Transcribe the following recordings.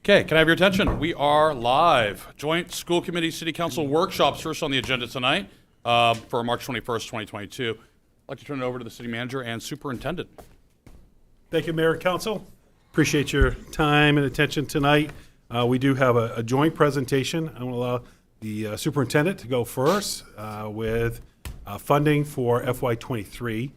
Okay, can I have your attention? We are live. Joint School Committee City Council workshops first on the agenda tonight for March 21st, 2022. I'd like to turn it over to the city manager and superintendent. Thank you, Mayor and Council. Appreciate your time and attention tonight. We do have a joint presentation. I want to allow the superintendent to go first with funding for FY23.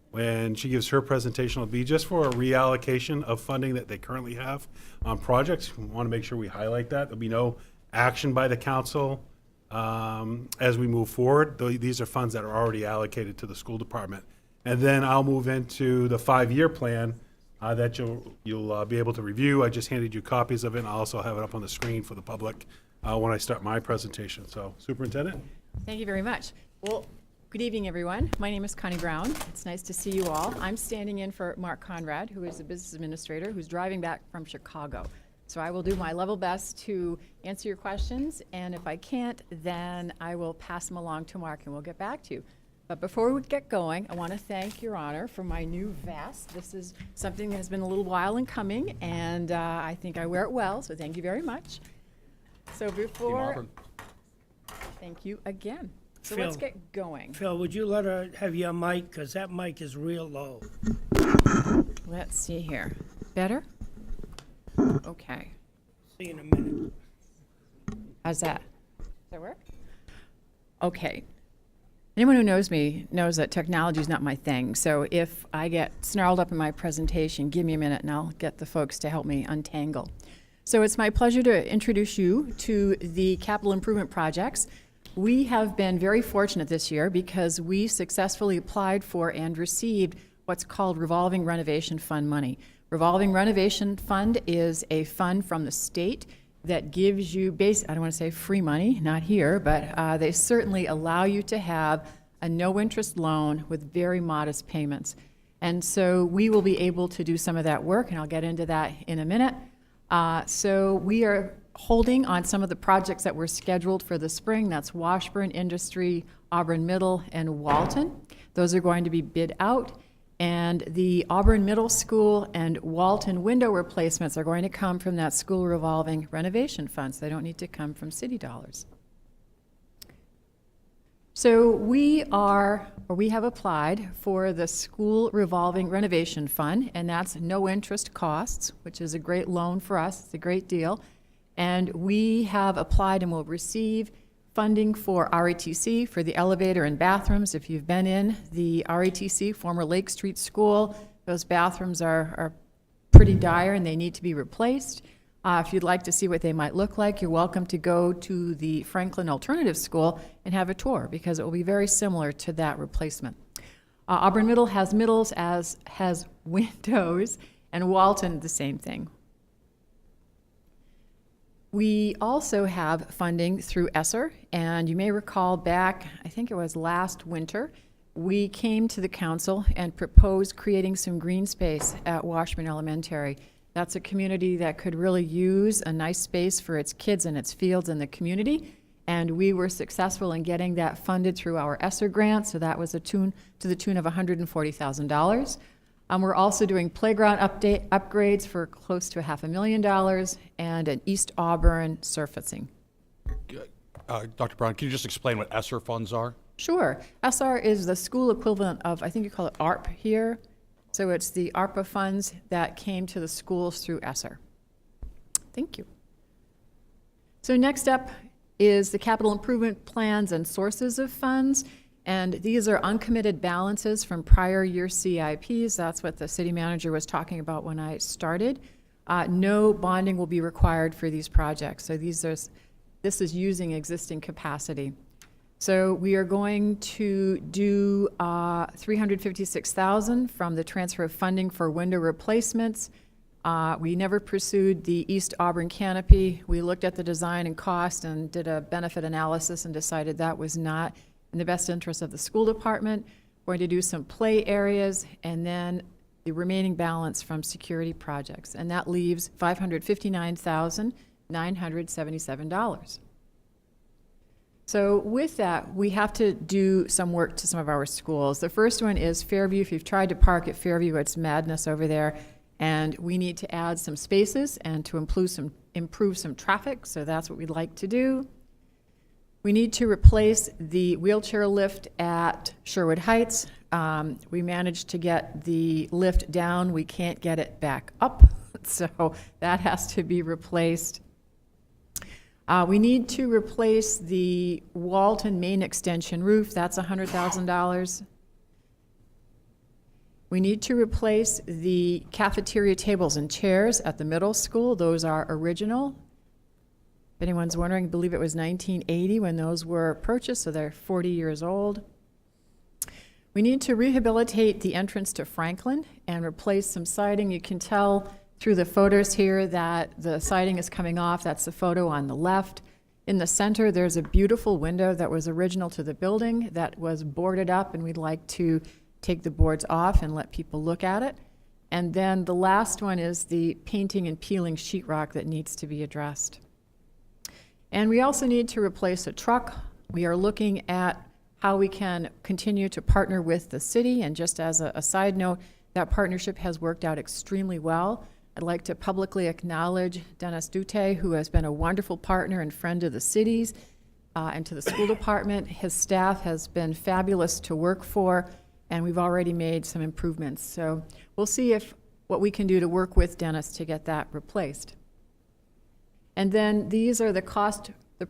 When she gives her presentation, it'll be just for a reallocation of funding that they currently have on projects. We want to make sure we highlight that. There'll be no action by the council as we move forward. These are funds that are already allocated to the school department. And then I'll move into the 5-year plan that you'll be able to review. I just handed you copies of it, and I'll also have it up on the screen for the public when I start my presentation. So, Superintendent. Thank you very much. Well, good evening, everyone. My name is Connie Brown. It's nice to see you all. I'm standing in for Mark Conrad, who is the business administrator, who's driving back from Chicago. So I will do my level best to answer your questions, and if I can't, then I will pass them along to Mark and we'll get back to you. But before we get going, I want to thank Your Honor for my new vest. This is something that has been a little while in coming, and I think I wear it well, so thank you very much. So before, thank you again. So Phil, let's get going. Phil, would you let her have your mic? Because that mic is real low. Let's see here. Better? Okay. See you in a minute. How's that? Does that work? Okay. Anyone who knows me knows that technology is not my thing. So if I get snarled up in my presentation, give me a minute and I'll get the folks to help me untangle. So it's my pleasure to introduce you to the capital improvement projects. We have been very fortunate this year because we successfully applied for and received what's called Revolving Renovation Fund money. Revolving Renovation Fund is a fund from the state that gives you I don't want to say free money, not here, but they certainly allow you to have a no-interest loan with very modest payments. And so we will be able to do some of that work, and I'll get into that in a minute. So we are holding on some of the projects that were scheduled for the spring. That's Washburn Industry, Auburn Middle, and Walton. Those are going to be bid out. And the Auburn Middle School and Walton window replacements are going to come from that school revolving renovation fund, so they don't need to come from city dollars. So we have applied for the school revolving renovation fund, and that's no interest costs, which is a great loan for us. It's a great deal. And we have applied and will receive funding for RATC for the elevator and bathrooms. If you've been in the RATC, former Lake Street School, those bathrooms are pretty dire and they need to be replaced. If you'd like to see what they might look like, you're welcome to go to the Franklin Alternative School and have a tour because it will be very similar to that replacement. Auburn Middle has middles as has windows, and Walton the same thing. We also have funding through ESSER, and you may recall back, I think it was last winter, we came to the council and proposed creating some green space at Washburn Elementary. That's a community that could really use a nice space for its kids and its fields in the community, and we were successful in getting that funded through our ESSER grant, so that was to the tune of $140,000. We're also doing playground upgrades for close to $500,000 and an East Auburn surfacing. Dr. Brown, can you just explain what ESSER funds are? Sure. ESSER is the school equivalent of, I think you call it ARP here. So it's the Arpa funds that came to the schools through ESSER. Thank you. So next up is the capital improvement plans and sources of funds. And these are uncommitted balances from prior year CIPs. That's what the city manager was talking about when I started. No bonding will be required for these projects. So this is using existing capacity. So we are going to do $356,000 from the transfer of funding for window replacements. We never pursued the East Auburn canopy. We looked at the design and cost and did a benefit analysis and decided that was not in the best interest of the school department. We're going to do some play areas and then the remaining balance from security projects. And that leaves $559,977. So with that, we have to do some work to some of our schools. The first one is Fairview. If you've tried to park at Fairview, it's madness over there. And we need to add some spaces and to improve some traffic, so that's what we'd like to do. We need to replace the wheelchair lift at Sherwood Heights. We managed to get the lift down. We can't get it back up, so that has to be replaced. We need to replace the Walton main extension roof. That's $100,000. We need to replace the cafeteria tables and chairs at the middle school. Those are original. If anyone's wondering, I believe it was 1980 when those were purchased, so they're 40 years old. We need to rehabilitate the entrance to Franklin and replace some siding. You can tell through the photos here that the siding is coming off. That's the photo on the left. In the center, there's a beautiful window that was original to the building that was boarded up, and we'd like to take the boards off and let people look at it. And then the last one is the painting and peeling sheetrock that needs to be addressed. And we also need to replace a truck. We are looking at how we can continue to partner with the city, and just as a side note, that partnership has worked out extremely well. I'd like to publicly acknowledge Dennis Dute, who has been a wonderful partner and friend of the city's and to the school department. His staff has been fabulous to work for, and we've already made some improvements. So we'll see what we can do to work with Dennis to get that replaced. And then these are the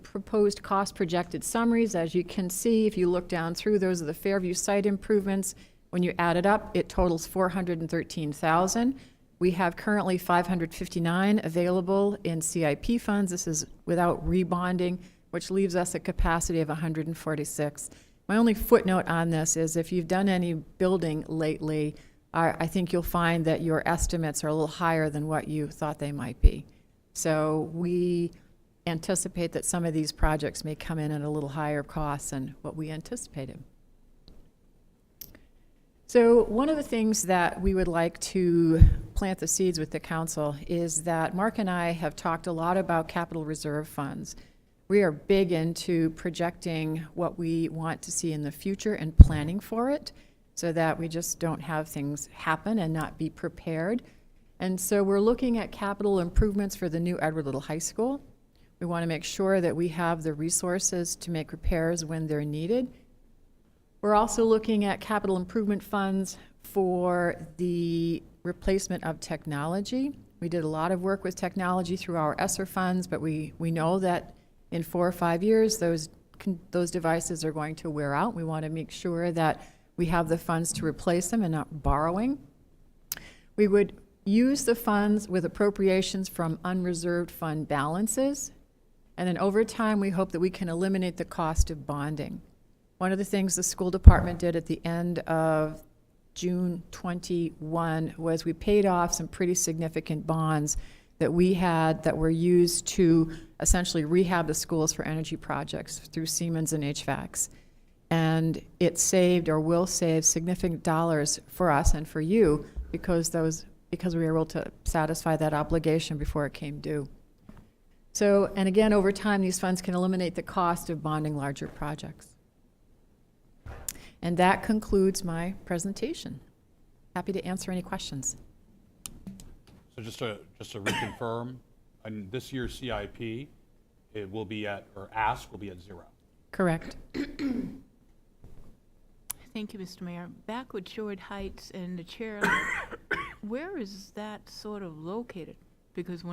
proposed cost projected summaries. As you can see, if you look down through, those are the Fairview site improvements. When you add it up, it totals $413,000. We have currently $559 available in CIP funds. This is without rebonding, which leaves us a capacity of $146. My only footnote on this is if you've done any building lately, I think you'll find that your estimates are a little higher than what you thought they might be. So we anticipate that some of these projects may come in at a little higher cost than what we anticipated. So one of the things that we would like to plant the seeds with the council is that Mark and I have talked a lot about capital reserve funds. We are big into projecting what we want to see in the future and planning for it so that we just don't have things happen and not be prepared. And so we're looking at capital improvements for the new Edward Little High School. We want to make sure that we have the resources to make repairs when they're needed. We're also looking at capital improvement funds for the replacement of technology. We did a lot of work with technology through our ESSER funds, but we know that in 4 or 5 years, those devices are going to wear out. We want to make sure that we have the funds to replace them and not borrowing. We would use the funds with appropriations from unreserved fund balances. And then over time, we hope that we can eliminate the cost of bonding. One of the things the school department did at the end of June 21 was we paid off some pretty significant bonds that we had that were used to essentially rehab the schools for energy projects through Siemens and HVACs. And it saved or will save significant dollars for us and for you because we were able to satisfy that obligation before it came due. So, and again, over time, these funds can eliminate the cost of bonding larger projects. And that concludes my presentation. Happy to answer any questions. So just to reconfirm, in this year's CIP, it will be at, or ask will be at 0. Correct. Thank you, Mr. Mayor. Back with Sherwood Heights and the chair, where is that sort of located? Because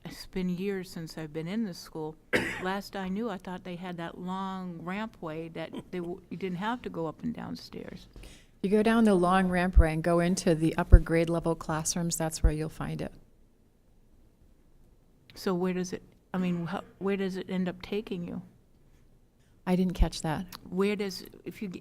it's been years since I've been in this school. Last I knew, I thought they had that long rampway that you didn't have to go up and down stairs. You go down the long rampway and go into the upper grade level classrooms, that's where you'll find it. So where does it end up taking you? I didn't catch that. If you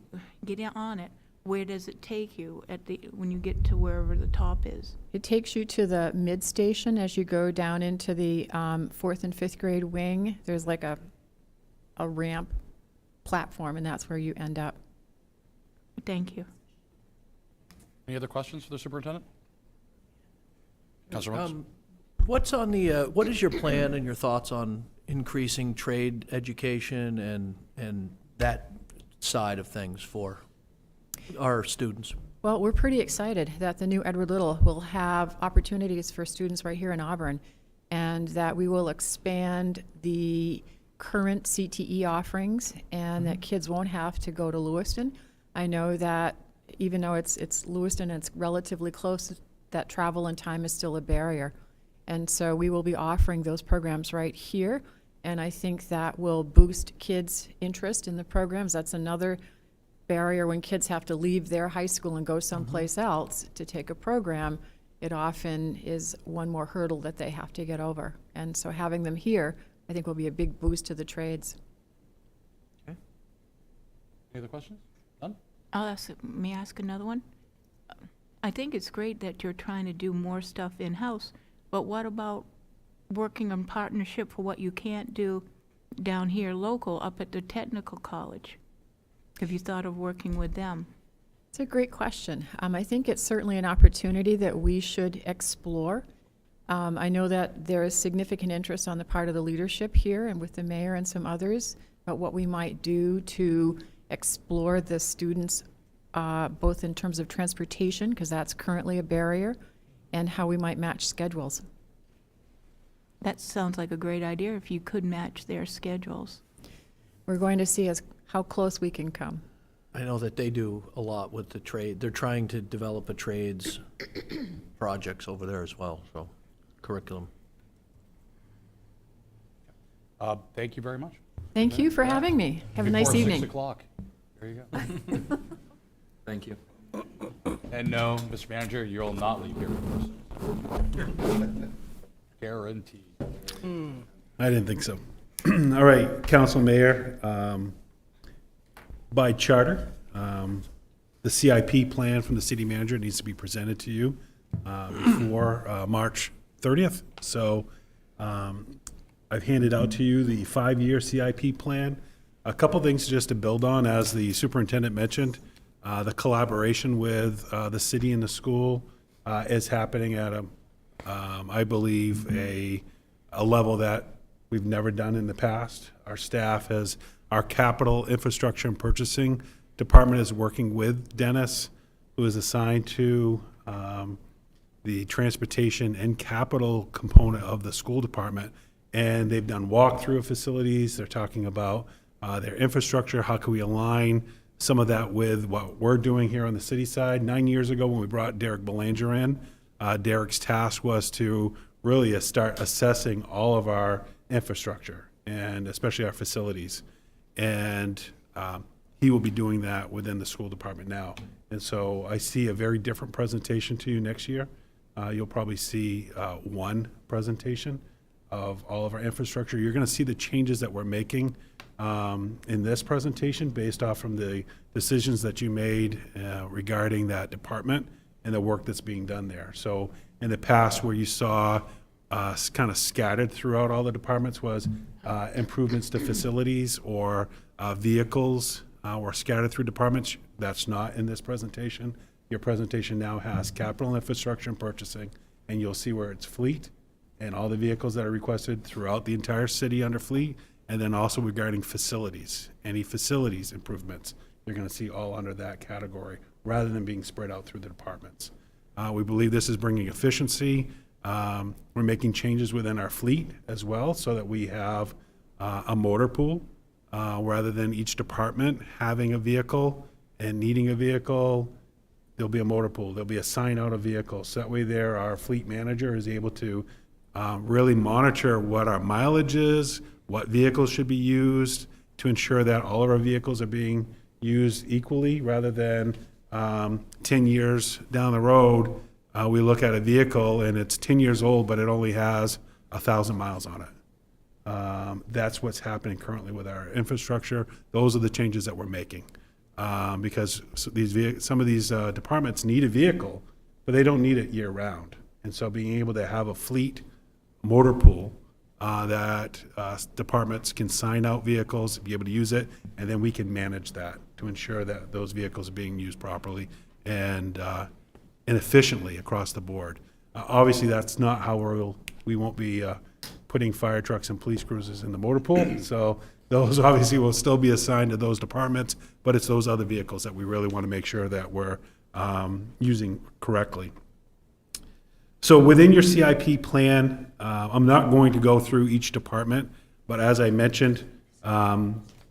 get on it, where does it take you when you get to wherever the top is? It takes you to the mid station as you go down into the 4th and 5th grade wing. There's like a ramp platform, and that's where you end up. Thank you. Any other questions for the superintendent? Councilor Rhodes? What is your plan and your thoughts on increasing trade education and that side of things for our students? Well, we're pretty excited that the new Edward Little will have opportunities for students right here in Auburn. and that we will expand the current CTE offerings, and that kids won't have to go to Lewiston. I know that even though it's Lewiston and it's relatively close, that travel and time is still a barrier. And so we will be offering those programs right here, and I think that will boost kids' interest in the programs. That's another barrier when kids have to leave their high school and go someplace else to take a program. It often is one more hurdle that they have to get over. And so having them here, I think, will be a big boost to the trades. Any other questions? None? May I ask another one? I think it's great that you're trying to do more stuff in-house, but what about working in partnership for what you can't do down here local up at the technical college? Have you thought of working with them? It's a great question. I think it's certainly an opportunity that we should explore. I know that there is significant interest on the part of the leadership here and with the mayor and some others about what we might do to explore the students, both in terms of transportation, because that's currently a barrier, and how we might match schedules. That sounds like a great idea if you could match their schedules. We're going to see how close we can come. I know that they do a lot with the trade. They're trying to develop a trades projects over there as well, so curriculum. Thank you very much. Thank you for having me. Have a nice Before evening. 6 o'clock. There you go. Thank you. And no, Mr. Manager, you'll not leave here first. Guaranteed. I didn't think so. All right, Council Mayor, by charter, the CIP plan from the city manager needs to be presented to you before March 30th. So I've handed out to you the 5-year CIP plan. A couple things just to build on, as the superintendent mentioned, the collaboration with the city and the school is happening at I believe, a level that we've never done in the past. Our staff our capital infrastructure and purchasing department is working with Dennis, who is assigned to the transportation and capital component of the school department. And they've done walkthrough of facilities. They're talking about their infrastructure. How can we align some of that with what we're doing here on the city side? 9 years ago, when we brought Derek Belanger in, Derek's task was to really start assessing all of our infrastructure, and especially our facilities. And he will be doing that within the school department now. And so I see a very different presentation to you next year. You'll probably see one presentation of all of our infrastructure. You're going to see the changes that we're making in this presentation based off from the decisions that you made regarding that department and the work that's being done there. So in the past, where you saw kind of scattered throughout all the departments was improvements to facilities or vehicles were scattered through departments. That's not in this presentation. Your presentation now has capital infrastructure and purchasing, and you'll see where it's fleet and all the vehicles that are requested throughout the entire city under fleet, and then also regarding facilities, any facilities improvements, you're going to see all under that category, rather than being spread out through the departments. We believe this is bringing efficiency. We're making changes within our fleet as well, so that we have a motor pool, rather than each department having a vehicle and needing a vehicle. There'll be a motor pool. There'll be a sign out of vehicles. So that way there, our fleet manager is able to really monitor what our mileage is, what vehicles should be used, to ensure that all of our vehicles are being used equally, rather than 10 years down the road, we look at a vehicle and it's 10 years old, but it only has 1,000 miles on it. That's what's happening currently with our infrastructure. Those are the changes that we're making. Because some of these departments need a vehicle, but they don't need it year round. And so being able to have a fleet motor pool that departments can sign out vehicles, be able to use it, and then we can manage that to ensure that those vehicles are being used properly and efficiently across the board. Obviously, that's not how we won't be putting fire trucks and police cruisers in the motor pool. So those obviously will still be assigned to those departments, but it's those other vehicles that we really want to make sure that we're using correctly. So within your CIP plan, I'm not going to go through each department, but as I mentioned,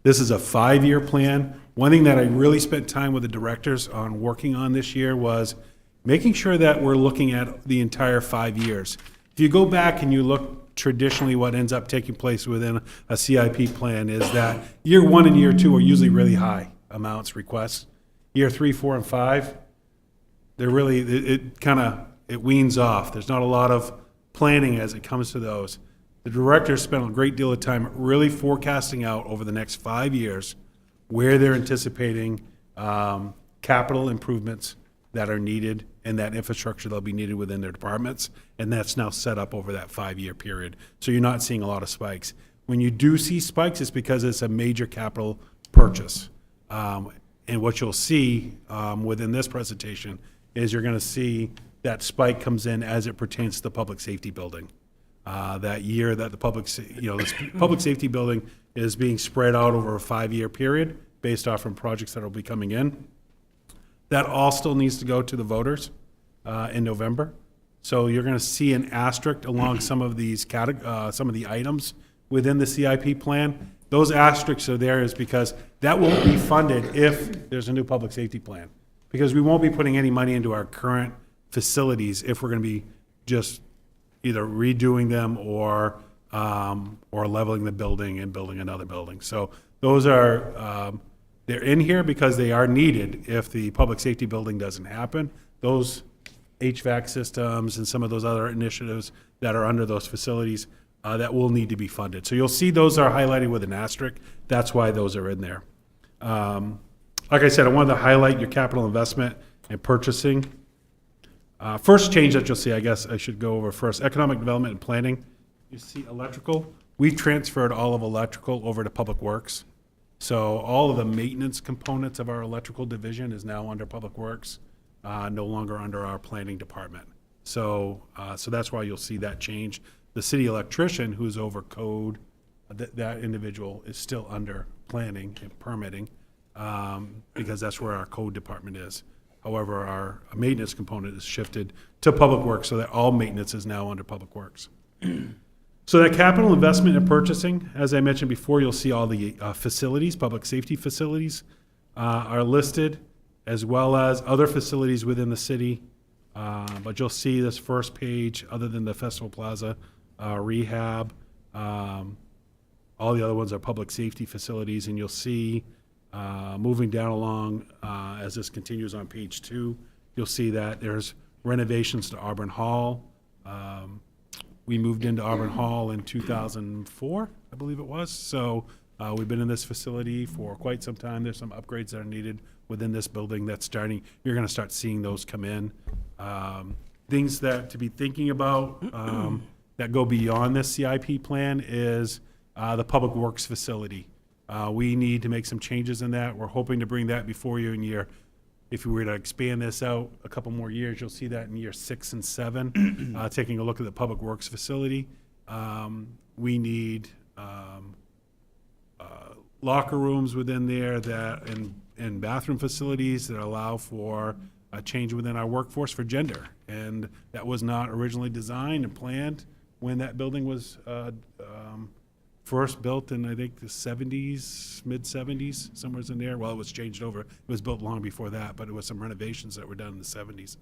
this is a 5-year plan. One thing that I really spent time with the directors on working on this year was making sure that we're looking at the entire 5 years. If you go back and you look traditionally, what ends up taking place within a CIP plan is that year 1 and year 2 are usually really high amounts requests. Year 3, 4, and 5, they're really, it weans off. There's not a lot of planning as it comes to those. The directors spent a great deal of time really forecasting out over the next 5 years where they're anticipating capital improvements that are needed and that infrastructure that'll be needed within their departments. And that's now set up over that 5-year period. So you're not seeing a lot of spikes. When you do see spikes, it's because it's a major capital purchase. And what you'll see within this presentation is you're going to see that spike comes in as it pertains to the public safety building. That year that the this public safety building is being spread out over a 5-year period based off from projects that will be coming in. That all still needs to go to the voters in November. So you're going to see an asterisk along some of these some of the items within the CIP plan. Those asterisks are there is because that won't be funded if there's a new public safety plan. Because we won't be putting any money into our current facilities if we're going to be just either redoing them or leveling the building and building another building. So those are, they're in here because they are needed if the public safety building doesn't happen. Those HVAC systems and some of those other initiatives that are under those facilities that will need to be funded. So you'll see those are highlighted with an asterisk. That's why those are in there. Like I said, I wanted to highlight your capital investment and purchasing. First change that you'll see, I guess I should go over first, economic development and planning. You see electrical. We've transferred all of electrical over to Public Works. So all of the maintenance components of our electrical division is now under Public Works, no longer under our planning department. So that's why you'll see that change. The city electrician, who's over code, that individual is still under planning and permitting, because that's where our code department is. However, our maintenance component is shifted to Public Works, so that all maintenance is now under Public Works. So that capital investment and purchasing, as I mentioned before, you'll see all the facilities, public safety facilities are listed, as well as other facilities within the city. But you'll see this first page, other than the Festival Plaza rehab, all the other ones are public safety facilities, and you'll see moving down along as this continues on page 2, you'll see that there's renovations to Auburn Hall. We moved into Auburn Hall in 2004, I believe it was. So we've been in this facility for quite some time. There's some upgrades that are needed within this building that's starting. You're going to start seeing those come in. Things that to be thinking about that go beyond this CIP plan is the Public Works facility. We need to make some changes in that. We're hoping to bring that before you in year, if we were to expand this out a couple more years, you'll see that in year 6 and 7, taking a look at the Public Works facility. We need locker rooms within there that and bathroom facilities that allow for a change within our workforce for gender. And that was not originally designed and planned when that building was first built in, I think, the 70s, mid-70s, somewhere in there. Well, it was changed over. It was built long before that, but it was some renovations that were done in the 70s.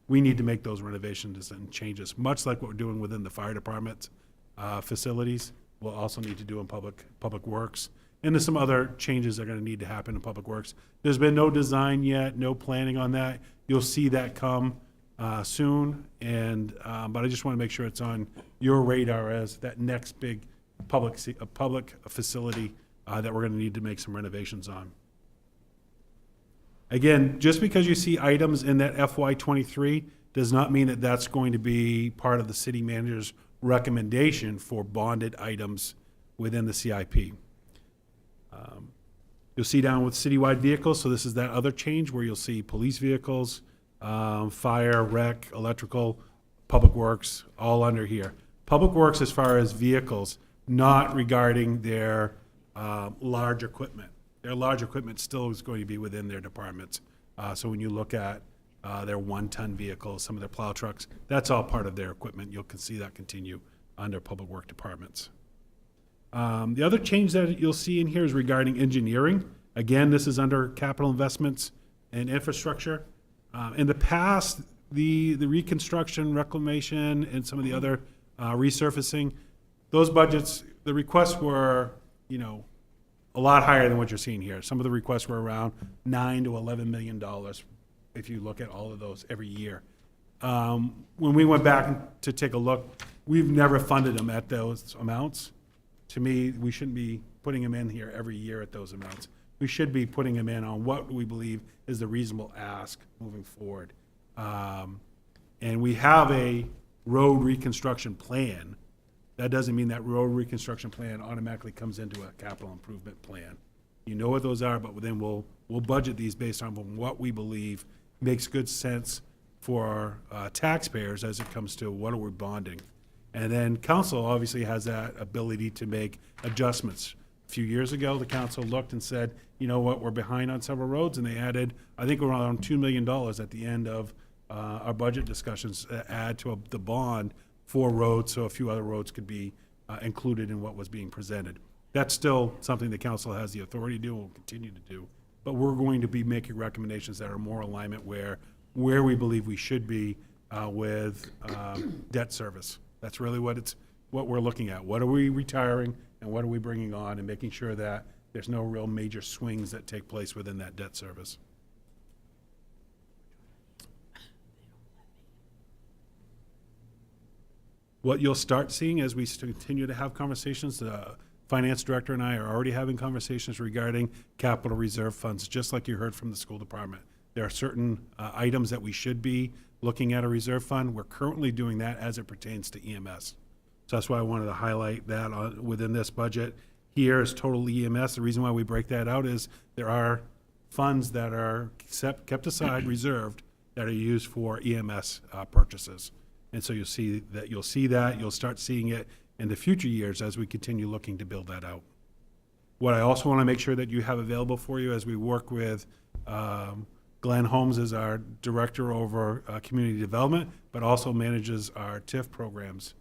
We need to make those renovations and changes, much like what we're doing within the fire department facilities. We'll also need to do in public works. And there's some other changes that are going to need to happen in Public Works. There's been no design yet, no planning on that. You'll see that come soon, and but I just want to make sure it's on your radar as that next big public facility that we're going to need to make some renovations on. Again, just because you see items in that FY23 does not mean that that's going to be part of the city manager's recommendation for bonded items within the CIP. You'll see down with citywide vehicles, so this is that other change where you'll see police vehicles, fire, rec, electrical, Public Works, all under here. Public Works as far as vehicles, not regarding their large equipment. Their large equipment still is going to be within their departments. So when you look at their 1-ton vehicles, some of their plow trucks. That's all part of their equipment. You can see that continue under public work departments. The other change that you'll see in here is regarding engineering. Again, this is under capital investments and infrastructure. In the past, the reconstruction, reclamation, and some of the other resurfacing, those budgets, the requests were, a lot higher than what you're seeing here. Some of the requests were around $9 to $11 million if you look at all of those every year. When we went back to take a look, we've never funded them at those amounts. To me, we shouldn't be putting them in here every year at those amounts. We should be putting them in on what we believe is the reasonable ask moving forward. And we have a road reconstruction plan. That doesn't mean that road reconstruction plan automatically comes into a capital improvement plan. You know what those are, but then we'll budget these based on what we believe makes good sense for taxpayers as it comes to what are we bonding. And then council obviously has that ability to make adjustments. A few years ago, the council looked and said, you know what, we're behind on several roads, and they added, I think around $2 million at the end of our budget discussions, add to the bond for roads, so a few other roads could be included in what was being presented. That's still something the council has the authority to do and will continue to do. But we're going to be making recommendations that are more alignment where we believe we should be with debt service. That's really what we're looking at. What are we retiring and what are we bringing on, and making sure that there's no real major swings that take place within that debt service. What you'll start seeing as we continue to have conversations, the finance director and I are already having conversations regarding capital reserve funds, just like you heard from the school department. There are certain items that we should be looking at a reserve fund. We're currently doing that as it pertains to EMS. So that's why I wanted to highlight that within this budget. Here is total EMS. The reason why we break that out is there are funds that are kept aside, reserved, that are used for EMS purchases. And so you'll see that, you'll start seeing it in the future years as we continue looking to build that out. What I also want to make sure that you have available for you as we work with Glenn Holmes is our director over community development, but also manages our TIF programs.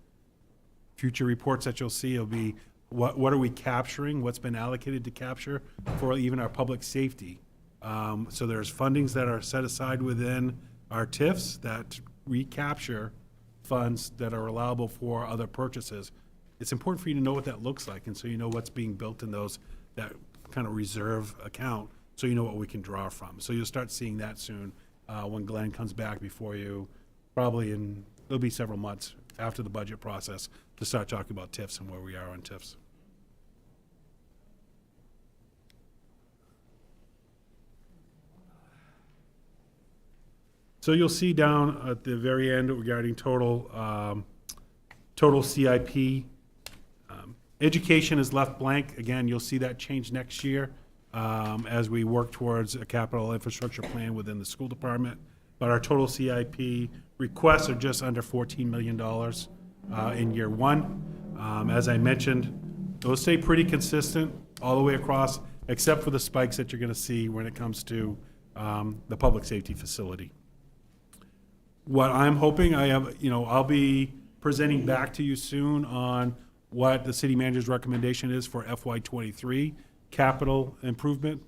Future reports that you'll see will be what are we capturing, what's been allocated to capture for even our public safety. So there's fundings that are set aside within our TIFs that recapture funds that are allowable for other purchases. It's important for you to know what that looks like, and so you know what's being built in that kind of reserve account, so you know what we can draw from. So you'll start seeing that soon when Glenn comes back before you, probably it'll be several months after the budget process to start talking about TIFs and where we are on TIFs. So you'll see down at the very end regarding total CIP. Education is left blank. Again, you'll see that change next year as we work towards a capital infrastructure plan within the school department. But our total CIP requests are just under $14 million in year one. As I mentioned, those stay pretty consistent all the way across, except for the spikes that you're going to see when it comes to the public safety facility. What I'm hoping, I'll be presenting back to you soon on what the city manager's recommendation is for FY23 capital improvement.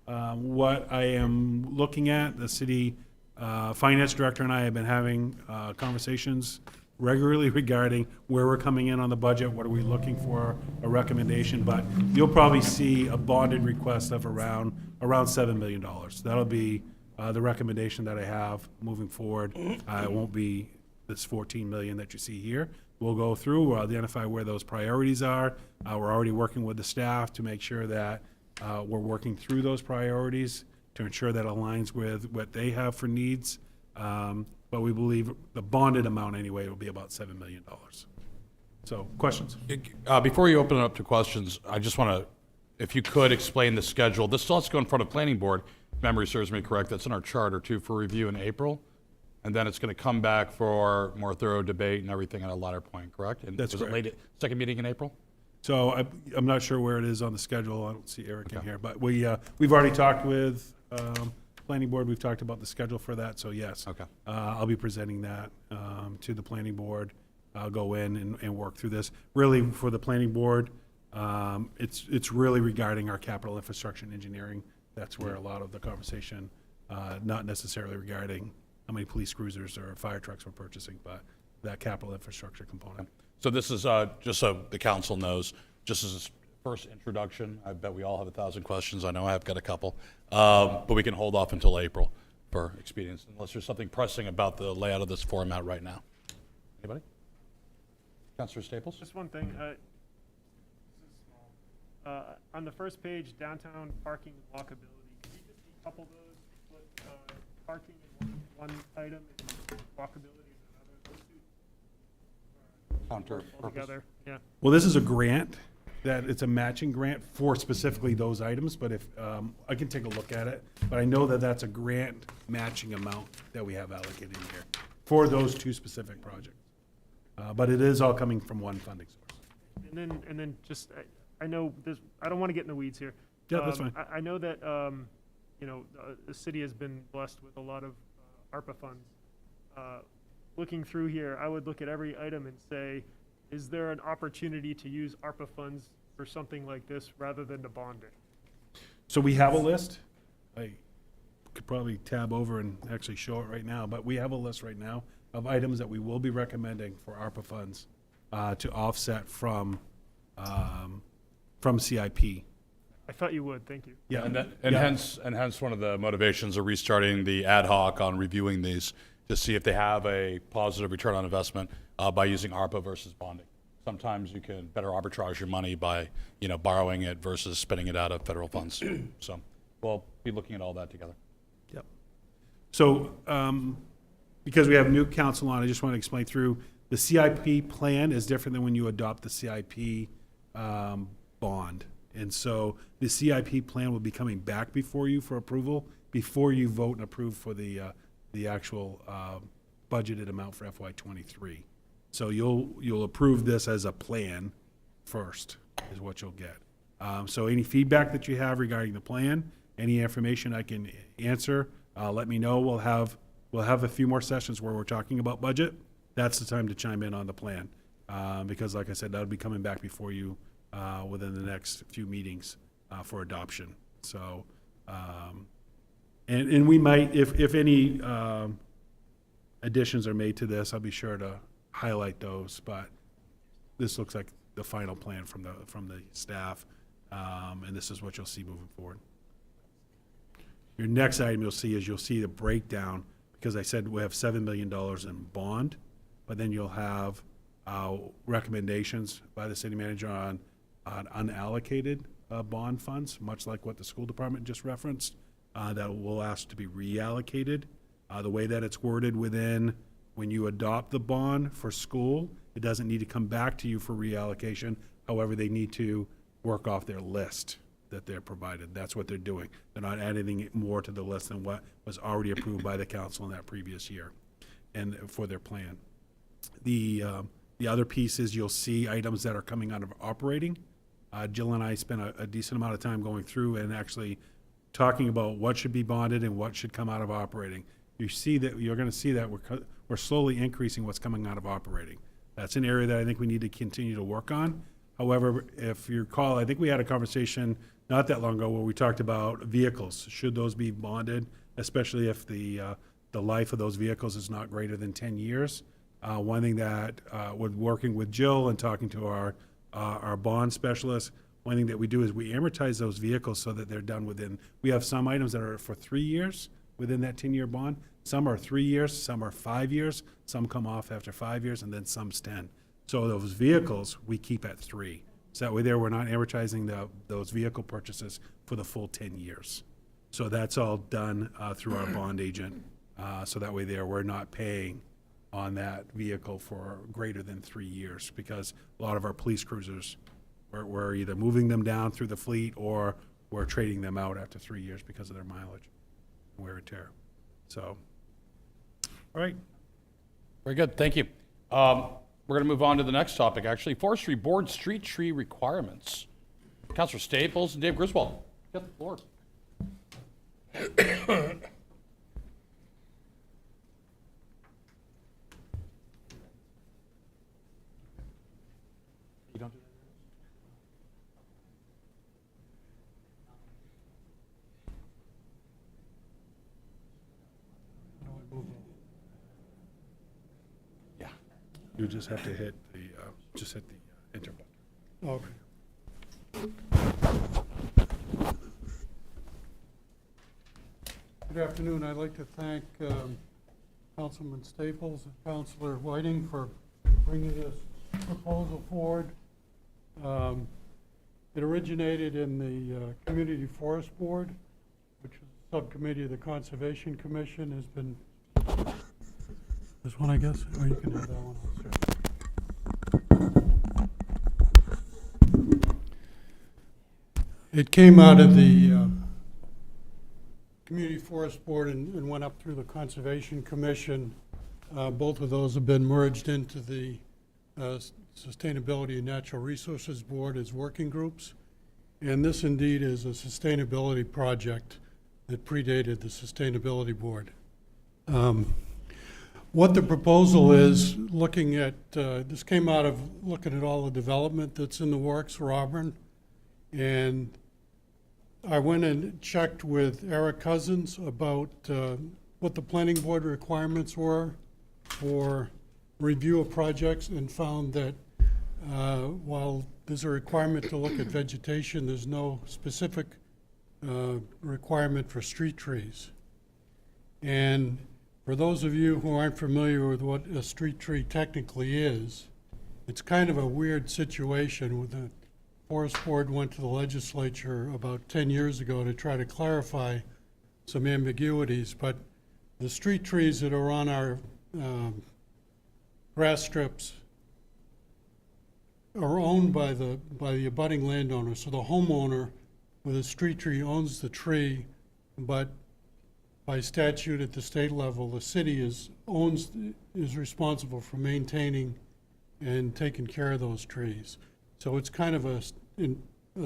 What I am looking at, the city finance director and I have been having conversations regularly regarding where we're coming in on the budget, what are we looking for, a recommendation, but you'll probably see a bonded request of around $7 million. That'll be the recommendation that I have moving forward. It won't be this 14 million that you see here. We'll go through, we'll identify where those priorities are. We're already working with the staff to make sure that we're working through those priorities to ensure that aligns with what they have for needs. But we believe the bonded amount anyway will be about $7 million. So, questions? Before you open it up to questions, I just want to, if you could explain the schedule. This still has to go in front of planning board. If memory serves me correct, that's in our charter too for review in April. And then it's going to come back for more thorough debate and everything at a later point, correct? And That's was correct. it late, second meeting in April? So I'm not sure where it is on the schedule. I don't see Eric in here, but we've already talked with planning board, we've talked about the schedule for that, so yes. Okay. I'll be presenting that to the planning board. I'll go in and work through this. Really, for the planning board, it's really regarding our capital infrastructure and engineering. That's where a lot of the conversation, not necessarily regarding how many police cruisers or fire trucks we're purchasing, but that capital infrastructure component. So this is, just so the council knows, just as a first introduction, I bet we all have 1,000 questions. I know I've got a couple. But we can hold off until April for expedience, unless there's something pressing about the layout of this format right now. Anybody? Councilor Staples? Just one thing. This is small. On the first page, downtown parking and walkability. Can you just decouple those? Put parking in one item and walkability in another? Those two Counter all purpose. together. Yeah. Well, this is a grant, that it's a matching grant for specifically those items, but if, I can take a look at it, but I know that that's a grant matching amount that we have allocated in here for those two specific projects. But it is all coming from one funding source. And then just, I know this, I don't want to get in the weeds here. Yeah, that's fine. I know that, you know, the city has been blessed with a lot of ARPA funds. Looking through here, I would look at every item and say, is there an opportunity to use ARPA funds for something like this rather than to bond it? So we have a list. I could probably tab over and actually show it right now, but we have a list right now of items that we will be recommending for ARPA funds to offset from CIP. I thought you would, thank you. Yeah, And hence one of the motivations of restarting the ad hoc on reviewing these to see if they have a positive return on investment by using ARPA versus bonding. Sometimes you can better arbitrage your money by, you know, borrowing it versus spending it out of federal funds. So we'll be looking at all that together. Yep. So, because we have new council on, I just want to explain through, the CIP plan is different than when you adopt the CIP bond. And so the CIP plan will be coming back before you for approval, before you vote and approve for the actual budgeted amount for FY '23. So you'll approve this as a plan first, is what you'll get. So any feedback that you have regarding the plan, any information I can answer, let me know. We'll have a few more sessions where we're talking about budget. That's the time to chime in on the plan, because like I said, that'll be coming back before you within the next few meetings for adoption. So, and we might, if any additions are made to this, I'll be sure to highlight those. But this looks like the final plan from the staff, and this is what you'll see moving forward. Your next item you'll see the breakdown, because I said we have $7 million in bond, but then you'll have recommendations by the city manager on unallocated bond funds, much like what the school department just referenced, that will ask to be reallocated. The way that it's worded within, when you adopt the bond for school, it doesn't need to come back to you for reallocation. However, they need to work off their list that they're provided. That's what they're doing. They're not adding more to the list than what was already approved by the council in that previous year and for their plan. The other piece is you'll see items that are coming out of operating. Jill and I spent a decent amount of time going through and actually talking about what should be bonded and what should come out of operating. You're going to see that we're slowly increasing what's coming out of operating. That's an area that I think we need to continue to work on. However, if you recall, I think we had a conversation not that long ago where we talked about vehicles. Should those be bonded, especially if the life of those vehicles is not greater than 10 years? One thing that, with working with Jill and talking to our bond specialist, one thing that we do is we amortize those vehicles so that they're done within, we have some items that are for 3 years within that 10-year bond. Some are 3 years, some are 5 years, some come off after 5 years, and then some's 10. So those vehicles, we keep at 3. So that way there, we're not amortizing those vehicle purchases for the full 10 years. So that's all done through our bond agent. So that way there, we're not paying on that vehicle for greater than 3 years, because a lot of our police cruisers, we're either moving them down through the fleet or we're trading them out after 3 years because of their mileage, wear and tear. So, all right. Very good, thank you. We're going to move on to the next topic, actually. Forestry Board street tree requirements. Councilor Staples and Dave Griswold, you got the floor. You just have to hit the, enter button. Okay. Good afternoon. I'd like to thank Councilman Staples and Councilor Whiting for bringing this proposal forward. It originated in the Community Forest Board, which is a subcommittee of the Conservation Commission. Has been this one, I guess, or you can have that one also. It came out of the Community Forest Board and went up through the Conservation Commission. Both of those have been merged into the Sustainability and Natural Resources Board as working groups. And this indeed is a sustainability project that predated the Sustainability Board. What the proposal is, looking at, this came out of looking at all the development that's in the works for Auburn. And I went and checked with Eric Cousins about what the planning board requirements were for review of projects, and found that while there's a requirement to look at vegetation, there's no specific requirement for street trees. And for those of you who aren't familiar with what a street tree technically is, it's kind of a weird situation. With the Forest Board went to the legislature about 10 years ago to try to clarify some ambiguities, but the street trees that are on our grass strips are owned by the abutting landowner. So the homeowner with a street tree owns the tree, but by statute at the state level, the city is responsible for maintaining and taking care of those trees. So it's kind of a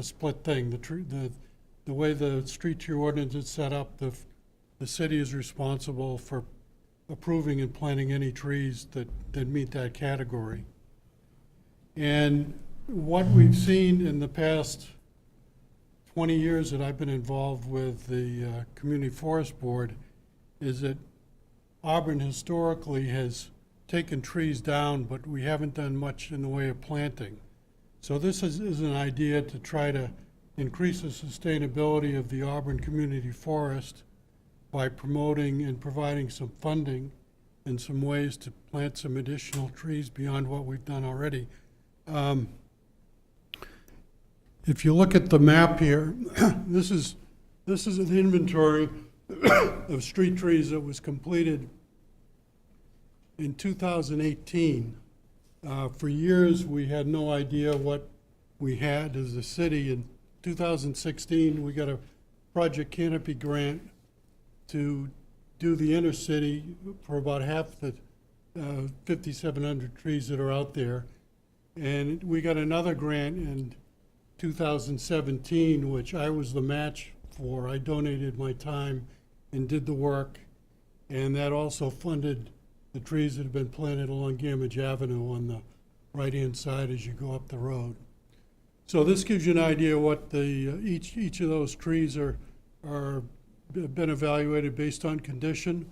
split thing. The way the street tree ordinance is set up, the city is responsible for approving and planting any trees that meet that category. And what we've seen in the past 20 years that I've been involved with the Community Forest Board is that Auburn historically has taken trees down, but we haven't done much in the way of planting. So this is an idea to try to increase the sustainability of the Auburn Community Forest by promoting and providing some funding and some ways to plant some additional trees beyond what we've done already. If you look at the map here, this is an inventory of street trees that was completed in 2018. For years, we had no idea what we had as a city. In 2016, we got a Project Canopy grant to do the inner city for about half the 5,700 trees that are out there. And we got another grant in 2017, which I was the match for. I donated my time and did the work, and that also funded the trees that have been planted along Gamage Avenue on the right-hand side as you go up the road. So this gives you an idea what the each of those trees are been evaluated based on condition.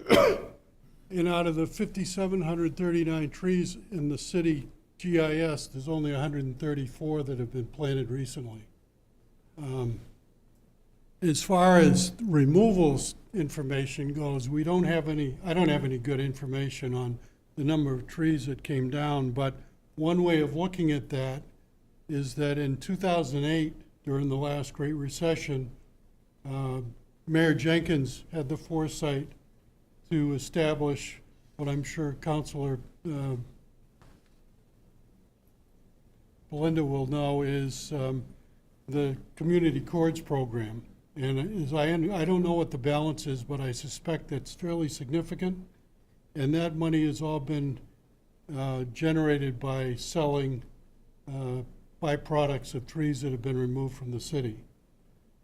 And out of the 5,739 trees in the city GIS, there's only 134 that have been planted recently. As far as removals information goes, I don't have any good information on the number of trees that came down, but one way of looking at that is that in 2008, during the last Great Recession, Mayor Jenkins had the foresight to establish what I'm sure Councilor Belinda will know is the Community Cords program. And as I don't know what the balance is, but I suspect that's fairly significant. And that money has all been generated by selling byproducts of trees that have been removed from the city.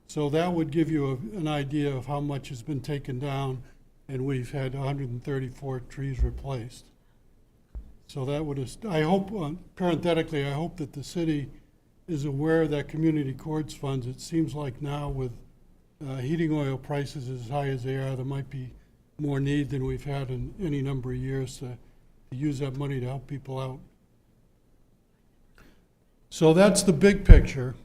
So that would give you an idea of how much has been taken down, and we've had 134 trees replaced. So that would, I hope, parenthetically, I hope that the city is aware of that Community Cords funds. It seems like now with heating oil prices as high as they are, there might be more need than we've had in any number of years to use that money to help people out. So that's the big picture.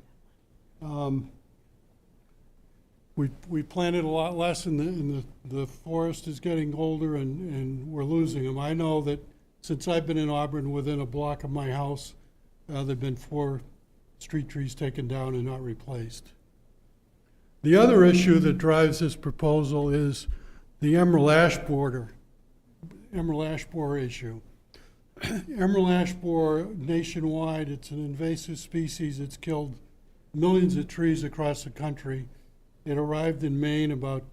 We planted a lot less, and the forest is getting older, and we're losing them. I know that since I've been in Auburn, within a block of my house, there've been 4 street trees taken down and not replaced. The other issue that drives this proposal is the emerald ash borer issue. Emerald ash borer nationwide, it's an invasive species. It's killed millions of trees across the country. It arrived in Maine about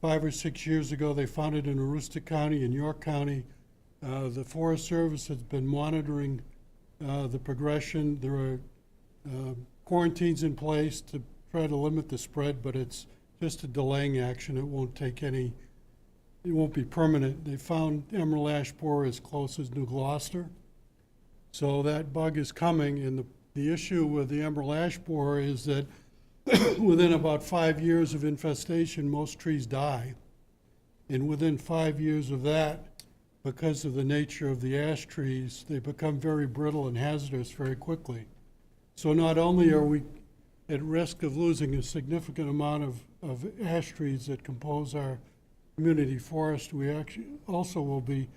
5 or 6 years ago. They found it in Aroostook County and York County. The Forest Service has been monitoring the progression. There are quarantines in place to try to limit the spread, but it's just a delaying action. It won't be permanent. They found emerald ash borer as close as New Gloucester. So that bug is coming, and the issue with the emerald ash borer is that within about 5 years of infestation, most trees die. And within 5 years of that, because of the nature of the ash trees, they become very brittle and hazardous very quickly. So not only are we at risk of losing a significant amount of ash trees that compose our community forest, we actually also will be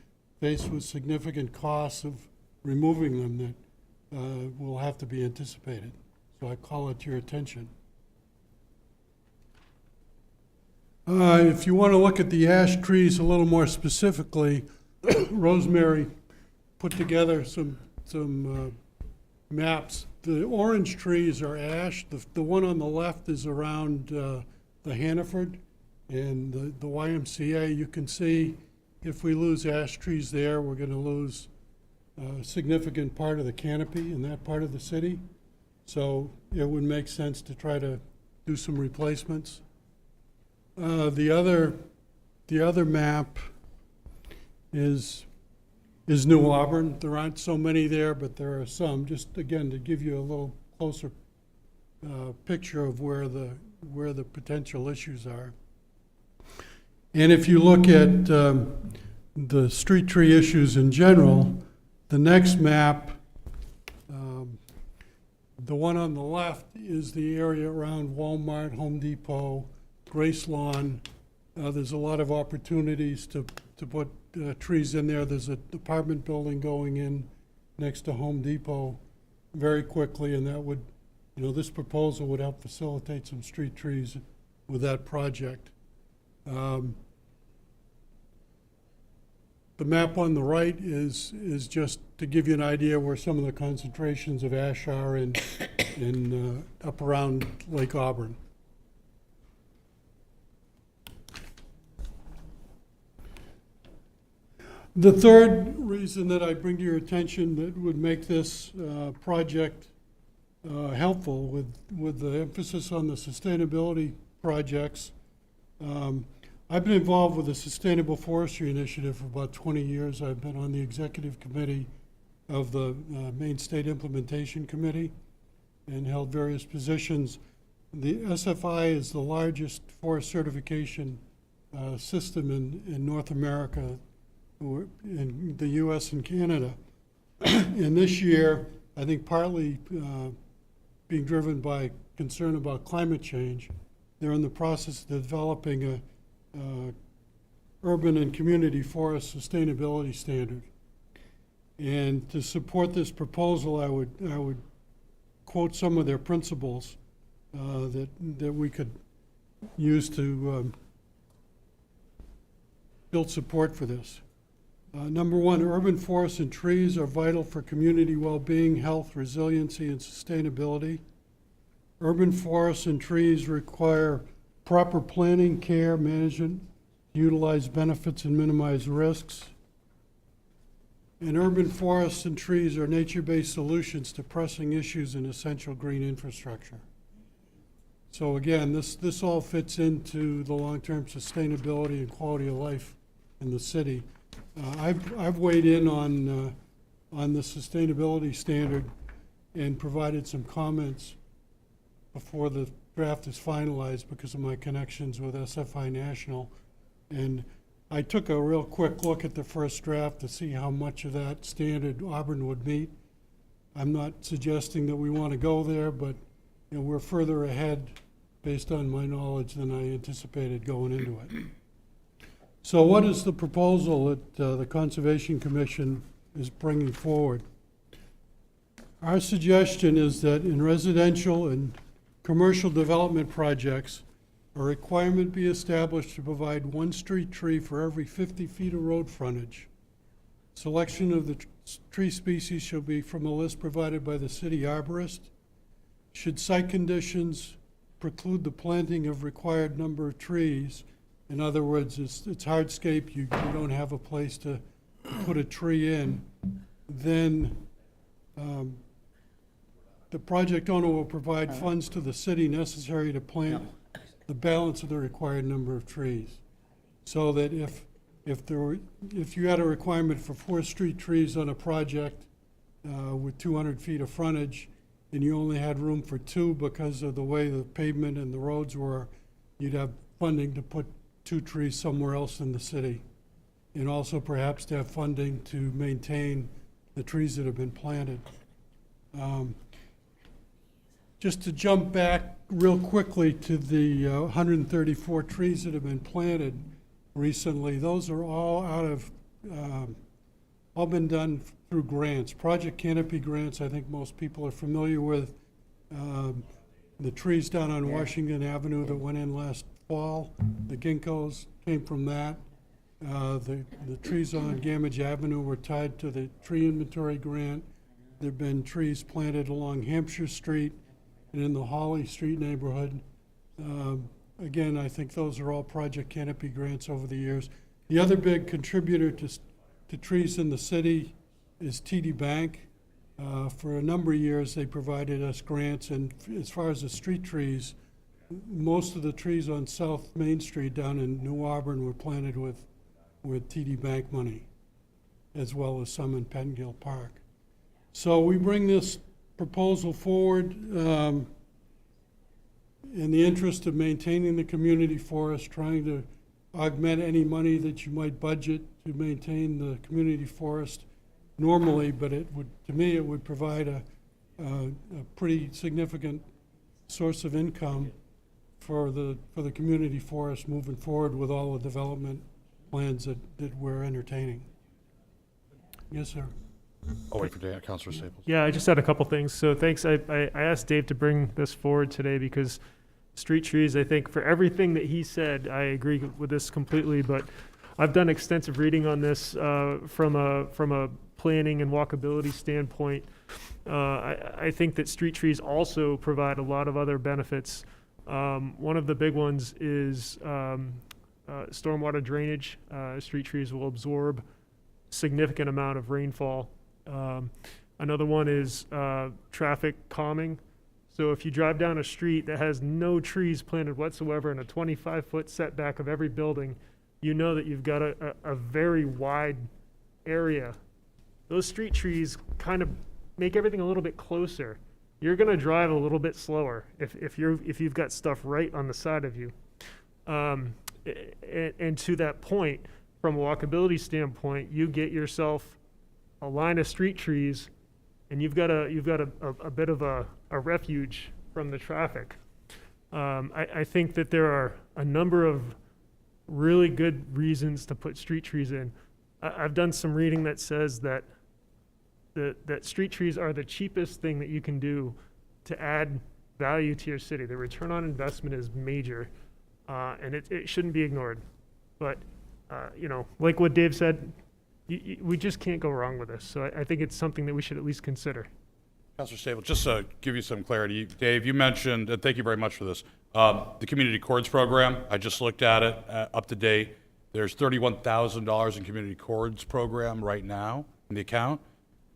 faced with significant costs of removing them that will have to be anticipated. So I call it to your attention. If you want to look at the ash trees a little more specifically, Rosemary put together some maps. The orange trees are ash. The one on the left is around the Hannaford and the YMCA. You can see if we lose ash trees there, we're going to lose a significant part of the canopy in that part of the city. So it would make sense to try to do some replacements. The other map is New Auburn. There aren't so many there, but there are some. Just again to give you a little closer picture of where the potential issues are. And if you look at the street tree issues in general, the next map, the one on the left, is the area around Walmart, Home Depot, Grace Lawn. There's a lot of opportunities to put trees in there. There's an apartment building going in next to Home Depot very quickly, and that would, this proposal would help facilitate some street trees with that project. The map on the right is just to give you an idea where some of the concentrations of ash are in up around Lake Auburn. The third reason that I bring to your attention that would make this project helpful with the emphasis on the sustainability projects. I've been involved with the Sustainable Forestry Initiative for about 20 years. I've been on the executive committee of the Maine State Implementation Committee and held various positions. The SFI is the largest forest certification system in North America, in the U.S. and Canada. And this year, I think partly being driven by concern about climate change, they're in the process of developing a urban and community forest sustainability standard. And to support this proposal, I would quote some of their principles that we could use to build support for this. Number one, urban forests and trees are vital for community well-being, health, resiliency, and sustainability. Urban forests and trees require proper planning, care, management, utilize benefits and minimize risks. And urban forests and trees are nature-based solutions to pressing issues in essential green infrastructure. So again, this all fits into the long-term sustainability and quality of life in the city. I've weighed in on the sustainability standard and provided some comments before the draft is finalized because of my connections with SFI National. And I took a real quick look at the first draft to see how much of that standard Auburn would meet. I'm not suggesting that we want to go there, but we're further ahead based on my knowledge than I anticipated going into it. So what is the proposal that the Conservation Commission is bringing forward? Our suggestion is that in residential and commercial development projects, a requirement be established to provide one street tree for every 50 feet of road frontage. Selection of the tree species shall be from a list provided by the city arborist. Should site conditions preclude the planting of required number of trees, in other words, it's hardscape, you don't have a place to put a tree in, then the project owner will provide funds to the city necessary to plant the balance of the required number of trees. So that if you had a requirement for 4 street trees on a project with 200 feet of frontage, and you only had room for 2 because of the way the pavement and the roads were, you'd have funding to put 2 trees somewhere else in the city. And also perhaps to have funding to maintain the trees that have been planted. Just to jump back real quickly to the 134 trees that have been planted recently, those are all all been done through grants, project canopy grants. I think most people are familiar with the trees down on Washington Avenue that went in last fall. The ginkgos came from that. The trees on Gamage Avenue were tied to the tree inventory grant. There have been trees planted along Hampshire Street and in the Holly Street neighborhood. Again, I think those are all project canopy grants over the years. The other big contributor to trees in the city is TD Bank. For a number of years, they provided us grants, and as far as the street trees, most of the trees on South Main Street down in New Auburn were planted with TD Bank money, as well as some in Pettingill Park. So we bring this proposal forward in the interest of maintaining the community forest, trying to augment any money that you might budget to maintain the community forest normally, but it would, to me, it would provide a pretty significant source of income for the community forest moving forward with all the development plans that we're entertaining. Yes, sir. I'll wait for Councilor Staples. Yeah, I just had a couple things. So thanks. I asked Dave to bring this forward today because street trees, I think for everything that he said, I agree with this completely, but I've done extensive reading on this from a planning and walkability standpoint. I think that street trees also provide a lot of other benefits. One of the big ones is stormwater drainage. Street trees will absorb significant amount of rainfall. Another one is traffic calming. So if you drive down a street that has no trees planted whatsoever and a 25-foot setback of every building, you know that you've got a very wide area. Those street trees kind of make everything a little bit closer. You're going to drive a little bit slower if you've got stuff right on the side of you. And to that point, from a walkability standpoint, you get yourself a line of street trees, and you've got a bit of a refuge from the traffic. I think that there are a number of really good reasons to put street trees in. I've done some reading that says that that street trees are the cheapest thing that you can do to add value to your city. The return on investment is major, and it shouldn't be ignored. But like what Dave said, we just can't go wrong with this. So I think it's something that we should at least consider. Councilor Staples, just to give you some clarity, Dave, you mentioned, and thank you very much for this, the Community Cords Program. I just looked at it, up to date. There's $31,000 in Community Cords Program right now in the account.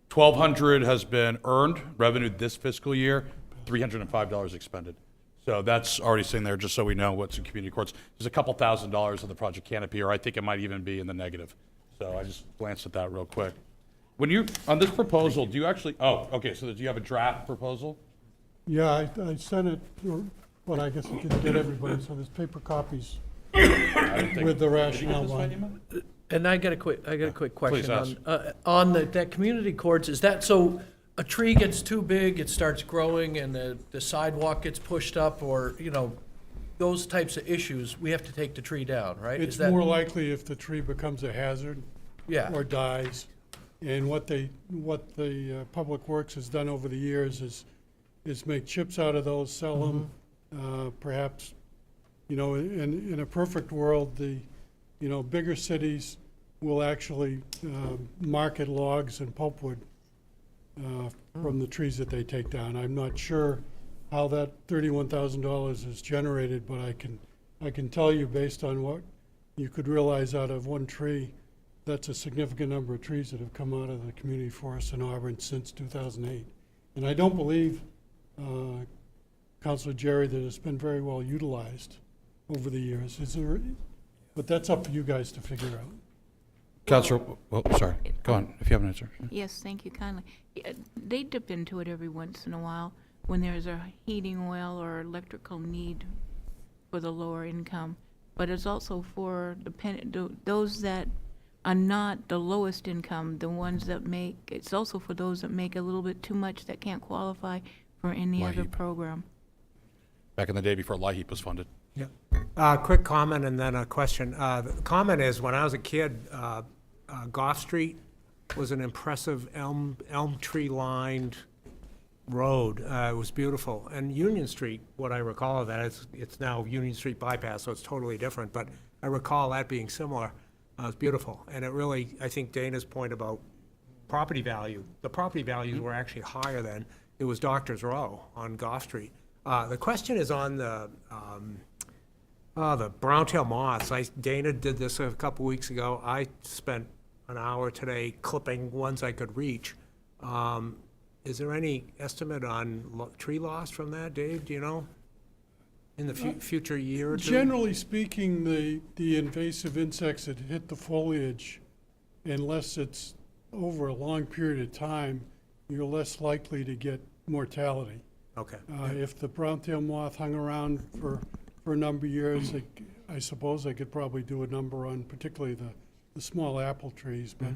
$1,200 has been earned revenue this fiscal year, $305 expended. So that's already sitting there, just so we know what's in Community Cords. There's a couple $1,000s on the Project Canopy, or I think it might even be in the negative. So I just glanced at that real quick. When you, on this proposal, do you actually, okay, so do you have a draft proposal? Yeah, I sent it, but I guess I didn't get everybody, so there's paper copies with the rationale behind it. And I got a quick question ask. on that community courts. Is that so a tree gets too big, it starts growing, and the sidewalk gets pushed up, or those types of issues? We have to take the tree down, right? It's Is that more likely if the tree becomes a hazard yeah? or dies. And what the Public Works has done over the years is make chips out of those, sell them, perhaps, in a perfect world, the bigger cities will actually market logs and pulpwood from the trees that they take down. I'm not sure how that $31,000 is generated, but I can tell you based on what you could realize out of one tree, that's a significant number of trees that have come out of the community forest in Auburn since 2008. And I don't believe, Councilor Jerry, that it's been very well utilized over the years. But that's up for you guys to figure out. Counselor, sorry, go on, if you have an answer. Yes, thank you kindly. Yeah, they dip into it every once in a while when there's a heating oil or electrical need for the lower income. But it's also for those that are not the lowest income, the ones that it's also for those that make a little bit too much that can't qualify for any other LIHEAP. program. Back in the day before LIHEAP was funded. Quick comment and then a question. The comment is, when I was a kid, Goff Street was an impressive elm tree lined road. It was beautiful. And Union Street, what I recall of that, it's now Union Street bypass, so it's totally different. But I recall that being similar. It was beautiful. And it really, I think Dana's point about property value, the property values were actually higher than it was Doctors Row on Goff Street. The question is on the browntail moths. Dana did this a couple weeks ago. I spent an hour today clipping ones I could reach. Is there any estimate on tree loss from that, Dave? Do you know? In the future year or two? Generally speaking, the invasive insects that hit the foliage, unless it's over a long period of time, you're less likely to get mortality. Okay. If the brown-tailed moth hung around for a number of years, I suppose I could probably do a number on particularly the small apple trees, but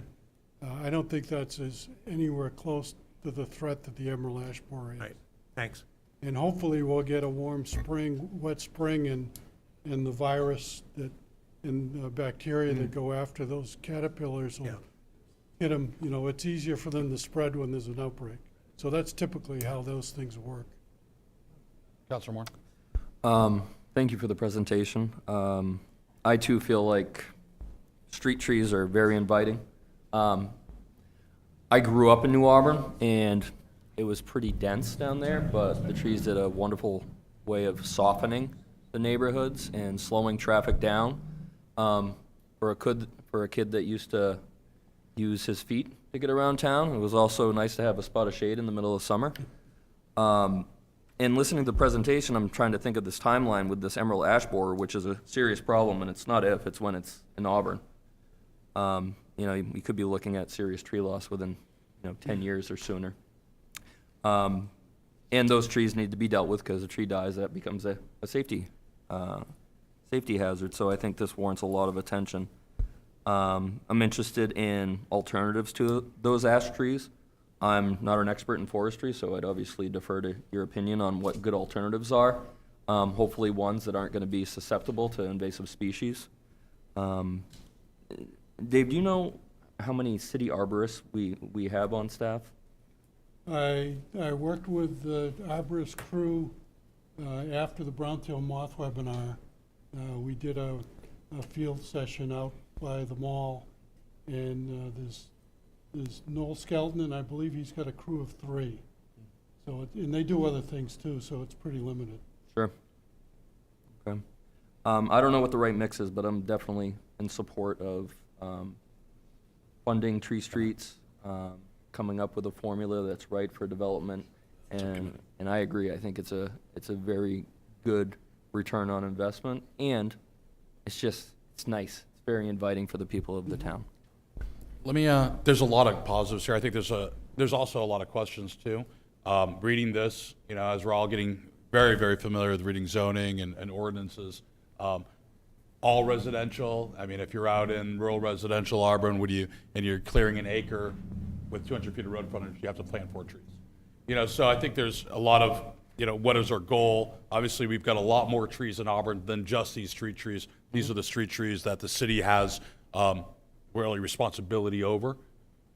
I don't think that's anywhere close to the threat that the emerald ash borer is. Right. Thanks. And hopefully we'll get a warm spring, wet spring, and the virus and bacteria that go after those caterpillars will hit them. It's easier for them to spread when there's an outbreak. So that's typically how those things work. Counselor Moore? Thank you for the presentation. I too feel like street trees are very inviting. I grew up in New Auburn, and it was pretty dense down there, but the trees did a wonderful way of softening the neighborhoods and slowing traffic down. For a kid that used to use his feet to get around town, it was also nice to have a spot of shade in the middle of summer. And listening to the presentation, I'm trying to think of this timeline with this emerald ash borer, which is a serious problem, and it's not if, it's when it's in Auburn. We could be looking at serious tree loss within 10 years or sooner. And those trees need to be dealt with, because a tree dies, that becomes a safety hazard. So I think this warrants a lot of attention. I'm interested in alternatives to those ash trees. I'm not an expert in forestry, so I'd obviously defer to your opinion on what good alternatives are. Hopefully ones that aren't going to be susceptible to invasive species. Dave, do you know how many city arborists we have on staff? I worked with the arborist crew after the brown-tailed moth webinar. We did a field session out by the mall, and there's Noel Skelton, and I believe he's got a crew of 3. So, and they do other things too, so it's pretty limited. Sure. Okay. I don't know what the right mix is, but I'm definitely in support of funding tree streets, coming up with a formula that's right for development, and I agree. I think it's a very good return on investment, and it's nice. It's very inviting for the people of the town. Let me, there's a lot of positives here. I think there's also a lot of questions too. Reading this, as we're all getting very, very familiar with reading zoning and ordinances, all all residential? I mean, if you're out in rural residential Auburn, and you're clearing an acre with 200 feet of road frontage, you have to plant 4 trees. So I think there's a lot of, what is our goal? Obviously, we've got a lot more trees in Auburn than just these street trees. These are the street trees that the city has really responsibility over.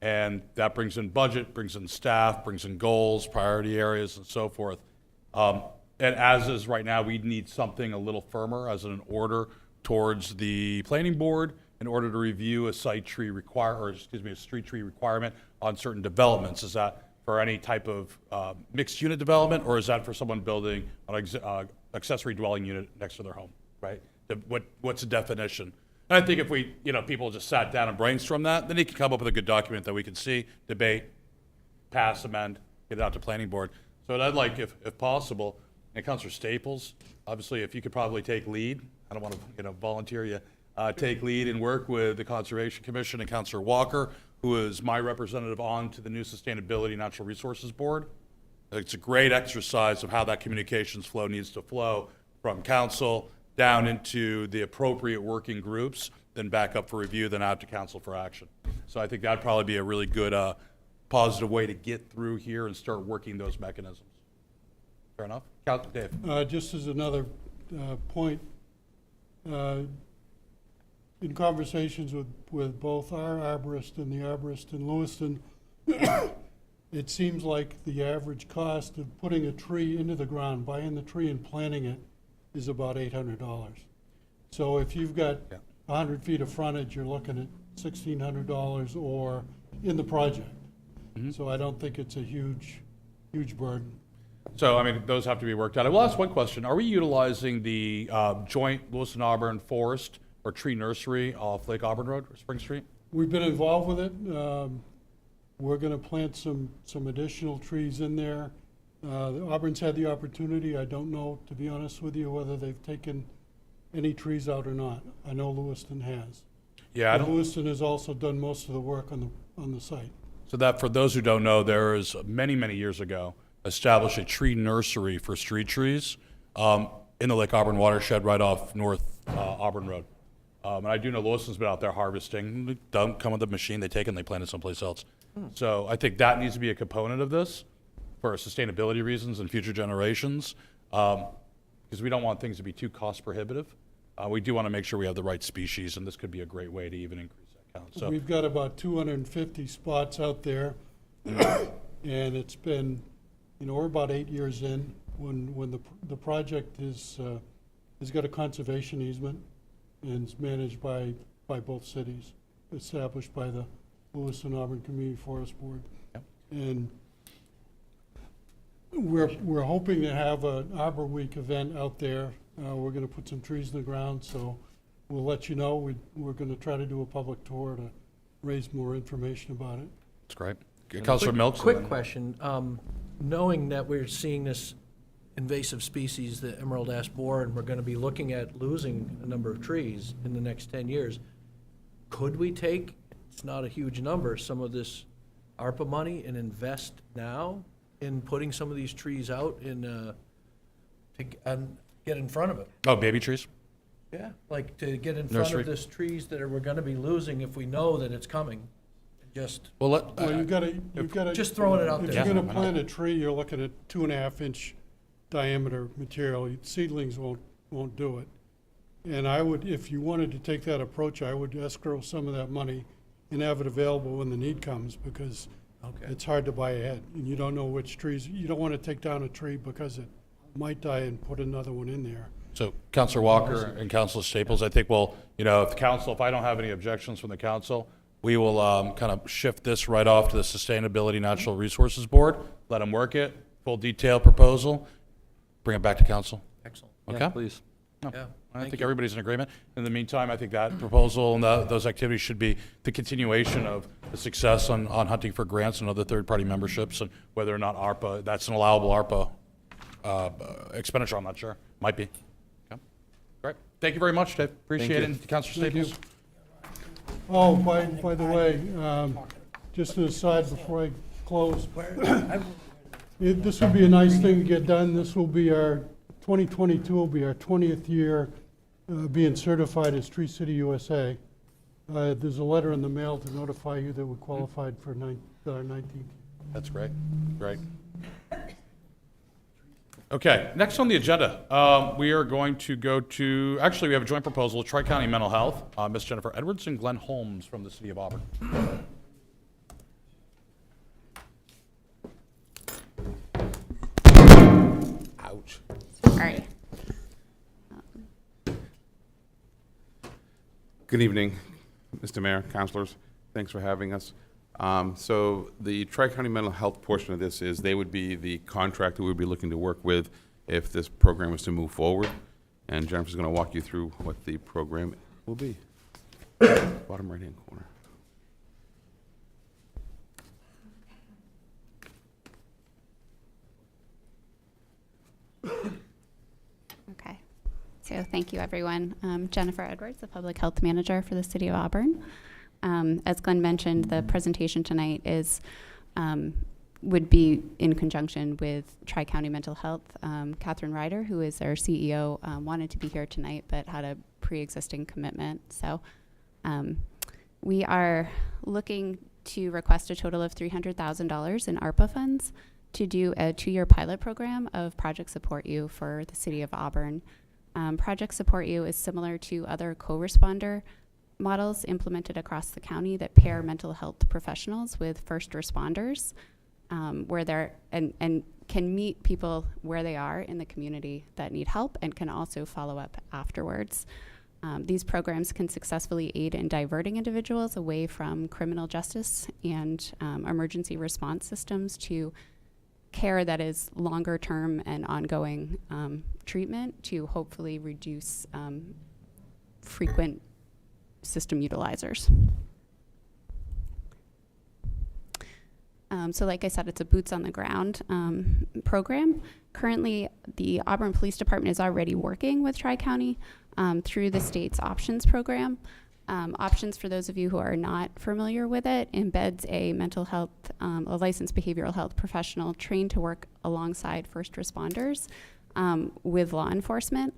And that brings in budget, brings in staff, brings in goals, priority areas, and so forth. And as is right now, we need something a little firmer as an order towards the planning board in order to review a street tree requirement on certain developments. Is that for any type of mixed unit development, or is that for someone building an accessory dwelling unit next to their home, right? What's the definition? And I think if we, people just sat down and brainstorm that, then you can come up with a good document that we can see, debate, pass, amend, get it out to planning board. So I'd like, if possible, and Councilor Staples, obviously, if you could probably take lead, I don't want to, volunteer you, take lead and work with the Conservation Commission and Councilor Walker, who is my representative on to the new Sustainability Natural Resources Board. It's a great exercise of how that communications flow needs to flow from council down into the appropriate working groups, then back up for review, then out to council for action. So I think that'd probably be a really good, positive way to get through here and start working those mechanisms. Fair enough? Dave? Just as another point, in conversations with both our arborist and the arborist in Lewiston, it seems like the average cost of putting a tree into the ground, buying the tree and planting it, is about $800. So if you've got 100 feet of frontage, you're looking at $1,600 or in the project. So I don't think it's a huge burden. So, I mean, those have to be worked out. I will ask one question. Are we utilizing the joint Lewiston-Auburn forest or tree nursery off Lake Auburn Road or Spring Street? We've been involved with it. We're going to plant some additional trees in there. Auburn's had the opportunity. I don't know, to be honest with you, whether they've taken any trees out or not. I know Lewiston has. Yeah, But Lewiston has also done most of the work on the site. So that, for those who don't know, there is many, many years ago, established a tree nursery for street trees in the Lake Auburn watershed right off North Auburn Road. And I do know Lewiston's been out there harvesting. They don't come with a machine, they take it and they plant it someplace else. So I think that needs to be a component of this for sustainability reasons and future generations, because we don't want things to be too cost prohibitive. We do want to make sure we have the right species, and this could be a great way to even increase that count. So We've got about 250 spots out there, and it's been, we're about 8 years in when the project has got a conservation easement and is managed by both cities, established by the Lewiston Auburn Community Forest Board. Yep. And we're hoping to have an Arbor Week event out there. We're going to put some trees in the ground, so we'll let you know. We're going to try to do a public tour to raise more information about it. that's great. Councilor Milks? Quick question. Knowing that we're seeing this invasive species, the emerald ash borer, and we're going to be looking at losing a number of trees in the next 10 years, could we take, it's not a huge number, some of this ARPA money and invest now in putting some of these trees out and get in front of it? Oh, baby trees? Yeah, like to get in front Nursery. of this trees that we're going to be losing if we know that it's coming. Just Well, Well, you've got to. just throwing it out If there. you're Yeah, gonna why plant a tree, you're looking at 2.5-inch diameter material. Seedlings won't do it. And I would, if you wanted to take that approach, I would escrow some of that money and have it available when the need comes, because Okay. it's hard to buy ahead. And you don't know which trees, you don't want to take down a tree because it might die and put another one in there. So Councilor Walker and Councilor Staples, I think we'll, if I don't have any objections from the council, we will kind of shift this right off to the Sustainability Natural Resources Board, let them work it, full detailed proposal, bring it back to council. Excellent. Okay? Yeah, please. Yeah. I thank think you. everybody's in agreement. In the meantime, I think that proposal and those activities should be the continuation of the success on hunting for grants and other third-party memberships, and whether or not ARPA, that's an allowable ARPA expenditure, I'm not sure. Might be. Okay. Great. Thank you very much, Dave. Appreciate it. And Councilor Thank you. Staples? Oh, by the way, just an aside before I close. This would be a nice thing to get done. This will be 2022 will be our 20th year being certified as Tree City USA. There's a letter in the mail to notify you that we qualified for 19. That's great, great. Okay, next on the agenda, we are going to go to, actually, we have a joint proposal, Tri-County Mental Health, Ms. Jennifer Edwards and Glenn Holmes from the City of Auburn. Ouch. Sorry. Good evening, Mr. Mayor, councilors. Thanks for having us. So the Tri-County Mental Health portion of this is they would be the contractor we would be looking to work with if this program was to move forward. And Jennifer's going to walk you through what the program will be. Bottom right-hand corner. Okay. So thank you, everyone. Jennifer Edwards, the Public Health Manager for the City of Auburn. As Glenn mentioned, the presentation tonight would be in conjunction with Tri-County Mental Health. Catherine Ryder, who is our CEO, wanted to be here tonight but had a pre-existing commitment. So we are looking to request a total of $300,000 in Arpa funds to do a 2-year pilot program of Project Support You for the City of Auburn. Project Support You is similar to other co-responder models implemented across the county that pair mental health professionals with first responders, where they're and can meet people where they are in the community that need help and can also follow up afterwards. These programs can successfully aid in diverting individuals away from criminal justice and emergency response systems to care that is longer term and ongoing treatment to hopefully reduce frequent system utilizers. So like I said, it's a boots on the ground program. Currently, the Auburn Police Department is already working with Tri-County through the state's options program. Options, for those of you who are not familiar with it, embeds a mental health, a licensed behavioral health professional trained to work alongside first responders with law enforcement.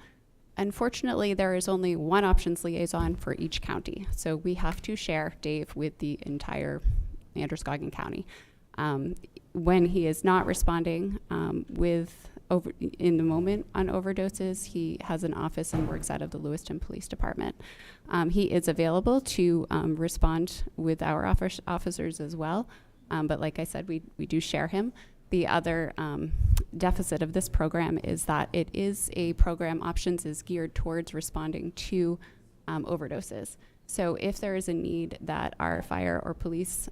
Unfortunately, there is only one options liaison for each county. So we have to share Dave with the entire Androscoggin County. When he is not responding in the moment on overdoses, he has an office and works out of the Lewiston Police Department. He is available to respond with our officers as well. But like I said, we do share him. The other deficit of this program is that it is a program, options is geared towards responding to overdoses. So if there is a need that our fire or police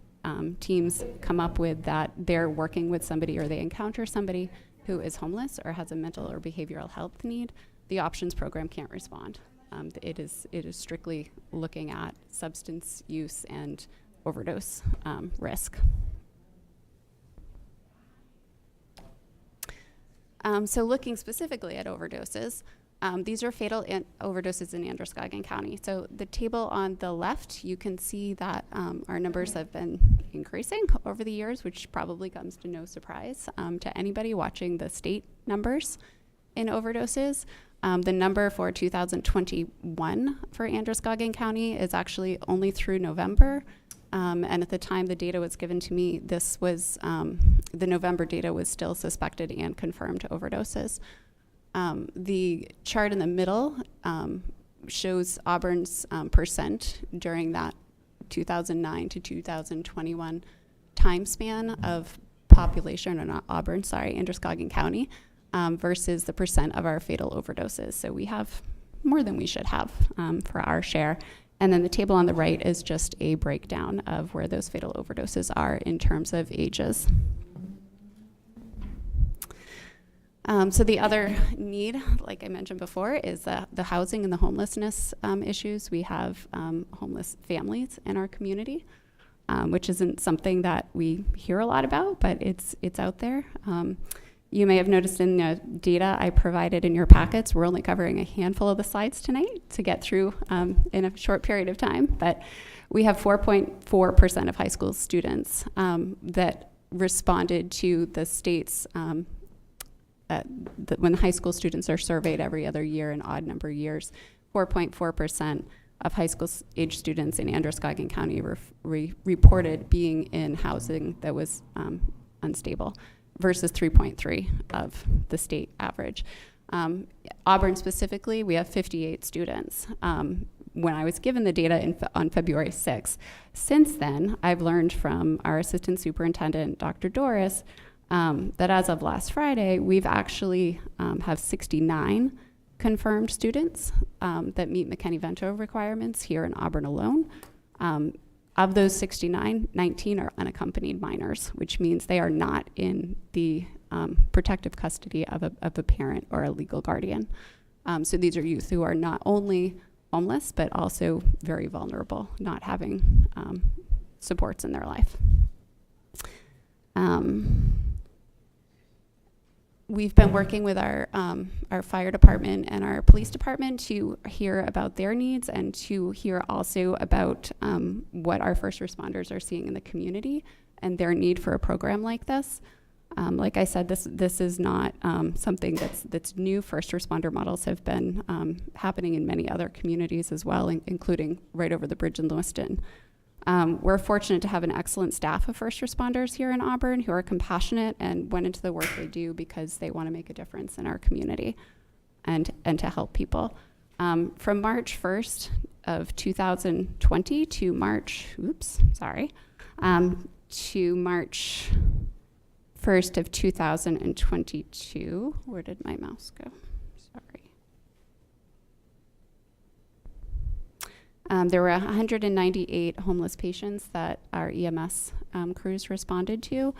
teams come up with that they're working with somebody or they encounter somebody who is homeless or has a mental or behavioral health need, the options program can't respond. It is strictly looking at substance use and overdose risk. So looking specifically at overdoses, these are fatal overdoses in Androscoggin County. So the table on the left, you can see that our numbers have been increasing over the years, which probably comes to no surprise to anybody watching the state numbers in overdoses. The number for 2021 for Androscoggin County is actually only through November. And at the time the data was given to me, this was, the November data was still suspected and confirmed overdoses. The chart in the middle shows Auburn's percent during that 2009 to 2021 time span of population, or not Auburn, sorry, Androscoggin County, versus the percent of our fatal overdoses. So we have more than we should have for our share. And then the table on the right is just a breakdown of where those fatal overdoses are in terms of ages. So the other need, like I mentioned before, is the housing and the homelessness issues. We have homeless families in our community, which isn't something that we hear a lot about, but it's out there. You may have noticed in the data I provided in your packets, we're only covering a handful of the slides tonight to get through in a short period of time, but we have 4.4% of high school students that responded to the state's, when high school students are surveyed every other year in odd number years, 4.4% of high school age students in Androscoggin County reported being in housing that was unstable versus 3.3 of the state average. Auburn specifically, we have 58 students. When I was given the data on February 6th, since then, I've learned from our assistant superintendent, Dr. Doris, that as of last Friday, we've actually have 69 confirmed students that meet McKinney-Vento requirements here in Auburn alone. Of those 69, 19 are unaccompanied minors, which means they are not in the protective custody of a parent or a legal guardian. So these are youth who are not only homeless, but also very vulnerable, not having supports in their life. We've been working with our fire department and our police department to hear about their needs and to hear also about what our first responders are seeing in the community and their need for a program like this. Like I said, this is not something that's new. First responder models have been happening in many other communities as well, including right over the bridge in Lewiston. We're fortunate to have an excellent staff of first responders here in Auburn who are compassionate and went into the work they do because they want to make a difference in our community and to help people. From March 1st of 2020 to March 1st of 2022, where did my mouse go? Sorry. There were 198 homeless patients that our EMS crews responded to.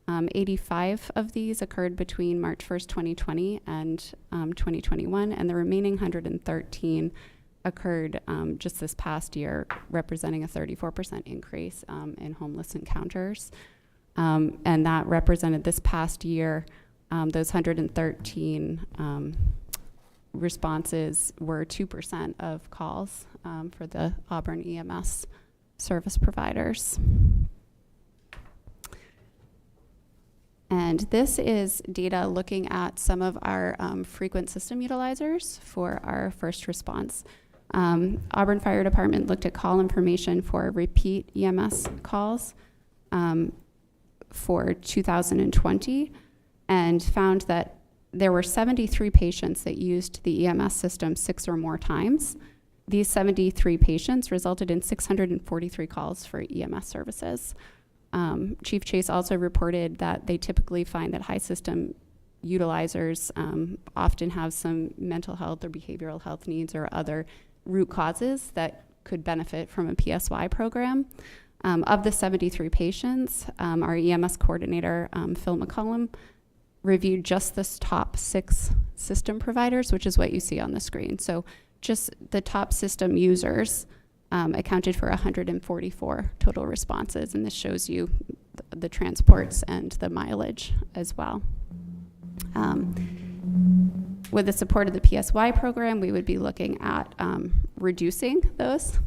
85 of these occurred between March 1st, 2020 and 2021, and the remaining 113 occurred just this past year, representing a 34% increase in homeless encounters. And that represented this past year, those 113 responses were 2% of calls for the Auburn EMS service providers. And this is data looking at some of our frequent system utilizers for our first response. Auburn Fire Department looked at call information for repeat EMS calls for 2020 and found that there were 73 patients that used the EMS system 6 or more times. These 73 patients resulted in 643 calls for EMS services. Chief Chase also reported that they typically find that high system utilizers often have some mental health or behavioral health needs or other root causes that could benefit from a PSY program. Of the 73 patients, our EMS coordinator, Phil McCollum, reviewed just the top 6 system providers, which is what you see on the screen. So just the top system users accounted for 144 total responses, and this shows you the transports and the mileage as well. With the support of the PSY program, we would be looking at reducing those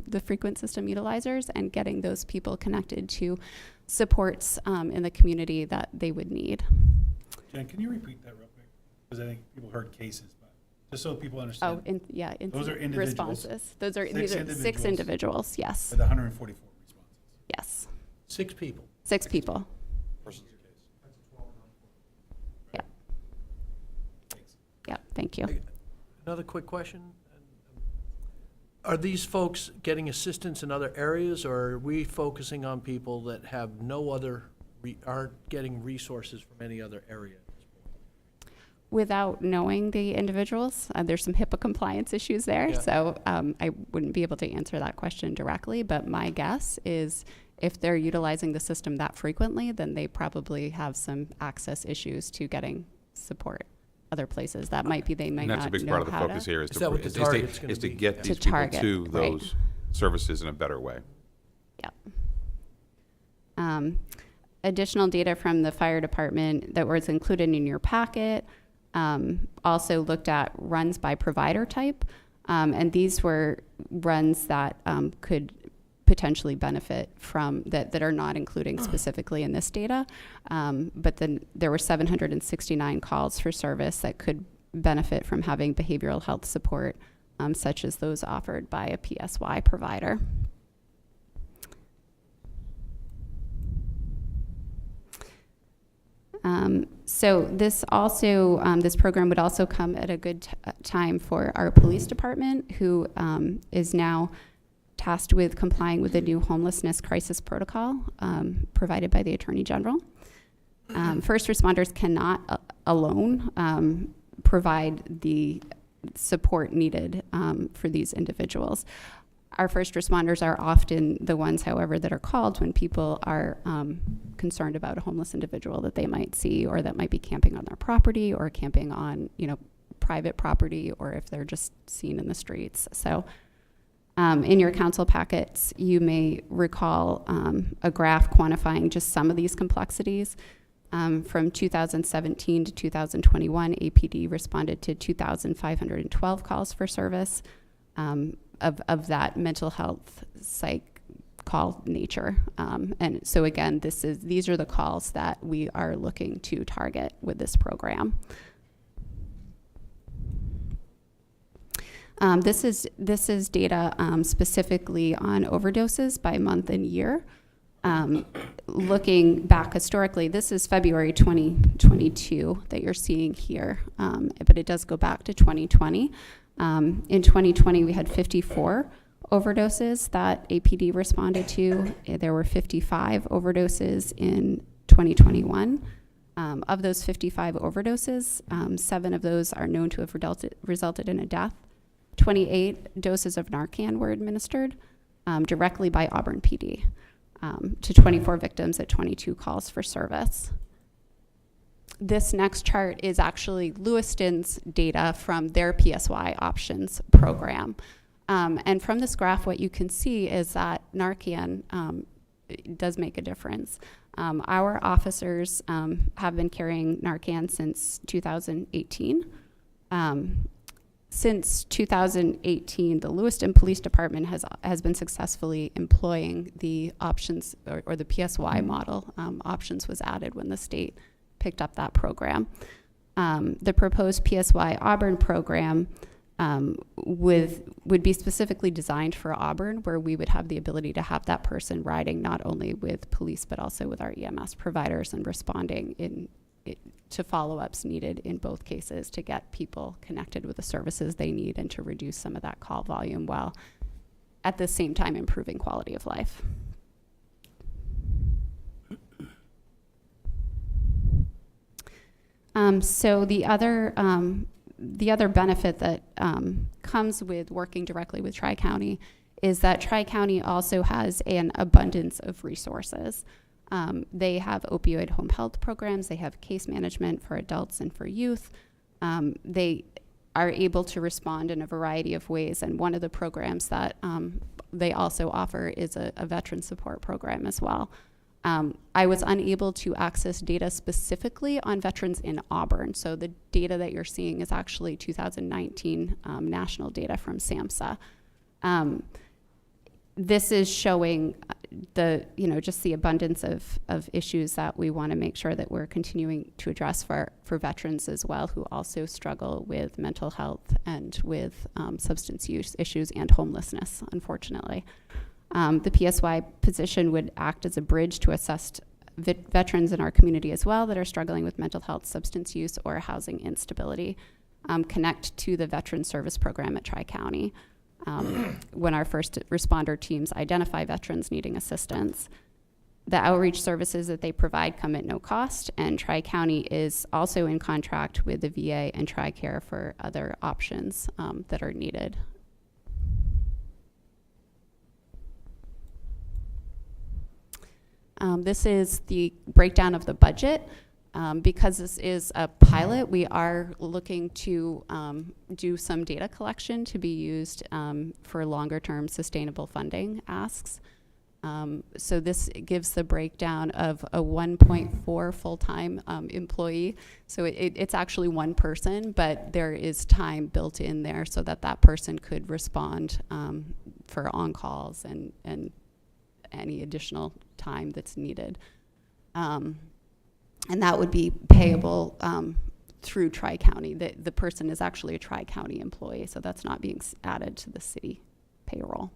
the frequent system utilizers and getting those people connected to supports in the community that they would need. Jen, can you repeat that real quick? Because I think people heard cases, but just so people understand. Those are individuals. Responses. These are 6 individuals, yes. With 144 responses. Yes. 6 people. 6 people. Person's case. Yep. Yep, thank you. Another quick question. Are these folks getting assistance in other areas, or are we focusing on people that have no other, aren't getting resources from any other area? Without knowing the individuals, there's some HIPAA compliance issues there, Yeah. so I wouldn't be able to answer that question directly, but my guess is if they're utilizing the system that frequently, then they probably have some access issues to getting support other places. That might be, they might And not that's a big know part of the how focus to. here Is that what the target's gonna is to be? get Yeah. these To people target, to right. those services in a better way. Yep. Additional data from the fire department that was included in your packet also looked at runs by provider type, and these were runs that could potentially benefit from that are not including specifically in this data, but then there were 769 calls for service that could benefit from having behavioral health support such as those offered by a PSY provider. So this also, this program would also come at a good time for our police department, who is now tasked with complying with the new homelessness crisis protocol provided by the Attorney General. First responders cannot alone provide the support needed for these individuals. Our first responders are often the ones, however, that are called when people are concerned about a homeless individual that they might see, or that might be camping on their property, or camping on, private property, or if they're just seen in the streets. So in your council packets, you may recall a graph quantifying just some of these complexities. From 2017 to 2021, APD responded to 2,512 calls for service. Of that mental health psych call nature. And so again, these are the calls that we are looking to target with this program. This is data specifically on overdoses by month and year. Looking back historically, this is February 2022 that you're seeing here, but it does go back to 2020. In 2020, we had 54 overdoses that APD responded to. There were 55 overdoses in 2021. Of those 55 overdoses, 7 of those are known to have resulted in a death. 28 doses of Narcan were administered directly by Auburn PD to 24 victims at 22 calls for service. This next chart is actually Lewiston's data from their PSY options program. And from this graph, what you can see is that Narcan does make a difference. Our officers have been carrying Narcan since 2018. Since 2018, the Lewiston Police Department has been successfully employing the options, or the PSY model. Options was added when the state picked up that program. The proposed PSY Auburn program would be specifically designed for Auburn, where we would have the ability to have that person riding not only with police but also with our EMS providers and responding to follow-ups needed in both cases to get people connected with the services they need and to reduce some of that call volume while at the same time improving quality of life. So the other benefit that comes with working directly with Tri-County is that Tri-County also has an abundance of resources. They have opioid home health programs. They have case management for adults and for youth. They are able to respond in a variety of ways. And one of the programs that they also offer is a veteran support program as well. I was unable to access data specifically on veterans in Auburn. So the data that you're seeing is actually 2019 national data from SAMHSA. This is showing just the abundance of issues that we want to make sure that we're continuing to address for veterans as well, who also struggle with mental health and with substance use issues and homelessness, unfortunately. The PSY position would act as a bridge to assess veterans in our community as well that are struggling with mental health, substance use, or housing instability, connect to the Veteran Service Program at Tri-County. When our first responder teams identify veterans needing assistance. The outreach services that they provide come at no cost, and Tri-County is also in contract with the VA and TRICARE for other options that are needed. This is the breakdown of the budget. Because this is a pilot, we are looking to do some data collection to be used for longer-term sustainable funding asks. So this gives the breakdown of a 1.4 full-time employee. So it's actually one person, but there is time built in there so that that person could respond for on-calls and any additional time that's needed. And that would be payable through Tri-County. The person is actually a Tri-County employee, so that's not being added to the city payroll.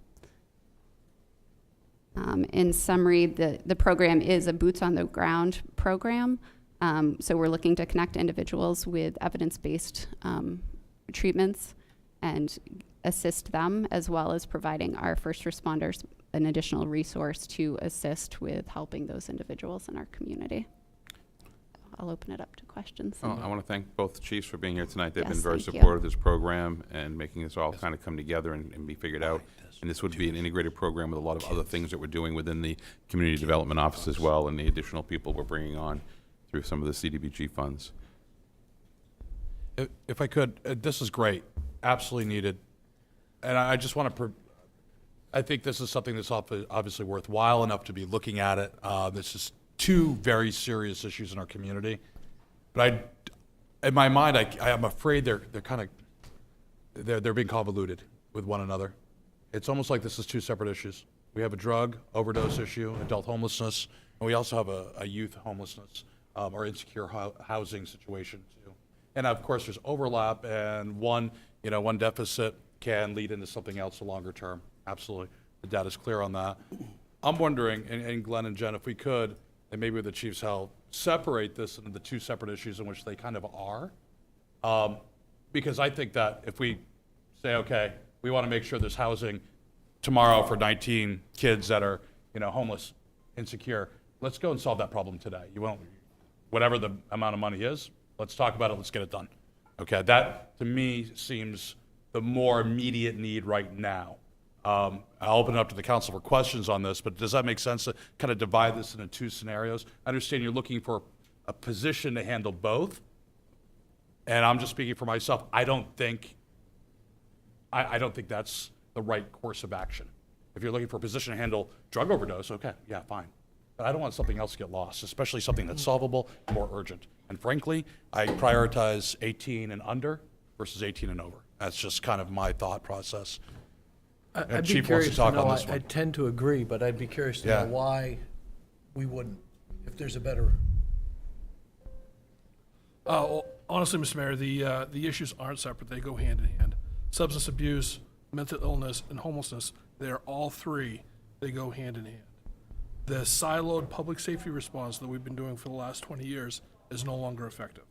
In summary, the program is a boots-on-the-ground program. So we're looking to connect individuals with evidence-based treatments and assist them, as well as providing our first responders an additional resource to assist with helping those individuals in our community. I'll open it up to questions. I want to thank both chiefs for being here tonight. They've been Yes, very thank you. supportive of this program and making this all kind of come together and be figured out. And this would be an integrated program with a lot of other things that we're doing within the Community Development Office as well, and the additional people we're bringing on through some of the CDBG funds. If I could, this is great, absolutely needed. And I just want to, I think this is something that's obviously worthwhile enough to be looking at it. This is two very serious issues in our community. But in my mind, I'm afraid they're kind of, they're being convoluted with one another. It's almost like this is two separate issues. We have a drug overdose issue, adult homelessness, and we also have a youth homelessness or insecure housing situation too. And of course, there's overlap, and one deficit can lead into something else a longer term. Absolutely, the data's clear on that. I'm wondering, and Glenn and Jen, if we could, and maybe with the chief's help, separate this into the two separate issues in which they kind of are. Because I think that if we say, okay, we want to make sure there's housing tomorrow for 19 kids that are, homeless, insecure, let's go and solve that problem today. You won't, whatever the amount of money is, let's talk about it, let's get it done. Okay, that to me seems the more immediate need right now. I'll open it up to the council for questions on this, but does that make sense to kind of divide this into two scenarios? I understand you're looking for a position to handle both, and I'm just speaking for myself. I don't think that's the right course of action. If you're looking for a position to handle drug overdose, okay, yeah, fine. But I don't want something else to get lost, especially something that's solvable and more urgent. And frankly, I prioritize 18 and under versus 18 and over. That's just kind of my thought process. I'd be Chief wants curious to to talk know, on this one. I tend to agree, but I'd be curious to know Yeah. why we wouldn't, if there's a better. Honestly, Mr. Mayor, the issues aren't separate. They go hand in hand. Substance abuse, mental illness, and homelessness, they're all three. They go hand in hand. The siloed public safety response that we've been doing for the last 20 years is no longer effective.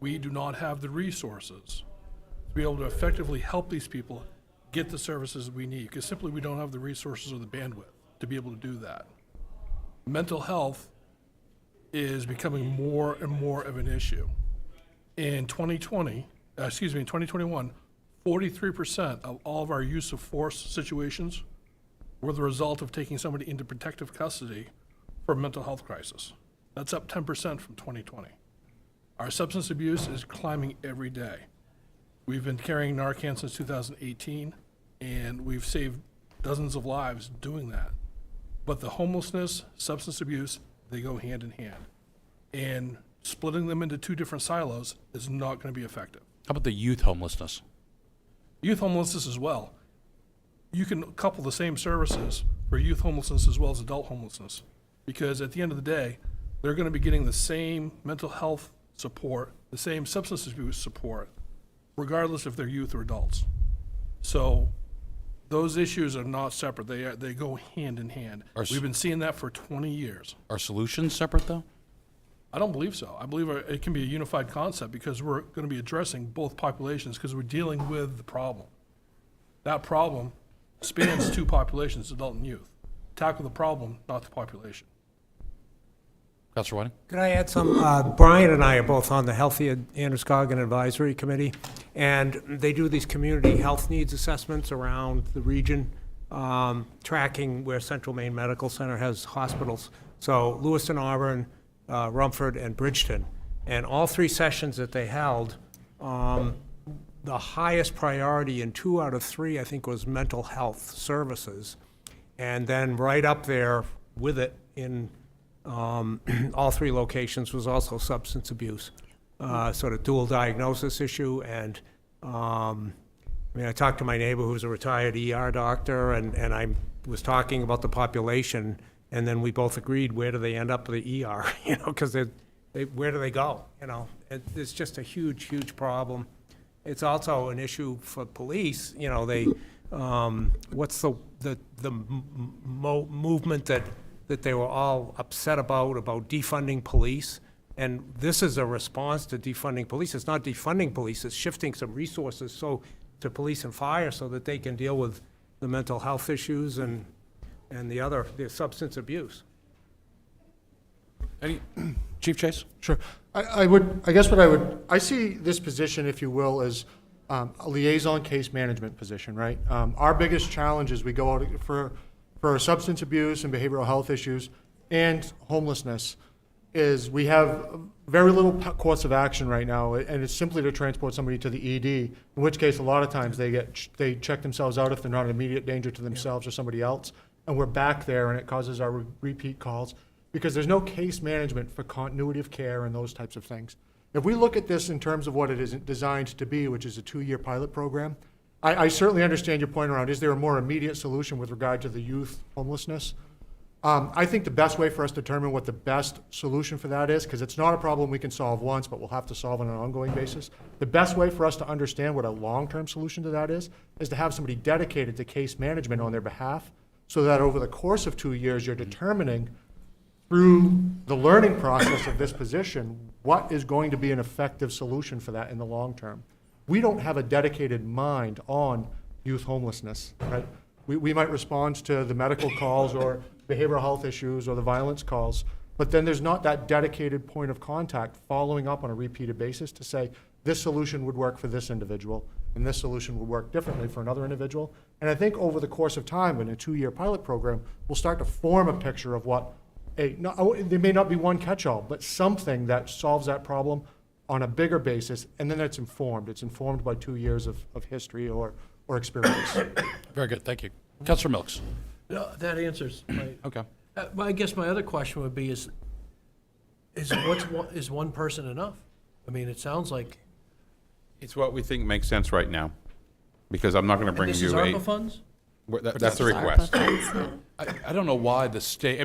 We do not have the resources to be able to effectively help these people get the services we need, because simply we don't have the resources or the bandwidth to be able to do that. Mental health is becoming more and more of an issue. In 2021, 43% of all of our use of force situations were the result of taking somebody into protective custody for a mental health crisis. That's up 10% from 2020. Our substance abuse is climbing every day. We've been carrying Narcan since 2018, and we've saved dozens of lives doing that. But the homelessness, substance abuse, they go hand in hand. And splitting them into two different silos is not going to be effective. How about the youth homelessness? Youth homelessness as well. You can couple the same services for youth homelessness as well as adult homelessness, because at the end of the day, they're going to be getting the same mental health support, the same substance abuse support, regardless if they're youth or adults. So those issues are not separate. They go hand in hand. We've been seeing that for 20 years. Are solutions separate though? I don't believe so. I believe it can be a unified concept, because we're going to be addressing both populations, because we're dealing with the problem. That problem spans two populations, adult and youth. Tackle the problem, not the population. Councilor Whiting? Could I add some? Brian and I are both on the Healthy Androscoggin Advisory Committee, and they do these community health needs assessments around the region, tracking where Central Maine Medical Center has hospitals. So Lewiston, Auburn, Rumford, and Bridgeton. And all three sessions that they held, the highest priority in 2 out of 3, I think, was mental health services. And then right up there with it in all 3 locations was also substance abuse, sort of dual diagnosis issue. And I talked to my neighbor who's a retired ER doctor, and I was talking about the population, and then we both agreed, where do they end up with the ER? Because where do they go, It's just a huge, huge problem. It's also an issue for police, what's the movement that they were all upset about defunding police? And this is a response to defunding police. It's not defunding police, it's shifting some resources to police and fire so that they can deal with the mental health issues and the substance abuse. Chief Chase? Sure. I see this position, if you will, as a liaison case management position, right? Our biggest challenge as we go out for substance abuse and behavioral health issues and homelessness is we have very little course of action right now, and it's simply to transport somebody to the ED, in which case a lot of times they check themselves out if they're not an immediate danger to themselves or somebody else, and we're back there and it causes our repeat calls because there's no case management for continuity of care and those types of things. If we look at this in terms of what it is designed to be, which is a 2-year pilot program, I certainly understand your point around, is there a more immediate solution with regard to the youth homelessness? I think the best way for us to determine what the best solution for that is, because it's not a problem we can solve once, but we'll have to solve on an ongoing basis. The best way for us to understand what a long-term solution to that is to have somebody dedicated to case management on their behalf, so that over the course of 2 years, you're determining through the learning process of this position, what is going to be an effective solution for that in the long term. We don't have a dedicated mind on youth homelessness, right? We might respond to the medical calls or behavioral health issues or the violence calls, but then there's not that dedicated point of contact following up on a repeated basis to say, this solution would work for this individual, and this solution would work differently for another individual. And I think over the course of time, in a 2-year pilot program, we'll start to form a picture of what there may not be one catch-all, but something that solves that problem on a bigger basis, and then it's informed. It's informed by 2 years of history or experience. Very good, thank you. Councilor Milks? That answers my, Okay. I guess my other question would be is one person enough? I mean, it sounds like. It's what we think makes sense right now, because I'm not going to bring This you is a. ARPA funds? That's a request. I don't know why the state,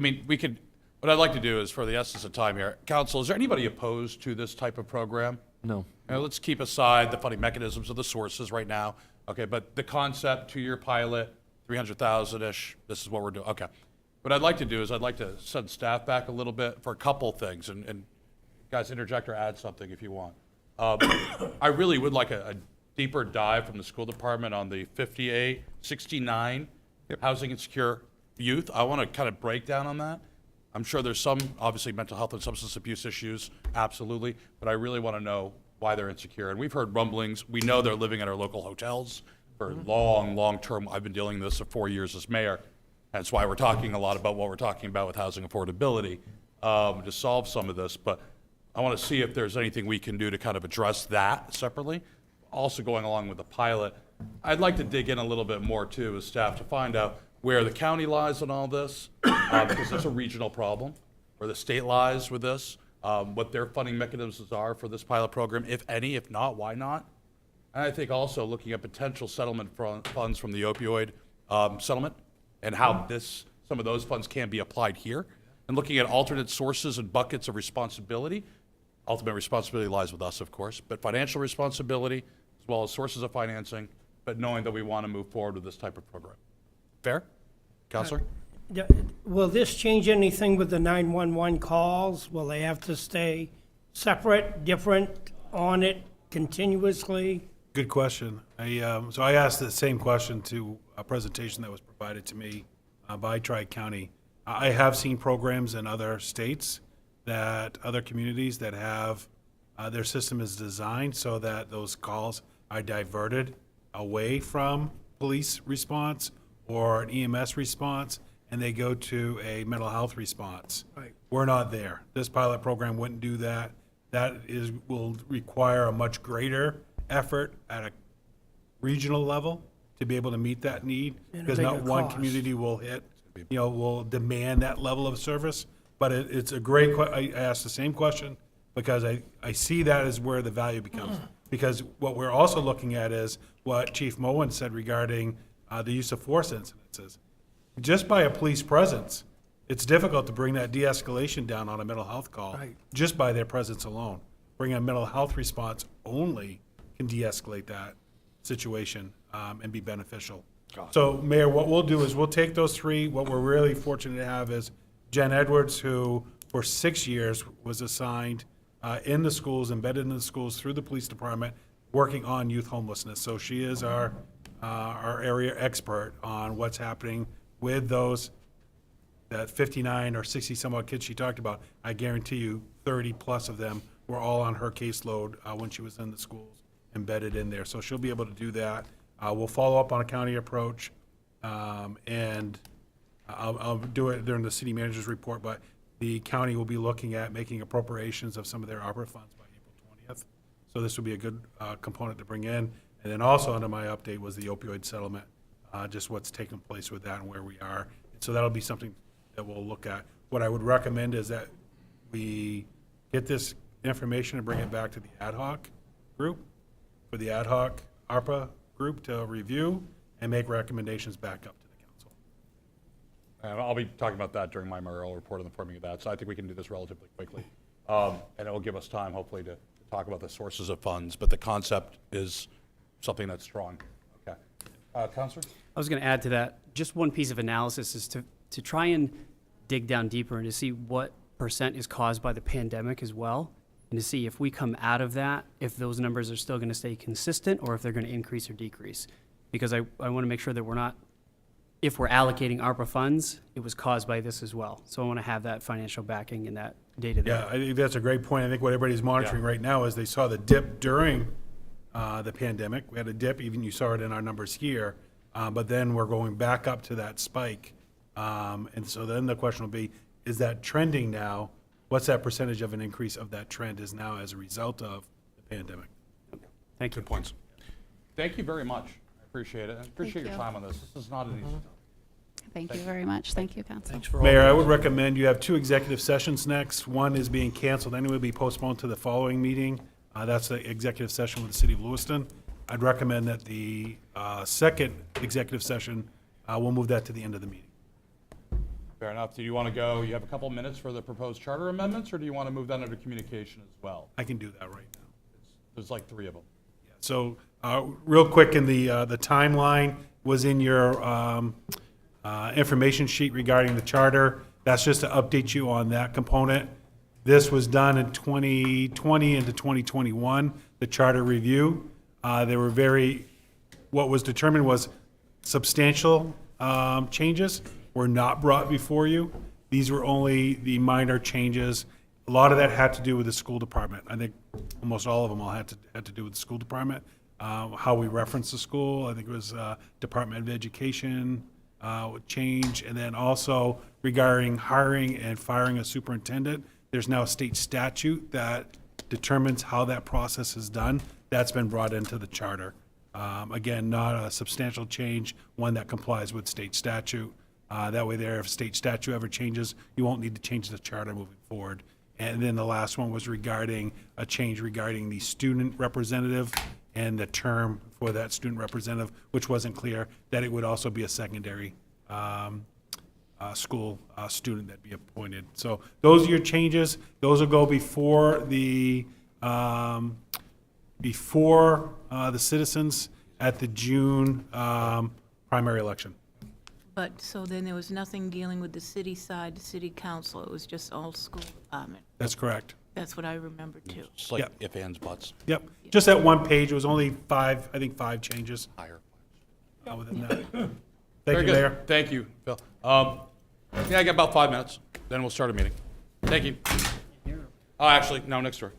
what I'd like to do is, for the essence of time here, council, is there anybody opposed to this type of program? No. Now, let's keep aside the funding mechanisms of the sources right now, okay, but the concept, 2-year pilot, 300,000-ish, this is what we're doing, okay. What I'd like to do is I'd like to send staff back a little bit for a couple things, and guys, interject or add something if you want. I really would like a deeper dive from the school department on the 58, 69 housing insecure youth. I want to kind of break down on that. I'm sure there's some, obviously, mental health and substance abuse issues, absolutely, but I really want to know why they're insecure. And we've heard rumblings. We know they're living at our local hotels for long term. I've been dealing with this for 4 years as mayor. That's why we're talking a lot about what we're talking about with housing affordability to solve some of this. But I want to see if there's anything we can do to kind of address that separately. Also going along with the pilot, I'd like to dig in a little bit more too as staff to find out where the county lies in all this, because it's a regional problem, where the state lies with this, what their funding mechanisms are for this pilot program, if any, if not, why not? And I think also looking at potential settlement funds from the opioid settlement and how some of those funds can be applied here, and looking at alternate sources and buckets of responsibility. Ultimate responsibility lies with us, of course, but financial responsibility as well as sources of financing, but knowing that we want to move forward with this type of program. Fair? Counselor? Will this change anything with the 911 calls? Will they have to stay separate, different, on it continuously? Good question. So I asked the same question to a presentation that was provided to me by Tri-County. I have seen programs in other states other communities that have, their system is designed so that those calls are diverted away from police response or an EMS response, and they go to a mental health response. Right. We're not there. This pilot program wouldn't do that. Will require a much greater effort at a regional level to be able to meet that need, And a because not bigger one cost. community will will demand that level of service. But it's a great I asked the same question because I see that as where the value becomes. Because what we're also looking at is what Chief Moen said regarding the use of force incidences. Just by a police presence, it's difficult to bring that de-escalation down on a mental health call just by their presence alone. Bringing a mental health response only can de-escalate that situation and be beneficial. So, Mayor, what we'll do is we'll take those three. What we're really fortunate to have is Jen Edwards, who for 6 years was assigned in the schools, embedded in the schools through the police department, working on youth homelessness. So she is our area expert on what's happening with those, that 59 or 60 some odd kids she talked about. I guarantee you 30 plus of them were all on her caseload when she was in the schools, embedded in there. So she'll be able to do that. We'll follow up on a county approach, and I'll do it during the city manager's report, but the county will be looking at making appropriations of some of their Arpa funds by April 20th. So this will be a good component to bring in. And then also under my update was the opioid settlement, just what's taking place with that and where we are. So that'll be something that we'll look at. What I would recommend is that we get this information and bring it back to the ad hoc group, for the ad hoc ARPA group to review and make recommendations back up to the council. And I'll be talking about that during my mayoral report on the forming of that, so I think we can do this relatively quickly. And it will give us time, hopefully, to talk about the sources of funds, but the concept is something that's strong. Okay. Counselor? I was going to add to that, just one piece of analysis is to try and dig down deeper and to see what percent is caused by the pandemic as well, and to see if we come out of that, if those numbers are still going to stay consistent or if they're going to increase or decrease. Because I want to make sure that we're not, if we're allocating ARPA funds, it was caused by this as well. So I want to have that financial backing and that data there. Yeah, I think that's a great point. I think what everybody's monitoring right now is they saw the dip during the pandemic. We had a dip, even you saw it in our numbers here, but then we're going back up to that spike. And so then the question will be, is that trending now? What's that percentage of an increase of that trend is now as a result of the pandemic? Thank you. Good points. Thank you very much. I appreciate it. I appreciate your you. time on this. This is not an easy job. Thank you very much. Thank you, Council. Thanks for all. Mayor, I would recommend you have 2 executive sessions next. One is being canceled, anyway, will be postponed to the following meeting. That's the executive session with the city of Lewiston. I'd recommend that the second executive session, we'll move that to the end of the meeting. Fair enough. Do you want to go, you have a couple minutes for the proposed charter amendments, or do you want to move that under communication as well? I can do that right now. There's like 3 of them. So, real quick, in the timeline was in your information sheet regarding the charter. That's just to update you on that component. This was done in 2020 into 2021, the charter review. What was determined was substantial changes were not brought before you. These were only the minor changes. A lot of that had to do with the school department. I think almost all of them all had to do with the school department. How we reference the school, I think it was Department of Education would change. And then also regarding hiring and firing a superintendent, there's now a state statute that determines how that process is done. That's been brought into the charter. Again, not a substantial change, one that complies with state statute. That way there, if state statute ever changes, you won't need to change the charter moving forward. And then the last one was regarding a change regarding the student representative and the term for that student representative, which wasn't clear, that it would also be a secondary school student that'd be appointed. So those are your changes. Those will go before the citizens at the June primary election. But, so then there was nothing dealing with the city side, the city council, it was just all school department. That's correct. That's what I remember too. It's like Yep. if, ands, buts. Yep, just that one page, it was only 5, I think 5 changes Higher. within that. Thank Very you, good. Mayor. Thank you, Phil. Yeah, I got about 5 minutes, then we'll start a meeting. Thank you. Oh, actually, no, next door.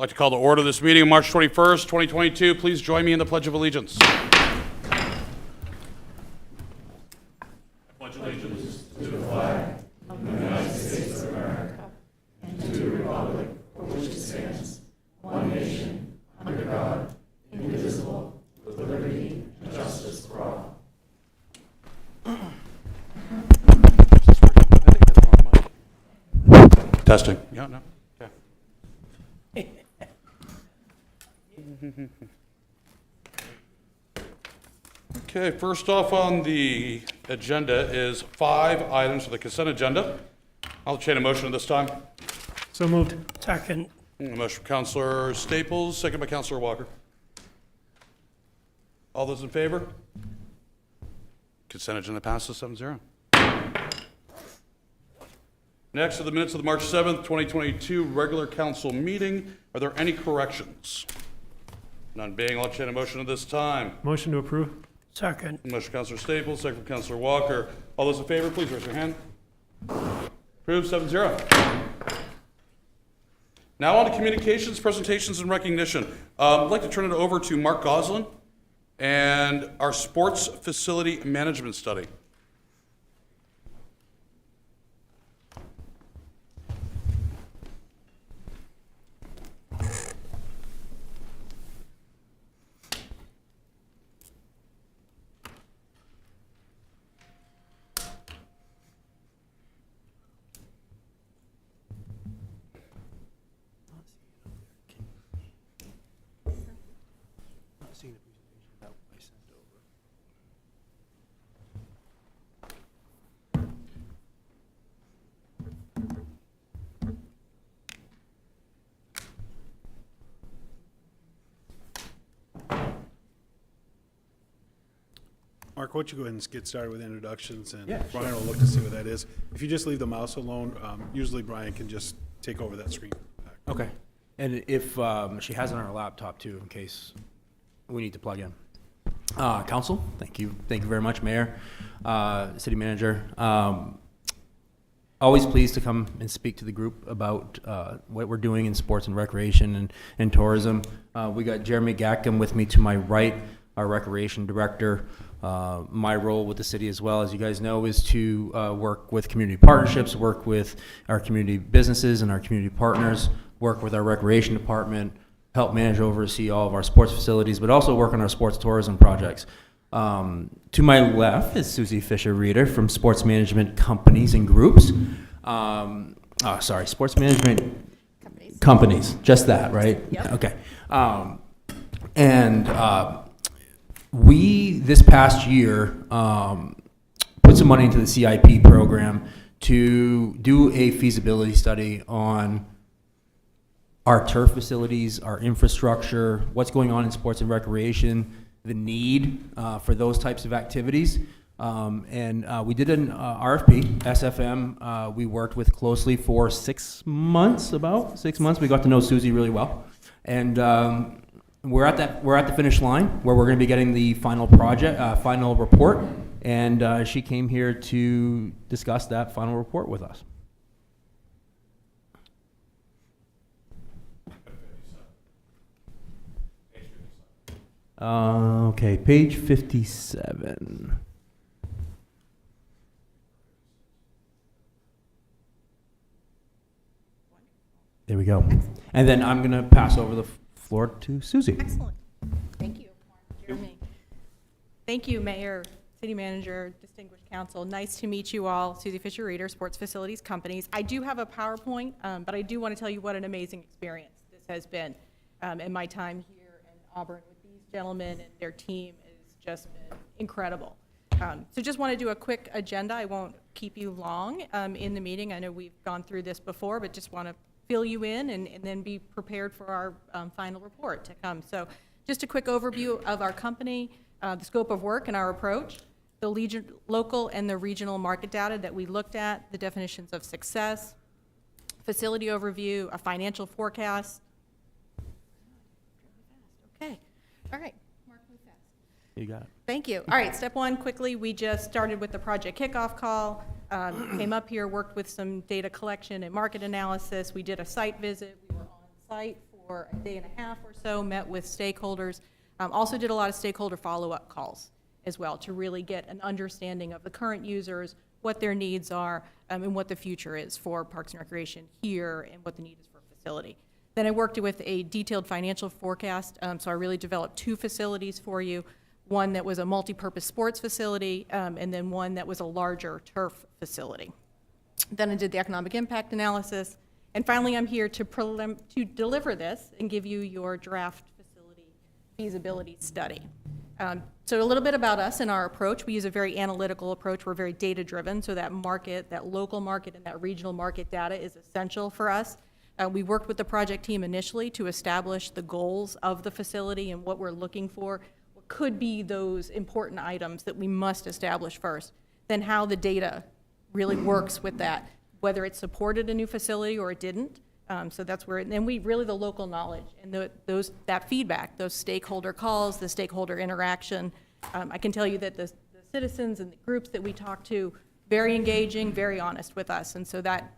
I'd like to call to order this meeting on March 21st, 2022. Please join me in the Pledge of Allegiance. Testing. Yeah, no. Okay. Okay, first off on the agenda is 5 items for the consent agenda. I'll entertain a motion at this time. So moved. Second. A motion from Counselor Staples, second by Counselor Walker. All those in favor? Consent agenda passes 7-0. Next are the minutes of the March 7th, 2022 regular council meeting. Are there any corrections? None being, I'll entertain a motion at this time. Motion to approve? Second. Motion from Counselor Staples, second from Counselor Walker. All those in favor, please raise your hand. Approved 7-0. Now on to communications, presentations, and recognition. I'd like to turn it over to Mark Goslin and our sports facility management study. Mark, why don't you go ahead and get started with introductions, and Brian will look to see what that is. If you just leave the mouse alone, usually Brian can just take over that screen. Okay. And if she has it on her laptop too, in case we need to plug in. Council, thank you. Thank you very much, Mayor, City Manager. Always pleased to come and speak to the group about what we're doing in sports and recreation and tourism. We got Jeremy Gatcomb with me to my right, our recreation director. My role with the city as well, as you guys know, is to work with community partnerships, work with our community businesses and our community partners, work with our recreation department, help manage, oversee all of our sports facilities, but also work on our sports tourism projects. To my left is Susie Fisher-Reeder from Sports Management Companies and Groups. Sports Management Companies, just that, right? Yep. Okay. We, this past year, put some money into the CIP program to do a feasibility study on our turf facilities, our infrastructure, what's going on in sports and recreation, the need for those types of activities. We did an RFP, SFM. We worked with closely for 6 months, about 6 months. We got to know Susie really well. And we're at the finish line where we're going to be getting the final final report, and she came here to discuss that final report with us. Okay, page 57. There we go. And then I'm going to pass over the floor to Susie. Excellent. Thank you, Jeremy. Thank you, Mayor, City Manager, distinguished council. Nice to meet you all. Susie Fisher-Reeder, Sports Facilities Companies. I do have a PowerPoint, but I do want to tell you what an amazing experience this has been. And my time here in Auburn with these gentlemen and their team has just been incredible. So just want to do a quick agenda. I won't keep you long in the meeting. I know we've gone through this before, but just want to fill you in and then be prepared for our final report to come. So just a quick overview of our company, the scope of work and our approach, the local and the regional market data that we looked at, the definitions of success, facility overview, a financial forecast. Okay, all right. Mark, move fast. You got it. Thank you. All right, step one, quickly, we just started with the project kickoff call, came up here, worked with some data collection and market analysis. We did a site visit. We were on site for for a day and a half or so, met with stakeholders. Also did a lot of stakeholder follow-up calls as well to really get an understanding of the current users, what their needs are, and what the future is for Parks and Recreation here and what the need is for a facility. Then I worked with a detailed financial forecast, so I really developed 2 facilities for you, one that was a multi-purpose sports facility, and then one that was a larger turf facility. Then I did the economic impact analysis, and finally I'm here to deliver this and give you your draft facility feasibility study. So a little bit about us and our approach. We use a very analytical approach. We're very data-driven, so that market, that local market and that regional market data is essential for us. We worked with the project team initially to establish the goals of the facility and what we're looking for, what could be those important items that we must establish first, then how the data really works with that, whether it supported a new facility or it didn't. So that's where, and then we really the local knowledge and that feedback, those stakeholder calls, the stakeholder interaction. I can tell you that the citizens and the groups that we talk to, very engaging, very honest with us, and so that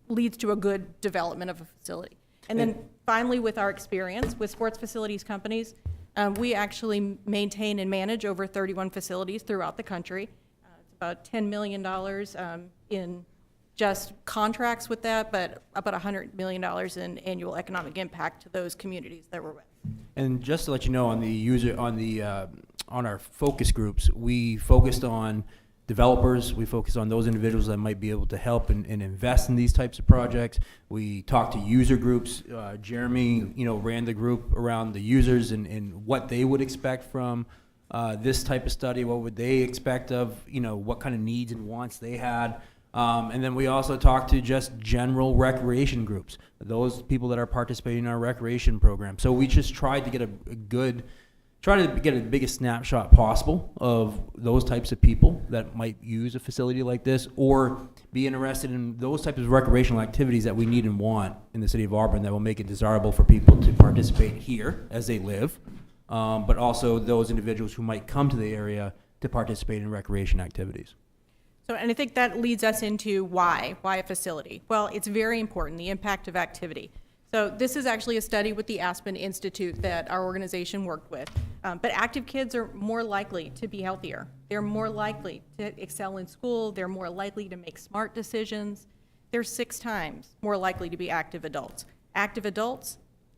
leads to a good development of a facility. And then finally, with our experience with sports facilities companies, we actually maintain and manage over 31 facilities throughout the country. It's about $10 million in just contracts with that, but about $100 million in annual economic impact to those communities that we're with. And just to let you know, on our focus groups, we focused on developers. We focused on those individuals that might be able to help and invest in these types of projects. We talked to user groups. Jeremy, ran the group around the users and what they would expect from this type of study. What would they expect of, what kind of needs and wants they had. And then we also talked to just general recreation groups, those people that are participating in our recreation program. So we just tried to get the biggest snapshot possible of those types of people that might use a facility like this or be interested in those types of recreational activities that we need and want in the city of Auburn that will make it desirable for people to participate here as they live, but also those individuals who might come to the area to participate in recreation activities. So, and I think that leads us into why a facility? Well, it's very important, the impact of activity. So this is actually a study with the Aspen Institute that our organization worked with. But active kids are more likely to be healthier. They're more likely to excel in school. They're more likely to make smart decisions. They're 6 times more likely to be active adults. Active adults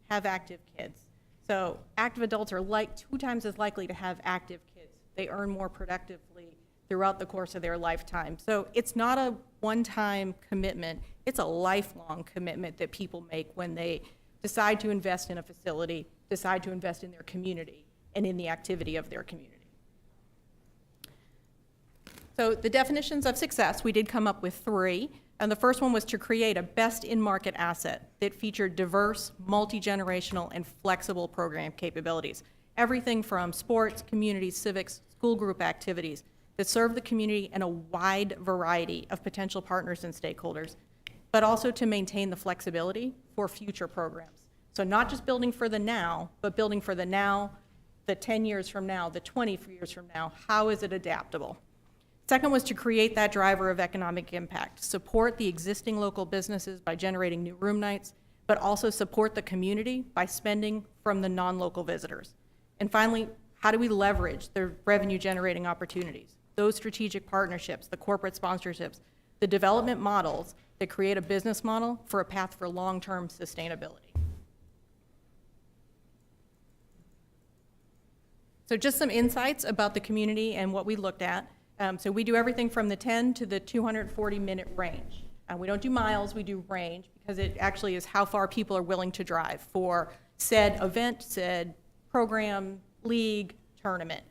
have active kids. So active adults are 2 times as likely to have active kids. They earn more productively throughout the course of their lifetime. So it's not a one-time commitment, it's a lifelong commitment that people make when they decide to invest in a facility, decide to invest in their community, and in the activity of their community. So the definitions of success, we did come up with 3, and the first one was to create a best in-market asset that featured diverse, multi-generational, and flexible program capabilities. Everything from sports, community, civics, school group activities, that serve the community and a wide variety of potential partners and stakeholders, but also to maintain the flexibility for future programs. So not just building for the now, but building for the now, the 10 years from now, the 20 years from now. How is it adaptable? Second was to create that driver of economic impact, support the existing local businesses by generating new room nights, but also support the community by spending from the non-local visitors. And finally, how do we leverage the revenue generating opportunities? Those strategic partnerships, the corporate sponsorships, the development models that create a business model for a path for long-term sustainability. So just some insights about the community and what we looked at. So we do everything from the 10 to the 240-minute range. We don't do miles, we do range, because it actually is how far people are willing to drive for said event, said program, league, tournament.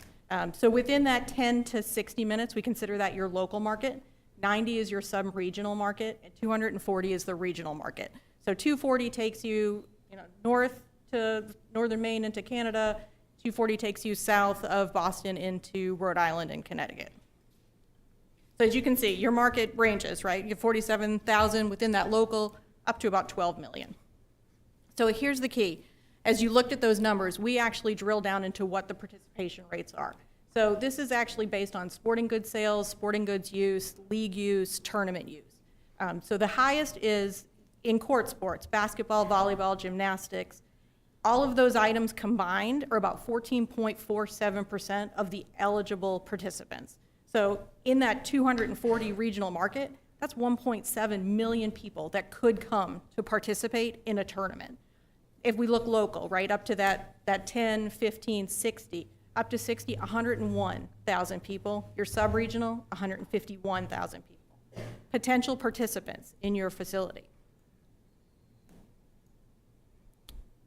So within that 10 to 60 minutes, we consider that your local market. 90 is your sub-regional market, and 240 is the regional market. So 240 takes you, north to northern Maine into Canada. 240 takes you south of Boston into Rhode Island and Connecticut. So as you can see, your market ranges, right? You have 47,000 within that local, up to about 12 million. So here's the key. As you looked at those numbers, we actually drill down into what the participation rates are. So this is actually based on sporting goods sales, sporting goods use, league use, tournament use. So the highest is in-court sports, basketball, volleyball, gymnastics, all of those items combined are about 14.47% of the eligible participants. So in that 240 regional market, that's 1.7 million people that could come to participate in a tournament. If we look local, right, up to that 10, 15, 60, up to 60, 101,000 people. Your sub-regional, 151,000 people. Potential participants in your facility.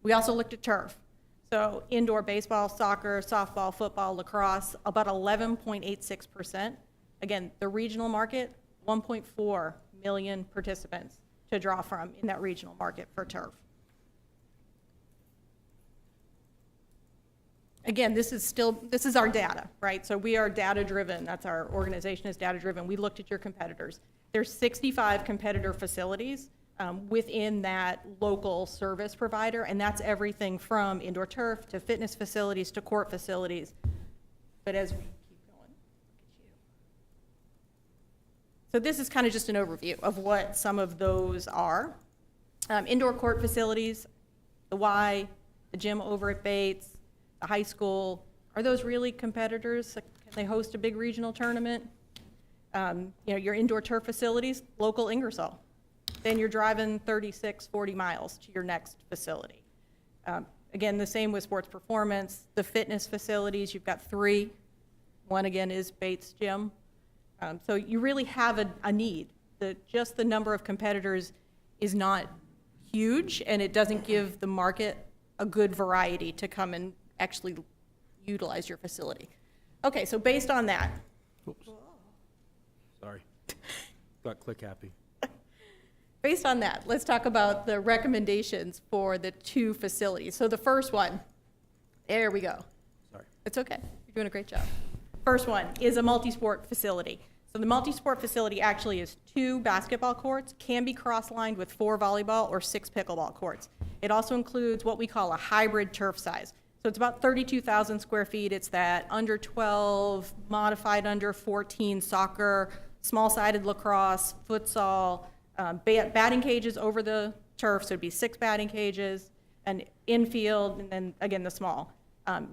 We also looked at turf. So indoor baseball, soccer, softball, football, lacrosse, about 11.86%. Again, the regional market, 1.4 million participants to draw from in that regional market for turf. Again, this is our data, right? So we are data-driven. That's our organization is data-driven. We looked at your competitors. There's 65 competitor facilities within that local service provider, and that's everything from indoor turf to fitness facilities to court facilities. But as we keep going, look at you. So this is kind of just an overview of what some of those are. Indoor court facilities, the Y, the gym over at Bates, the high school, are those really competitors? Can they host a big regional tournament? Your indoor turf facilities, local Ingersoll. Then you're driving 36, 40 miles to your next facility. Again, the same with sports performance. The fitness facilities, you've got 3. One, again, is Bates Gym. So you really have a need. Just the number of competitors is not huge, and it doesn't give the market a good variety to come and actually utilize your facility. Okay, so based on that. Oops. Sorry. Got click happy. Based on that, let's talk about the recommendations for the 2 facilities. So the first one, there we go. Sorry. It's okay, you're doing a great job. First one is a multi-sport facility. So the multi-sport facility actually is 2 basketball courts, can be cross-lined with 4 volleyball or 6 pickleball courts. It also includes what we call a hybrid turf size. So it's about 32,000 square feet. It's that under 12, modified under 14 soccer, small-sided lacrosse, futsal, batting cages over the turf, so it'd be 6 batting cages, and infield, and then again the small.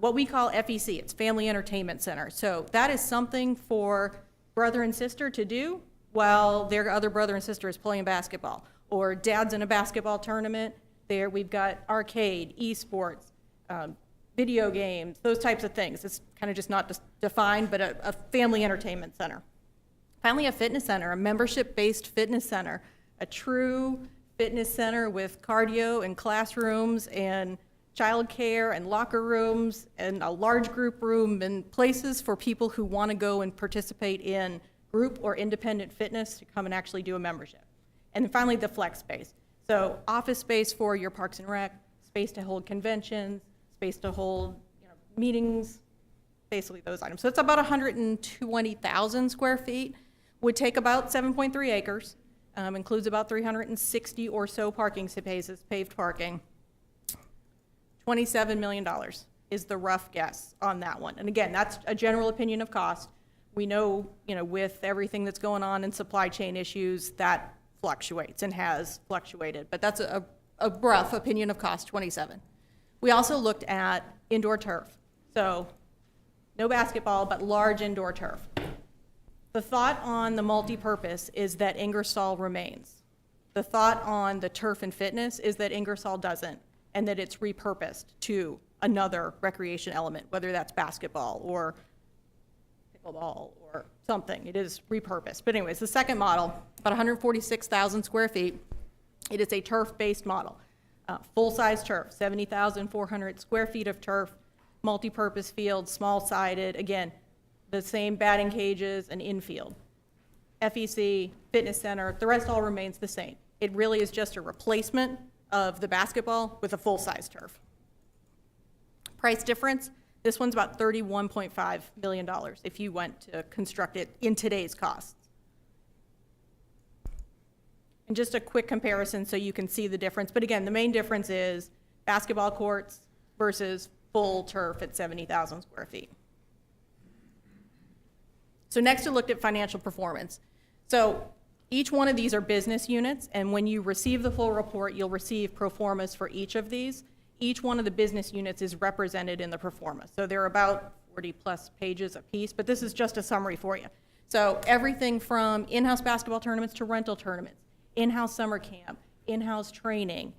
What we call FEC, it's Family Entertainment Center. So that is something for brother and sister to do while their other brother and sister is playing basketball, or dad's in a basketball tournament. There we've got arcade, esports, video games, those types of things. It's kind of just not defined, but a family entertainment center. Finally, a fitness center, a membership-based fitness center, a true fitness center with cardio and classrooms and childcare and locker rooms and a large group room and places for people who want to go and participate in group or independent fitness to come and actually do a membership. And then finally, the flex space. So office space for your Parks and Rec, space to hold conventions, space to hold meetings, basically those items. So it's about 120,000 square feet, would take about 7.3 acres, includes about 360 or so parking spaces, paved parking. $27 million is the rough guess on that one. And again, that's a general opinion of cost. We know, with everything that's going on in supply chain issues, that fluctuates and has fluctuated. But that's a rough opinion of cost, 27. We also looked at indoor turf. So no basketball, but large indoor turf. The thought on the multi-purpose is that Ingersoll remains. The thought on the turf and fitness is that Ingersoll doesn't, and that it's repurposed to another recreation element, whether that's basketball or pickleball or something. It is repurposed. But anyways, the second model, about 146,000 square feet. It is a turf-based model. Full-size turf, 70,400 square feet of turf, multi-purpose field, small-sided, again, the same batting cages and infield. FEC, fitness center, the rest all remains the same. It really is just a replacement of the basketball with a full-size turf. Price difference, this one's about $31.5 million if you went to construct it in today's costs. And just a quick comparison so you can see the difference. But again, the main difference is basketball courts versus full turf at 70,000 square feet. So next we looked at financial performance. So Each one of these are business units, and when you receive the full report, you'll receive pro formas for each of these. Each one of the business units is represented in the pro forma. So they're about 40-plus pages apiece, but this is just a summary for you. So everything from in-house basketball tournaments to rental tournaments, in-house summer camp, in-house training,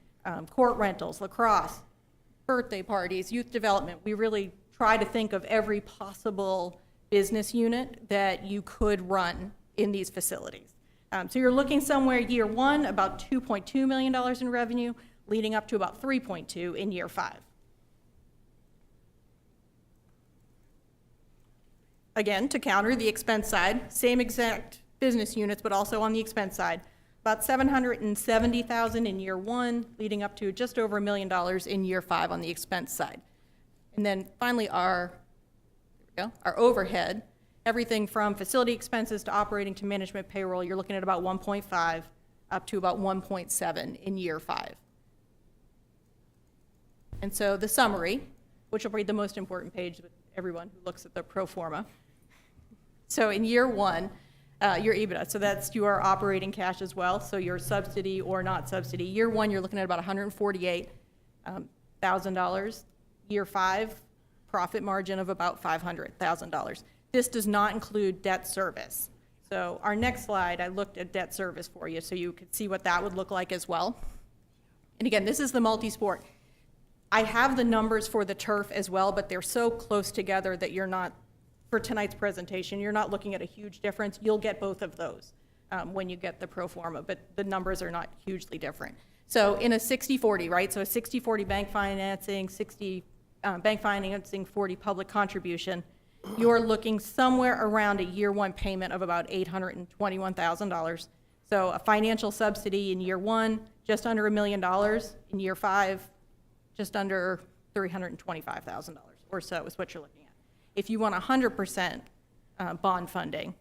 court rentals, lacrosse, birthday parties, youth development. We really try to think of every possible business unit that you could run in these facilities. So you're looking somewhere year one, about $2.2 million in revenue, leading up to about 3.2 in year 5. Again, to counter the expense side, same exact business units, but also on the expense side, about $770,000 in year 1, leading up to just over $1 million in year 5 on the expense side. And then finally our overhead, everything from facility expenses to operating to management payroll, you're looking at about 1.5 up to about 1.7 in year 5. And so the summary, which will be the most important page with everyone who looks at the pro forma. So in year 1, your EBITDA, so that's your operating cash as well, so your subsidy or not subsidy. Year 1, you're looking at about $148,000. Year 5, profit margin of about $500,000. This does not include debt service. So our next slide, I looked at debt service for you so you could see what that would look like as well. And again, this is the multi-sport. I have the numbers for the turf as well, but they're so close together that you're not, for tonight's presentation, you're not looking at a huge difference. You'll get both of those when you get the pro forma, but the numbers are not hugely different. So in a 60-40, right? So a 60-40 bank financing, 60 bank financing, 40 public contribution, you're looking somewhere around a year 1 payment of about $821,000. So a financial subsidy in year 1, just under $1 million. In year 5, just under $325,000 or so is what you're looking at. If you want 100% bond funding,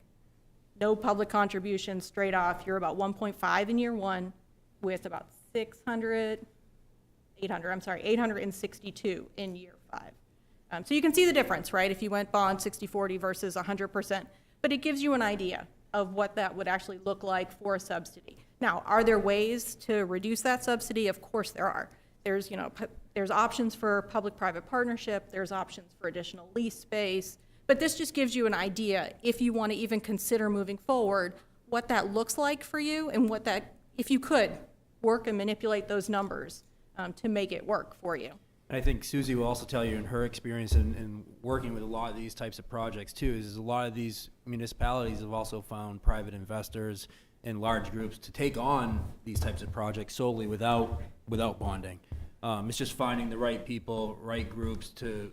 no public contributions, straight off, you're about 1.5 in year 1 with about 862 in year 5. So you can see the difference, right? If you went bond 60-40 versus 100%, but it gives you an idea of what that would actually look like for a subsidy. Now, are there ways to reduce that subsidy? Of course there are. There's, there's options for public-private partnership, there's options for additional lease space, but this just gives you an idea, if you want to even consider moving forward, what that looks like for you and what that, if you could, work and manipulate those numbers to make it work for you. And I think Susie will also tell you in her experience in working with a lot of these types of projects too, is a lot of these municipalities have also found private investors and large groups to take on these types of projects solely without bonding. It's just finding the right people, right groups to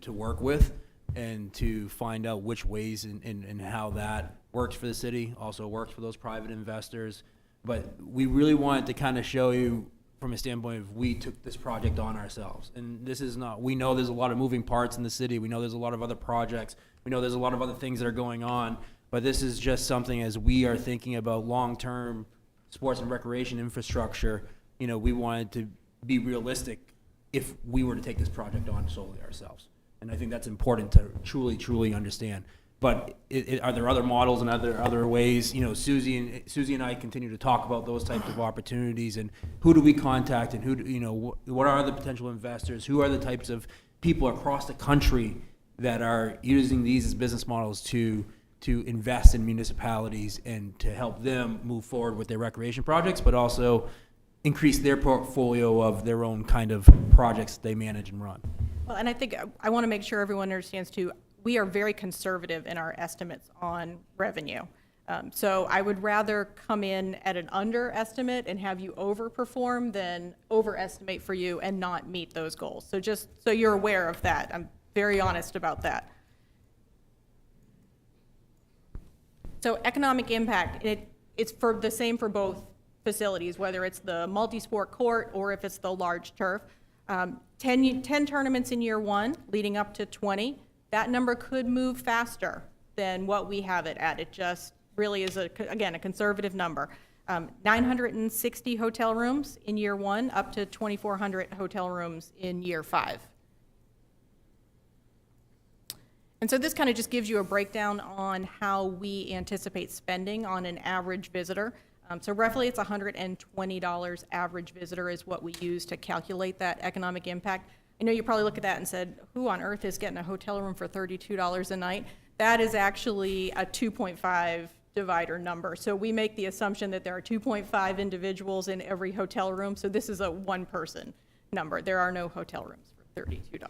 work with and to find out which ways and how that works for the city, also works for those private investors. But we really wanted to kind of show you from a standpoint of we took this project on ourselves. And this is not, we know there's a lot of moving parts in the city. We know there's a lot of other projects. We know there's a lot of other things that are going on. But this is just something as we are thinking about long-term sports and recreation infrastructure, we wanted to be realistic if we were to take this project on solely ourselves. And I think that's important to truly, truly understand. But are there other models and other ways? Susie and I continue to talk about those types of opportunities and who do we contact and who do, what are the potential investors? Who are the types of people across the country that are using these as business models to invest in municipalities and to help them move forward with their recreation projects, but also increase their portfolio of their own kind of projects they manage and run. Well, and I think I want to make sure everyone understands too, we are very conservative in our estimates on revenue. So I would rather come in at an underestimate and have you overperform than overestimate for you and not meet those goals. So just so you're aware of that, I'm very honest about that. So economic impact, it's for the same for both facilities, whether it's the multi-sport court or if it's the large turf. 10 tournaments in year 1, leading up to 20. That number could move faster than what we have it at. It just really is, again, a conservative number. 960 hotel rooms in year 1, up to 2,400 hotel rooms in year 5. And so this kind of just gives you a breakdown on how we anticipate spending on an average visitor. So roughly it's $120 average visitor is what we use to calculate that economic impact. I know you probably look at that and said, who on earth is getting a hotel room for $32 a night? That is actually a 2.5 divider number. So we make the assumption that there are 2.5 individuals in every hotel room. So this is a one-person number. There are no hotel rooms for $32.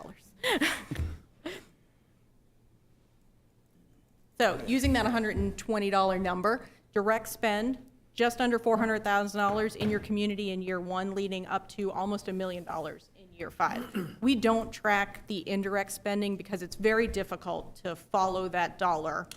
So using that $120 number, direct spend, just under $400,000 in your community in year one, leading up to almost $1 million in year 5. We don't track the indirect spending because it's very difficult to follow that dollar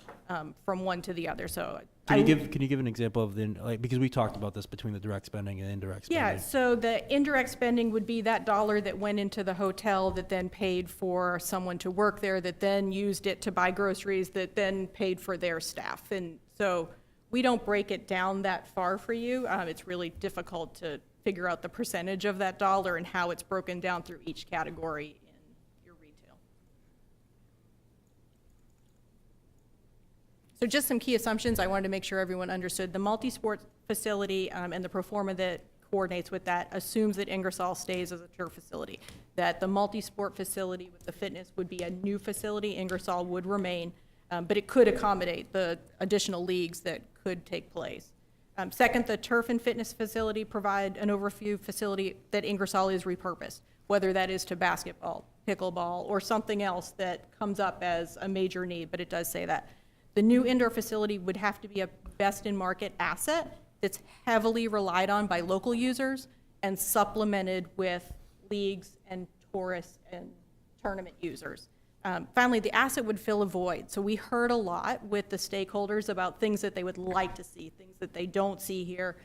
from one to the other. So Can you give an example of the, like, because we talked about this between the direct spending and indirect spending? Yeah, so the indirect spending would be that dollar that went into the hotel that then paid for someone to work there, that then used it to buy groceries, that then paid for their staff. And so we don't break it down that far for you. It's really difficult to figure out the percentage of that dollar and how it's broken down through each category in your retail. So just some key assumptions I wanted to make sure everyone understood. The multi-sport facility and the pro forma that coordinates with that assumes that Ingersoll stays as a turf facility, that the multi-sport facility with the fitness would be a new facility, Ingersoll would remain, but it could accommodate the additional leagues that could take place. Second, the turf and fitness facility provide an overview facility that Ingersoll is repurposed, whether that is to basketball, pickleball, or something else that comes up as a major need, but it does say that. The new indoor facility would have to be a best-in-market asset that's heavily relied on by local users and supplemented with leagues and tourists and tournament users. Finally, the asset would fill a void. So we heard a lot with the stakeholders about things that they would like to see, things that they don't see here,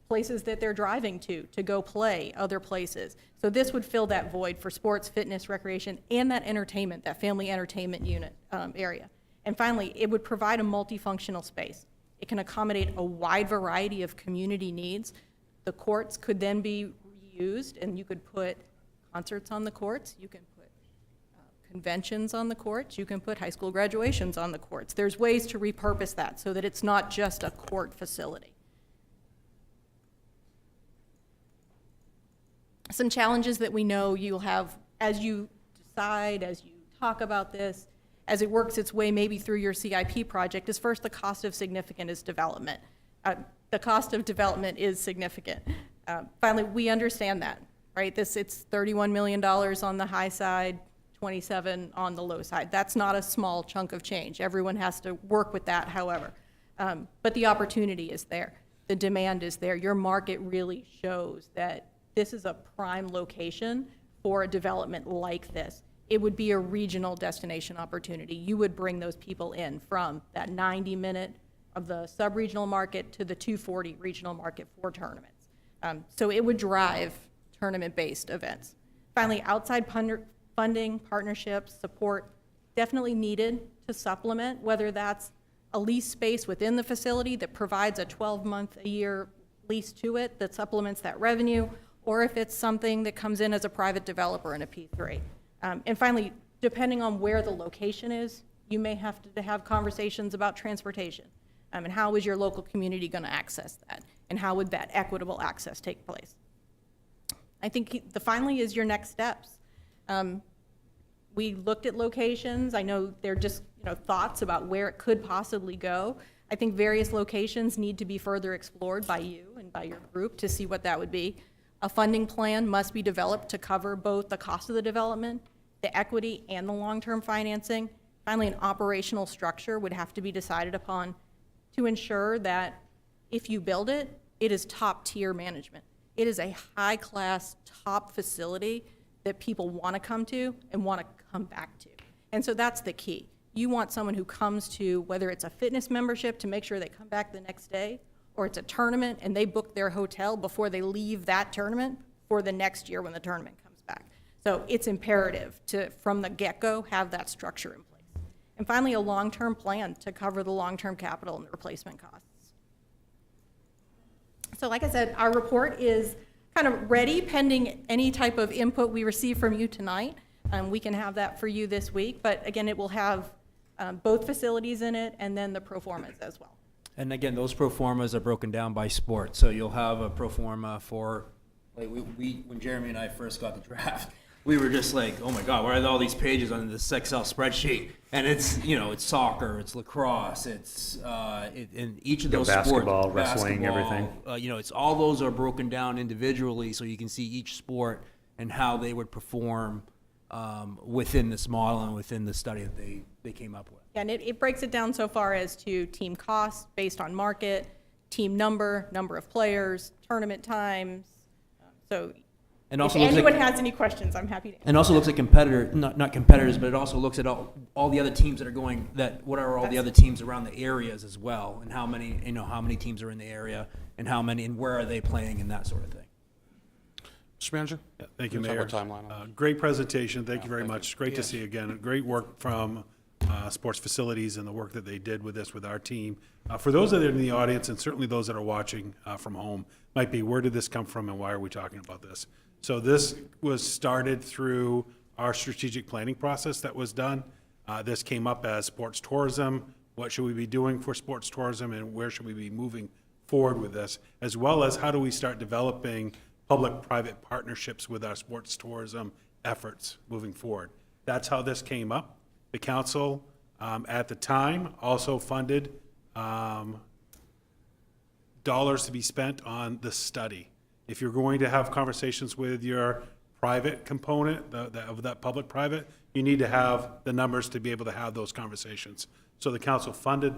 places that they're driving to go play, other places. So this would fill that void for sports, fitness, recreation, and that entertainment, that family entertainment unit area. And finally, it would provide a multifunctional space. It can accommodate a wide variety of community needs. The courts could then be reused, and you could put concerts on the courts, you can put conventions on the courts, you can put high school graduations on the courts. There's ways to repurpose that so that it's not just a court facility. Some challenges that we know you'll have as you decide, as you talk about this, as it works its way maybe through your CIP project, is first the cost of significant is development. The cost of development is significant. Finally, we understand that, right? It's $31 million on the high side, 27 on the low side. That's not a small chunk of change. Everyone has to work with that, however. But the opportunity is there. The demand is there. Your market really shows that this is a prime location for a development like this. It would be a regional destination opportunity. You would bring those people in from that 90-minute of the sub-regional market to the 240 regional market for tournaments. So it would drive tournament-based events. Finally, outside funding, partnerships, support, definitely needed to supplement, whether that's a lease space within the facility that provides a 12-month-a-year lease to it that supplements that revenue, or if it's something that comes in as a private developer in a P3. And finally, depending on where the location is, you may have to have conversations about transportation. And how is your local community going to access that? And how would that equitable access take place? I think finally is your next steps. We looked at locations. I know they're just thoughts about where it could possibly go. I think various locations need to be further explored by you and by your group to see what that would be. A funding plan must be developed to cover both the cost of the development, the equity, and the long-term financing. Finally, an operational structure would have to be decided upon to ensure that if you build it, it is top-tier management. It is a high-class, top facility that people want to come to and want to come back to. And so that's the key. You want someone who comes to, whether it's a fitness membership to make sure they come back the next day, or it's a tournament and they book their hotel before they leave that tournament for the next year when the tournament comes back. So it's imperative to, from the get-go, have that structure in place. And finally, a long-term plan to cover the long-term capital and the replacement costs. So like I said, our report is kind of ready pending any type of input we receive from you tonight. We can have that for you this week, but again, it will have both facilities in it, and then the pro formas as well. And again, those pro formas are broken down by sport. So you'll have a pro forma for, like, we when Jeremy and I first got the draft, we were just like, oh my God, where are all these pages on this Excel spreadsheet? And it's, it's soccer, it's lacrosse, it's, in each of those sports. Basketball, wrestling, everything. It's all those are broken down individually so you can see each sport and how they would perform within this model and within the study that they came up with. And it breaks it down so far as to team cost based on market, team number of players, tournament times. So And also if looks anyone like, has any questions, I'm happy to answer. and also looks at not competitors, but it also looks at all the other teams that are going, what are all the other teams around the areas as well, and how many teams are in the area, and how many, and where are they playing, and that sort of thing. Mr. Manager? Yeah, thank you, Let's have Mayor. our timeline on Great presentation. Thank you very much. Great to see you again. Great work from Sports Facilities and the work that they did with this with our team. For those that are in the audience, and certainly those that are watching from home, might be, where did this come from and why are we talking about this? So this was started through our strategic planning process that was done. This came up as sports tourism. What should we be doing for sports tourism, and where should we be moving forward with this? As well as, how do we start developing public-private partnerships with our sports tourism efforts moving forward? That's how this came up. The council, at the time, also funded dollars to be spent on the study. If you're going to have conversations with your private component of that public-private, you need to have the numbers to be able to have those conversations. So the council funded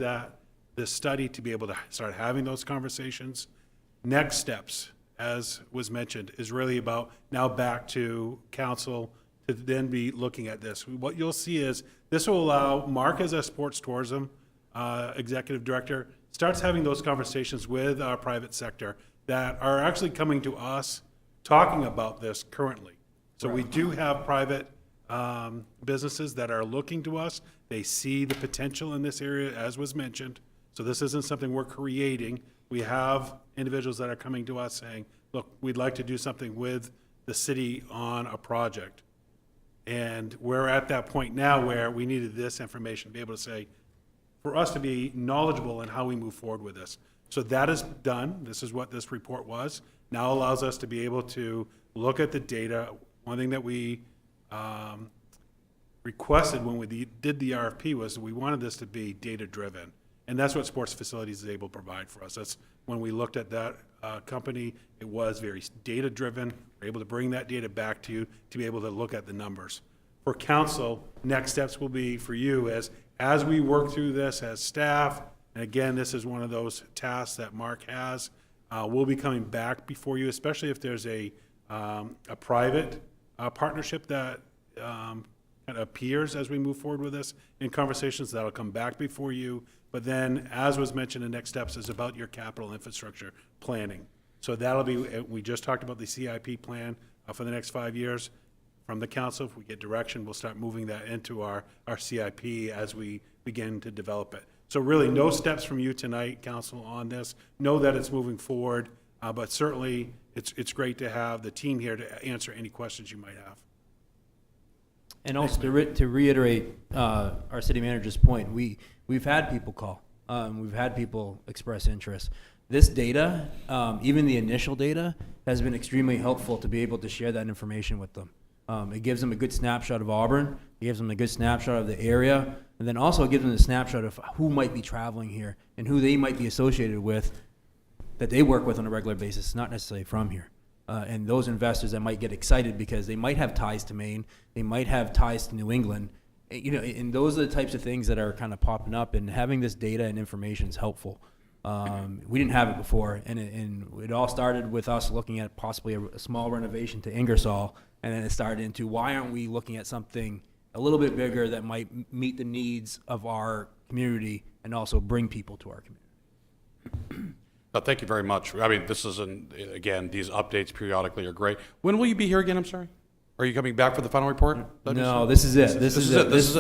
this study to be able to start having those conversations. Next steps, as was mentioned, is really about now back to council to then be looking at this. What you'll see is this will allow Mark, as a sports tourism executive director, starts having those conversations with our private sector that are actually coming to us talking about this currently. So we do have private businesses that are looking to us. They see the potential in this area, as was mentioned. So this isn't something we're creating. We have individuals that are coming to us saying, look, we'd like to do something with the city on a project. And we're at that point now where we needed this information to be able to say, for us to be knowledgeable in how we move forward with this. So that is done. This is what this report was. Now allows us to be able to look at the data. One thing that we requested when we did the RFP was we wanted this to be data-driven. And that's what Sports Facilities is able to provide for us. That's when we looked at that company, it was very data-driven. We're able to bring that data back to you to be able to look at the numbers. For council, next steps will be for you as we work through this as staff, and again, this is one of those tasks that Mark has, we'll be coming back before you, especially if there's a private partnership that kind of appears as we move forward with this in conversations, that'll come back before you. But then, as was mentioned, the next steps is about your capital infrastructure planning. So that'll be, we just talked about the CIP plan for the next 5 years from the council. If we get direction, we'll start moving that into our CIP as we begin to develop it. So really, no steps from you tonight, council, on this. Know that it's moving forward, but certainly it's great to have the team here to answer any questions you might have. And also to reiterate our city manager's point, we've had people call, we've had people express interest. This data, even the initial data, has been extremely helpful to be able to share that information with them. It gives them a good snapshot of Auburn, it gives them a good snapshot of the area, and then also it gives them a snapshot of who might be traveling here and who they might be associated with that they work with on a regular basis, not necessarily from here. And those investors that might get excited because they might have ties to Maine, they might have ties to New England, and those are the types of things that are kind of popping up, and having this data and information is helpful. We didn't have it before, and it all started with us looking at possibly a small renovation to Ingersoll, and then it started into, why aren't we looking at something a little bit bigger that might meet the needs of our community and also bring people to our community. Thank you very much. I mean, this is, again, these updates periodically are great. When will you be here again, I'm sorry? Are you coming back for the final report? No, this is it. This is it. This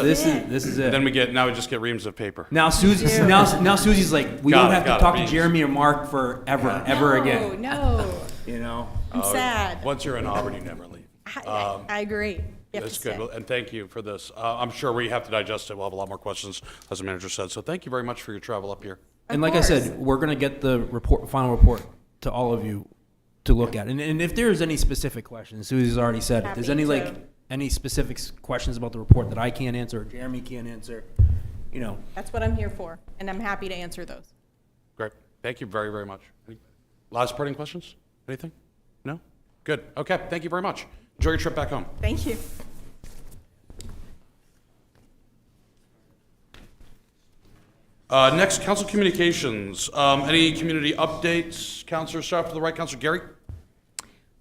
is it. Then we just get reams of paper. Now Susie's like, we don't have to talk to Jeremy or Mark forever, ever again. No, You know? I'm sad. Once you're in Auburn, you never leave. I agree. You have That's to good, stay. Well, and thank you for this. I'm sure we have to digest it. We'll have a lot more questions, as the manager said. So thank you very much for your travel up here. And like I said, we're gonna get the final report to all of you to look at. And if there's any specific questions, Susie's already said, if there's Happy any to. any specific questions about the report that I can't answer or Jeremy can't answer, you know, That's what I'm here for, and I'm happy to answer those. Great. Thank you very, very much. Any last parting questions? Anything? No? Good. Okay. Thank you very much. Enjoy your trip back home. Thank you. Next, council communications. Any community updates? Councilor, start off to the right. Councilor Gary?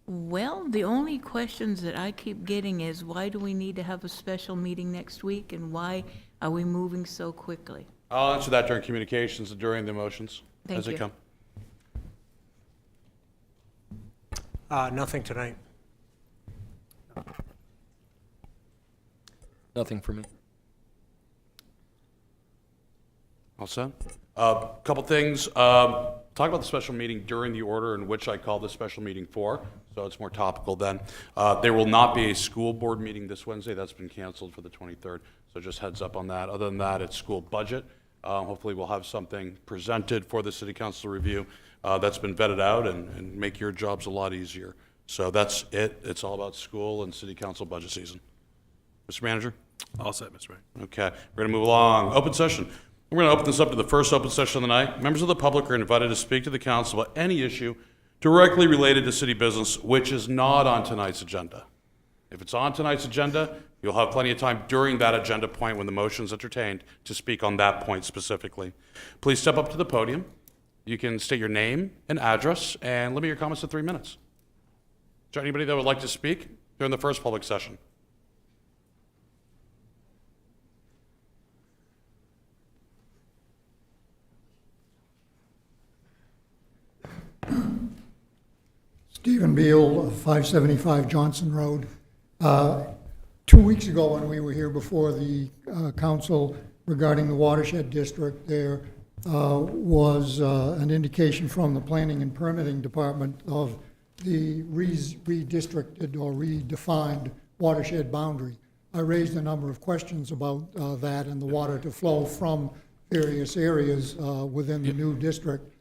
Well, the only questions that I keep getting is, why do we need to have a special meeting next week, and why are we moving so quickly? I'll answer that during communications and during the motions Thank as they you. come. Nothing tonight. Nothing for me. All set? Couple things. Talk about the special meeting during the order in which I call this special meeting for, so it's more topical then. There will not be a school board meeting this Wednesday. That's been canceled for the 23rd, so just heads up on that. Other than that, it's school budget. Hopefully we'll have something presented for the city council review that's been vetted out and make your jobs a lot easier. So that's it. It's all about school and city council budget season. Mr. Manager? All set, Mr. Mayor. Okay, we're going to move along. Open session. We're going to open this up to the first open session of the night. Members of the public are invited to speak to the council about any issue directly related to city business which is not on tonight's agenda. If it's on tonight's agenda, you'll have plenty of time during that agenda point when the motion is entertained to speak on that point specifically. Please step up to the podium. You can state your name and address and limit your comments to 3 minutes. Is there anybody that would like to speak during the first public session? Stephen Beal, 575 Johnson Road. 2 weeks ago, when we were here before the council regarding the Watershed District, there was an indication from the Planning and Permitting Department of the redistricted or redefined watershed boundary. I raised a number of questions about that and the water to flow from various areas within the new district.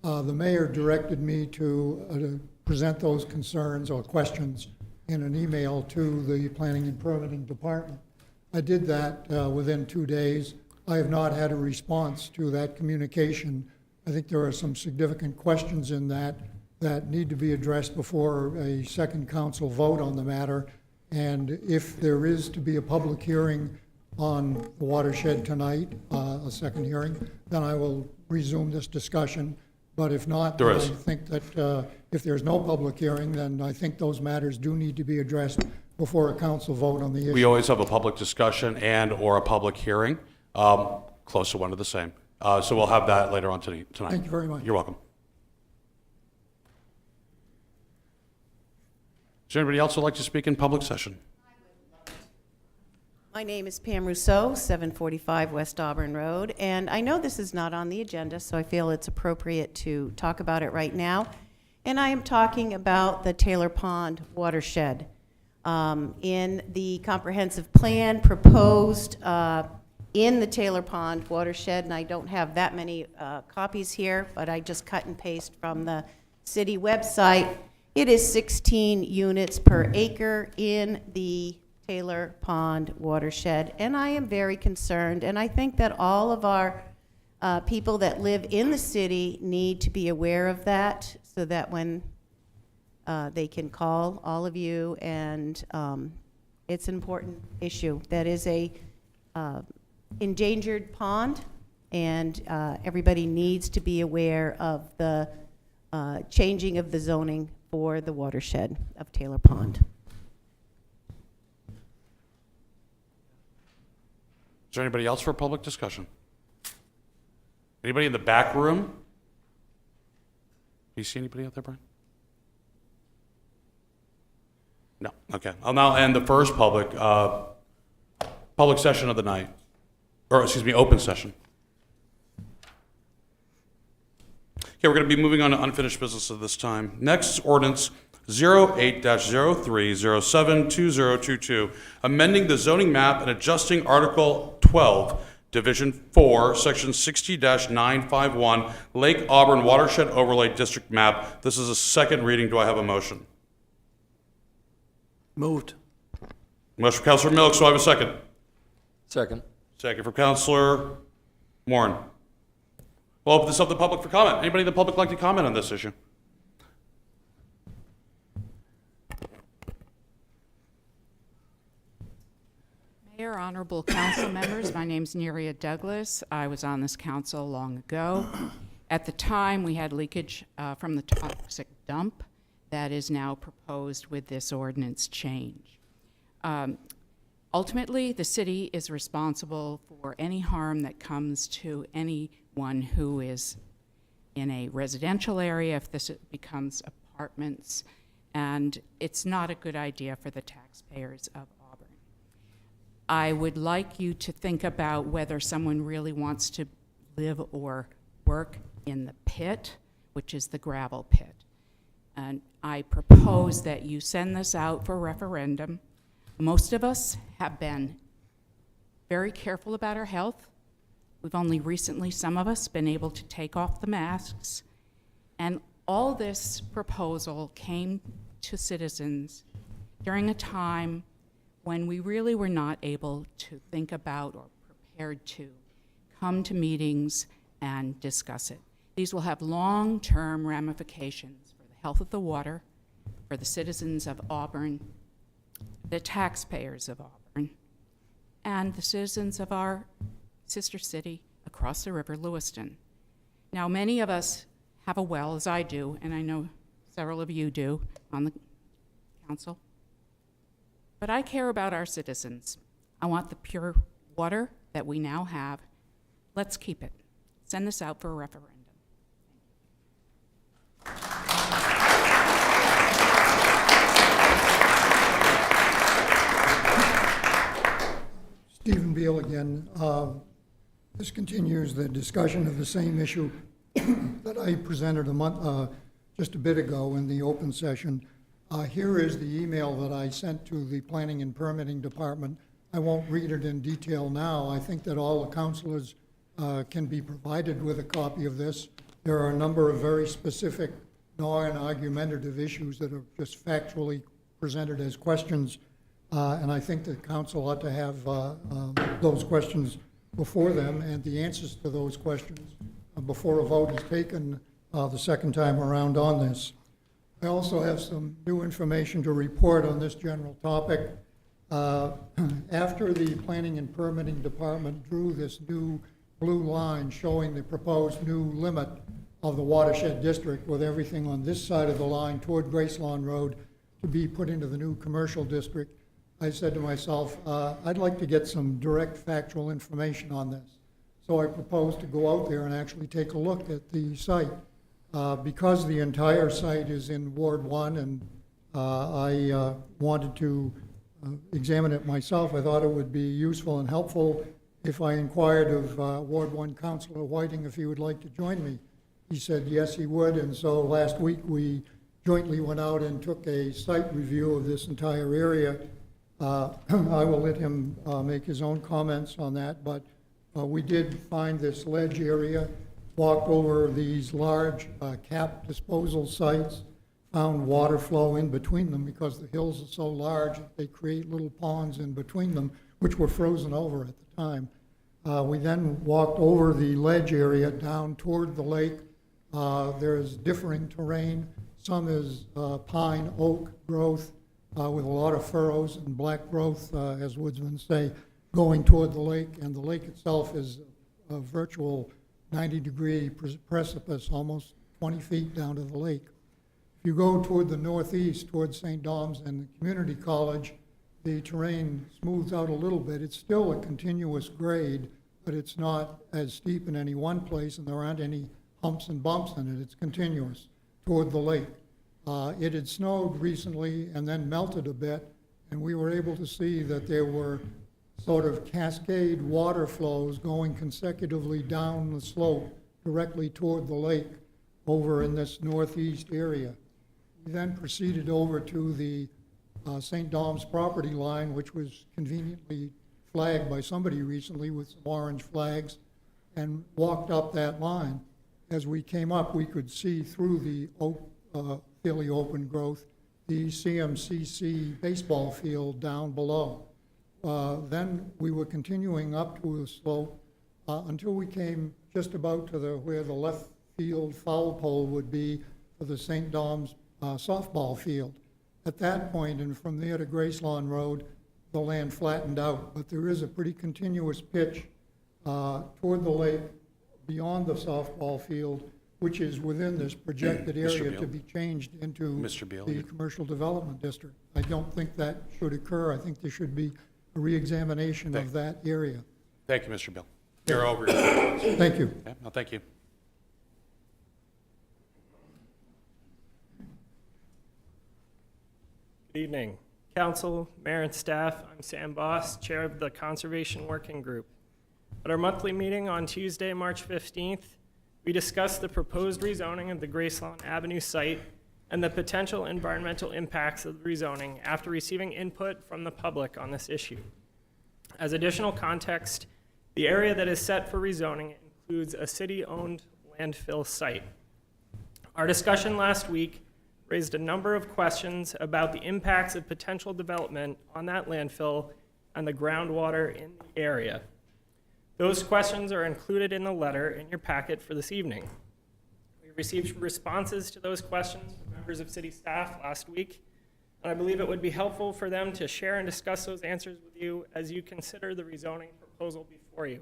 The mayor directed me to present those concerns or questions in an email to the Planning and Permitting Department. I did that within 2 days. I have not had a response to that communication. I think there are some significant questions in that need to be addressed before a second council vote on the matter. And if there is to be a public hearing on the watershed tonight, a second hearing, then I will resume this discussion. But if not, There then is. I think that if there's no public hearing, then I think those matters do need to be addressed before a council vote on the issue. We always have a public discussion and/or a public hearing, close to one to the same. So we'll have that later on tonight. Thank you very much. You're welcome. Is there anybody else who would like to speak in public session? My name is Pam Rousseau, 745 West Auburn Road, and I know this is not on the agenda, so I feel it's appropriate to talk about it right now. And I am talking about the Taylor Pond watershed. In the comprehensive plan proposed in the Taylor Pond watershed, and I don't have that many copies here, but I just cut and paste from the city website. It is 16 units per acre in the Taylor Pond watershed, and I am very concerned, and I think that all of our people that live in the city need to be aware of that, so that when they can call all of you, and it's an important issue. That is a endangered pond, and everybody needs to be aware of the changing of the zoning for the watershed of Taylor Pond. Is there anybody else for public discussion? Anybody in the back room? Do you see anybody out there, Brian? No, okay. I'll now end the first public session of the night, or excuse me, open session. Okay, we're going to be moving on to unfinished business at this time. Next is ordinance 08-03072022, amending the zoning map and adjusting Article 12, Division 4, Section 60-951, Lake Auburn Watershed Overlay District Map. This is a second reading. Do I have a motion? Moved. Motion from Councilor Milks. Do I have a second? Second. Second from Councilor Warren. We'll open this up to the public for comment. Anybody in the public like to comment on this issue? Mayor, honorable council members, my name's Neria Douglas. I was on this council long ago. At the time, we had leakage from the toxic dump that is now proposed with this ordinance change. Ultimately, the city is responsible for any harm that comes to anyone who is in a residential area if this becomes apartments, and it's not a good idea for the taxpayers of Auburn. I would like you to think about whether someone really wants to live or work in the pit, which is the gravel pit. And I propose that you send this out for referendum. Most of us have been very careful about our health. We've only recently, some of us, been able to take off the masks. And all this proposal came to citizens during a time when we really were not able to think about or prepared to come to meetings and discuss it. These will have long-term ramifications for the health of the water, for the citizens of Auburn, the taxpayers of Auburn, and the citizens of our sister city across the river, Lewiston. Now, many of us have a well, as I do, and I know several of you do on the council. But I care about our citizens. I want the pure water that we now have. Let's keep it. Send this out for a referendum. Stephen Beal again. This continues the discussion of the same issue that I presented just a bit ago in the open session. Here is the email that I sent to the Planning and Permitting Department. I won't read it in detail now. I think that all the councilors can be provided with a copy of this. There are a number of very specific non-argumentative issues that are just factually presented as questions, and I think the council ought to have those questions before them and the answers to those questions before a vote is taken the second time around on this. I also have some new information to report on this general topic. After the Planning and Permitting Department drew this new blue line showing the proposed new limit of the Watershed District with everything on this side of the line toward Grace Lawn Road to be put into the new commercial district, I said to myself, I'd like to get some direct factual information on this. So I proposed to go out there and actually take a look at the site. Because the entire site is in Ward 1 and I wanted to examine it myself, I thought it would be useful and helpful if I inquired of Ward 1 Councilor Whiting if he would like to join me. He said yes, he would, and so last week we jointly went out and took a site review of this entire area. I will let him make his own comments on that, but we did find this ledge area, walked over these large cap disposal sites, found water flow in between them because the hills are so large, they create little ponds in between them, which were frozen over at the time. We then walked over the ledge area down toward the lake. There's differing terrain. Some is pine oak growth with a lot of furrows and black growth, as woodsmen say, going toward the lake. And the lake itself is a virtual 90-degree precipice, almost 20 feet down to the lake. If you go toward the northeast, toward St. Dom's and the community college, the terrain smooths out a little bit. It's still a continuous grade, but it's not as steep in any one place, and there aren't any humps and bumps in it. It's continuous toward the lake. It had snowed recently and then melted a bit, and we were able to see that there were sort of cascade water flows going consecutively down the slope directly toward the lake over in this northeast area. We then proceeded over to the St. Dom's property line, which was conveniently flagged by somebody recently with some orange flags, and walked up that line. As we came up, we could see through the fairly open growth, the CMCC baseball field down below. Then we were continuing up to the slope until we came just about to where the left field foul pole would be for the St. Dom's softball field. At that point, and from there to Gracelawn Road, the land flattened out, but there is a pretty continuous pitch toward the lake beyond the softball field, which is within this projected area to be changed into the commercial development district. I don't think that should occur. I think there should be a reexamination of that area. Thank you, Mr. Bill. You're over. Thank you. Yeah, no, thank you. Good evening, Council, Mayor, and staff. I'm Sam Boss, Chair of the Conservation Working Group. At our monthly meeting on Tuesday, March 15th, we discussed the proposed rezoning of the Gracelawn Avenue site and the potential environmental impacts of the rezoning after receiving input from the public on this issue. As additional context, the area that is set for rezoning includes a city-owned landfill site. Our discussion last week raised a number of questions about the impacts of potential development on that landfill and the groundwater in the area. Those questions are included in the letter in your packet for this evening. We received responses to those questions from members of city staff last week, and I believe it would be helpful for them to share and discuss those answers with you as you consider the rezoning proposal before you.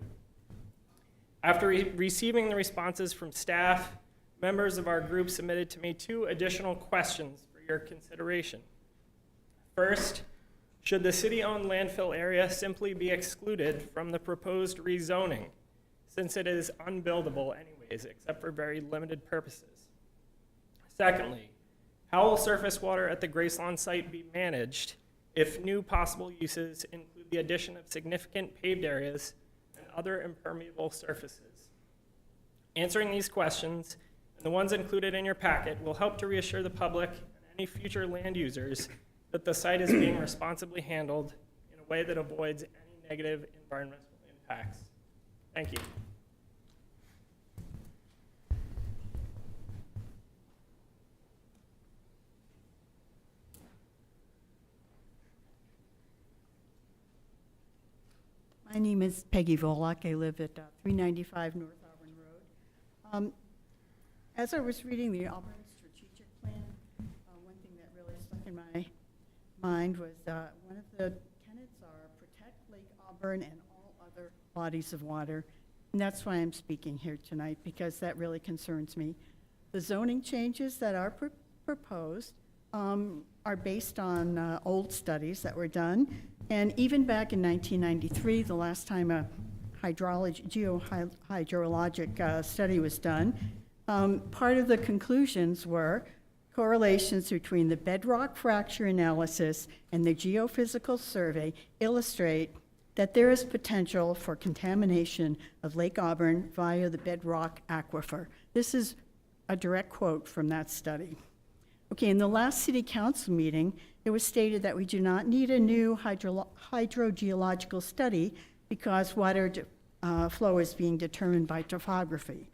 After receiving the responses from staff, members of our group submitted to me 2 additional questions for your consideration. First, should the city-owned landfill area simply be excluded from the proposed rezoning, since it is unbuildable anyways, except for very limited purposes? Secondly, how will surface water at the Gracelawn site be managed if new possible uses include the addition of significant paved areas and other impermeable surfaces? Answering these questions, and the ones included in your packet, will help to reassure the public and any future land users that the site is being responsibly handled in a way that avoids any negative environmental impacts. Thank you. My name is Peggy Volak. I live at 395 North Auburn Road. As I was reading the Auburn strategic plan, one thing that really stuck in my mind was one of the tenets are protect Lake Auburn and all other bodies of water. And that's why I'm speaking here tonight, because that really concerns me. The zoning changes that are proposed are based on old studies that were done. And even back in 1993, the last time a geohydrologic study was done, part of the conclusions were correlations between the bedrock fracture analysis and the geophysical survey illustrate that there is potential for contamination of Lake Auburn via the bedrock aquifer. This is a direct quote from that study. Okay, in the last city council meeting, it was stated that we do not need a new hydrogeological study because water flow is being determined by topography.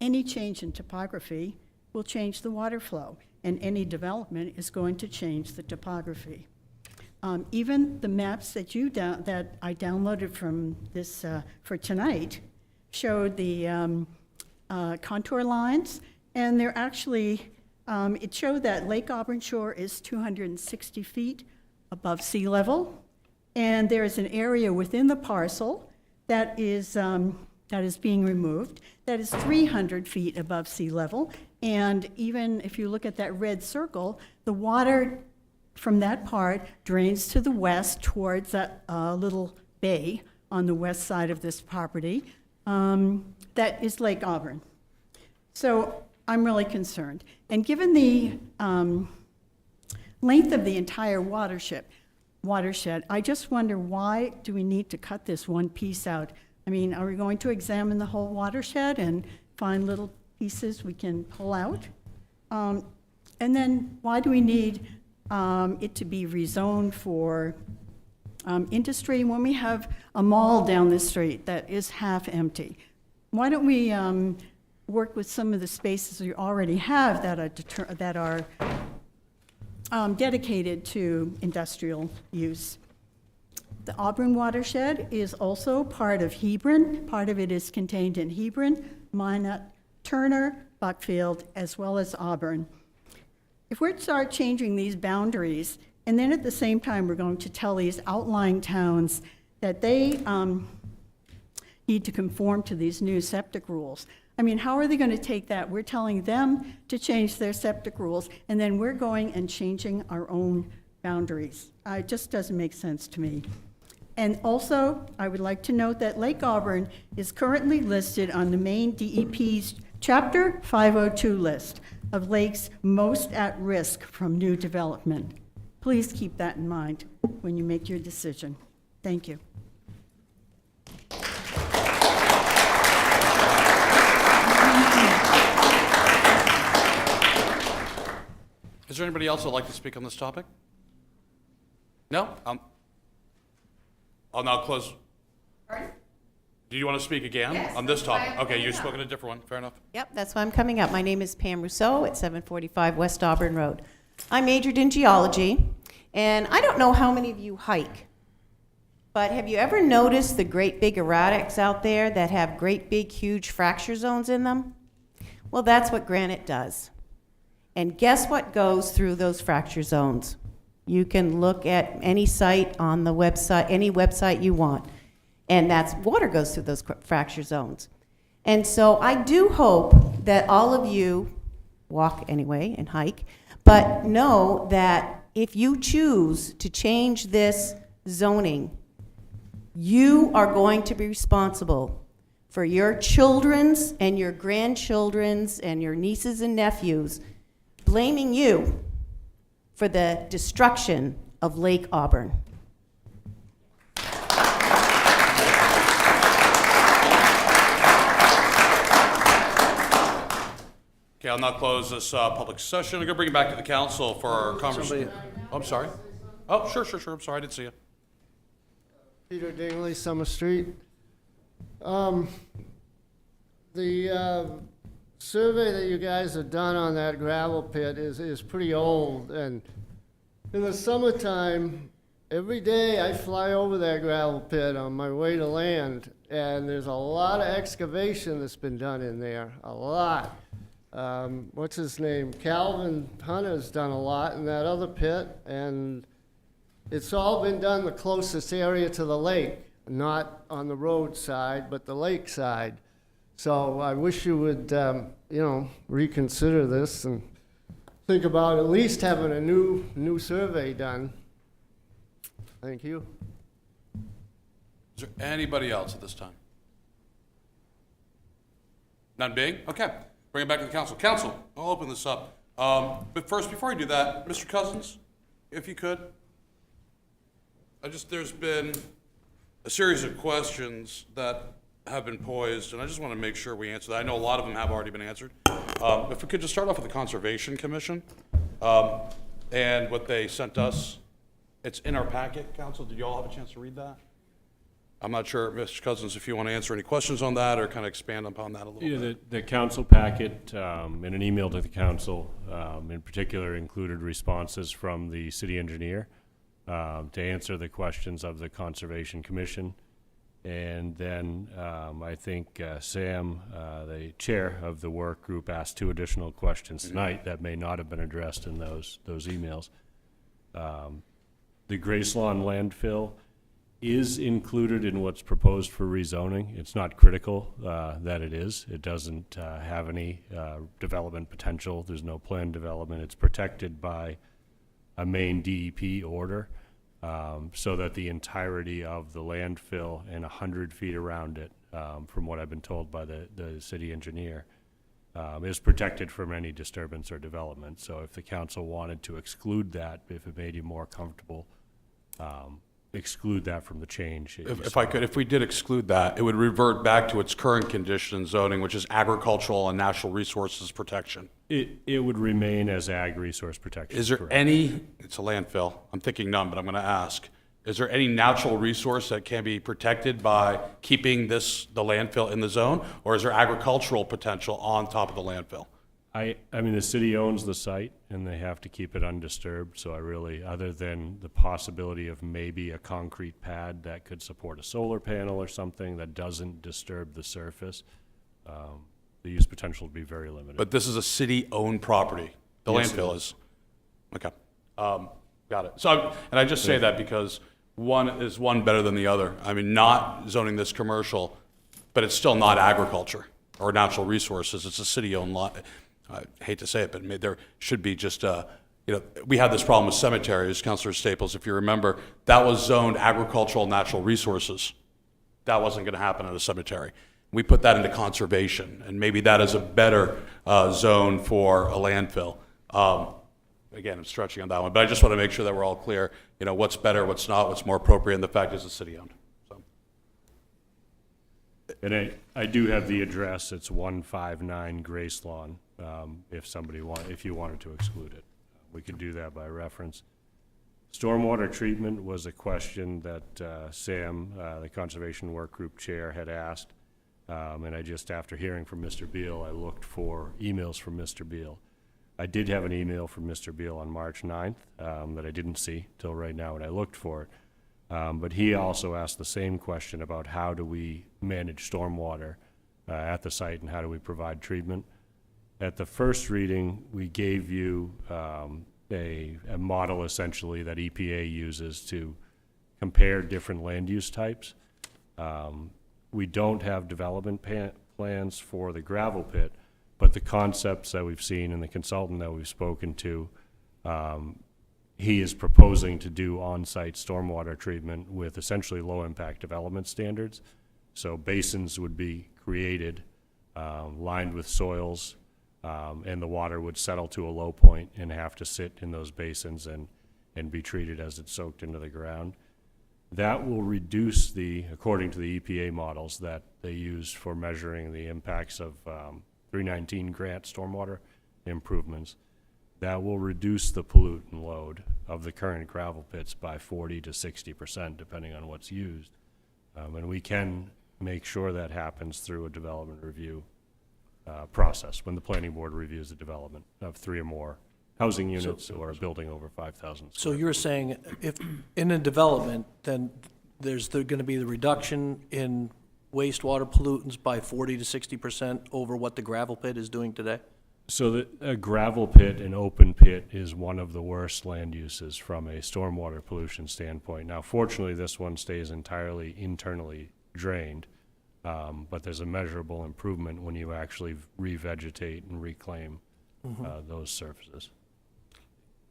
Any change in topography will change the water flow, and any development is going to change the topography. Even the maps that I downloaded from this for tonight showed the contour lines, and they're actually, it showed that Lake Auburn shore is 260 feet above sea level, and there is an area within the parcel that is being removed that is 300 feet above sea level. And even if you look at that red circle, the water from that part drains to the west towards that little bay on the west side of this property. That is Lake Auburn. So I'm really concerned. And given the length of the entire watershed, I just wonder, why do we need to cut this one piece out? I mean, are we going to examine the whole watershed and find little pieces we can pull out? And then why do we need it to be rezoned for industry when we have a mall down the street that is half empty? Why don't we work with some of the spaces we already have that are dedicated to industrial use? The Auburn Watershed is also part of Hebron. Part of it is contained in Hebron, Minot, Turner, Buckfield, as well as Auburn. If we start changing these boundaries, and then at the same time we're going to tell these outlying towns that they need to conform to these new septic rules, I mean, how are they going to take that? We're telling them to change their septic rules, and then we're going and changing our own boundaries. It just doesn't make sense to me. And also, I would like to note that Lake Auburn is currently listed on the Maine DEP's Chapter 502 list of lakes most at risk from new development. Please keep that in mind when you make your decision. Thank you. Is there anybody else that'd like to speak on this topic? No? I'll now close. Do you want to speak again on this topic? Okay, you spoke on a different one. Fair enough. Yep, that's why I'm coming up. My name is Pam Rousseau at 745 West Auburn Road. I majored in geology, and I don't know how many of you hike, but have you ever noticed the great big erratics out there that have great big huge fracture zones in them? Well, that's what granite does. And guess what goes through those fracture zones? You can look at any site on the website, any website you want, and that's water goes through those fracture zones. And so I do hope that all of you walk anyway and hike, but know that if you choose to change this zoning, you are going to be responsible for your children's and your grandchildren's and your nieces and nephews blaming you for the destruction of Lake Auburn. Okay, I'll now close this public session. I'm going to bring it back to the council for our conversation. Oh, I'm sorry. Oh, sure. I'm sorry. I didn't see you. Peter Dingley, Summer Street. The survey that you guys have done on that gravel pit is pretty old, and in the summertime, every day I fly over that gravel pit on my way to land, and there's a lot of excavation that's been done in there, a lot. What's his name? Calvin Hunter's done a lot in that other pit, and it's all been done the closest area to the lake, not on the road side, but the lake side. So I wish you would, reconsider this and think about at least having a new survey done. Thank you. Is there anybody else at this time? None being? Okay. Bring it back to the council. Council, I'll open this up. But first, before I do that, Mr. Cousins, if you could. There's been a series of questions that have been posed, and I just want to make sure we answer that. I know a lot of them have already been answered. If we could just start off with the Conservation Commission and what they sent us. It's in our packet, Council. Did you all have a chance to read that? I'm not sure, Mr. Cousins, if you want to answer any questions on that or kind of expand upon that a little bit. The council packet in an email to the council in particular included responses from the city engineer to answer the questions of the Conservation Commission. And then I think Sam, the chair of the work group, asked 2 additional questions tonight that may not have been addressed in those emails. The Gracelawn landfill is included in what's proposed for rezoning. It's not critical that it is. It doesn't have any development potential. There's no planned development. It's protected by a Maine DEP order. So that the entirety of the landfill and 100 feet around it, from what I've been told by the city engineer, is protected from any disturbance or development. So if the council wanted to exclude that, if it made you more comfortable, exclude that from the change. If I could, if we did exclude that, it would revert back to its current condition in zoning, which is agricultural and natural resources protection. It would remain as ag resource protection. Is there correct. any, it's a landfill, I'm thinking none, but I'm going to ask, is there any natural resource that can be protected by keeping the landfill in the zone, or is there agricultural potential on top of the landfill? I mean, the city owns the site, and they have to keep it undisturbed, so I really, other than the possibility of maybe a concrete pad that could support a solar panel or something that doesn't disturb the surface, the use potential would be very limited. But this is a city-owned property. The Yes, it landfill is. Okay. Got it. So, and I just say that because one is better than the other. I mean, not zoning this commercial, but it's still not agriculture or natural resources. It's a city-owned lot. I hate to say it, but there should be just, we had this problem with cemeteries, Councilor Staples, if you remember. That was zoned agricultural natural resources. That wasn't going to happen at a cemetery. We put that into conservation, and maybe that is a better zone for a landfill. Again, I'm stretching on that one, but I just want to make sure that we're all clear, what's better, what's not, what's more appropriate, and the fact is it's city-owned. So. And I do have the address. It's 159 Grace Lawn. If you wanted to exclude it, we could do that by reference. Stormwater treatment was a question that Sam, the Conservation Work Group Chair, had asked. And after hearing from Mr. Beal, I looked for emails from Mr. Beal. I did have an email from Mr. Beal on March 9th that I didn't see till right now, and I looked for it. But he also asked the same question about how do we manage stormwater at the site and how do we provide treatment. At the first reading, we gave you a model essentially that EPA uses to compare different land use types. We don't have development plans for the gravel pit, but the concepts that we've seen and the consultant that we've spoken to, he is proposing to do on-site stormwater treatment with essentially low-impact development standards. So basins would be created, lined with soils, and the water would settle to a low point and have to sit in those basins and be treated as it's soaked into the ground. That will reduce according to the EPA models that they use for measuring the impacts of 319 grant stormwater improvements, that will reduce the pollutant load of the current gravel pits by 40 to 60%, depending on what's used. And we can make sure that happens through a development review process when the planning board reviews the development of 3 or more housing units or a building over 5,000. So you're saying if in a development, then there's going to be the reduction in wastewater pollutants by 40 to 60% over what the gravel pit is doing today? So a gravel pit, an open pit, is one of the worst land uses from a stormwater pollution standpoint. Now, fortunately, this one stays entirely internally drained, but there's a measurable improvement when you actually revegetate and reclaim those surfaces.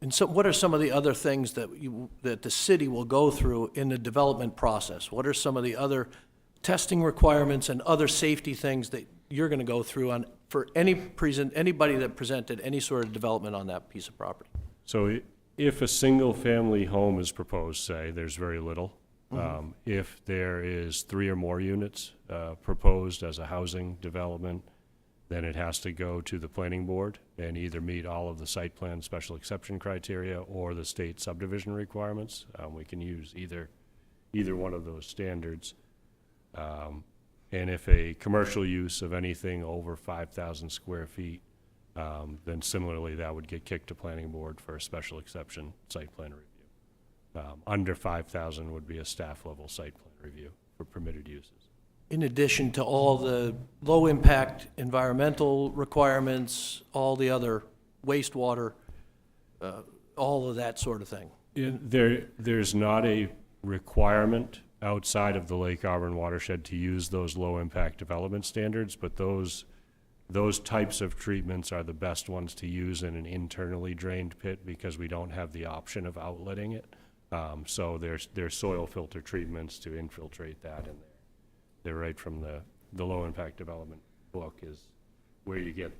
And so what are some of the other things that the city will go through in the development process? What are some of the other testing requirements and other safety things that you're going to go through for anybody that presented any sort of development on that piece of property? So if a single-family home is proposed, say, there's very little. If there is 3 or more units proposed as a housing development, then it has to go to the planning board and either meet all of the site plan special exception criteria or the state subdivision requirements. We can use either one of those standards. And if a commercial use of anything over 5,000 square feet, then similarly that would get kicked to planning board for a special exception site plan review. Under 5,000 would be a staff level site plan review for permitted uses. In addition to all the low-impact environmental requirements, all the other wastewater, all of that sort of thing. There's not a requirement outside of the Lake Auburn watershed to use those low-impact development standards, but those types of treatments are the best ones to use in an internally drained pit because we don't have the option of outletting it. So there's soil filter treatments to infiltrate that in there. They're right from the low-impact development book is where you get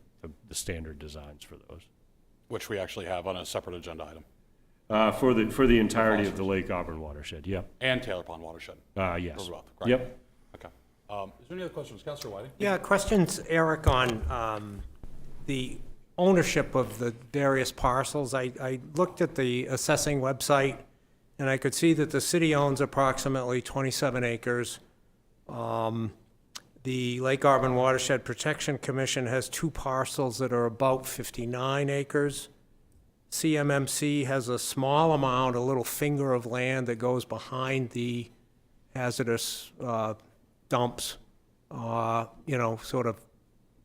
the standard designs for those. Which we actually have on a separate agenda item. For the entirety of the Lake Auburn watershed, yep. And Taylor Pond watershed? Yes. For both, correct? Yep. Okay. Is there any other questions? Councilor Whiting? Yeah, questions, Eric, on the ownership of the various parcels. I looked at the assessing website, and I could see that the city owns approximately 27 acres. The Lake Auburn Watershed Protection Commission has 2 parcels that are about 59 acres. CMMC has a small amount, a little finger of land that goes behind the hazardous dumps, sort of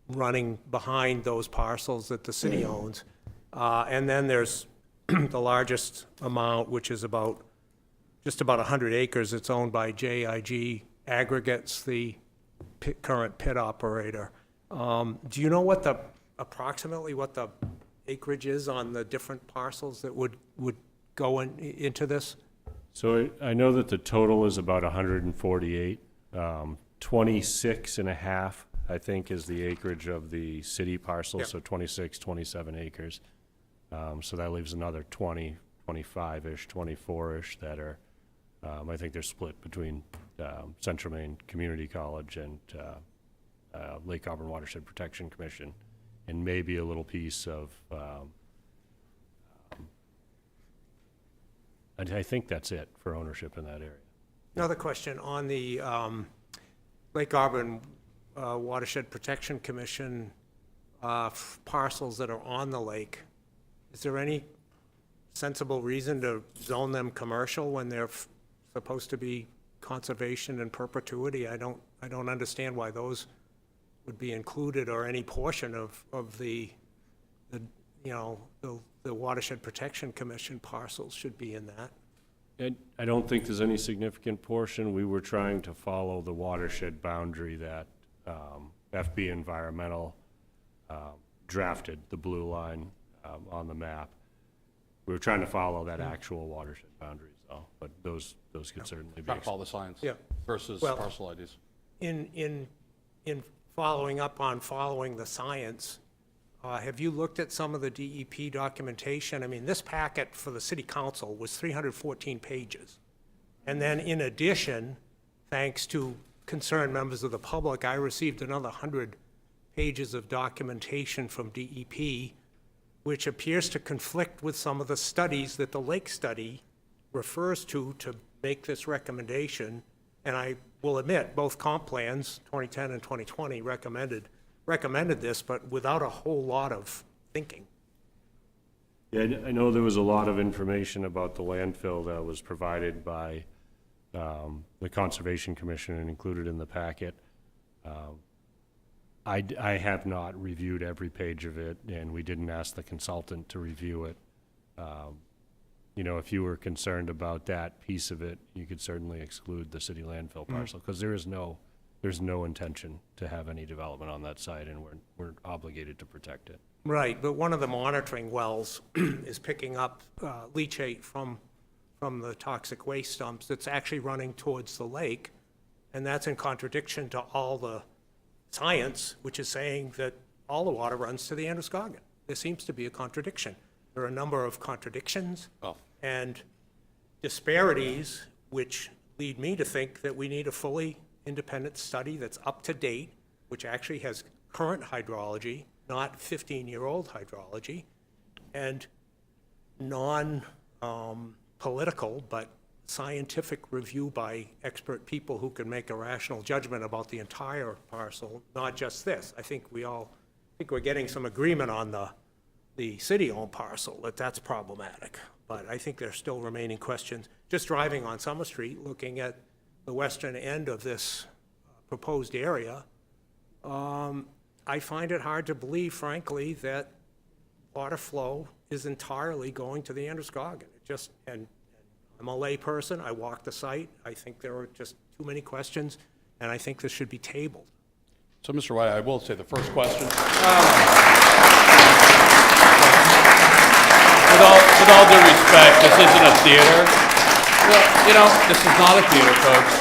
running behind those parcels that the city owns. And then there's the largest amount, which is just about 100 acres. It's owned by JIG Aggregates, the current pit operator. Do you know approximately what the acreage is on the different parcels that would go into this? So I know that the total is about 148. 26 and a half, I think, is the acreage of the city parcel, so 26, 27 acres. So that leaves another 20, 25-ish, 24-ish that are, I think they're split between Central Maine Community College and Lake Auburn Watershed Protection Commission, and maybe a little piece of, I think that's it for ownership in that area. Another question on the Lake Auburn Watershed Protection Commission parcels that are on the lake. Is there any sensible reason to zone them commercial when they're supposed to be conservation in perpetuity? I don't understand why those would be included, or any portion of the Watershed Protection Commission parcels should be in that. I don't think there's any significant portion. We were trying to follow the watershed boundary that FB Environmental drafted, the blue line on the map. We were trying to follow that actual watershed boundary, so, but those could certainly be. Trying to follow the science versus Well, parcel IDs. In following up on following the science, have you looked at some of the DEP documentation? I mean, this packet for the city council was 314 pages. And then in addition, thanks to concerned members of the public, I received another 100 pages of documentation from DEP, which appears to conflict with some of the studies that the lake study refers to make this recommendation. And I will admit, both comp plans, 2010 and 2020, recommended this, but without a whole lot of thinking. Yeah, I know there was a lot of information about the landfill that was provided by the Conservation Commission and included in the packet. I have not reviewed every page of it, and we didn't ask the consultant to review it. If you were concerned about that piece of it, you could certainly exclude the city landfill parcel, because there's no intention to have any development on that site, and we're obligated to protect it. Right, but one of the monitoring wells is picking up leachate from the toxic waste dumps that's actually running towards the lake, and that's in contradiction to all the science, which is saying that all the water runs to the Androscoggin. There seems to be a contradiction. There are a number of contradictions and disparities, which lead me to think that we need a fully independent study that's up to date, which actually has current hydrology, not 15-year-old hydrology, and non-political, but scientific review by expert people who can make a rational judgment about the entire parcel, not just this. I think we're getting some agreement on the city-owned parcel, that's problematic. But I think there's still remaining questions. Just driving on Summer Street, looking at the western end of this proposed area, I find it hard to believe, frankly, that water flow is entirely going to the Androscoggin. And I'm a lay person, I walked the site, I think there are just too many questions, and I think this should be tabled. So, Mr. White, I will say the first question. With all due respect, this isn't a theater. This is not a theater, folks.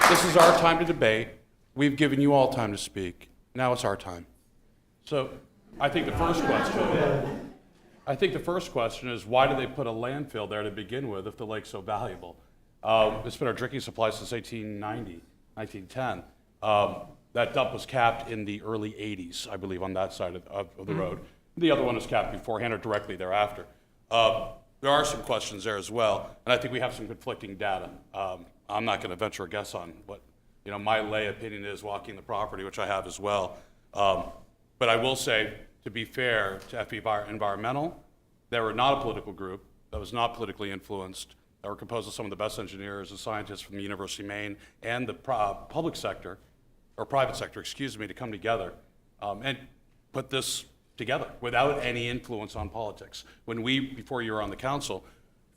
This is our time to debate. We've given you all time to speak. Now it's our time. So I think the first question, I think the first question is, why did they put a landfill there to begin with if the lake's so valuable? It's been our drinking supply since 1890, 1910. That dump was capped in the early 80s, I believe, on that side of the road. The other one was capped beforehand or directly thereafter. There are some questions there as well, and I think we have some conflicting data. I'm not going to venture a guess on what my lay opinion is walking the property, which I have as well. But I will say, to be fair to FB Environmental, they were not a political group that was not politically influenced. They were composed of some of the best engineers and scientists from the University of Maine and the public sector, or private sector, excuse me, to come together and put this together without any influence on politics. When before you were on the council,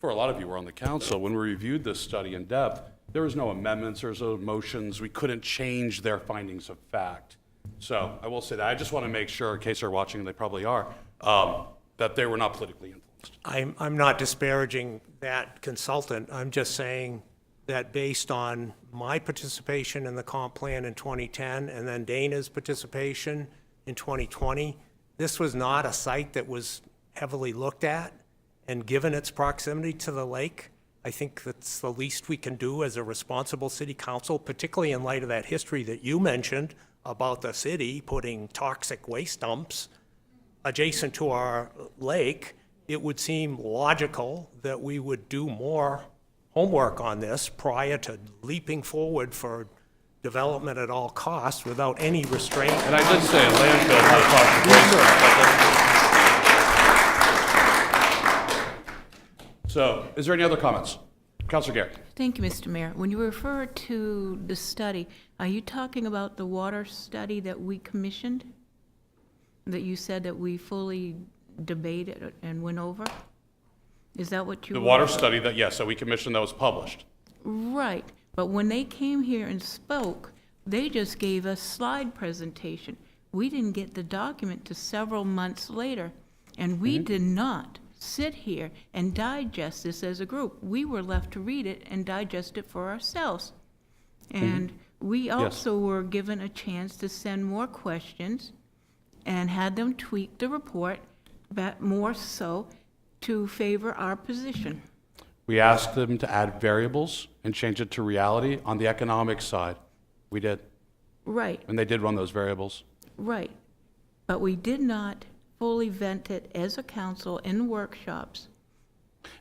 for a lot of you were on the council, when we reviewed this study in depth, there was no amendments, there was no motions, we couldn't change their findings of fact. So I will say that. I just want to make sure, in case they're watching, they probably are, that they were not politically influenced. I'm not disparaging that consultant. I'm just saying that based on my participation in the comp plan in 2010 and then Dana's participation in 2020, this was not a site that was heavily looked at. And given its proximity to the lake, I think that's the least we can do as a responsible city council, particularly in light of that history that you mentioned about the city putting toxic waste dumps adjacent to our lake. It would seem logical that we would do more homework on this prior to leaping forward for development at all costs without any restraint. And I did say a landfill had toxic waste. So, is there any other comments? Councilor Garrett. Thank you, Mr. Mayor. When you refer to the study, are you talking about the water study that we commissioned? That you said that we fully debated and went over? Is that what you The were- water study that we commissioned that was published. Right, but when they came here and spoke, they just gave us slide presentation. We didn't get the document till several months later, and we did not sit here and digest this as a group. We were left to read it and digest it for ourselves. And we also were given a chance to send more questions and had them tweak the report, but more so to favor our position. We asked them to add variables and change it to reality on the economic side. We did. Right, And they did run those variables. right. But we did not fully vent it as a council in workshops.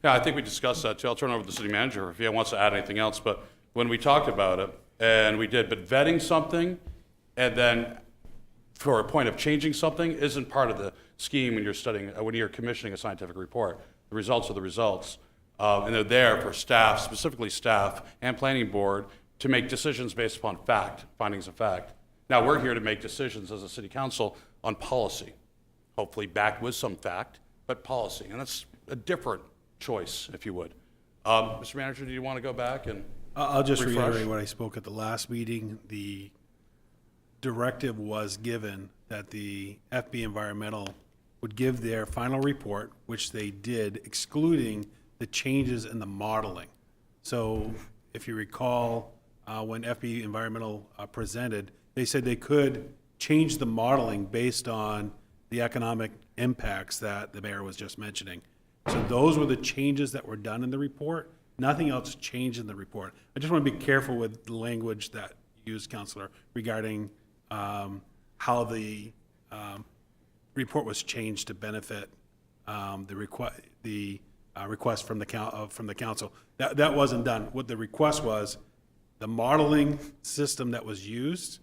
Yeah, I think we discussed that too. I'll turn it over to the city manager if he wants to add anything else. But when we talked about it, and we did, but vetting something and then for a point of changing something isn't part of the scheme when you're studying, when you're commissioning a scientific report. The results are the results. And they're there for staff, specifically staff and planning board, to make decisions based upon fact, findings of fact. Now, we're here to make decisions as a city council on policy, hopefully backed with some fact, but policy. And that's a different choice, if you would. Mr. Manager, do you want to go back and I'll just refresh? reiterate what I spoke at the last meeting. The directive was given that the FB Environmental would give their final report, which they did, excluding the changes in the modeling. So if you recall, when FB Environmental presented, they said they could change the modeling based on the economic impacts that the mayor was just mentioning. So those were the changes that were done in the report. Nothing else changed in the report. I just want to be careful with the language that you used, Councilor, regarding how the report was changed to benefit the request from the council. That wasn't done. What the request was, the modeling system that was used,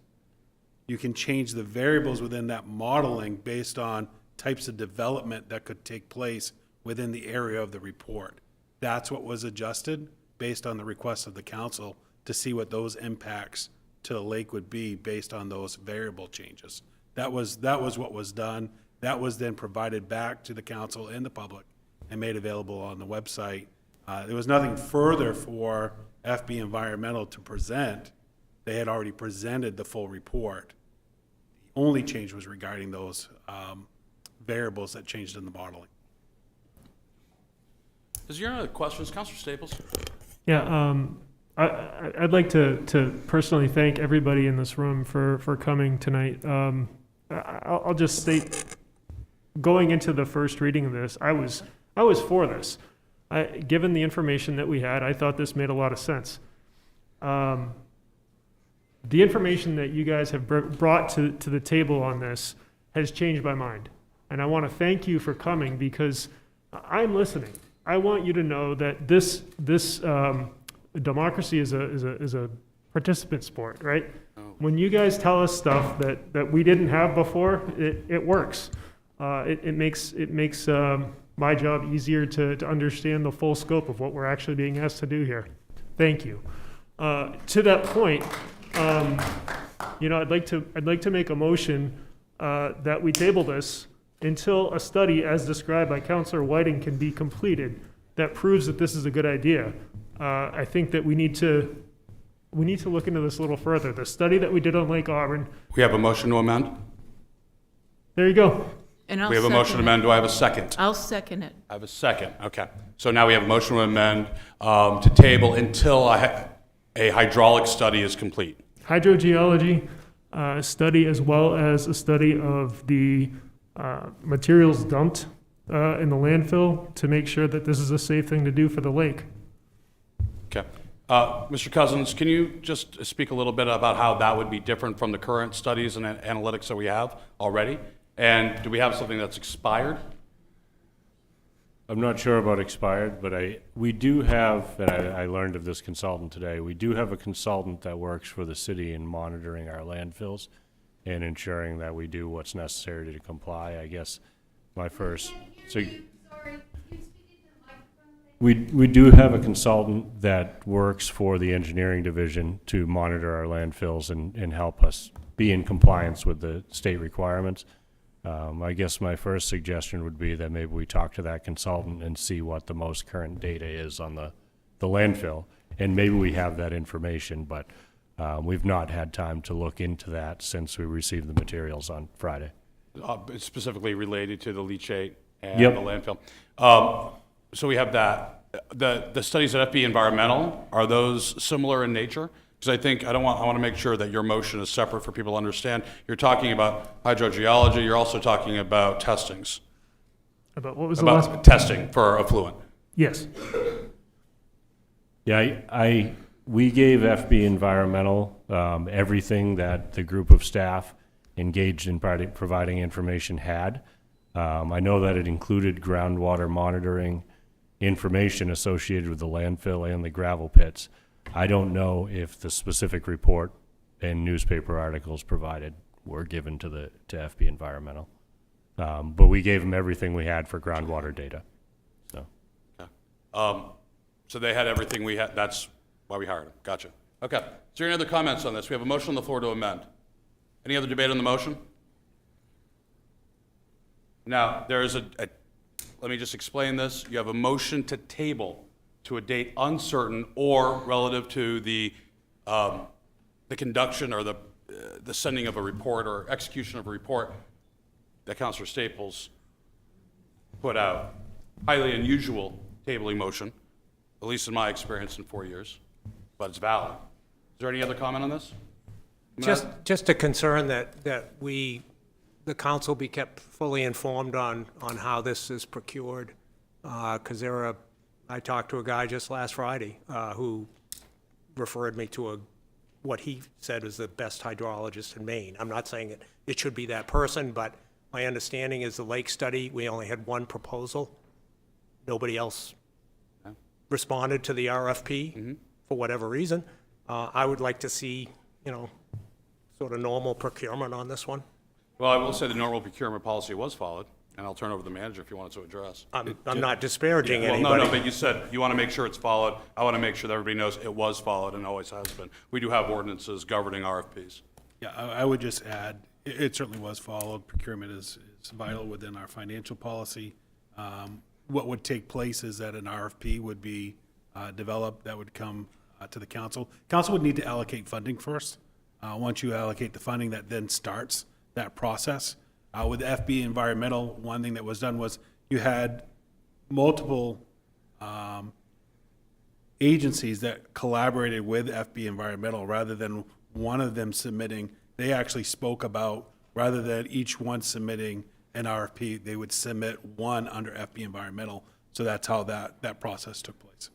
you can change the variables within that modeling based on types of development that could take place within the area of the report. That's what was adjusted based on the request of the council to see what those impacts to the lake would be based on those variable changes. That was what was done. That was then provided back to the council and the public and made available on the website. There was nothing further for FB Environmental to present. They had already presented the full report. The only change was regarding those variables that changed in the modeling. Is there any other questions? Councilor Staples? Yeah, I'd like to personally thank everybody in this room for coming tonight. I'll just state going into the first reading of this, I was for this. Given the information that we had, I thought this made a lot of sense. The information that you guys have brought to the table on this has changed my mind. And I want to thank you for coming because I'm listening. I want you to know that this democracy is a participant sport, right? When you guys tell us stuff that we didn't have before, it works. It makes my job easier to understand the full scope of what we're actually being asked to do here. Thank you. To that point, I'd like to make a motion that we table this until a study, as described by Councilor Whiting, can be completed that proves that this is a good idea. I think that we need to look into this a little further. The study that we did on Lake Auburn. We have a motion to amend? There you go. And I'll We have a motion to second it. amend. Do I have a second? I'll second it. I have a second. Okay. So now we have a motion to amend to table until a hydraulic study is complete. Hydrogeology study, as well as a study of the materials dumped in the landfill to make sure that this is a safe thing to do for the lake. Okay. Mr. Cousins, can you just speak a little bit about how that would be different from the current studies and analytics that we have already? And do we have something that's expired? I'm not sure about expired, but we do have, and I learned of this consultant today, we do have a consultant that works for the city in monitoring our landfills and ensuring that we do what's necessary to comply. I guess my first, we do have a consultant that works for the engineering division to monitor our landfills and help us be in compliance with the state requirements. I guess my first suggestion would be that maybe we talk to that consultant and see what the most current data is on the landfill. And maybe we have that information, but we've not had time to look into that since we received the materials on Friday. Specifically related to the leachate and Yep. the landfill. So we have that. The studies at FB Environmental, are those similar in nature? Because I want to make sure that your motion is separate for people to understand. You're talking about hydrogeology, you're also talking about testings. About what was the last? About testing for effluent. Yes. Yeah, we gave FB Environmental everything that the group of staff engaged in providing information had. I know that it included groundwater monitoring information associated with the landfill and the gravel pits. I don't know if the specific report and newspaper articles provided were given to FB Environmental. But we gave them everything we had for groundwater data. So. So they had everything we had, that's why we hired them. Gotcha. Okay. Is there any other comments on this? We have a motion on the floor to amend. Any other debate on the motion? Now, there is let me just explain this. You have a motion to table to a date uncertain or relative to the conduction or the sending of a report or execution of a report that Councilor Staples put out. Highly unusual tabling motion, at least in my experience in 4 years, but it's valid. Is there any other comment on this? Just a concern that the council be kept fully informed on how this is procured, because I talked to a guy just last Friday who referred me to what he said was the best hydrologist in Maine. I'm not saying it should be that person, but my understanding is the lake study, we only had one proposal. Nobody else responded to the RFP for whatever reason. I would like to see, sort of normal procurement on this one. Well, I will say the normal procurement policy was followed, and I'll turn over to the manager if you wanted to address. I'm not disparaging Well, anybody. no, but you said you want to make sure it's followed. I want to make sure that everybody knows it was followed and always has been. We do have ordinances governing RFPs. Yeah, I would just add, it certainly was followed. Procurement is vital within our financial policy. What would take place is that an RFP would be developed that would come to the council. Council would need to allocate funding first. Once you allocate the funding, that then starts that process. With FB Environmental, one thing that was done was you had multiple agencies that collaborated with FB Environmental rather than one of them submitting. They actually spoke about, rather than each one submitting an RFP, they would submit one under FB Environmental. So that's how that process took place.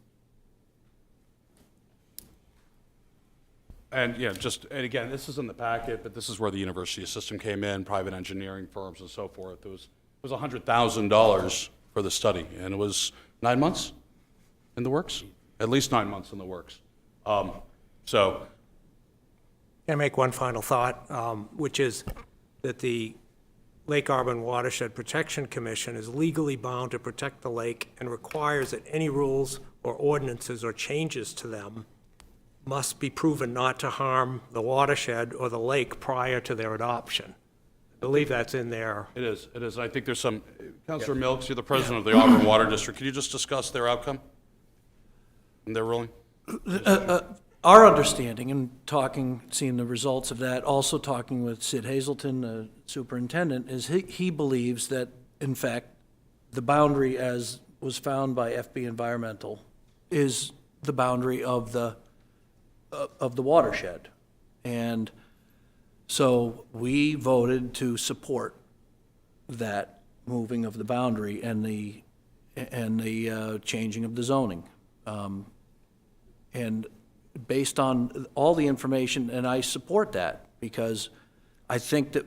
And yeah, and again, this is in the packet, but this is where the university system came in, private engineering firms and so forth. It was $100,000 for the study, and it was 9 months in the works, at least 9 months in the works. So, Can I make one final thought, which is that the Lake Auburn Watershed Protection Commission is legally bound to protect the lake and requires that any rules or ordinances or changes to them must be proven not to harm the watershed or the lake prior to their adoption. I believe that's in there. it is. I think there's some, Councilor Milks, you're the president of the Auburn Water District. Could you just discuss their outcome and their ruling? Our understanding, and seeing the results of that, also talking with Sid Hazelton, the superintendent, is he believes that, in fact, the boundary as was found by FB Environmental is the boundary of the watershed. And so we voted to support that moving of the boundary and the changing of the zoning. And based on all the information, and I support that, because I think that,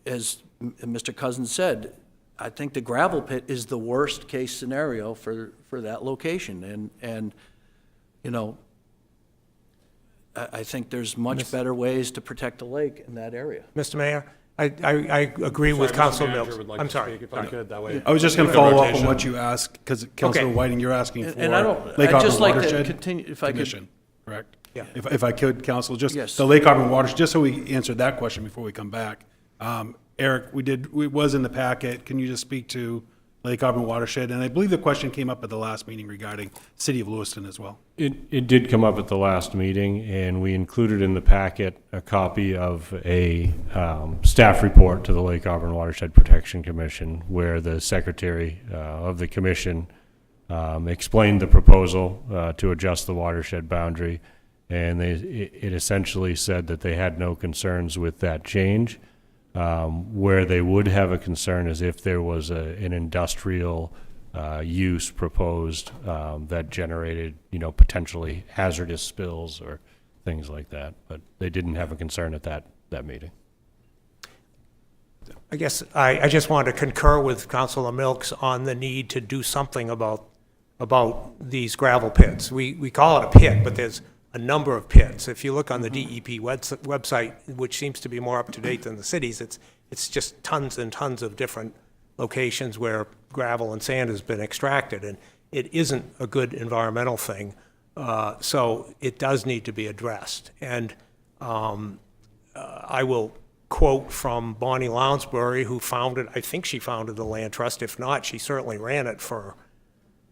as Mr. Cousins said, I think the gravel pit is the worst case scenario for that location. And you know, I think there's much better ways to protect the lake in that area. Mr. Mayor, I agree with Council Mills. I'm sorry. If I could, that way. I was just going to follow up on what you asked, because Councilor Whiting, you're asking for And I don't, Lake I'd Auburn just like to Watershed continue, if I could. Commission, correct? Yeah. If I could, Council, just Yes. the Lake Auburn Watershed, just so we answered that question before we come back. Eric, it was in the packet. Can you just speak to Lake Auburn Watershed? And I believe the question came up at the last meeting regarding City of Lewiston as well. It did come up at the last meeting, and we included in the packet a copy of a staff report to the Lake Auburn Watershed Protection Commission, where the secretary of the commission explained the proposal to adjust the watershed boundary, and it essentially said that they had no concerns with that change. Where they would have a concern is if there was an industrial use proposed that generated, potentially hazardous spills or things like that. But they didn't have a concern at that meeting. I guess I just wanted to concur with Councilor Milks on the need to do something about these gravel pits. We call it a pit, but there's a number of pits. If you look on the DEP website, which seems to be more up to date than the cities, it's just tons and tons of different locations where gravel and sand has been extracted, and it isn't a good environmental thing. So it does need to be addressed. And I will quote from Bonnie Lounsbury, who I think she founded the Land Trust. If not, she certainly ran it for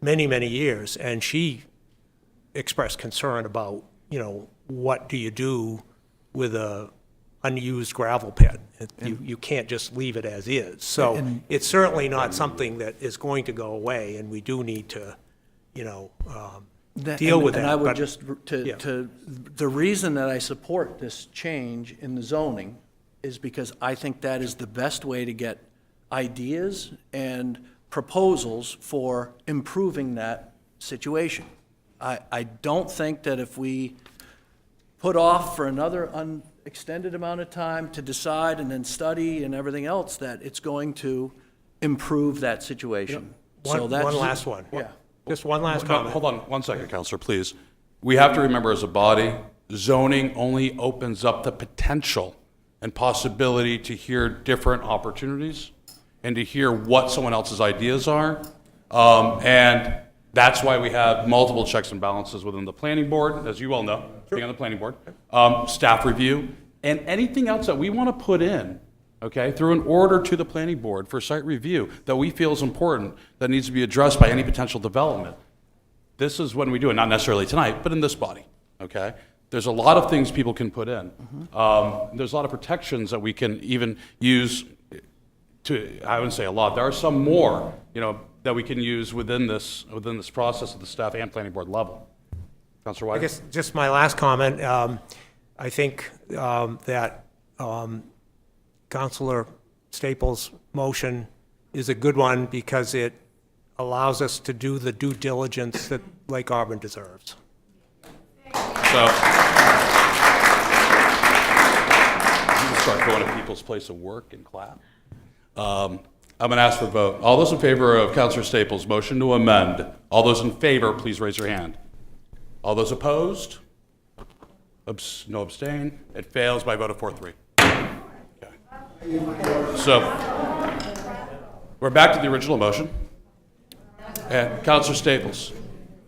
many, many years, and she expressed concern about, what do you do with a unused gravel pit? You can't just leave it as is. So it's certainly not something that is going to go away, and we do need to, deal with that. And I would but- just, the reason that I support this change in the zoning is because I think that is the best way to get ideas and proposals for improving that situation. I don't think that if we put off for another extended amount of time to decide and then study and everything else, that it's going to improve that situation. So One that's last one. Yeah. Just one last No, comment. hold on 1 second, Counselor, please. We have to remember as a body, zoning only opens up the potential and possibility to hear different opportunities and to hear what someone else's ideas are. And that's why we have multiple checks and balances within the planning board, as you well know, being on the planning board, staff review, and anything else that we want to put in, okay, through an order to the planning board for site review that we feel is important, that needs to be addressed by any potential development. This is when we do it, not necessarily tonight, but in this body, okay? There's a lot of things people can put in. There's a lot of protections that we can even use I wouldn't say a lot, there are some more, that we can use within this process at the staff and planning board level. Councilor White? I guess just my last comment, I think that Councilor Staples' motion is a good one because it allows us to do the due diligence that Lake Auburn deserves. So, you can start going to people's place of work and clap. I'm going to ask for a vote. All those in favor of Councilor Staples' motion to amend, all those in favor, please raise your hand. All those opposed? No abstain. It fails by a vote of 4-3. Okay. So, we're back to the original motion. And Councilor Staples.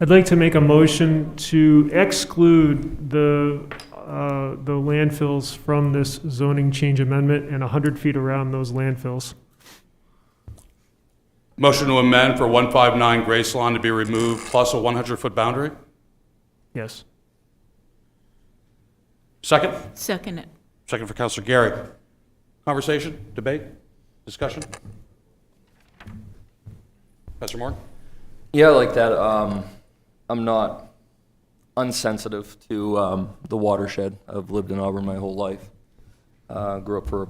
I'd like to make a motion to exclude the landfills from this zoning change amendment and 100 feet around those landfills. Motion to amend for 159 Grace Lawn to be removed plus a 100-foot boundary? Yes. Second? Second it. Second for Councilor Gary. Conversation, debate, discussion? Pastor Moore? Yeah, I like that. I'm not unsensitive to the watershed. I've lived in Auburn my whole life. Grew up for a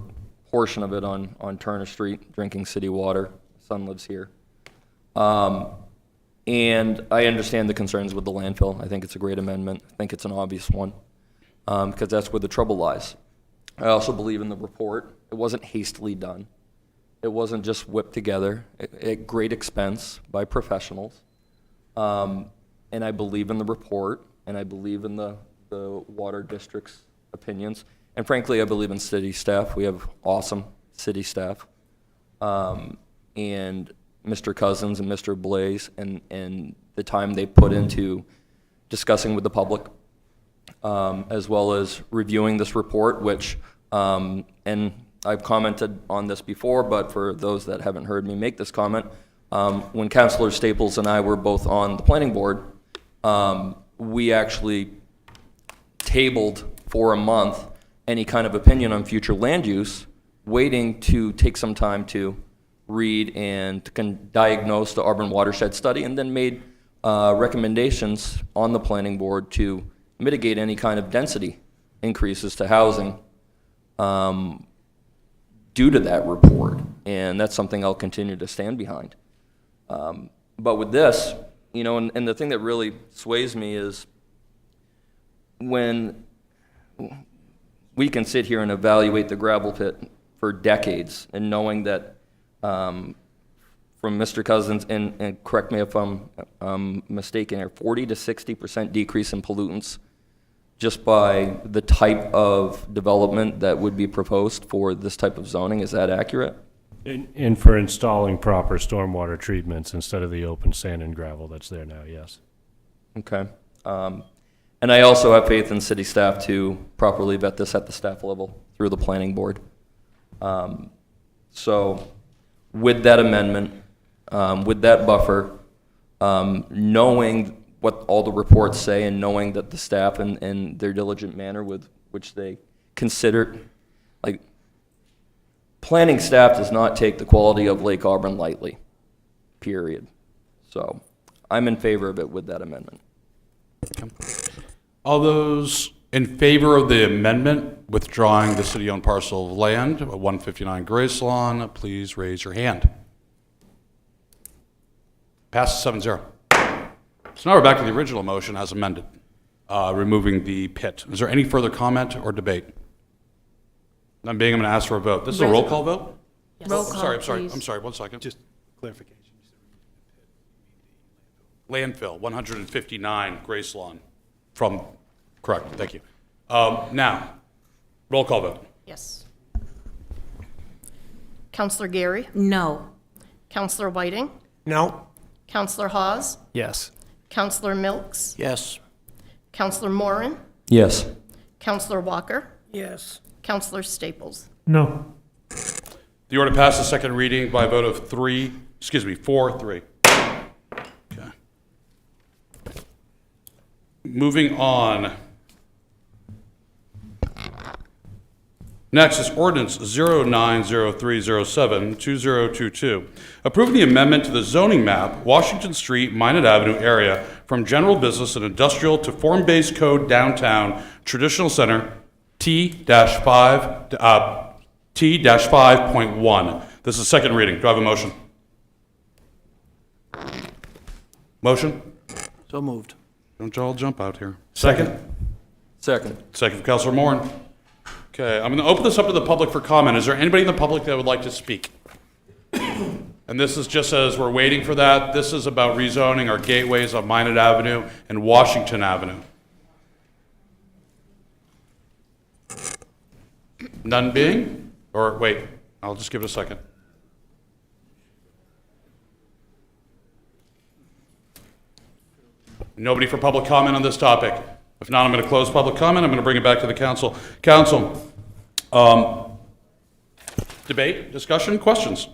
portion of it on Turner Street, drinking city water. Son lives here. And I understand the concerns with the landfill. I think it's a great amendment. I think it's an obvious one because that's where the trouble lies. I also believe in the report. It wasn't hastily done. It wasn't just whipped together at great expense by professionals. And I believe in the report, and I believe in the water district's opinions. And frankly, I believe in city staff. We have awesome city staff. And Mr. Cousins and Mr. Blaze and the time they put into discussing with the public, as well as reviewing this report, which, and I've commented on this before, but for those that haven't heard me make this comment, when Councilor Staples and I were both on the planning board, we actually tabled for a month any kind of opinion on future land use, waiting to take some time to read and diagnose the Auburn Watershed study, and then made recommendations on the planning board to mitigate any kind of density increases to housing due to that report. And that's something I'll continue to stand behind. But with this, you know, and the thing that really sways me is when we can sit here and evaluate the gravel pit for decades, and knowing that from Mr. Cousins, and correct me if I'm mistaken here, 40 to 60% decrease in pollutants just by the type of development that would be proposed for this type of zoning. Is that accurate? And for installing proper stormwater treatments instead of the open sand and gravel that's there now, yes. Okay. And I also have faith in city staff to properly vet this at the staff level through the planning board. So with that amendment, with that buffer, knowing what all the reports say and knowing that the staff and their diligent manner with which they consider, like, planning staff does not take the quality of Lake Auburn lightly, period. So I'm in favor of it with that amendment. All those in favor of the amendment withdrawing the city-owned parcel of land at 159 Grace Lawn, please raise your hand. Passes 7-0. So now we're back to the original motion as amended, removing the pit. Is there any further comment or debate? I'm going to ask for a vote. This is a roll call vote? Yes. Roll call, I'm sorry, please. 1 second. Just clarification. Landfill, 159 Grace Lawn. Correct, thank you. Now, roll call vote. Yes. Counselor Gary? No. Counselor Whiting? No? Counselor Hawes? Yes. Counselor Milks? Yes. Counselor Morin? Yes. Counselor Walker? Yes. Counselor Staples? No. The order passes second reading by a vote of 4-3. Okay. Moving on. Next is Ordinance 090307-2022, approving the amendment to the zoning map, Washington Street, Minot Avenue area, from general business and industrial to form-based code downtown traditional center, T-5, T-5.1. This is second reading. Do I have a motion? Motion? So moved. Don't y'all jump out here. Second? Second. Second from Councilor Moran. Okay, I'm going to open this up to the public for comment. Is there anybody in the public that would like to speak? And this is just as we're waiting for that, this is about rezoning our gateways on Minot Avenue and Washington Avenue. None being? Or wait, I'll just give it a second. Nobody for public comment on this topic? If not, I'm going to close public comment. I'm going to bring it back to the council. Council, debate, discussion, questions?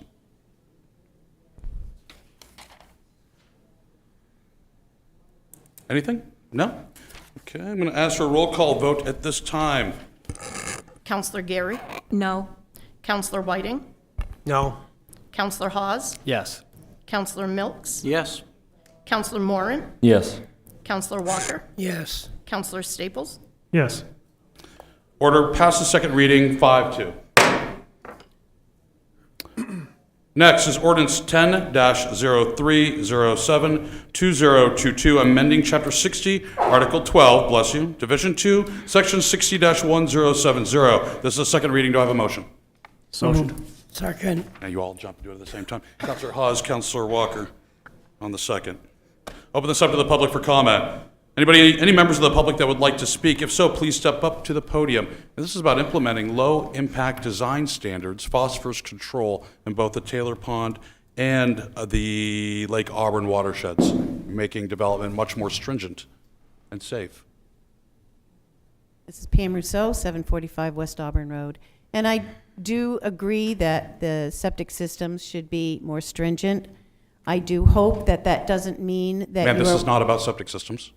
Anything? No? Okay, I'm going to ask for a roll call vote at this time. Counselor Gary, No. Counselor Whiting, No. Counselor Hawes, Yes. Counselor Milks, Yes. Counselor Moran, Yes. Counselor Walker, Yes. Counselor Staples. Yes. Order passes second reading, 5-2. Next is ordinance 10-0307-2022, amending Chapter 60, Article 12, bless you, Division 2, Section 60-1070. This is a second reading. Do I have a motion? Motion. Second. Now you all jump and do it at the same time. Councilor Hawes, Councilor Walker on the second. Open this up to the public for comment. Any members of the public that would like to speak? If so, please step up to the podium. This is about implementing low-impact design standards, phosphorus control in both the Taylor Pond and the Lake Auburn watersheds, making development much more stringent and safe. This is Pam Rousseau, 745 West Auburn Road. And I do agree that the septic systems should be more stringent. I do hope that that doesn't mean that Ma'am, this you are- is not about septic systems.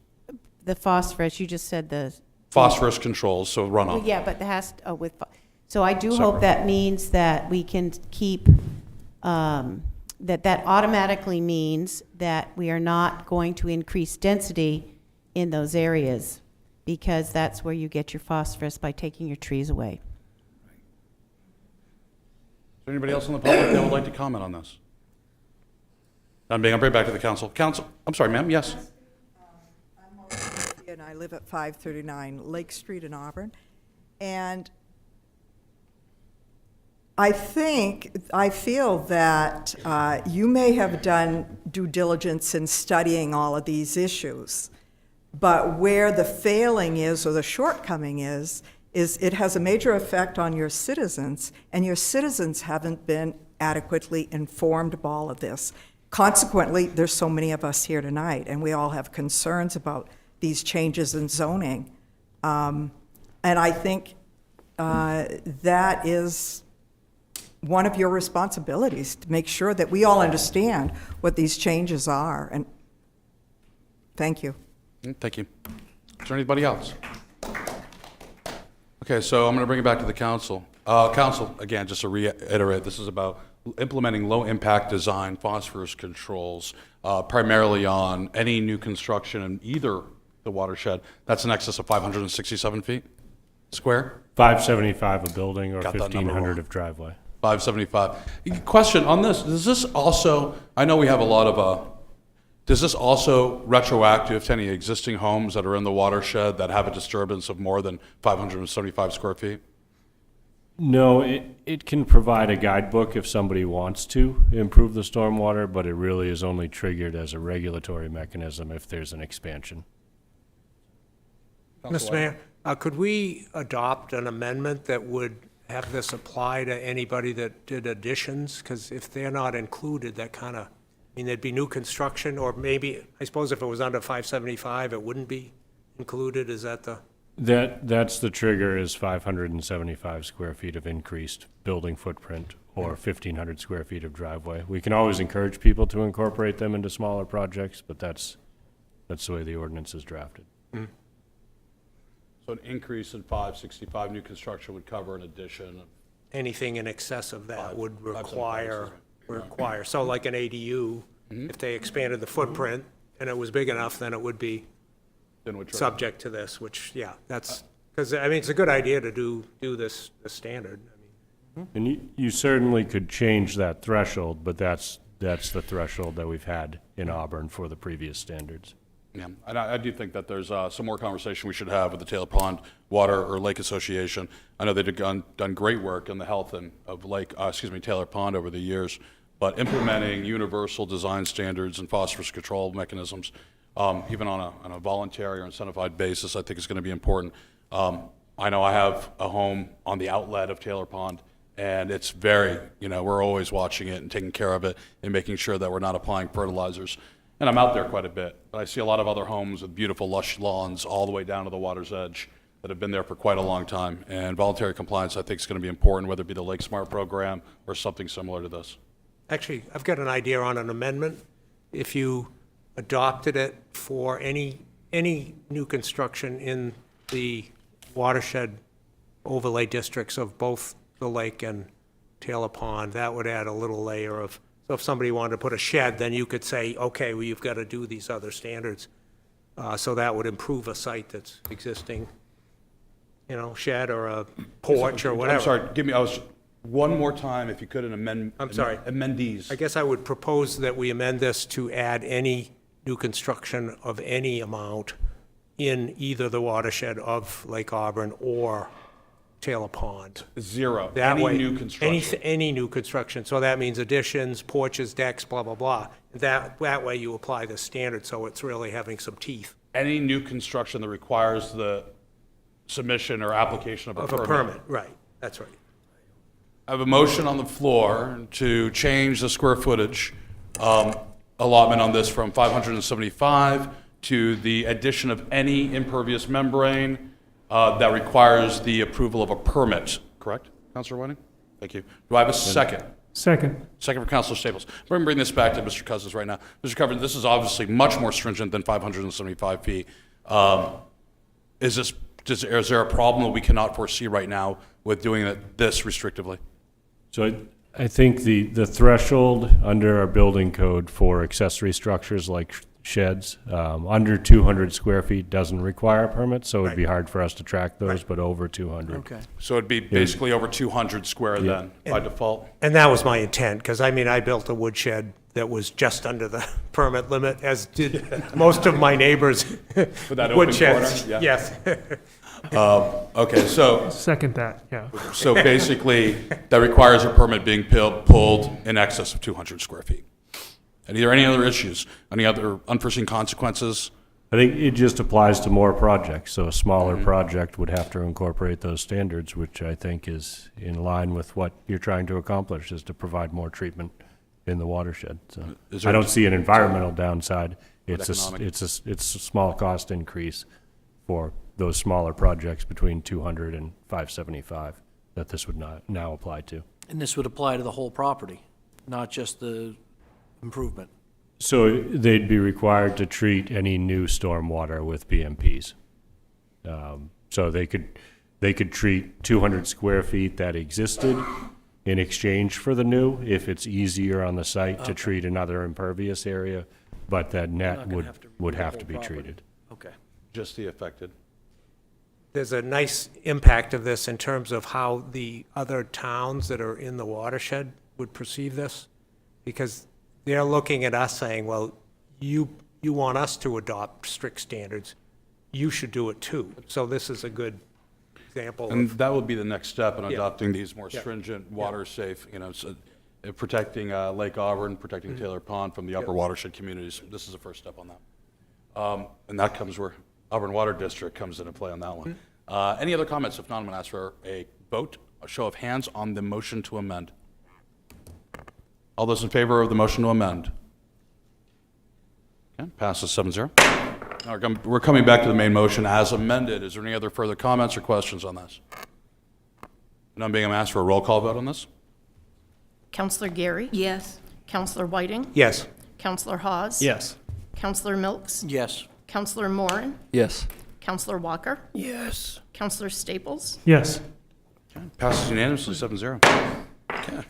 the phosphorus, you just said the, Phosphorus controls, so well, runoff. yeah, but it has, so I do Separate. hope that means that we can keep, that automatically means that we are not going to increase density in those areas, because that's where you get your phosphorus, by taking your trees away. Is there anybody else in the public that would like to comment on this? None being, I'll bring it back to the council. Council, I'm sorry, ma'am, yes? And I live at 539 Lake Street in Auburn. And I feel that you may have done due diligence in studying all of these issues, but where the failing is, or the shortcoming is it has a major effect on your citizens, and your citizens haven't been adequately informed of all of this. Consequently, there's so many of us here tonight, and we all have concerns about these changes in zoning. And I think that is one of your responsibilities, to make sure that we all understand what these changes are. And thank you. Thank you. Is there anybody else? Okay, so I'm going to bring it back to the council. Council, again, just to reiterate, this is about implementing low-impact design phosphorus controls, primarily on any new construction in either the watershed. That's in excess of 567 feet square? 575 a building or Got that number 1,500 wrong. of driveway. 575. Question on this, does this also, I know we have a lot of, does this also retroactive to any existing homes that are in the watershed that have a disturbance of more than 575 square feet? No, it can provide a guidebook if somebody wants to improve the stormwater, but it really is only triggered as a regulatory mechanism if there's an expansion. Mr. Mayor, could we adopt an amendment that would have this apply to anybody that did additions? Because if they're not included, that kind of, I mean, there'd be new construction, or maybe, I suppose if it was under 575, it wouldn't be included. Is that the? That's the trigger, is 575 square feet of increased building footprint or 1,500 square feet of driveway. We can always encourage people to incorporate them into smaller projects, but that's the way the ordinance is drafted. So an increase in 565 new construction would cover an addition of Anything in excess of that would 575, require, so like an ADU, if they expanded the footprint and it was big enough, then it would be then would trigger. subject to this, which, yeah, that's, because, I mean, it's a good idea to do this standard. I mean, And you certainly could change that threshold, but that's the threshold that we've had in Auburn for the previous standards. Yeah, and I do think that there's some more conversation we should have with the Taylor Pond Water or Lake Association. I know they've done great work in the health of Taylor Pond over the years, but implementing universal design standards and phosphorus control mechanisms, even on a voluntary or incentivized basis, I think is going to be important. I know I have a home on the outlet of Taylor Pond, and it's very, we're always watching it and taking care of it and making sure that we're not applying fertilizers. And I'm out there quite a bit, but I see a lot of other homes with beautiful lush lawns all the way down to the water's edge that have been there for quite a long time. And voluntary compliance, I think, is going to be important, whether it be the Lake Smart program or something similar to this. Actually, I've got an idea on an amendment. If you adopted it for any new construction in the watershed overlay districts of both the lake and Taylor Pond, that would add a little layer of, so if somebody wanted to put a shed, then you could say, okay, well, you've got to do these other standards. So that would improve a site that's existing, shed or a porch or whatever. I'm sorry, one more time, if you could, amendments. I guess I would propose that we amend this to add any new construction of any amount in either the watershed of Lake Auburn or Taylor Pond. Zero. That way, new construction. Any new construction. So that means additions, porches, decks, blah, blah, blah. That way you apply the standard, so it's really having some teeth. Any new construction that requires the submission or application of a permit. Of a permit, right. That's right. I have a motion on the floor to change the square footage allotment on this from 575 to the addition of any impervious membrane that requires the approval of a permit. Correct, Councilor Whiting? Thank you. Do I have a second? Second. Second for Councilor Staples. We're going to bring this back to Mr. Cousins right now. Mr. Cousins, this is obviously much more stringent than 575 feet. Is there a problem that we cannot foresee right now with doing it this restrictively? So I think the threshold under our building code for accessory structures like sheds, under 200 square feet doesn't require a permit, so it'd be hard for us to track those, but over 200. Okay. So it'd be basically over 200 square then, by default? And that was my intent, because I built a woodshed that was just under the permit limit, as did most of my neighbors' For that open woodsheds. corner? Yeah. Yes. Okay, so Second that, yeah. so basically, that requires a permit being pulled in excess of 200 square feet. And are there any other issues? Any other unforeseen consequences? I think it just applies to more projects, so a smaller project would have to incorporate those standards, which I think is in line with what you're trying to accomplish, is to provide more treatment in the watershed. So Is there I don't see an environmental downside. It's economic? a small cost increase for those smaller projects between 200 and 575 that this would not now apply to. And this would apply to the whole property, not just the improvement. So they'd be required to treat any new stormwater with BMPs. So they could treat 200 square feet that existed in exchange for the new, if it's easier on the site to treat another impervious area, but that net would have to be treated. Okay. Just the affected. There's a nice impact of this in terms of how the other towns that are in the watershed would perceive this, because they're looking at us saying, well, you want us to adopt strict standards, you should do it too. So this is a good example And of, that would be the next step in Yeah. adopting these more Yeah. stringent, water-safe, protecting Lake Auburn, protecting Taylor Pond from the upper watershed communities. This is the first step on that. And that comes where Auburn Water District comes into play on that one. Any other comments? If not, I'm going to ask for a vote, a show of hands on the motion to amend. All those in favor of the motion to amend? Okay, passes 7-0. Now we're coming back to the main motion as amended. Is there any other further comments or questions on this? None being asked for a roll call vote on this? Counselor Gary? Yes. Counselor Whiting? yes. Counselor Hawes? Yes. Counselor Milks? Yes. Counselor Moran? Yes. Counselor Walker? Yes. Counselor Staples? Yes. Passes unanimously, 7-0. Okay.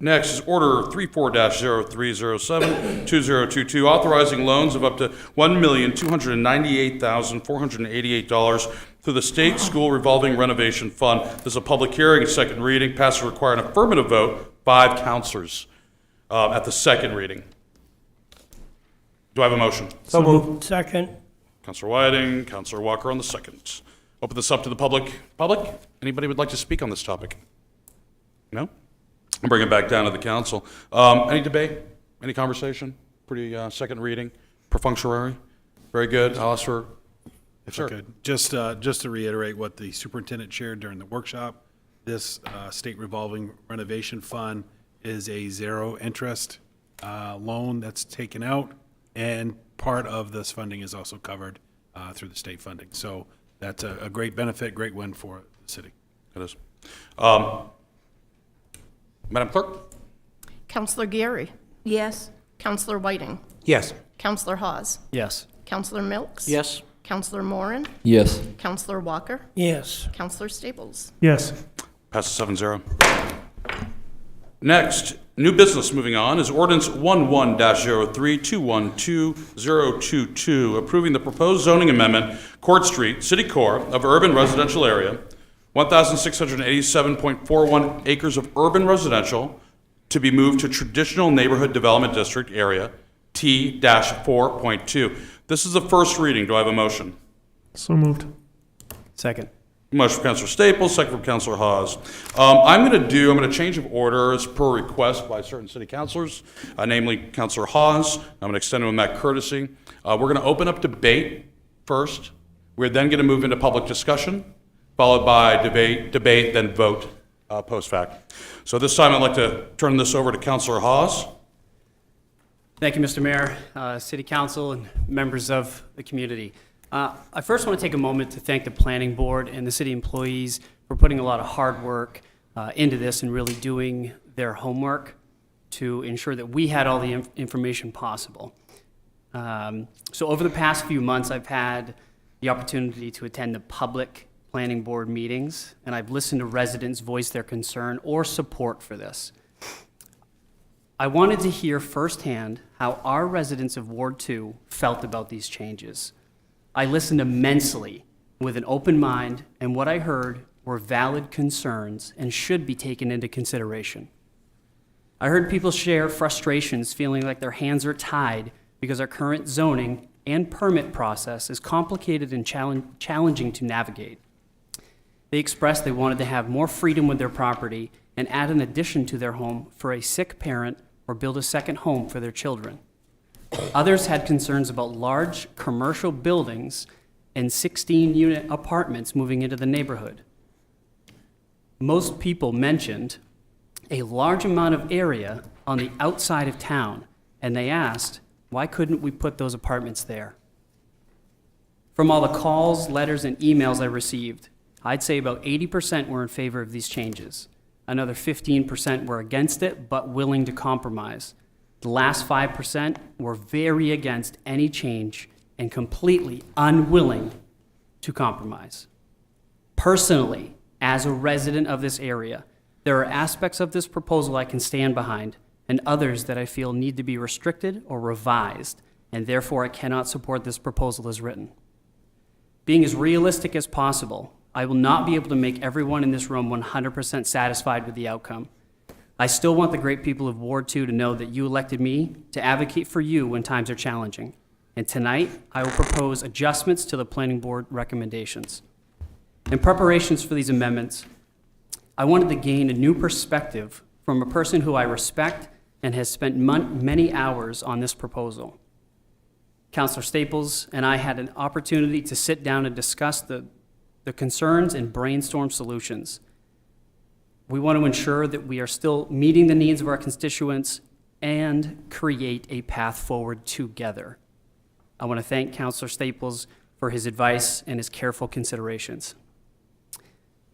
Next is Order 34-0307-2022, authorizing loans of up to $1,298,488 through the State School Revolving Renovation Fund. This is a public hearing, second reading. Passes require an affirmative vote, 5 counselors at the second reading. Do I have a motion? So moved. Second. Counselor Whiting, Counselor Walker on the second. Open this up to the public. Public? Anybody would like to speak on this topic? No? I'll bring it back down to the council. Any debate? Any conversation? Pretty second reading, perfunctory. Very good. I'll ask for, If I could, just to reiterate what the superintendent shared during the workshop, this state revolving renovation fund is a zero interest loan that's taken out, and part of this funding is also covered through the state funding. So that's a great benefit, great win for the city. it is. Madam Clerk? Counselor Geary. Yes. Counselor Whiting. Yes. Counselor Hawes. Yes. Counselor Milks. Yes. Counselor Moran. Yes. Counselor Walker. Yes. Counselor Staples. Yes. Passes 7-0. Next, new business, moving on, is Ordinance 11-03-212-022, approving the proposed zoning amendment, Court Street, City Core of Urban Residential Area, 1,687.41 acres of urban residential to be moved to Traditional Neighborhood Development District Area, T-4.2. This is the first reading. Do I have a motion? So moved. Second. Motion from Councilor Staples, second from Councilor Hawes. I'm going to change of order as per request by certain city councilors, namely Councilor Hawes. I'm going to extend him that courtesy. We're going to open up debate first. We're then going to move into public discussion, followed by debate, then vote post fact. So this time I'd like to turn this over to Councilor Hawes. Thank you, Mr. Mayor, City Council, and members of the community. I first want to take a moment to thank the Planning Board and the city employees for putting a lot of hard work into this and really doing their homework to ensure that we had all the information possible. So over the past few months, I've had the opportunity to attend the public Planning Board meetings, and I've listened to residents voice their concern or support for this. I wanted to hear firsthand how our residents of Ward 2 felt about these changes. I listened immensely with an open mind, and what I heard were valid concerns and should be taken into consideration. I heard people share frustrations, feeling like their hands are tied because our current zoning and permit process is complicated and challenging to navigate. They expressed they wanted to have more freedom with their property and add an addition to their home for a sick parent or build a second home for their children. Others had concerns about large commercial buildings and 16-unit apartments moving into the neighborhood. Most people mentioned a large amount of area on the outside of town, and they asked, why couldn't we put those apartments there? From all the calls, letters, and emails I received, I'd say about 80% were in favor of these changes. Another 15% were against it, but willing to compromise. The last 5% were very against any change and completely unwilling to compromise. Personally, as a resident of this area, there are aspects of this proposal I can stand behind and others that I feel need to be restricted or revised, and therefore I cannot support this proposal as written. Being as realistic as possible, I will not be able to make everyone in this room 100% satisfied with the outcome. I still want the great people of Ward 2 to know that you elected me to advocate for you when times are challenging. And tonight, I will propose adjustments to the Planning Board recommendations. In preparations for these amendments, I wanted to gain a new perspective from a person who I respect and has spent many hours on this proposal. Councilor Staples and I had an opportunity to sit down and discuss the concerns and brainstorm solutions. We want to ensure that we are still meeting the needs of our constituents and create a path forward together. I want to thank Councilor Staples for his advice and his careful considerations.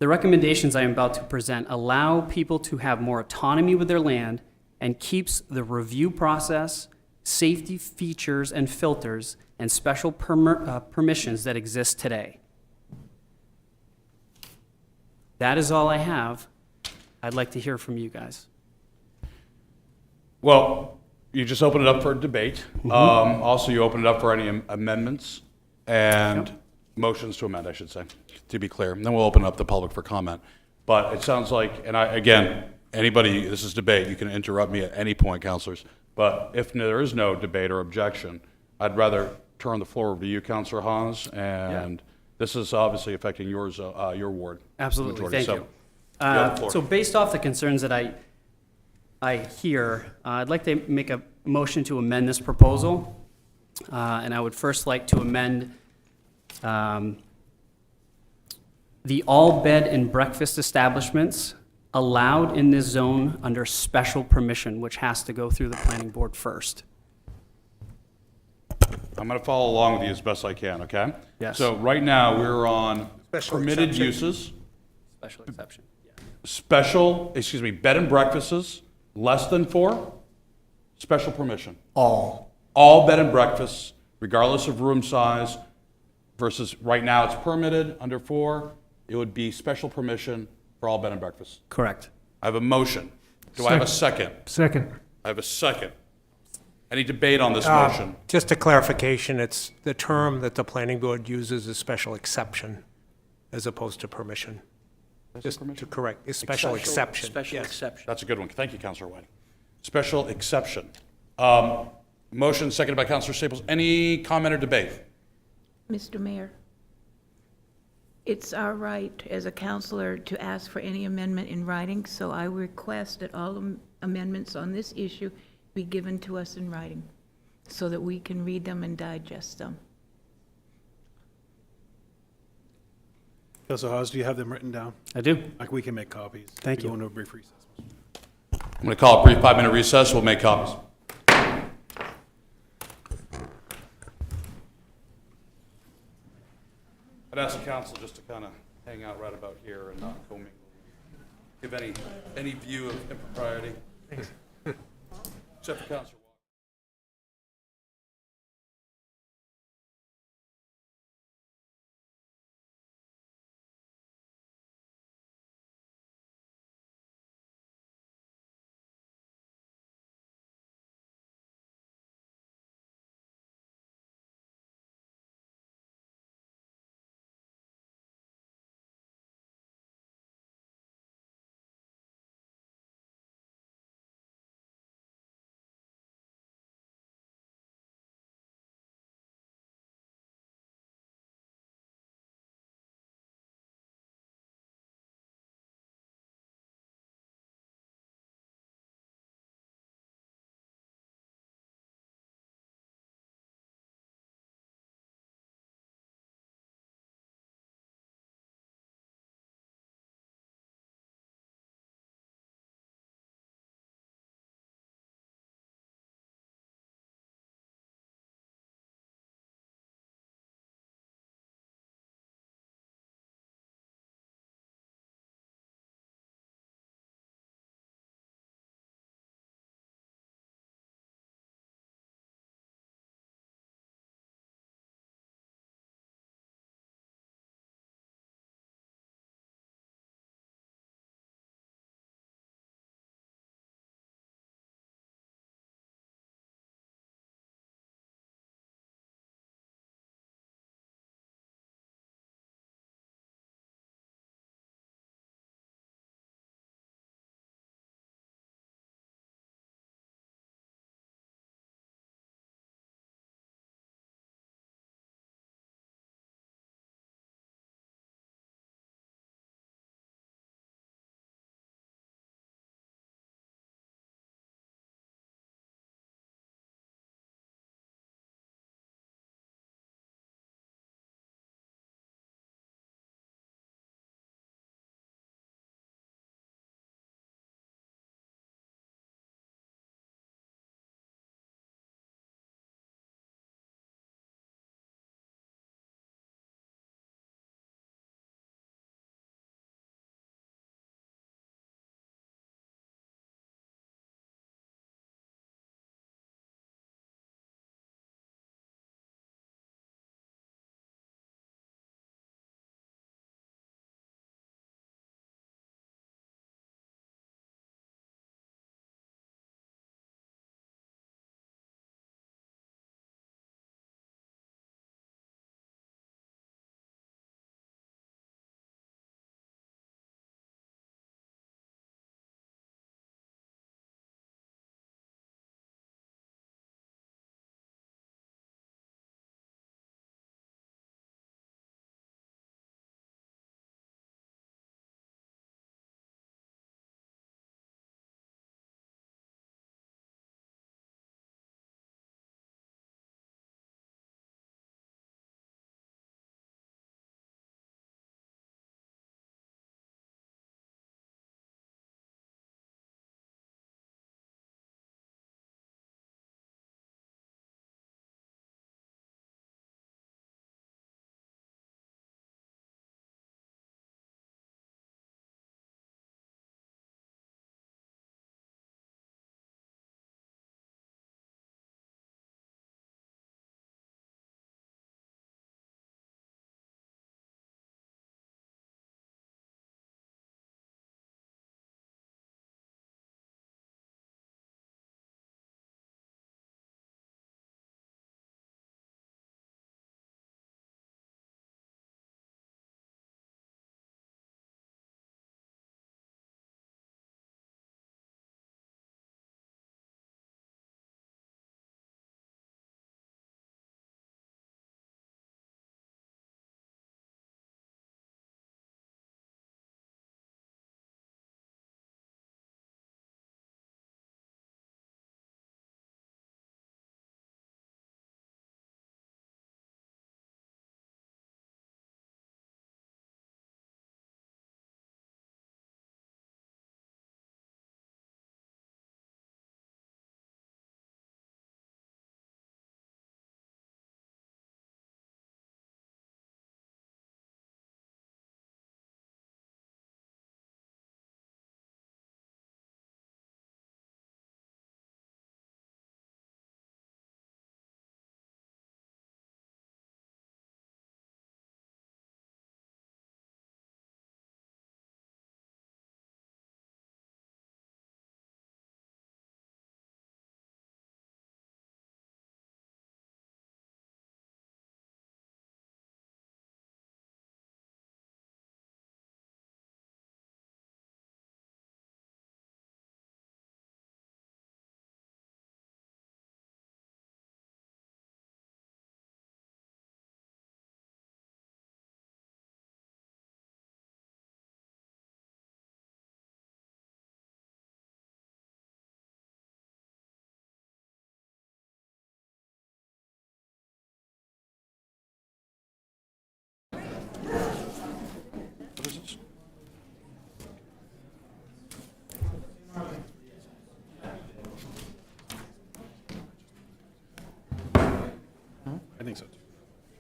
The recommendations I am about to present allow people to have more autonomy with their land and keeps the review process, safety features and filters, and special permissions that exist today. That is all I have. I'd like to hear from you guys. Well, you just opened it up for a debate. Also, you opened it up for any amendments and motions to amend, I should say, to be clear. And then we'll open up the public for comment. But it sounds like, and again, anybody, this is debate, you can interrupt me at any point, councilors. But if there is no debate or objection, I'd rather turn the floor over to you, Councilor Hans, and this is obviously affecting yours, your ward. Absolutely, majority. thank you. have the floor. So based off the concerns that I hear, I'd like to make a motion to amend this proposal. And I would first like to amend the all bed and breakfast establishments allowed in this zone under special permission, which has to go through the planning board first. I'm going to follow along with you as best I can, okay? Yes. So right now, we're on Special permitted exception. uses, Special exception. bed and breakfasts, less than 4, special permission. All. All bed and breakfasts, regardless of room size, versus right now it's permitted under 4, it would be special permission for all bed and breakfasts. Correct. I have a motion. Do I have a second? Second. I have a second. Any debate on this motion? Just a clarification, it's the term that the planning board uses is special exception as opposed to permission. Just to correct, is special exception. Special yes. exception. That's a good one. Thank you, Councilor Whiting. Special exception. Motion seconded by Councilor Staples. Any comment or debate? Mr. Mayor, it's our right as a counselor to ask for any amendment in writing, so I request that all amendments on this issue be given to us in writing so that we can read them and digest them. Councilor Hawes, do you have them written down? I do. Like, we can make copies. Thank We go you. into a brief recess. I'm going to call a brief 5-minute recess. We'll make copies. I'd ask the council just to kind of hang out right about here and not commingle. Give any view of impropriety. Except for Councilor.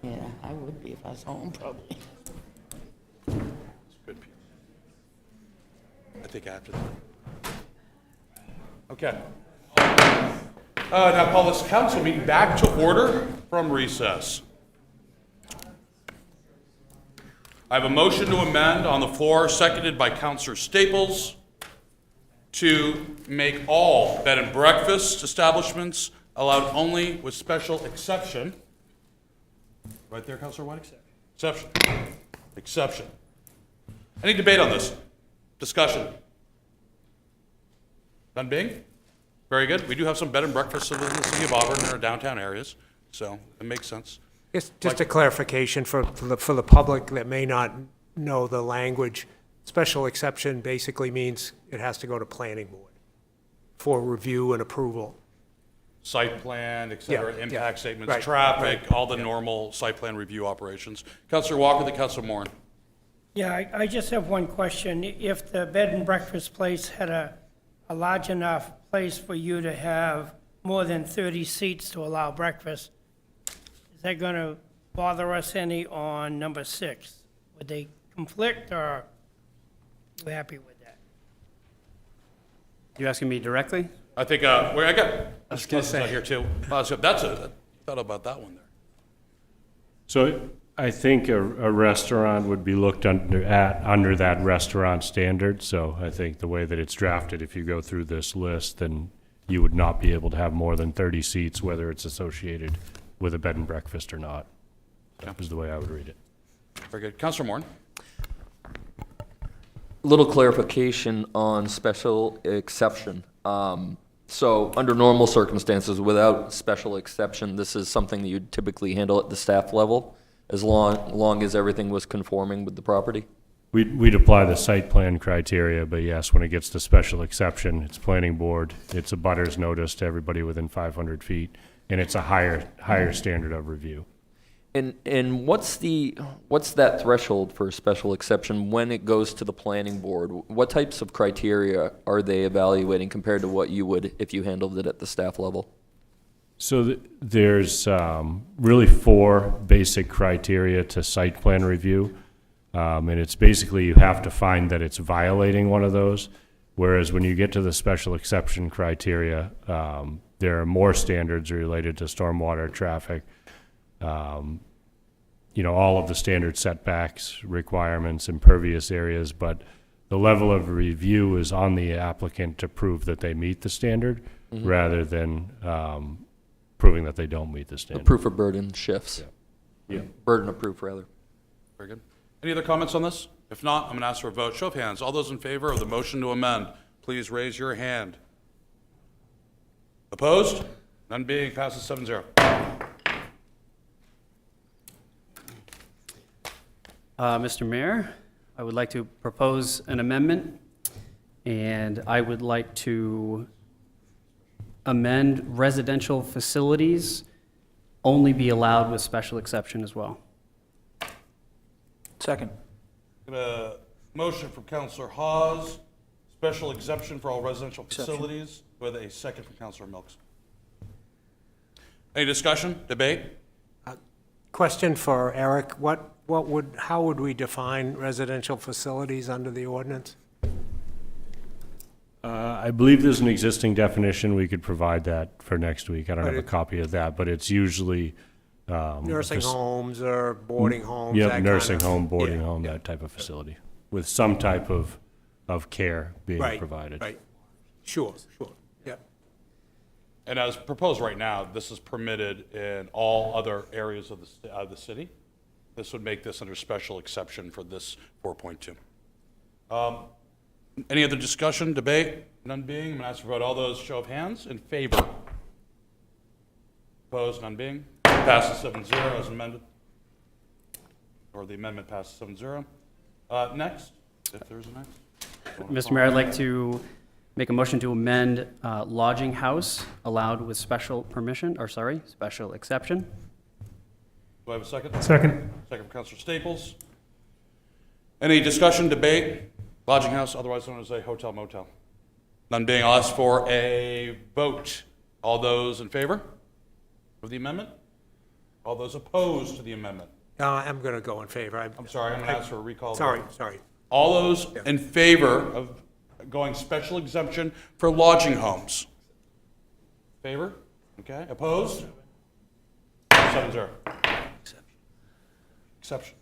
Yeah, I would be if I was home, probably. Good people. I think after that. Okay. Now call this council meeting back to order from recess. I have a motion to amend on the floor, seconded by Councilor Staples, to make all bed and breakfast establishments allowed only with special exception. Right there, Councilor White? Exception. Exception. Any debate on this? Discussion? None being? Very good. We do have some bed and breakfasts in the city of Auburn in our downtown areas, so it makes sense. Just a clarification for the public that may not know the language. Special exception basically means it has to go to planning board for review and approval. Site plan, et cetera, Yeah, impact yeah. statements, Right, traffic, right. all the normal site plan review operations. Councilor Walker, then Councilor Moore. Yeah, I just have one question. If the bed and breakfast place had a large enough place for you to have more than 30 seats to allow breakfast, is that going to bother us any on number 6? Would they conflict, or are you happy with that? You asking me directly? I think, I got, I was gonna say. out here too. I thought about that one there. So I think a restaurant would be looked under that restaurant standard. So I think the way that it's drafted, if you go through this list, then you would not be able to have more than 30 seats, whether it's associated with a bed and breakfast or not. That was the way I would read it. Very good. Councilor Moore. Little clarification on special exception. So under normal circumstances, without special exception, this is something that you'd typically handle at the staff level, as long as everything was conforming with the property? We'd apply the site plan criteria, but yes, when it gets to special exception, it's planning board, it's a butters notice to everybody within 500 feet, and it's a higher standard of review. And what's that threshold for a special exception when it goes to the planning board? What types of criteria are they evaluating compared to what you would if you handled it at the staff level? So there's really 4 basic criteria to site plan review. And it's basically you have to find that it's violating one of those. Whereas when you get to the special exception criteria, there are more standards related to stormwater, traffic, all of the standard setbacks, requirements, impervious areas, but the level of review is on the applicant to prove that they meet the standard rather than proving that they don't meet the The standard. proof of burden shifts. Yeah. Burden of proof, rather. Very good. Any other comments on this? If not, I'm going to ask for a vote. Show of hands. All those in favor of the motion to amend, please raise your hand. Opposed? None being, passes 7-0. Mr. Mayor, I would like to propose an amendment, and I would like to amend residential facilities only be allowed with special exception as well. Second. Got a motion from Councilor Hawes, special exception for all residential facilities, with a second from Councilor Milks. Any discussion, debate? Question for Eric, how would we define residential facilities under the ordinance? I believe there's an existing definition. We could provide that for next week. I don't have a copy of that, but it's usually Nursing homes or boarding homes? that Yep, kind nursing of- home, boarding yeah, home, yeah. that type of facility, with some type of care being Right, provided. right. Sure, yeah. And as proposed right now, this is permitted in all other areas of the city. This would make this under special exception for this 4.2. Any other discussion, debate? None being, I'm going to ask for a vote. All those, show of hands, in favor. Opposed, none being. Passes 7-0 as amended. Or the amendment passes 7-0. Next, if there's a next. Mr. Mayor, I'd like to make a motion to amend lodging house allowed with special permission, special exception. Do I have a second? Second. Second from Councilor Staples. Any discussion, debate? Lodging house, otherwise known as a hotel motel. None being, I'll ask for a vote. All those in favor of the amendment? All those opposed to the amendment? I'm going to go in favor. I'm sorry, I'm going to ask for a recall. Sorry, vote. sorry. All those in favor of going special exemption for lodging homes? Favor? Okay, opposed? 7-0. Exception.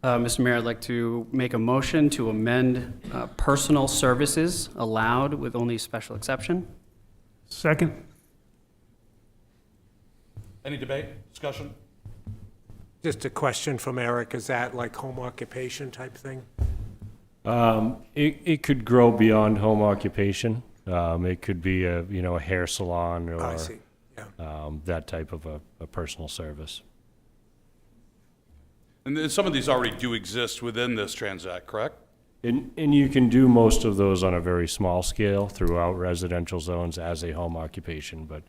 Mr. Mayor, I'd like to make a motion to amend personal services allowed with only special exception. Second. Any debate, discussion? Just a question from Eric, is that like home occupation type thing? It could grow beyond home occupation. It could be a hair salon I or see, yeah. that type of a personal service. And then some of these already do exist within this transact, correct? And you can do most of those on a very small scale throughout residential zones as a home occupation, but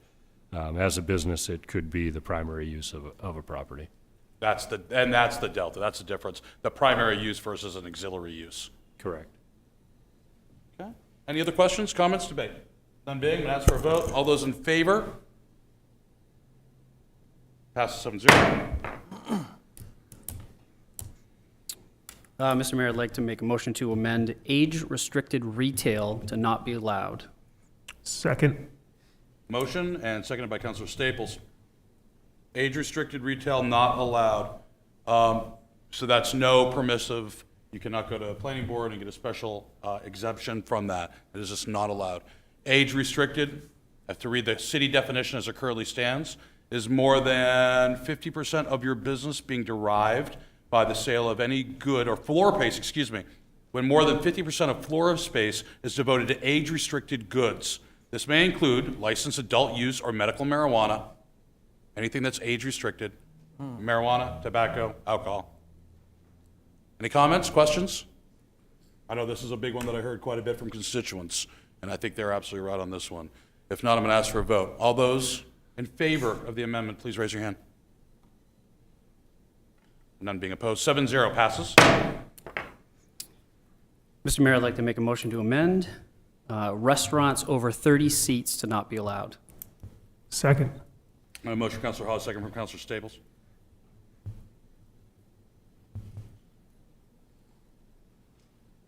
as a business, it could be the primary use of a property. That's the delta, that's the difference. The primary use versus an auxiliary use. Correct. Okay. Any other questions, comments, debate? None being, I'm going to ask for a vote. All those in favor? Passes 7-0. Mr. Mayor, I'd like to make a motion to amend age-restricted retail to not be allowed. Second. Motion and seconded by Councilor Staples. Age-restricted retail not allowed. So that's no permissive. You cannot go to a planning board and get a special exemption from that. It is just not allowed. Age-restricted, I have to read the city definition as it currently stands, is more than 50% of your business being derived by the sale of any good, or floor space, excuse me, when more than 50% of floor space is devoted to age-restricted goods. This may include licensed adult use or medical marijuana, anything that's age-restricted, marijuana, tobacco, alcohol. Any comments, questions? I know this is a big one that I heard quite a bit from constituents, and I think they're absolutely right on this one. If not, I'm going to ask for a vote. All those in favor of the amendment, please raise your hand. None being opposed. 7-0 passes. Mr. Mayor, I'd like to make a motion to amend restaurants over 30 seats to not be allowed. Second. A motion, Councilor Hall, second from Councilor Staples.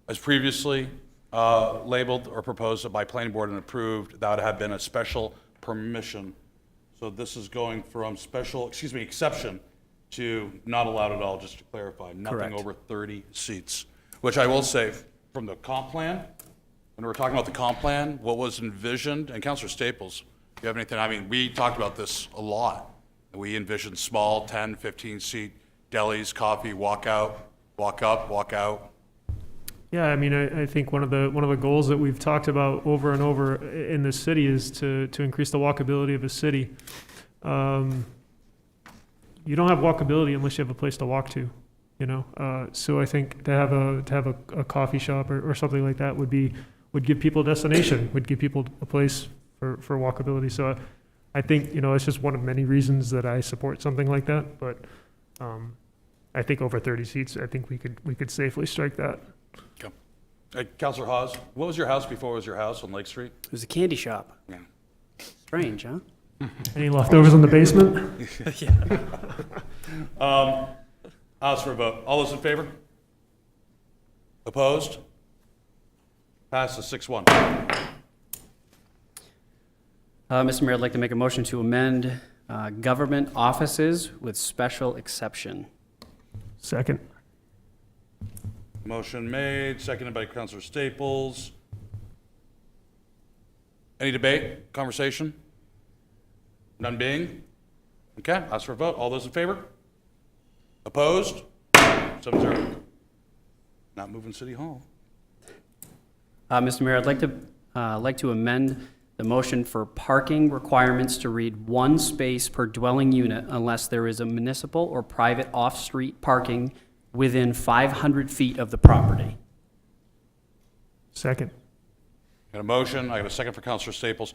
As previously labeled or proposed by planning board and approved, that would have been a special permission. So this is going from exception to not allowed at all, just to clarify. Nothing Correct. over 30 seats. Which I will say, from the comp plan, when we were talking about the comp plan, what was envisioned, and Councilor Staples, do you have anything? I mean, we talked about this a lot. We envisioned small 10, 15-seat delis, coffee, walk out, walk up, walk out. Yeah, I mean, I think one of the goals that we've talked about over and over in this city is to increase the walkability of a city. You don't have walkability unless you have a place to walk to, you know. So I think to have a coffee shop or something like that would give people a destination, would give people a place for walkability. So I think, you know, it's just one of many reasons that I support something like that. But I think over 30 seats, I think we could safely strike that. Okay. Councilor Hawes, what was your house before it was your house on Lake Street? It was a candy shop. Yeah. Strange, huh? Any leftovers in the basement? Ask for a vote. All those in favor? Opposed? Passes 6-1. Mr. Mayor, I'd like to make a motion to amend government offices with special exception. Second. Motion made, seconded by Councilor Staples. Any debate, conversation? None being? Okay, ask for a vote. All those in favor? Opposed? 7-0. Not moving City Hall. Mr. Mayor, I'd like to amend the motion for parking requirements to read one space per dwelling unit unless there is a municipal or private off-street parking within 500 feet of the property. Second. Got a motion, I got a second for Councilor Staples.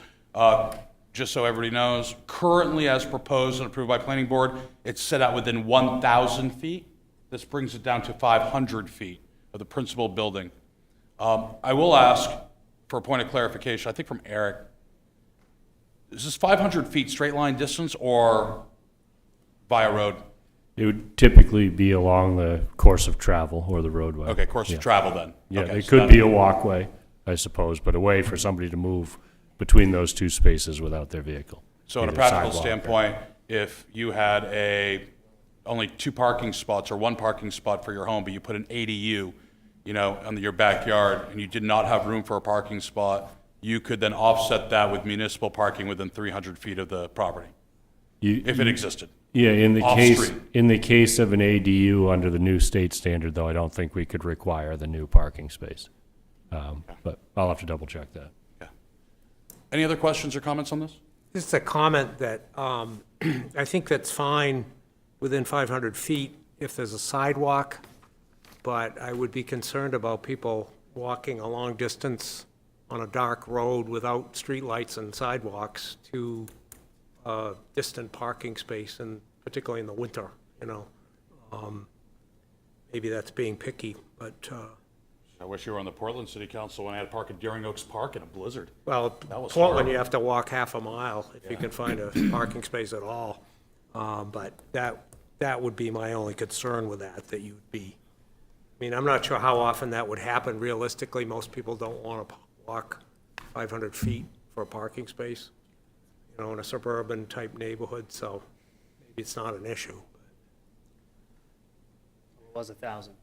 Just so everybody knows, currently as proposed and approved by Planning Board, it's set out within 1,000 feet. This brings it down to 500 feet of the principal building. I will ask for a point of clarification, I think from Eric. is this 500 feet straight line distance or via road? It would typically be along the course of travel or the roadway. Okay, course of travel then. Yeah, Okay, it so could that- be a walkway, I suppose, but a way for somebody to move between those two spaces without their vehicle. So in a Either practical sidewalk or- standpoint, if you had only 2 parking spots or 1 parking spot for your home, but you put an ADU, on your backyard, and you did not have room for a parking spot, you could then offset that with municipal parking within 300 feet of the property, if it existed. Yeah, in the Off-street. case of an ADU under the new state standard, though, I don't think we could require the new parking space. But I'll have to double check that. Any other questions or comments on this? Just a comment that I think that's fine within 500 feet if there's a sidewalk, but I would be concerned about people walking a long distance on a dark road without streetlights and sidewalks to a distant parking space, and particularly in the winter, Maybe that's being picky, but, I wish you were on the Portland City Council when I had to park at Deering Oaks Park in a blizzard. well, That was Portland, horrible. you have to walk half a mile if you can find a parking space at all. But that would be my only concern with that you'd be, I mean, I'm not sure how often that would happen realistically. Most people don't want to walk 500 feet for a parking space, in a suburban type neighborhood, so maybe it's not an issue. It was 1,000.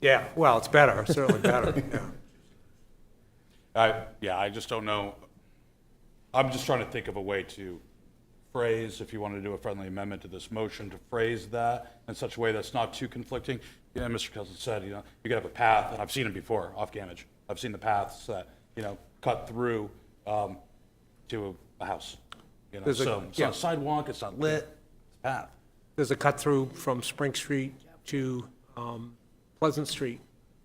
Yeah, well, it's better, certainly better, yeah. I just don't know. I'm just trying to think of a way to phrase, if you want to do a friendly amendment to this motion, to phrase that in such a way that's not too conflicting. Mr. Kelson said, you could have a path, and I've seen it before, off Gamage. I've seen the paths that, cut through to a house. There's a- So it's yeah. not a sidewalk, it's not lit, it's a path. There's a cut-through from Spring Street to Pleasant Street.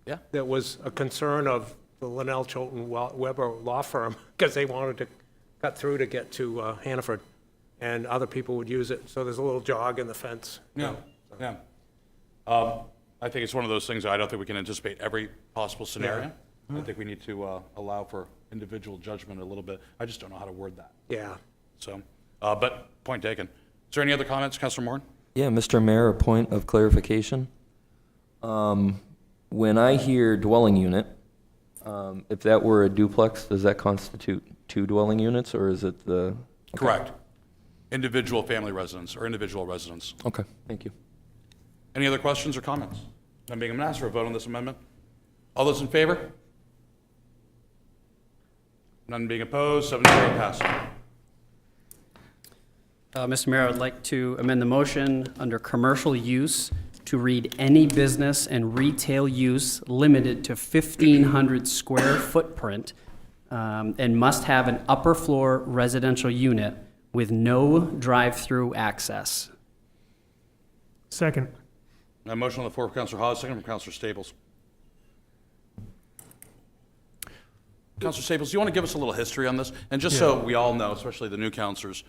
Yeah. That was a concern of the Linnell Chilton Weber law firm, because they wanted to cut through to get to Hannaford, and other people would use it, so there's a little jog in the fence. Yeah, yeah. I think it's one of those things that I don't think we can anticipate every possible scenario. I think we need to allow for individual judgment a little bit. I just don't know how to word that. Yeah. So, but point taken. Is there any other comments, Councilor Moore? Yeah, Mr. Mayor, a point of clarification. When I hear dwelling unit, if that were a duplex, does that constitute 2 dwelling units, or is it the? Correct. Individual family residence or individual residence. Okay, thank you. Any other questions or comments? I'm going to ask for a vote on this amendment. All those in favor? None being opposed, 7-0 passed. Mr. Mayor, I'd like to amend the motion under commercial use to read any business and retail use limited to 1,500 square footprint and must have an upper floor residential unit with no drive-through access. Second. A motion on the floor from Councilor Hawes, second from Councilor Staples. Councilor Staples, do you want to give us a little history on this? And just so we all know, especially the new councilors,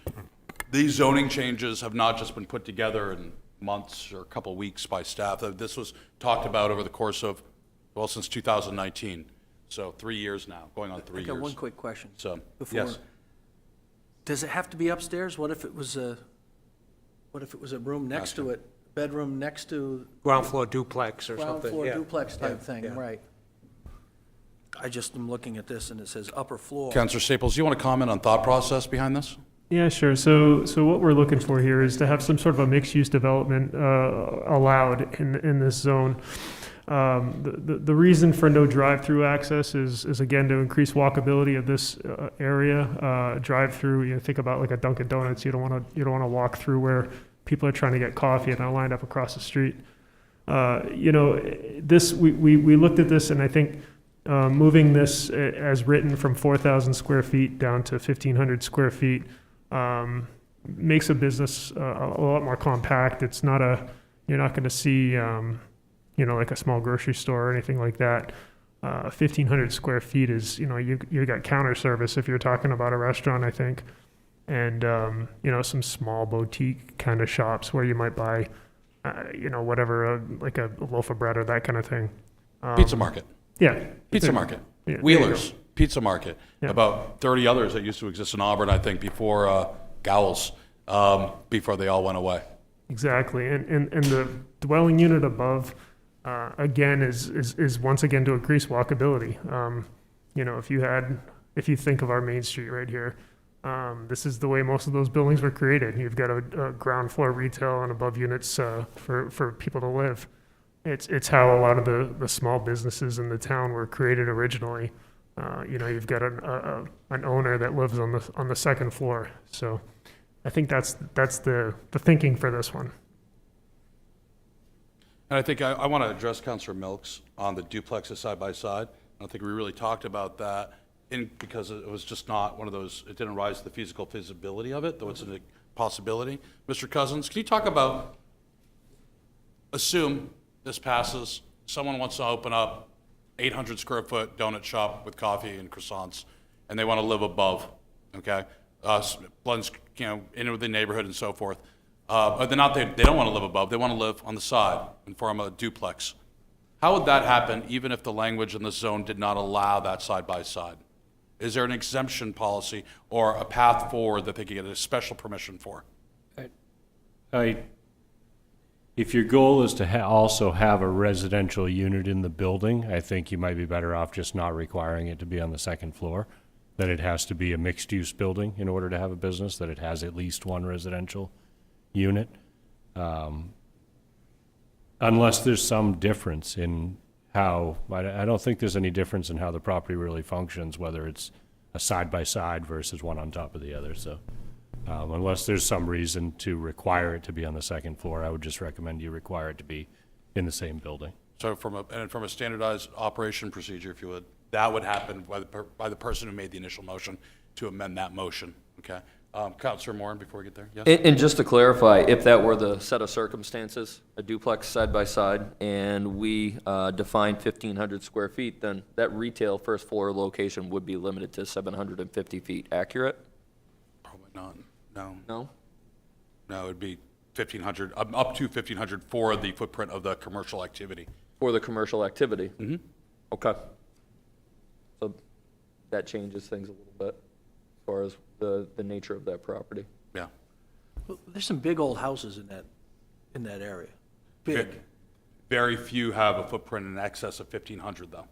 these zoning changes have not just been put together in months or a couple weeks by staff. This was talked about over the course of, well, since 2019. So 3 years now, going on 3 I got years. one quick question. So, Before, yes. does it have to be upstairs? What if it was a room next to it, bedroom next to Ground floor duplex or ground something, floor yeah. duplex type Yeah, thing, yeah. right? I just am looking at this and it says upper floor. Councilor Staples, do you want to comment on thought process behind this? Yeah, sure. So what we're looking for here is to have some sort of a mixed-use development allowed in this zone. The reason for no drive-through access is again to increase walkability of this area. Drive-through, think about like a Dunkin' Donuts. You don't want to walk through where people are trying to get coffee and are lined up across the street. This we looked at this, and I think moving this as written from 4,000 square feet down to 1,500 square feet makes a business a lot more compact. It's not you're not going to see, like a small grocery store or anything like that. 1,500 square feet is, you got counter service if you're talking about a restaurant, I think. And, some small boutique kind of shops where you might buy, whatever, like a loaf of bread or that kind of thing. Pizza market. Yeah. Pizza market. Yeah, there you Wheelers. go. Pizza Market, Yeah. about 30 others that used to exist in Auburn, I think, before Gowell's, before they all went away. Exactly, and the dwelling unit above, again, is once again to increase walkability. You know, if you think of our Main Street right here, this is the way most of those buildings were created. You've got a ground floor retail and above units for people to live. It's how a lot of the small businesses in the town were created originally. You know, you've got an owner that lives on the second floor. So I think that's the thinking for this one. And I think I want to address Councilor Milks on the duplexes side by side. I don't think we really talked about that because it was just not one of those, it didn't rise to the physical feasibility of it, though it's a possibility. Mr. Cousins, can you talk about, assume this passes, someone wants to open up 800 square foot donut shop with coffee and croissants, and they want to live above, okay? Blends, you know, in with the neighborhood and so forth. But they don't want to live above, they want to live on the side and form a duplex. How would that happen even if the language in the zone did not allow that side by side? Is there an exemption policy or a path forward that they could get a special permission for? If your goal is to also have a residential unit in the building, I think you might be better off just not requiring it to be on the second floor, that it has to be a mixed-use building in order to have a business, that it has at least one residential unit. Unless there's some difference in how, I don't think there's any difference in how the property really functions, whether it's a side-by-side versus one on top of the other, so. Unless there's some reason to require it to be on the second floor, I would just recommend you require it to be in the same building. So from a standardized operation procedure, if you would, that would happen by the person who made the initial motion to amend that motion, okay? Councilor Moore, before we get there, yes? And just to clarify, if that were the set of circumstances, a duplex side by side, and we define 1,500 square feet, then that retail first floor location would be limited to 750 feet, accurate? Probably not, no. No? No, it'd be 1,500, up to 1,500 for the footprint of the commercial activity. For the commercial activity? Mm-hmm. Okay. So that changes things a little bit as far as the nature of that property. Yeah. Well, there's some big old houses in that area. Big. Very few have a footprint in excess of 1,500, though.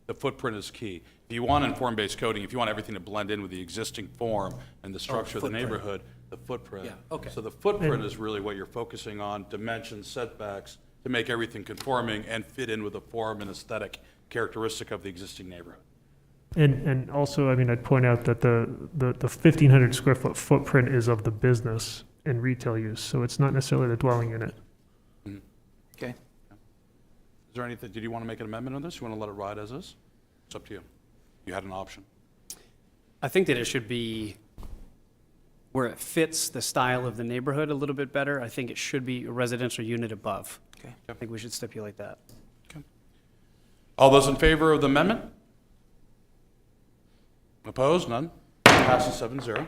The footprint is key. If you want inform-based coding, if you want everything to blend in with the existing form and the structure of the footprint. neighborhood, the footprint. Yeah, okay. So the footprint is really what you're focusing on, dimensions, setbacks, to make everything conforming and fit in with the form and aesthetic characteristic of the existing neighborhood. And also, I mean, I'd point out that the 1,500 square foot footprint is of the business and retail use, so it's not necessarily the dwelling unit. Okay. Is there anything, did you want to make an amendment on this? You want to let it ride as is? It's up to you. You had an option. I think that it should be where it fits the style of the neighborhood a little bit better. I think it should be a residential unit above. Okay. I think we should stipulate that. All those in favor of the amendment? Opposed? None? Passes 7-0.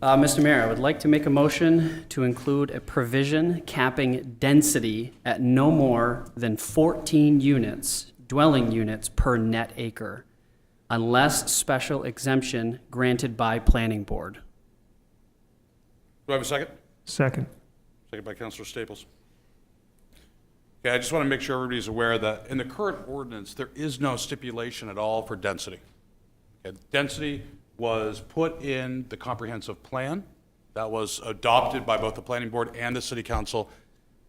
Mr. Mayor, I would like to make a motion to include a provision capping density at no more than 14 units, dwelling units per net acre, unless special exemption granted by planning board. Do I have a second? Second. Second by Councilor Staples. Okay, I just want to make sure everybody's aware that in the current ordinance, there is no stipulation at all for density. Okay, density was put in the comprehensive plan that was adopted by both the planning board and the city council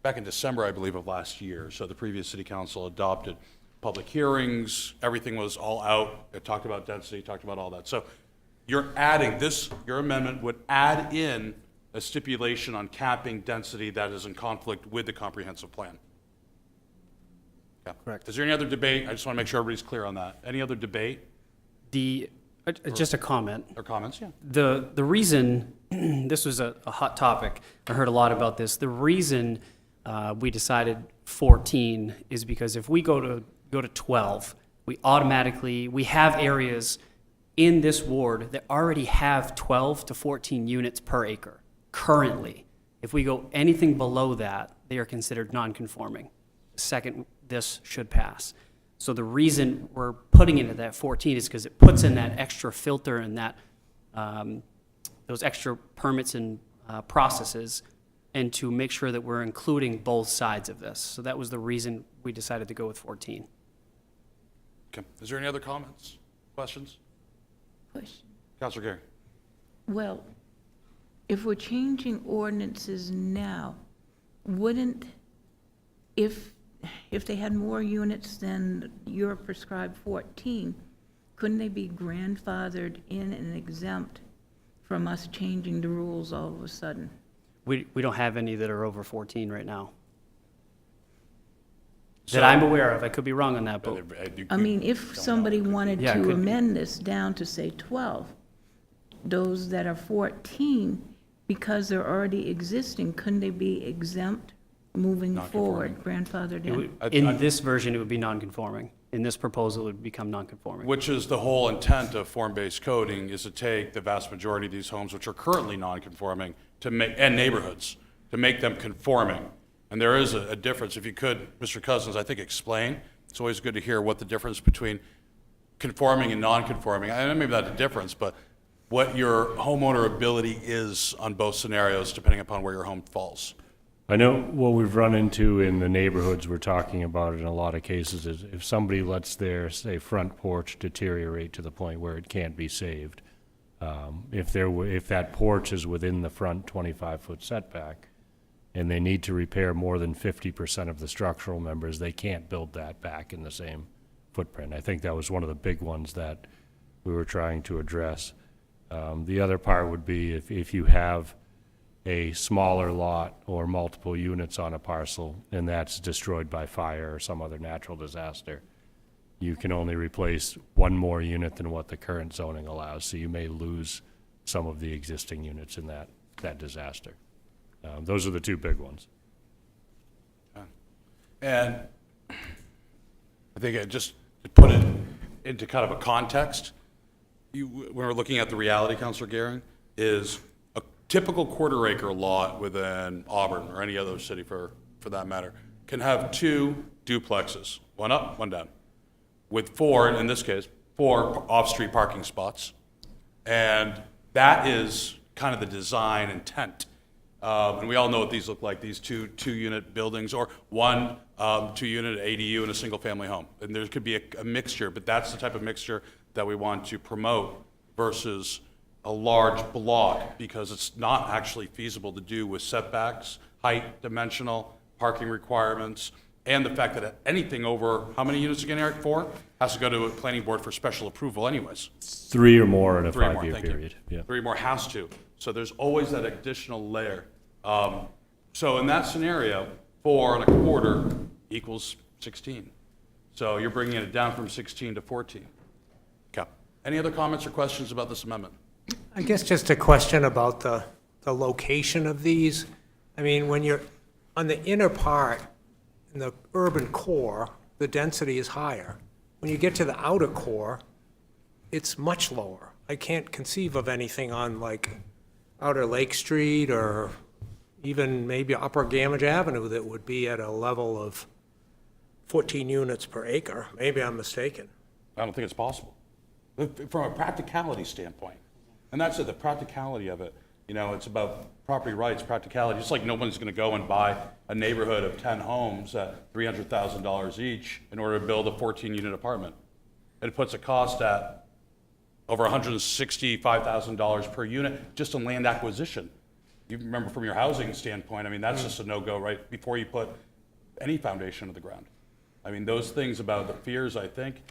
back in December, I believe, of last year. So the previous city council adopted public hearings, everything was all out. It talked about density, talked about all that. So you're adding this, your amendment would add in a stipulation on capping density that is in conflict with the comprehensive plan. Yeah. Correct. Is there any other debate? I just want to make sure everybody's clear on that. Any other debate Just a comment. or comments? Yeah. The reason, this was a hot topic, I heard a lot about this. The reason we decided 14 is because if we go to 12, we have areas in this ward that already have 12 to 14 units per acre currently. If we go anything below that, they are considered non-conforming. Second, this should pass. So the reason we're putting it at that 14 is because it puts in that extra filter and that, those extra permits and processes, and to make sure that we're including both sides of this. So that was the reason we decided to go with 14. Okay. Is there any other comments, questions? Question. Councilor Gary. Well, if we're changing ordinances now, wouldn't, if they had more units than your prescribed 14, couldn't they be grandfathered in and exempt from us changing the rules all of a sudden? We don't have any that are over 14 right now. So- That I'm aware of. I could be wrong on that, but I mean, if somebody wanted Yeah, it to could be. amend this down to, say, 12, those that are 14, because they're already existing, couldn't they be exempt moving forward, grandfathered in? in this version, it would be non-conforming. In this proposal, it would become non-conforming. Which is the whole intent of form-based coding, is to take the vast majority of these homes, which are currently non-conforming, to make, and neighborhoods, to make them conforming. And there is a difference. If you could, Mr. Cousins, I think explain. It's always good to hear what the difference between conforming and non-conforming, I know maybe not a difference, but what your homeowner ability is on both scenarios, depending upon where your home falls. I know what we've run into in the neighborhoods we're talking about in a lot of cases is if somebody lets their, say, front porch deteriorate to the point where it can't be saved, if that porch is within the front 25-foot setback and they need to repair more than 50% of the structural members, they can't build that back in the same footprint. I think that was one of the big ones that we were trying to address. The other part would be if you have a smaller lot or multiple units on a parcel and that's destroyed by fire or some other natural disaster, you can only replace one more unit than what the current zoning allows, so you may lose some of the existing units in that disaster. Those are the two big ones. And I think just to put it into kind of a context, when we're looking at the reality, Councilor Gehring, is a typical quarter-acre lot within Auburn, or any other city for that matter, can have two duplexes, one up, one down, with four, in this case, 4 off-street parking spots. And that is kind of the design intent. And we all know what these look like, these two-unit buildings, or one 2-unit ADU in a single-family home. And there could be a mixture, but that's the type of mixture that we want to promote versus a large block, because it's not actually feasible to do with setbacks, height, dimensional, parking requirements, and the fact that anything over, how many units again, Eric? 4? Has to go to a planning board for special approval anyways. 3 or more in a 3 or more, 5-year thank you. period. Yeah. 3 more has to. So there's always that additional layer. So in that scenario, 4 1/4 equals 16. So you're bringing it down from 16 to 14. Okay. Any other comments or questions about this amendment? I guess just a question about the location of these. I mean, when you're on the inner part, in the urban core, the density is higher. When you get to the outer core, it's much lower. I can't conceive of anything on like Outer Lake Street or even maybe Upper Gamage Avenue that would be at a level of 14 units per acre. Maybe I'm mistaken. I don't think it's possible. From a practicality standpoint. And that's it, the practicality of it. You know, it's about property rights, practicality. Just like no one's going to go and buy a neighborhood of 10 homes at $300,000 each in order to build a 14-unit apartment. It puts a cost at over $165,000 per unit just on land acquisition. You remember from your housing standpoint, I mean, that's just a no-go right before you put any foundation of the ground. I mean, those things about the fears, I think,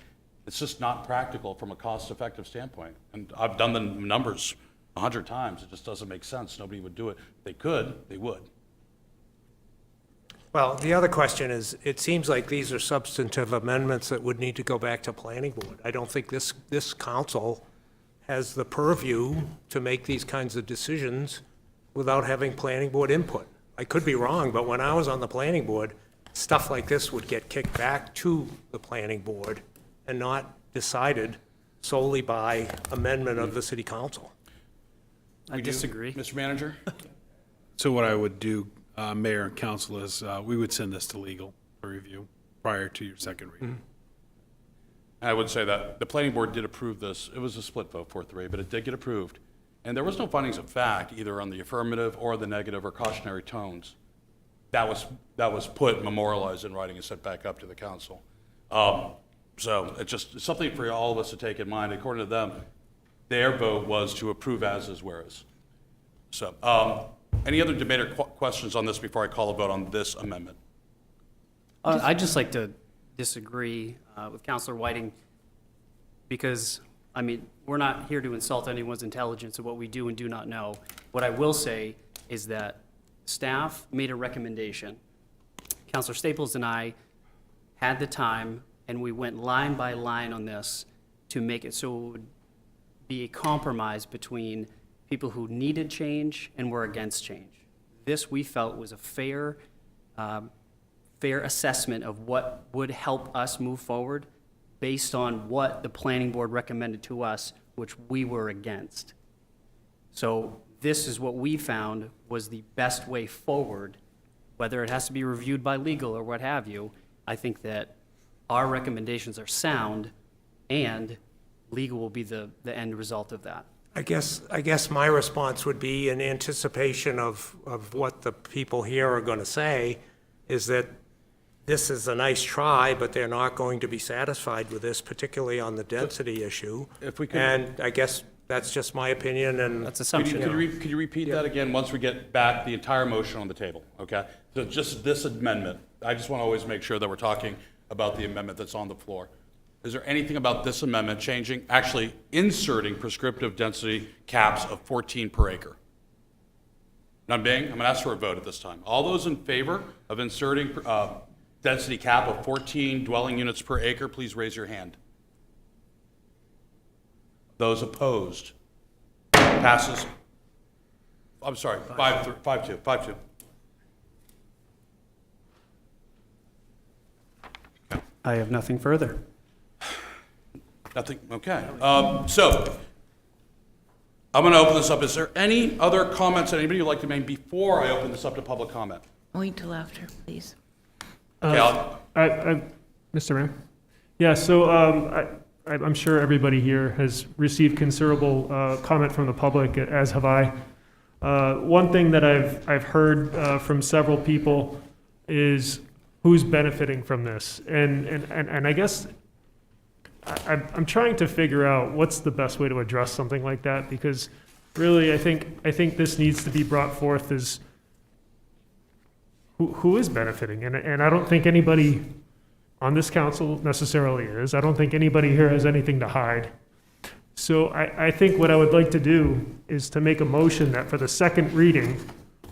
it's just not practical from a cost-effective standpoint. And I've done the numbers 100 times. It just doesn't make sense. Nobody would do it. If they could, they would. Well, the other question is, it seems like these are substantive amendments that would need to go back to planning board. I don't think this council has the purview to make these kinds of decisions without having planning board input. I could be wrong, but when I was on the planning board, stuff like this would get kicked back to the planning board and not decided solely by amendment of the city council. I disagree. Mr. Manager? So what I would do, Mayor and Council, is we would send this to legal for review prior to your second reading. And I would say that the planning board did approve this. It was a split vote, 4-3, but it did get approved. And there was no findings of fact, either on the affirmative or the negative or cautionary tones. That was put, memorialized in writing and sent back up to the council. So it's something for all of us to take in mind. According to them, their vote was to approve as is, whereas. So, any other debate or questions on this before I call a vote on this amendment? I'd just like to disagree with Councilor Whiting, because, I mean, we're not here to insult anyone's intelligence of what we do and do not know. What I will say is that staff made a recommendation. Councilor Staples and I had the time, and we went line by line on this to make it so it would be a compromise between people who needed change and were against change. This, we felt, was a fair assessment of what would help us move forward based on what the planning board recommended to us, which we were against. So this is what we found was the best way forward, whether it has to be reviewed by legal or what have you. I think that our recommendations are sound, and legal will be the end result of that. I guess my response would be, in anticipation of what the people here are going to say, is that this is a nice try, but they're not going to be satisfied with this, particularly on the density issue. If we could- And I guess that's just my opinion, and That's assumption. Could you repeat that again once we get back the entire motion on the table, okay? So just this amendment, I just want to always make sure that we're talking about the amendment that's on the floor. Is there anything about this amendment changing, actually inserting prescriptive density caps of 14 per acre? I'm going to ask for a vote at this time. All those in favor of inserting density cap of 14 dwelling units per acre, please raise your hand. Those opposed? Passes. I'm sorry, 5-2. I have nothing further. Nothing, okay. So, I'm going to open this up. Is there any other comments that anybody would like to make before I open this up to public comment? Wait till after, please. Okay, Mr. Mayor? Yeah, so I'm sure everybody here has received considerable comment from the public, as have I. One thing that I've heard from several people is who's benefiting from this. And I guess I'm trying to figure out what's the best way to address something like that, because really I think this needs to be brought forth as who is benefiting. And I don't think anybody on this council necessarily is. I don't think anybody here has anything to hide. So I think what I would like to do is to make a motion that for the second reading,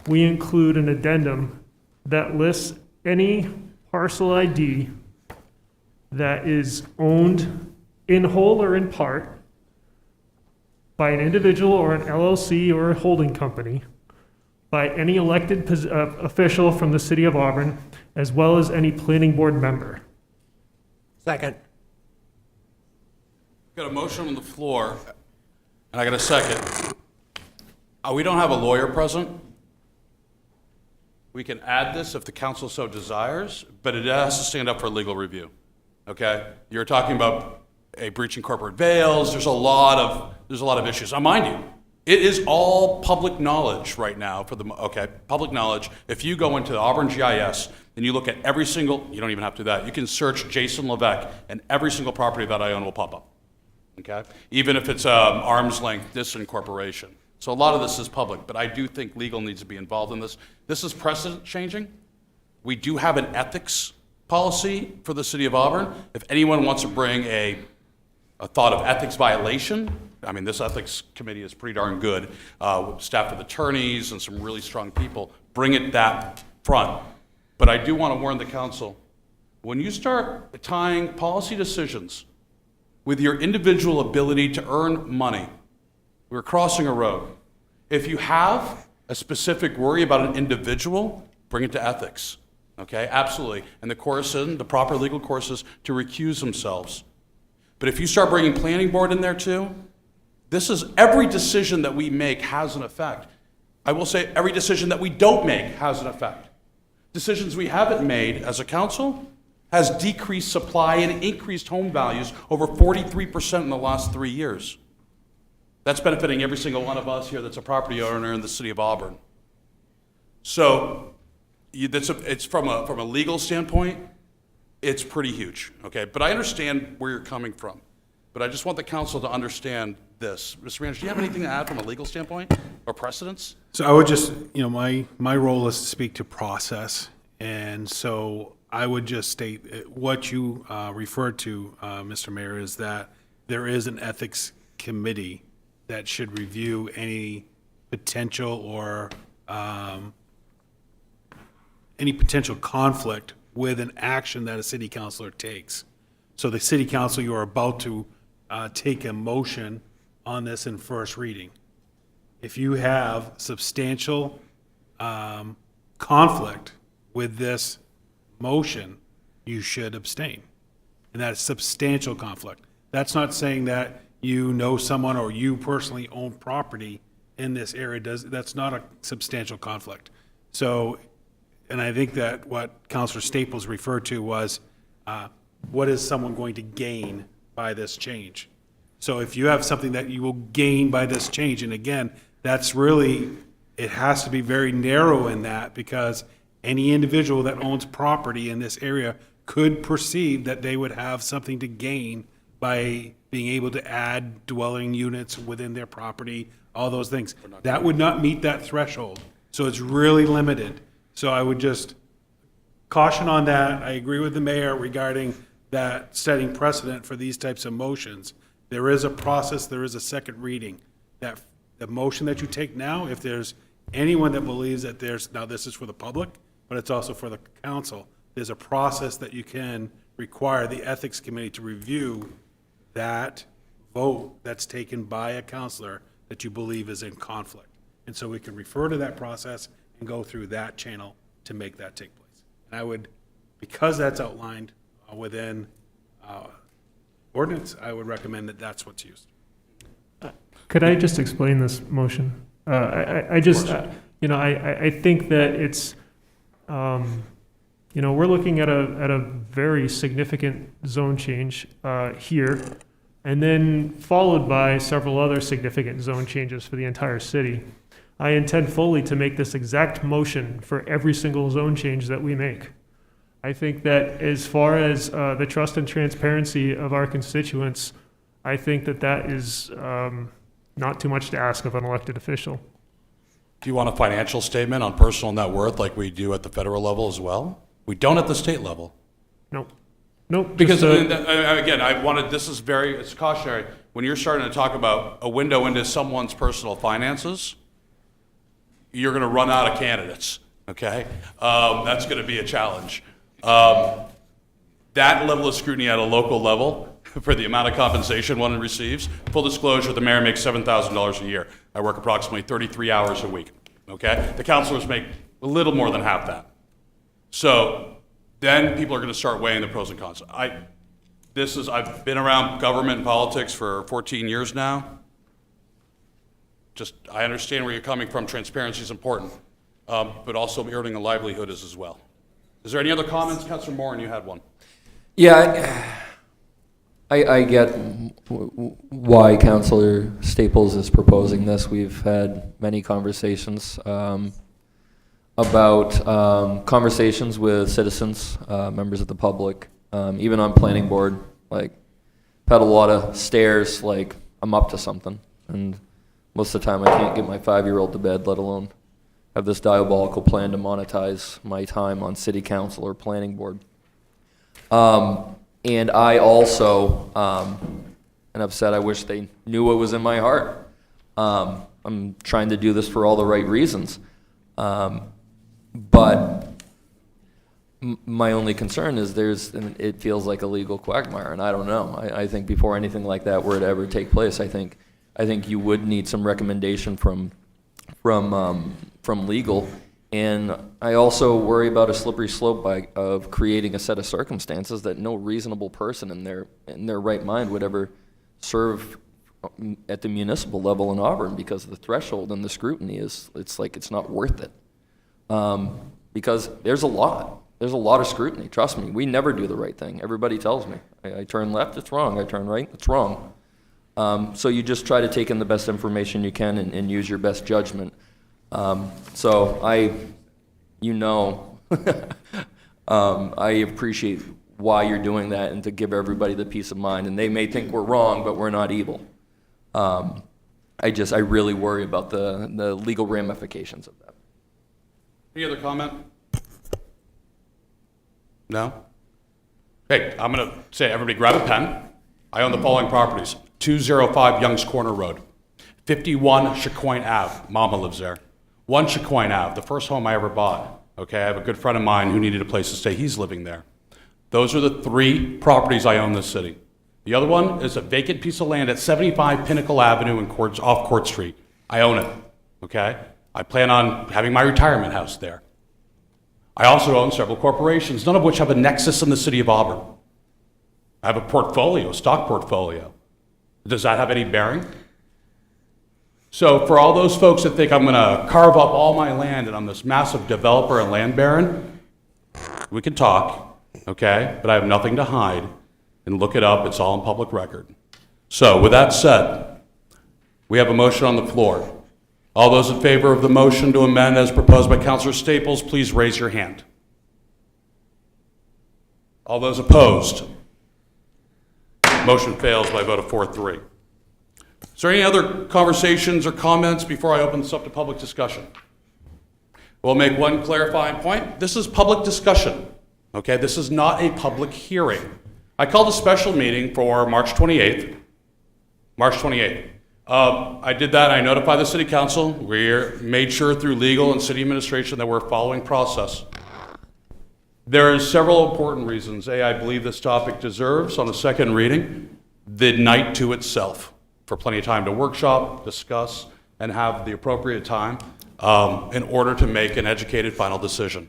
we include an addendum that lists any parcel ID that is owned in whole or in part by an individual or an LLC or a holding company, by any elected official from the city of Auburn, as well as any planning board member. second. got a motion on the floor, and I got a second. We don't have a lawyer present. We can add this if the council so desires, but it has to stand up for legal review, okay? You're talking about a breach in corporate veils. There's a lot of issues. Now, mind you, it is all public knowledge right now public knowledge. If you go into the Auburn GIS and you look at every single, you don't even have to do that, you can search Jason Levesque and every single property that I own will pop up, okay? Even if it's arm's length disincorporation. So a lot of this is public, but I do think legal needs to be involved in this. This is precedent changing. We do have an ethics policy for the city of Auburn. If anyone wants to bring a thought of ethics violation, I mean, this ethics committee is pretty darn good, staffed with attorneys and some really strong people. Bring it that front. But I do want to warn the council, when you start tying policy decisions with your individual ability to earn money, we're crossing a road. If you have a specific worry about an individual, bring it to ethics, okay? Absolutely. And the proper legal courses to recuse themselves. But if you start bringing planning board in there too, every decision that we make has an effect. I will say every decision that we don't make has an effect. Decisions we haven't made as a council has decreased supply and increased home values over 43% in the last 3 years. That's benefiting every single one of us here that's a property owner in the city of Auburn. So it's from a legal standpoint, it's pretty huge, okay? But I understand where you're coming from. But I just want the council to understand this. Mr. Manager, do you have anything to add from a legal standpoint or precedence? So I would just, my role is to speak to process. And so I would just state what you referred to, Mr. Mayor, is that there is an ethics committee that should review any potential or any potential conflict with an action that a city councilor takes. So the city council, you are about to take a motion on this in first reading. If you have substantial conflict with this motion, you should abstain. And that is substantial conflict. That's not saying that you know someone or you personally own property in this area. That's not a substantial conflict. So, and I think that what Councilor Staples referred to was, what is someone going to gain by this change? So if you have something that you will gain by this change, and again, that's really, it has to be very narrow in that, because any individual that owns property in this area could perceive that they would have something to gain by being able to add dwelling units within their property, all those things. That would not meet that threshold. So it's really limited. So I would just caution on that. I agree with the mayor regarding that setting precedent for these types of motions. There is a process, there is a second reading. That the motion that you take now, if there's anyone that believes that there's, now this is for the public, but it's also for the council, there's a process that you can require the ethics committee to review that vote that's taken by a counselor that you believe is in conflict. And so we can refer to that process and go through that channel to make that take place. And I would, because that's outlined within ordinance, I would recommend that that's what's used. Could I just explain this motion? I just, I think that it's, we're looking at a very significant zone change here, and then followed by several other significant zone changes for the entire city. I intend fully to make this exact motion for every single zone change that we make. I think that as far as the trust and transparency of our constituents, I think that is not too much to ask of an elected official. Do you want a financial statement on personal net worth like we do at the federal level as well? We don't at the state level. Nope. Nope. Because, again, it's cautionary. When you're starting to talk about a window into someone's personal finances, you're going to run out of candidates, okay? That's going to be a challenge. That level of scrutiny at a local level for the amount of compensation one receives. Full disclosure, the mayor makes $7,000 a year. I work approximately 33 hours a week, okay? The councilors make a little more than half that. So then people are going to start weighing the pros and cons. I've been around government and politics for 14 years now. I understand where you're coming from. Transparency is important, but also earning a livelihood is as well. Is there any other comments? Councilor Moran, you had one. Yeah, I get why Councilor Staples is proposing this. We've had many conversations about conversations with citizens, members of the public, even on planning board. Like, had a lot of stares, like I'm up to something, and most of the time I can't get my 5-year-old to bed, let alone have this diabolical plan to monetize my time on city council or planning board. And I also, and I've said I wish they knew what was in my heart. I'm trying to do this for all the right reasons. But my only concern is it feels like a legal quagmire, and I don't know. I think before anything like that were to ever take place, I think you would need some recommendation from legal. And I also worry about a slippery slope of creating a set of circumstances that no reasonable person in their right mind would ever serve at the municipal level in Auburn, because of the threshold and the scrutiny it's not worth it. Because there's a lot. there's a lot of scrutiny. Trust me, we never do the right thing. Everybody tells me. I turn left, it's wrong. I turn right, it's wrong. So you just try to take in the best information you can and use your best judgment. I appreciate why you're doing that and to give everybody the peace of mind. And they may think we're wrong, but we're not evil. I really worry about the legal ramifications of that. Any other comment? No? Hey, I'm going to say, everybody grab a pen. I own the following properties: 205 Young's Corner Road, 51 Chacoin Ave, Mama lives there. 1 Chacoin Ave, the first home I ever bought. Okay, I have a good friend of mine who needed a place to stay. He's living there. Those are the 3 properties I own in this city. The other one is a vacant piece of land at 75 Pinnacle Avenue off Court Street. I own it, okay? I plan on having my retirement house there. I also own several corporations, none of which have a nexus in the city of Auburn. I have a portfolio, a stock portfolio. Does that have any bearing? So for all those folks that think I'm going to carve up all my land and I'm this massive developer and land baron, we can talk, okay? But I have nothing to hide. And look it up, it's all in public record. So with that said, we have a motion on the floor. All those in favor of the motion to amend as proposed by Councilor Staples, please raise your hand. All those opposed? Motion fails by a vote of 4-3. Is there any other conversations or comments before I open this up to public discussion? We'll make one clarifying point. This is public discussion, okay? This is not a public hearing. I called a special meeting for March 28th. March 28th. I did that. I notified the city council. We made sure through legal and city administration that we're following process. There are several important reasons. A, I believe this topic deserves, on a second reading, the night to itself, for plenty of time to workshop, discuss, and have the appropriate time in order to make an educated final decision.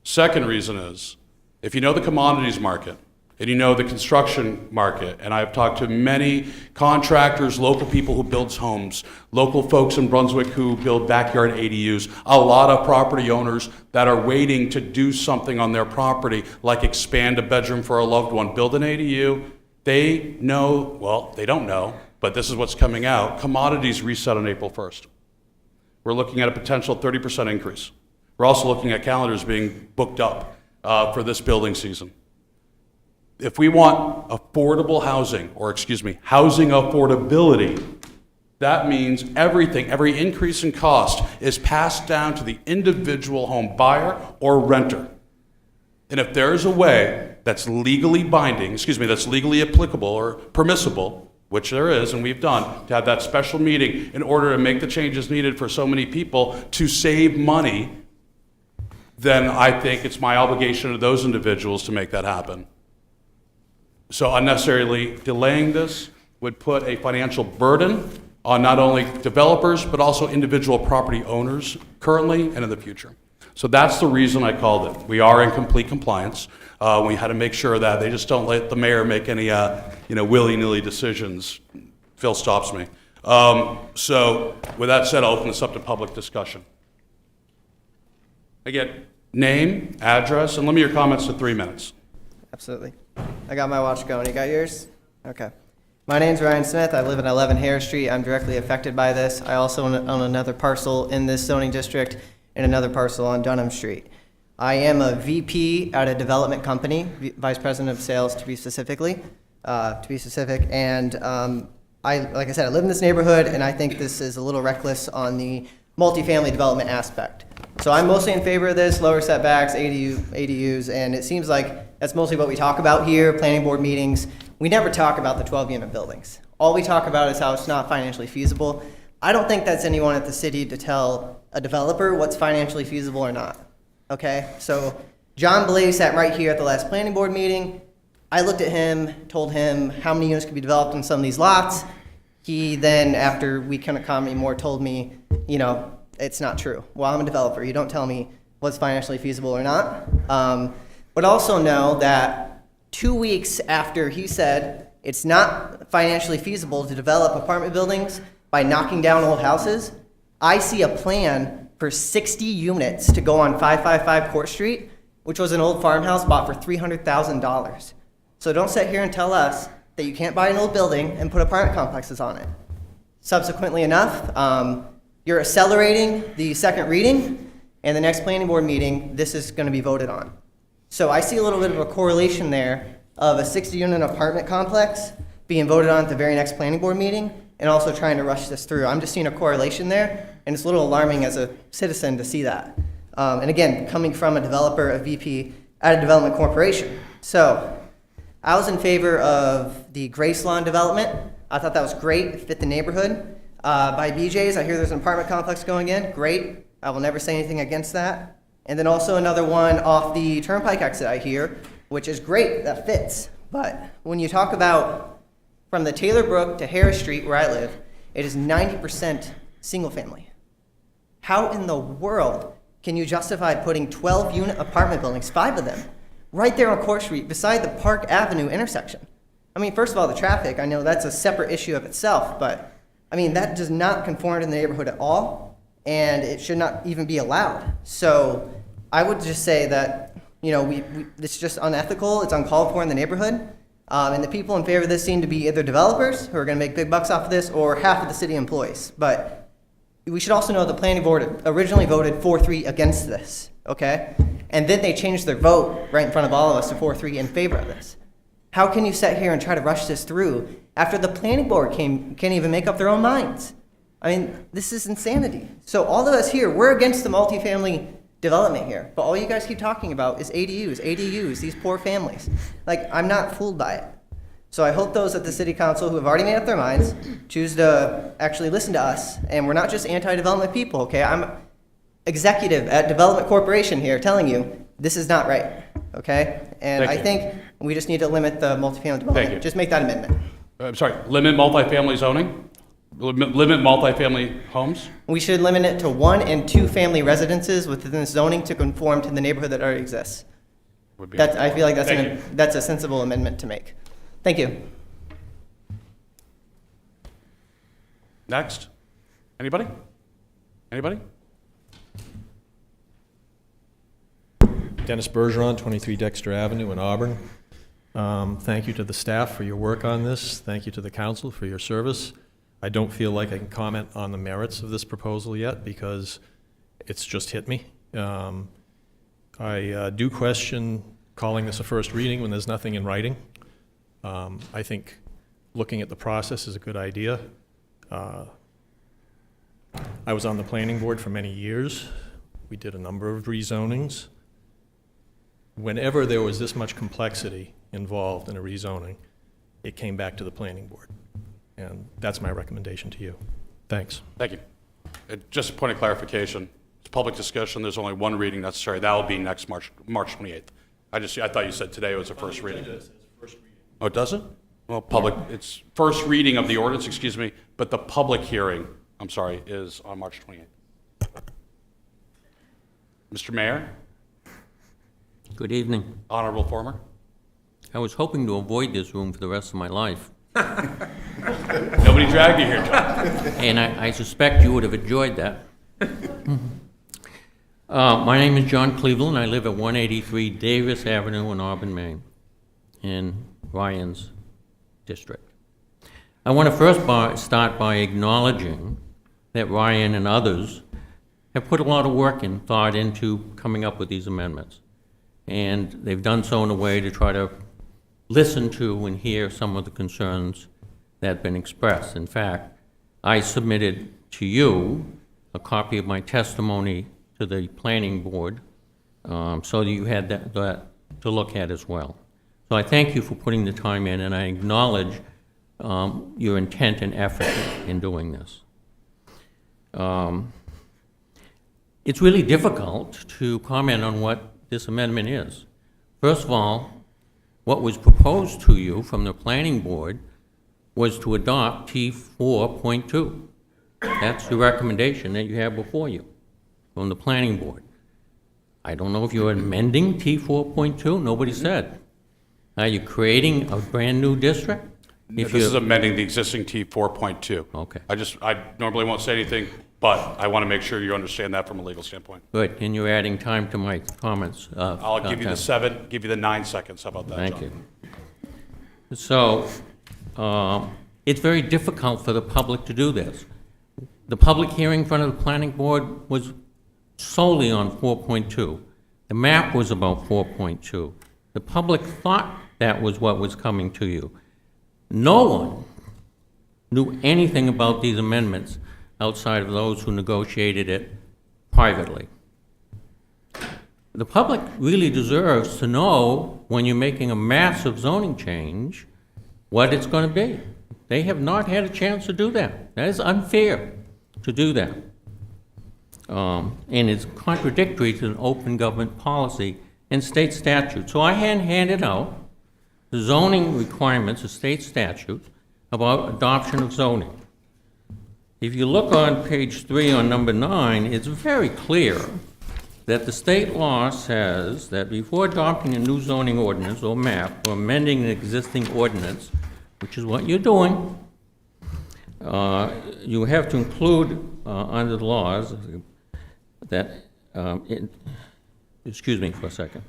Second reason is, if you know the commodities market, and you know the construction market, and I've talked to many contractors, local people who build homes, local folks in Brunswick who build backyard ADUs, a lot of property owners that are waiting to do something on their property, like expand a bedroom for a loved one, build an ADU. They know, well, they don't know, but this is what's coming out. Commodities reset on April 1st. We're looking at a potential 30% increase. We're also looking at calendars being booked up for this building season. If we want affordable housing, housing affordability, that means everything, every increase in cost is passed down to the individual home buyer or renter. And if there is a way that's legally binding, that's legally applicable or permissible, which there is, and we've done, to have that special meeting in order to make the changes needed for so many people to save money, then I think it's my obligation to those individuals to make that happen. So unnecessarily delaying this would put a financial burden on not only developers, but also individual property owners currently and in the future. So that's the reason I called it. We are in complete compliance. We had to make sure that they just don't let the mayor make any willy-nilly decisions. Phil stops me. So with that said, I'll open this up to public discussion. Again, name, address, and limit your comments to 3 minutes. Absolutely. I got my watch going. You got yours? Okay. My name's Ryan Smith. I live at 11 Harris Street. I'm directly affected by this. I also own another parcel in this zoning district and another parcel on Dunham Street. I am a VP at a development company, Vice President of Sales to be specific. And like I said, I live in this neighborhood, and I think this is a little reckless on the multifamily development aspect. So I'm mostly in favor of this, lower setbacks, ADUs, and it seems like that's mostly what we talk about here, planning board meetings. We never talk about the 12-unit buildings. All we talk about is how it's not financially feasible. I don't think that's anyone at the city to tell a developer what's financially feasible or not, okay? So John Blaze sat right here at the last planning board meeting. I looked at him, told him how many units could be developed on some of these lots. He then, after we kind of commented more, told me, it's not true. Well, I'm a developer. You don't tell me what's financially feasible or not. But also know that 2 weeks after he said it's not financially feasible to develop apartment buildings by knocking down old houses, I see a plan for 60 units to go on 555 Court Street which was an old farmhouse bought for $300,000. So don't sit here and tell us that you can't buy an old building and put apartment complexes on it. Subsequently enough, you're accelerating the second reading, and the next planning board meeting, this is going to be voted on. So I see a little bit of a correlation there of a 60-unit apartment complex being voted on at the very next planning board meeting, and also trying to rush this through. I'm just seeing a correlation there, and it's a little alarming as a citizen to see that. And again, coming from a developer, a VP at a development corporation. So I was in favor of the Grace Lawn development. I thought that was great. It fit the neighborhood. By BJ's, I hear there's an apartment complex going in. Great. I will never say anything against that. And then also another one off the Turnpike exit, I hear, which is great. That fits. But when you talk about from the Taylor Brook to Harris Street, where I live, it is 90% single family. How in the world can you justify putting 12-unit apartment buildings, 5 of them, right there on Court Street beside the Park Avenue intersection? I mean, first of all, the traffic, I know that's a separate issue of itself, but I mean, that does not conform to the neighborhood at all, and it should not even be allowed. So I would just say that, you know, it's just unethical, it's uncalled for in the neighborhood. And the people in favor of this seem to be either developers who are going to make big bucks off of this or half of the city employees. But we should also know the planning board originally voted 4-3 against this, okay? And then they changed their vote right in front of all of us to 4-3 in favor of this. How can you sit here and try to rush this through after the planning board can't even make up their own minds? I mean, this is insanity. So all of us here, we're against the multifamily development here, but all you guys keep talking about is ADUs, these poor families. Like, I'm not fooled by it. So I hope those at the city council who have already made up their minds choose to actually listen to us, and we're not just anti-development people, okay? I'm executive at Development Corporation here telling you this is not right, okay? And I think we just need to limit the multifamily development. Thank you. Just make that amendment. I'm sorry, limit multifamily zoning? Limit multifamily homes? We should limit it to 1 and 2 family residences within the zoning to conform to the neighborhood that already exists. I feel like that's a sensible amendment to make. Thank you. Next. Anybody? Anybody? Dennis Bergeron, 23 Dexter Avenue in Auburn. Thank you to the staff for your work on this. Thank you to the council for your service. I don't feel like I can comment on the merits of this proposal yet because it's just hit me. I do question calling this a first reading when there's nothing in writing. I think looking at the process is a good idea. I was on the planning board for many years. We did a number of rezonings. Whenever there was this much complexity involved in a rezoning, it came back to the planning board. And that's my recommendation to you. Thanks. Thank you. Just a point of clarification. It's public discussion. There's only one reading necessary. That will be next March 28th. I thought you said today was a first reading. Oh, it doesn't? Well, it's first reading of the ordinance, excuse me, but the public hearing, I'm sorry, is on March 28th. Mr. Mayor? Good evening. Honorable Former? I was hoping to avoid this room for the rest of my life. Nobody dragged you here, John. And I suspect you would have enjoyed that. My name is John Cleveland. I live at 183 Davis Avenue in Auburn, Maine, in Ryan's district. I want to first start by acknowledging that Ryan and others have put a lot of work and thought into coming up with these amendments. And they've done so in a way to try to listen to and hear some of the concerns that have been expressed. In fact, I submitted to you a copy of my testimony to the planning board so that you had that to look at as well. So I thank you for putting the time in, and I acknowledge your intent and effort in doing this. It's really difficult to comment on what this amendment is. First of all, what was proposed to you from the planning board was to adopt T4.2. That's the recommendation that you have before you from the planning board. I don't know if you're amending T4.2. Nobody said. Are you creating a brand new district? This is amending the existing T4.2. Okay. I normally won't say anything But I want to make sure you understand that from a legal standpoint. Good, and you're adding time to my comments. I'll give you the 9 seconds. How about that, Thank John? you. So, it's very difficult for the public to do this. The public hearing in front of the planning board was solely on 4.2. The map was about 4.2. The public thought that was what was coming to you. No one knew anything about these amendments outside of those who negotiated it privately. The public really deserves to know, when you're making a massive zoning change, what it's going to be. They have not had a chance to do that. That is unfair to do that. And it's contradictory to an open government policy and state statute. So I handed out the zoning requirements of state statute about adoption of zoning. If you look on page 3 on number 9, it's very clear that the state law says that before adopting a new zoning ordinance or map or amending an existing ordinance, which is what you're doing, you have to include under the laws that, excuse me for a second.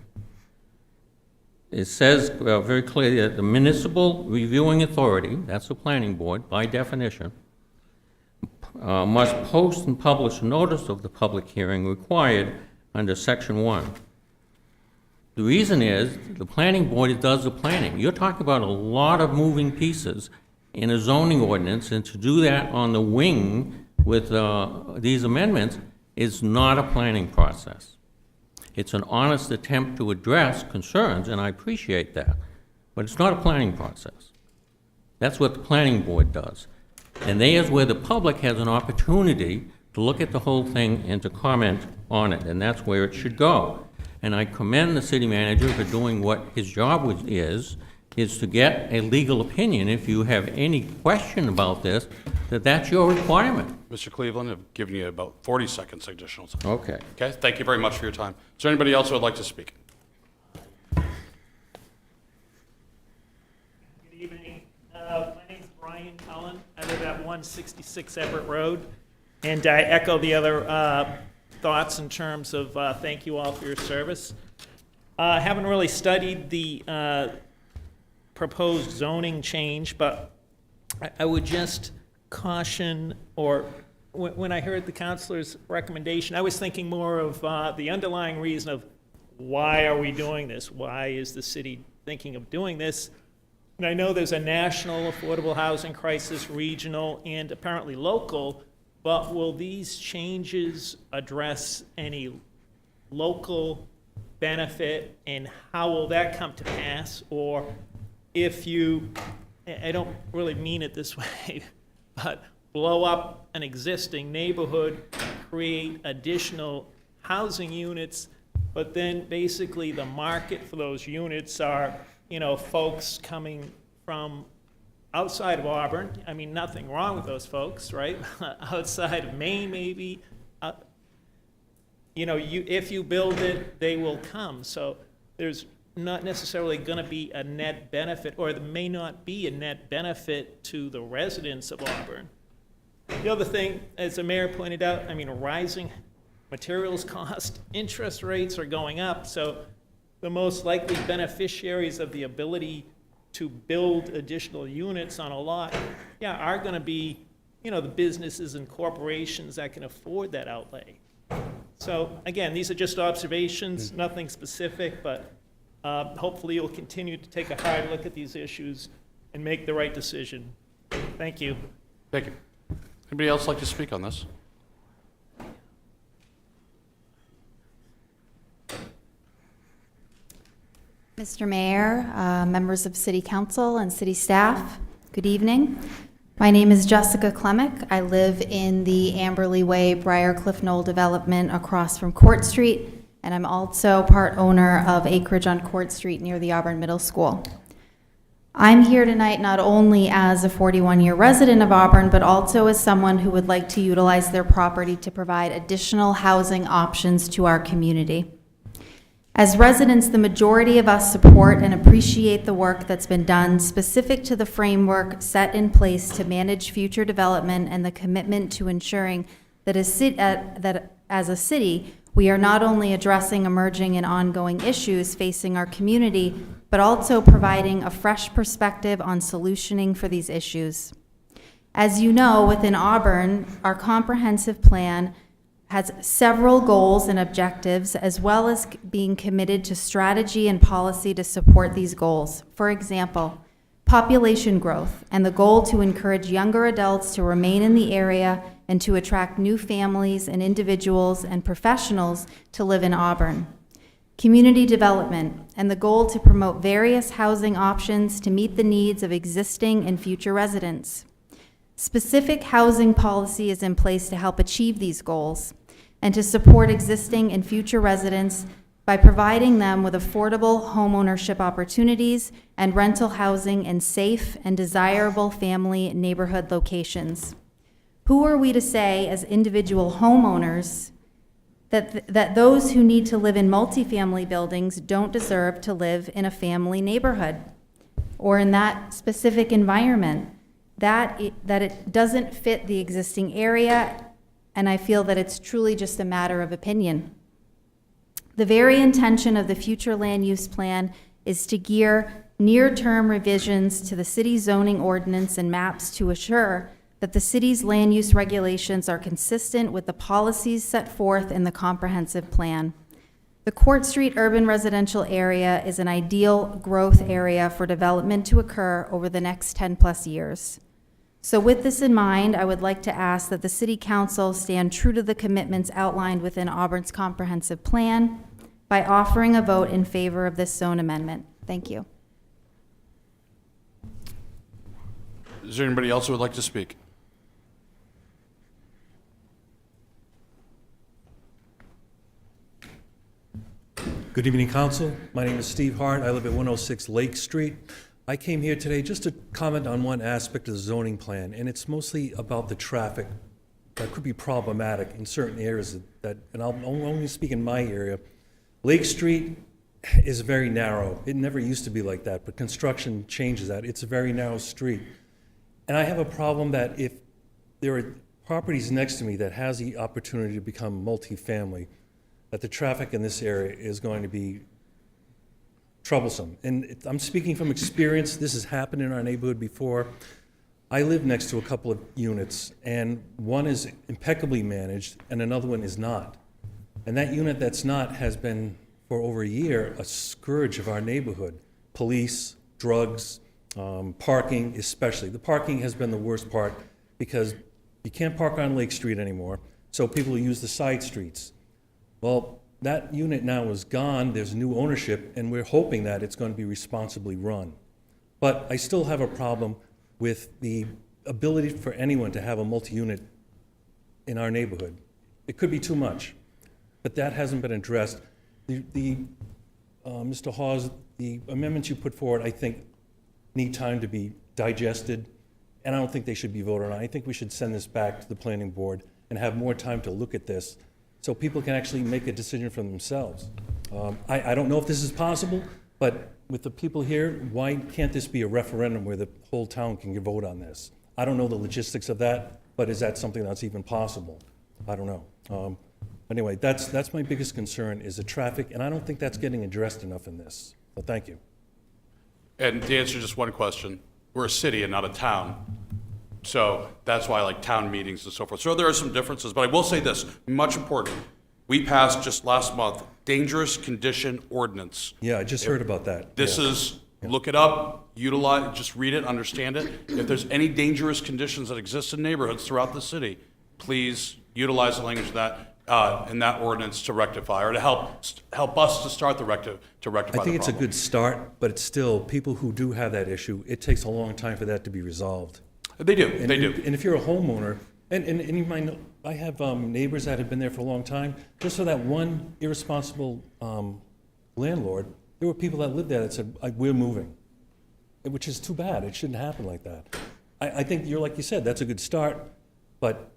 It says very clearly that the municipal reviewing authority, that's the planning board by definition, must post and publish notice of the public hearing required under Section 1. The reason is the planning board does the planning. You're talking about a lot of moving pieces in a zoning ordinance, and to do that on the wing with these amendments is not a planning process. It's an honest attempt to address concerns, and I appreciate that, but it's not a planning process. That's what the planning board does. And there's where the public has an opportunity to look at the whole thing and to comment on it, and that's where it should go. And I commend the city manager for doing what his job is to get a legal opinion. If you have any question about this, that's your requirement. Mr. Cleveland, I've given you about 40 seconds additional time. Okay. Okay, thank you very much for your time. Is there anybody else who would like to speak? Good evening. My name's Brian Cullen. I live at 166 Everett Road, and I echo the other thoughts in terms of thank you all for your service. I haven't really studied the proposed zoning change, but I would just caution, or when I heard the councilor's recommendation, I was thinking more of the underlying reason of why are we doing this? Why is the city thinking of doing this? And I know there's a national affordable housing crisis, regional, and apparently local, but will these changes address any local benefit, and how will that come to pass? Or if you, I don't really mean it this way, but blow up an existing neighborhood, create additional housing units, but then basically the market for those units are, you know, folks coming from outside of Auburn. I mean, nothing wrong with those folks, right? Outside of Maine, maybe. You know, if you build it, they will come. So there's not necessarily going to be a net benefit, or there may not be a net benefit to the residents of Auburn. The other thing, as the mayor pointed out, I mean, rising materials cost, interest rates are going up, so the most likely beneficiaries of the ability to build additional units on a lot, are going to be, you know, the businesses and corporations that can afford that outlay. So again, these are just observations, nothing specific, but hopefully you'll continue to take a hard look at these issues and make the right decision. Thank you. Thank you. Anybody else like to speak on this? Mr. Mayor, members of City Council and City staff, good evening. My name is Jessica Klemick. I live in the Amberley Way Briarcliff Knoll development across from Court Street, and I'm also part owner of acreage on Court Street near the Auburn Middle School. I'm here tonight not only as a 41-year resident of Auburn, but also as someone who would like to utilize their property to provide additional housing options to our community. As residents, the majority of us support and appreciate the work that's been done specific to the framework set in place to manage future development and the commitment to ensuring that as a city, we are not only addressing emerging and ongoing issues facing our community, but also providing a fresh perspective on solutioning for these issues. As you know, within Auburn, our comprehensive plan has several goals and objectives, as well as being committed to strategy and policy to support these goals. For example, population growth and the goal to encourage younger adults to remain in the area and to attract new families and individuals and professionals to live in Auburn. Community development and the goal to promote various housing options to meet the needs of existing and future residents. Specific housing policy is in place to help achieve these goals and to support existing and future residents by providing them with affordable homeownership opportunities and rental housing in safe and desirable family neighborhood locations. Who are we to say as individual homeowners that those who need to live in multifamily buildings don't deserve to live in a family neighborhood or in that specific environment? That it doesn't fit the existing area, and I feel that it's truly just a matter of opinion. The very intention of the future land use plan is to gear near-term revisions to the city zoning ordinance and maps to assure that the city's land use regulations are consistent with the policies set forth in the comprehensive plan. The Court Street urban residential area is an ideal growth area for development to occur over the next 10+ years. So with this in mind, I would like to ask that the City Council stand true to the commitments outlined within Auburn's comprehensive plan by offering a vote in favor of this zone amendment. Thank you. Is there anybody else who would like to speak? Good evening, Council. My name is Steve Hart. I live at 106 Lake Street. I came here today just to comment on one aspect of the zoning plan, and it's mostly about the traffic that could be problematic in certain areas and I'll only speak in my area. Lake Street is very narrow. It never used to be like that, but construction changes that. It's a very narrow street. And I have a problem that if there are properties next to me that has the opportunity to become multifamily, that the traffic in this area is going to be troublesome. And I'm speaking from experience. This has happened in our neighborhood before. I live next to a couple of units, and one is impeccably managed and another one is not. And that unit that's not has been, for over a year, a scourge of our neighborhood. Police, drugs, parking especially. The parking has been the worst part because you can't park on Lake Street anymore, so people use the side streets. Well, that unit now is gone, there's new ownership, and we're hoping that it's going to be responsibly run. But I still have a problem with the ability for anyone to have a multi-unit in our neighborhood. It could be too much, but that hasn't been addressed. Mr. Hawes, the amendments you put forward, I think, need time to be digested, and I don't think they should be voted on. I think we should send this back to the planning board and have more time to look at this so people can actually make a decision for themselves. I don't know if this is possible, but with the people here, why can't this be a referendum where the whole town can vote on this? I don't know the logistics of that, but is that something that's even possible? I don't know. Anyway, that's my biggest concern is the traffic, and I don't think that's getting addressed enough in this. So thank you. And to answer just one question, we're a city and not a town. So that's why I like town meetings and so forth. So there are some differences, but I will say this, much important. We passed just last month, dangerous condition ordinance. Yeah, I just heard about that. This is, look it up, utilize, just read it, understand it. If there's any dangerous conditions that exist in neighborhoods throughout the city, please utilize the language of that, in that ordinance to rectify, or to help us to start to rectify the problem. I think it's a good start, but it's still, people who do have that issue, it takes a long time for that to be resolved. They do, And they do. And if you're a homeowner, and you might know, I have neighbors that have been there for a long time, just for that one irresponsible landlord, there were people that lived there that said, we're moving, which is too bad. It shouldn't happen like that. I think you're, like you said, that's a good start, but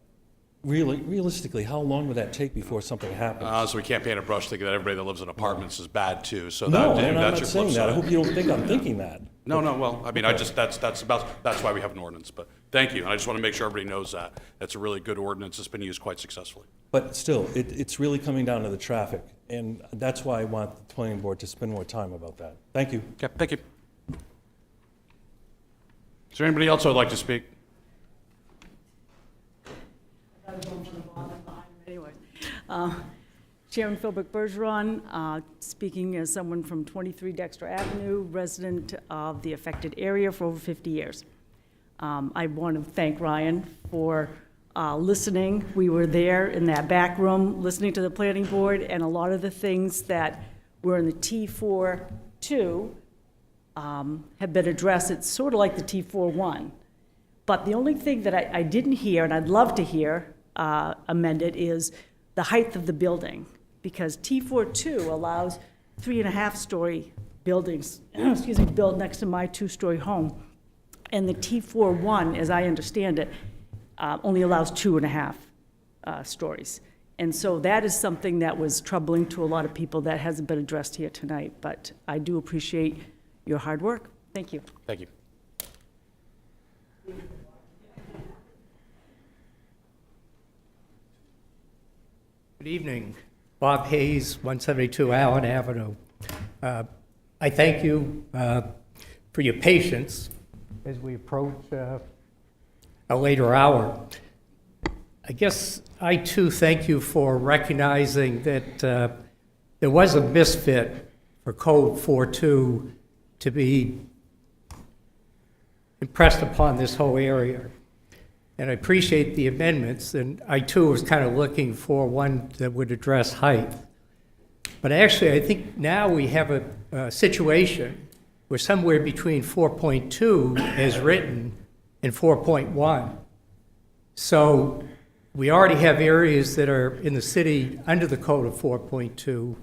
realistically, how long would that take before something happens? So we can't paint a brush thinking that everybody that lives in apartments is bad too. So No, that's and I'm your not flip saying that. I side. hope you don't think I'm thinking that. No, well, I mean, that's why we have an ordinance, but thank you. And I just want to make sure everybody knows that. That's a really good ordinance. It's been used quite successfully. But still, it's really coming down to the traffic, and that's why I want the planning board to spend more time about that. Thank you. Okay, thank you. Is there anybody else who would like to speak? Anyway, Chairman Philbrook Bergeron, speaking as someone from 23 Dexter Avenue, resident of the affected area for over 50 years. I want to thank Ryan for listening. We were there in that back room, listening to the planning board, and a lot of the things that were in the T4-2 have been addressed. It's sort of like the T4-1. But the only thing that I didn't hear, and I'd love to hear amended, is the height of the building. Because T4-2 allows 3.5-story buildings, excuse me, built next to my 2-story home. And the T4-1, as I understand it, only allows 2.5 stories. And so that is something that was troubling to a lot of people that hasn't been addressed here tonight. But I do appreciate your hard work. Thank you. Thank you. Good evening. Bob Hayes, 172 Allen Avenue. I thank you for your patience as we approach a later hour. I guess I too thank you for recognizing that there was a misfit for Code 4.2 to be impressed upon this whole area. And I appreciate the amendments, and I too was kind of looking for one that would address height. But actually, I think now we have a situation where somewhere between 4.2 as written and 4.1. So we already have areas that are in the city under the code of 4.2.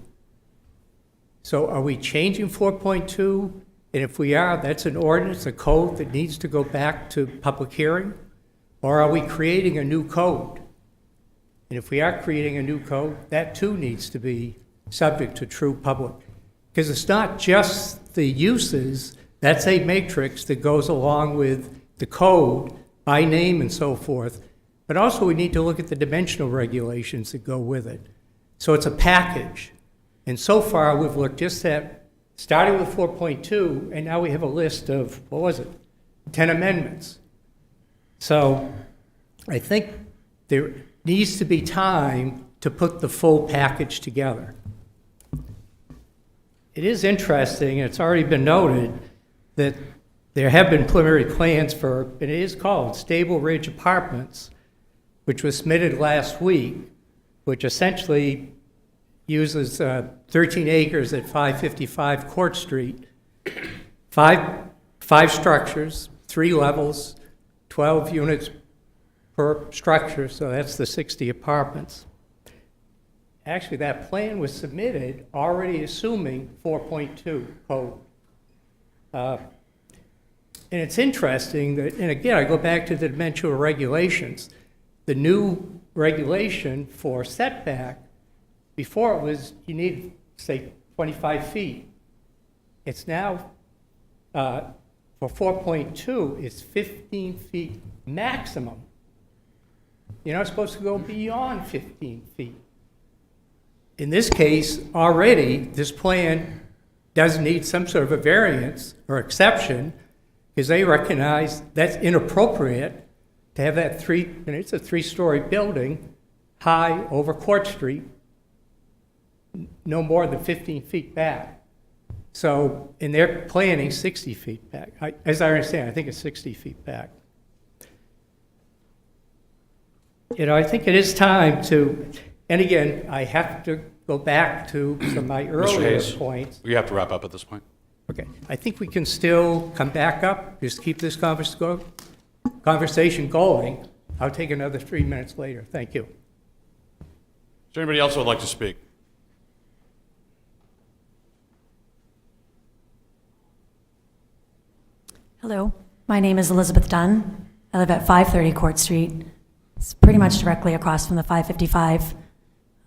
So are we changing 4.2? And if we are, that's an ordinance, a code that needs to go back to public hearing? Or are we creating a new code? And if we are creating a new code, that too needs to be subject to true public. Because it's not just the uses, that's a matrix that goes along with the code by name and so forth. But also we need to look at the dimensional regulations that go with it. So it's a package. And so far we've looked just at, starting with 4.2, and now we have a list of, 10 amendments. So I think there needs to be time to put the full package together. It is interesting, and it's already been noted, that there have been preliminary plans for, and it is called Stable Ridge Apartments, which was submitted last week, which essentially uses 13 acres at 555 Court Street, five structures, 3 levels, 12 units per structure, so that's the 60 apartments. Actually, that plan was submitted already assuming 4.2 code. And it's interesting that, and again, I go back to the dimensional regulations. The new regulation for setback, before it was, you need, say, 25 feet. It's now, for 4.2, it's 15 feet maximum. You're not supposed to go beyond 15 feet. In this case, already, this plan does need some sort of a variance or exception because they recognize that's inappropriate to have that and it's a 3-story building high over Court Street, no more than 15 feet back. So in their planning, 60 feet back. As I understand, I think it's 60 feet back. I think it is time to, and again, I have to go back to some of my earlier points. We have to wrap up at this point. Okay. I think we can still come back up, just keep this conversation going. I'll take another 3 minutes later. Thank you. Is there anybody else who would like to speak? Hello, my name is Elizabeth Dunn. I live at 530 Court Street. It's pretty much directly across from the 555.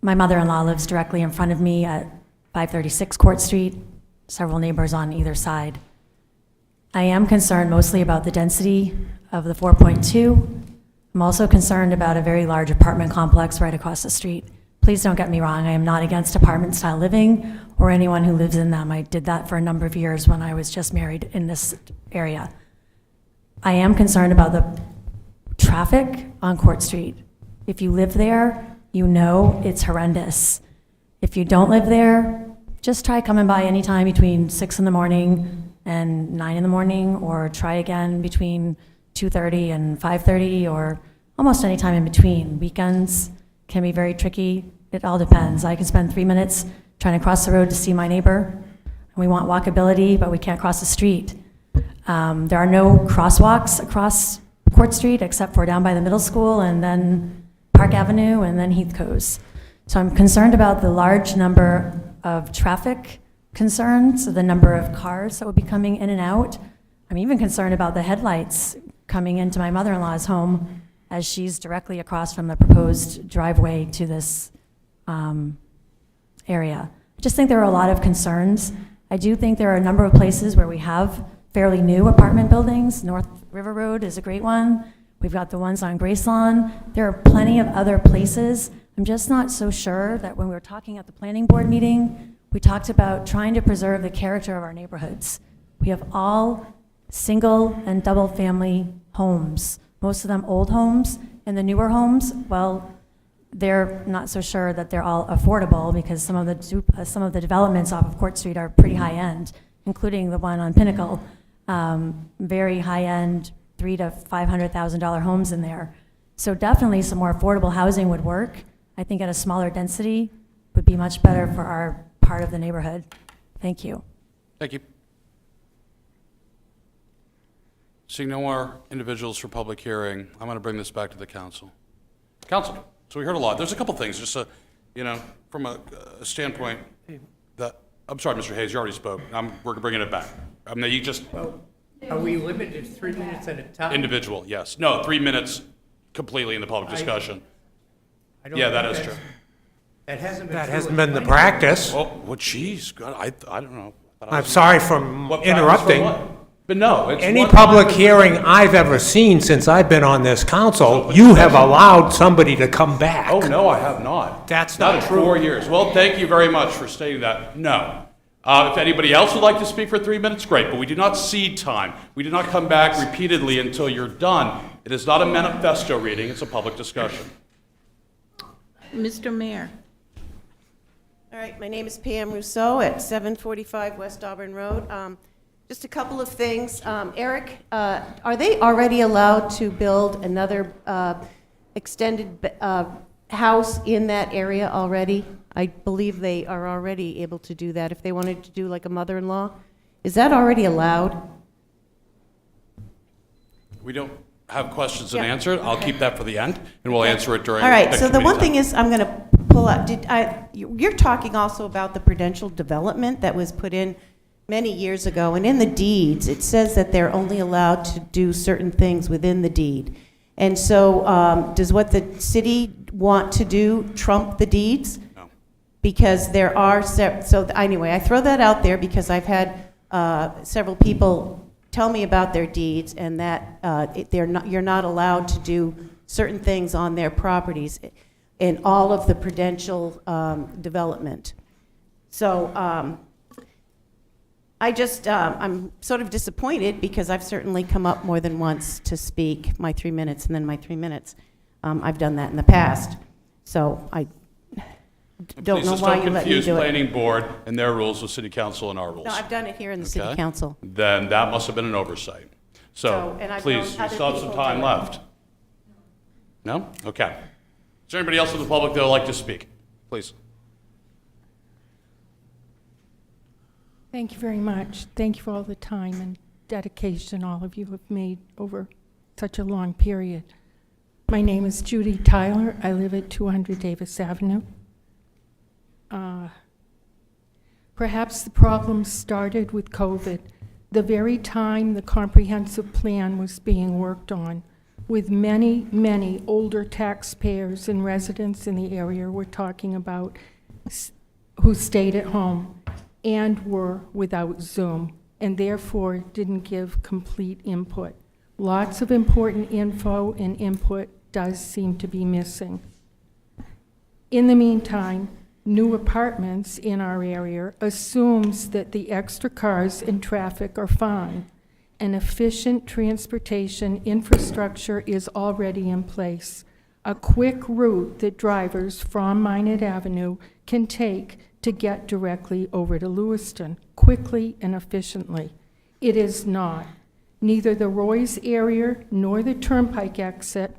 My mother-in-law lives directly in front of me at 536 Court Street, several neighbors on either side. I am concerned mostly about the density of the 4.2. I'm also concerned about a very large apartment complex right across the street. Please don't get me wrong, I am not against apartment-style living or anyone who lives in them. I did that for a number of years when I was just married in this area. I am concerned about the traffic on Court Street. If you live there, you know it's horrendous. If you don't live there, just try coming by anytime between 6 in the morning and 9 in the morning, or try again between 2:30 and 5:30, or almost any time in between. Weekends can be very tricky. It all depends. I can spend 3 minutes trying to cross the road to see my neighbor. We want walkability, but we can't cross the street. There are no crosswalks across Court Street except for down by the middle school and then Park Avenue and then Heathcote. So I'm concerned about the large number of traffic concerns, the number of cars that will be coming in and out. I'm even concerned about the headlights coming into my mother-in-law's home as she's directly across from the proposed driveway to this area. I just think there are a lot of concerns. I do think there are a number of places where we have fairly new apartment buildings. North River Road is a great one. We've got the ones on Grace Lawn. There are plenty of other places. I'm just not so sure that when we were talking at the planning board meeting, we talked about trying to preserve the character of our neighborhoods. We have all single and double family homes, most of them old homes, and the newer homes, well, they're not so sure that they're all affordable because some of the developments off of Court Street are pretty high end, including the one on Pinnacle, very high end, $300,000 to $500,000 homes in there. So definitely some more affordable housing would work. I think at a smaller density would be much better for our part of the neighborhood. Thank you. Thank you. Seeing no more individuals for public hearing, I'm going to bring this back to the council. Council, so we heard a lot. There's a couple things, just from a standpoint that, I'm sorry, Mr. Hayes, you already spoke. We're bringing it back. You just, Are we limited to 3 minutes at a time? individual, yes. No, 3 minutes completely in the public discussion. I don't Yeah, that think is that's- true. That hasn't been the practice. Oh, well, geez, God, I don't know. I'm sorry for What practice for interrupting. what? But no, it's Any one public time. hearing I've ever seen since I've been on this council, you have allowed somebody to come back. Oh, no, I have not. That's Not not in true. 4 years. Well, thank you very much for stating that. No. If anybody else would like to speak for 3 minutes, great, but we do not cede time. We do not come back repeatedly until you're done. It is not a manifesto reading, it's a public discussion. Mr. Mayor. All right, my name is Pam Rousseau at 745 West Auburn Road. Just a couple of things. Eric, are they already allowed to build another extended house in that area already? I believe they are already able to do that if they wanted to do like a mother-in-law. Is that already allowed? We don't have questions and Yeah. answer. I'll keep that for the end, and we'll answer it during. All right, the so the committee one time. thing is, I'm going to pull up, you're talking also about the prudential development that was put in many years ago, and in the deeds, it says that they're only allowed to do certain things within the deed. And so, does what the city want to do trump the deeds? No. Because there are, anyway, I throw that out there because I've had several people tell me about their deeds and that you're not allowed to do certain things on their properties in all of the prudential development. So I'm sort of disappointed because I've certainly come up more than once to speak my 3 minutes and then my 3 minutes. I've done that in the past. So I don't know why you let me Please just don't confuse do it. planning board and their rules with city council and our rules. No, I've done it here in the city Okay? council. Then that must have been an oversight. So, And I've please, known you still have other some people time do it. left. No? Okay. Is there anybody else in the public that would like to speak? Please. Thank you very much. Thank you for all the time and dedication all of you have made over such a long period. My name is Judy Tyler. I live at 200 Davis Avenue. Perhaps the problem started with COVID, the very time the comprehensive plan was being worked on, with many, many older taxpayers and residents in the area we're talking about who stayed at home and were without Zoom. and therefore didn't give complete input. Lots of important info and input does seem to be missing. In the meantime, new apartments in our area assumes that the extra cars and traffic are fine. An efficient transportation infrastructure is already in place. A quick route that drivers from Minot Avenue can take to get directly over to Lewiston, quickly and efficiently. It is not. Neither the Roy's area nor the Turnpike exit,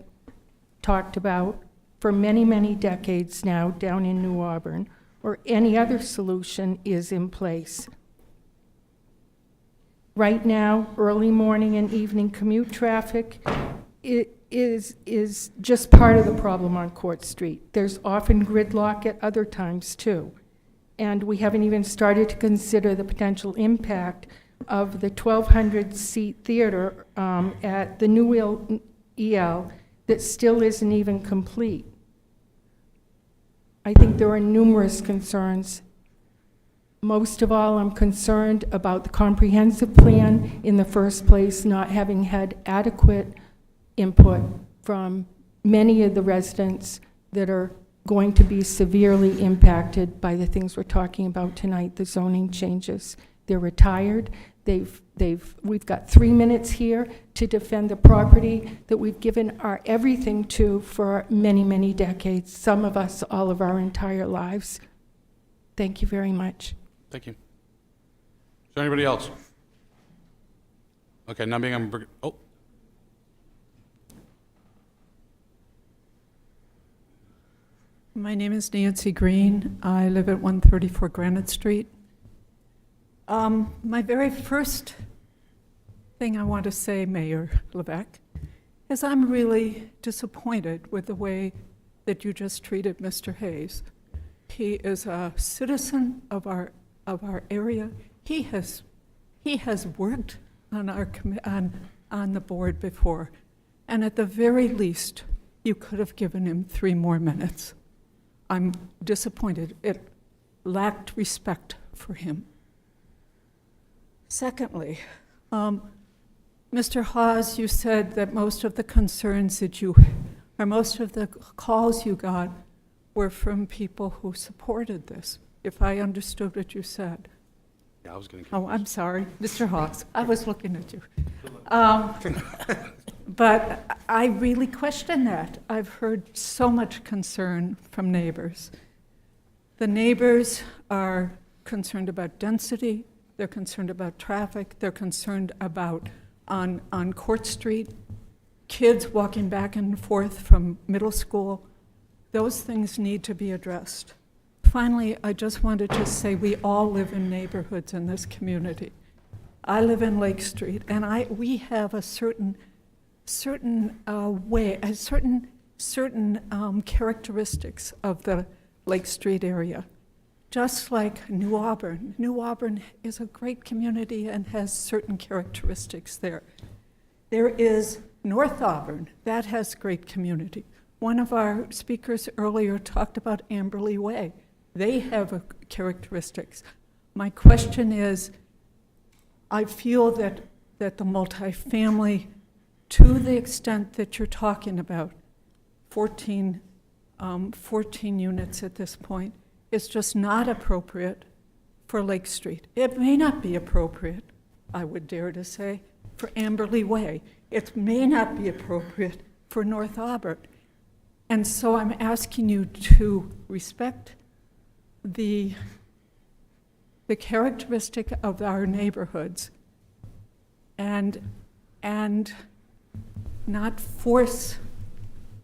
talked about for many, many decades now down in New Auburn, or any other solution is in place. Right now, early morning and evening commute traffic is just part of the problem on Court Street. There's often gridlock at other times too. And we haven't even started to consider the potential impact of the 1,200-seat theater at the new EL that still isn't even complete. I think there are numerous concerns. Most of all, I'm concerned about the comprehensive plan in the first place not having had adequate input from many of the residents that are going to be severely impacted by the things we're talking about tonight, the zoning changes. They're retired. We've got 3 minutes here to defend the property that we've given our everything to for many, many decades, some of us all of our entire lives. Thank you very much. Thank you. Is there anybody else? Okay, now being oh. My name is Nancy Green. I live at 134 Granite Street. My very first thing I want to say, Mayor Levesque, is I'm really disappointed with the way that you just treated Mr. Hayes. He is a citizen of our area. He has worked on our on the board before, and at the very least, you could have given him 3 more minutes. I'm disappointed. It lacked respect for him. Secondly, Mr. Hawes, you said that most of the concerns that most of the calls you got were from people who supported this, if I understood what you said. Yeah, I was going to. Oh, I'm sorry, Mr. Hawes. I was looking at you. But I really question that. I've heard so much concern from neighbors. The neighbors are concerned about density. They're concerned about traffic. They're concerned about, on Court Street, kids walking back and forth from middle school. Those things need to be addressed. Finally, I just wanted to say we all live in neighborhoods in this community. I live in Lake Street, and we have a certain characteristics of the Lake Street area. Just like New Auburn. New Auburn is a great community and has certain characteristics there. There is North Auburn, that has great community. One of our speakers earlier talked about Amberley Way. They have characteristics. My question is, I feel that the multifamily, to the extent that you're talking about, 14 units at this point, is just not appropriate for Lake Street. It may not be appropriate, I would dare to say, for Amberley Way. It may not be appropriate for North Auburn. And so I'm asking you to respect the characteristic of our neighborhoods and not force.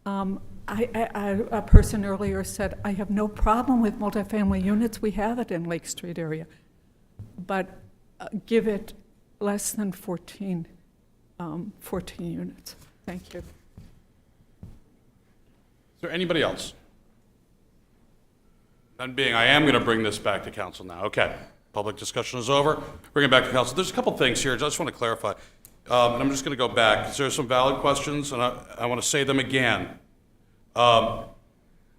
A person earlier said, I have no problem with multifamily units. We have it in Lake Street area. But give it less than 14 units. Thank you. Is there anybody else? None being, I am going to bring this back to council now. Okay, public discussion is over. Bring it back to council. There's a couple things here I just want to clarify. And I'm just going to go back. There are some valid questions, and I want to say them again.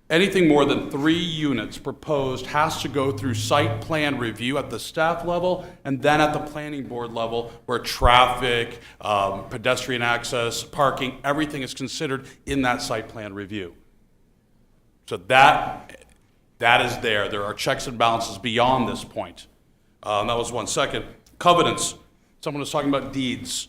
anything more than 3 units proposed has to go through site plan review at the staff level and then at the planning board level where traffic, pedestrian access, parking, everything is considered in that site plan review. So that is there. There are checks and balances beyond this point. That was 1 second. Covenants. Someone was talking about deeds.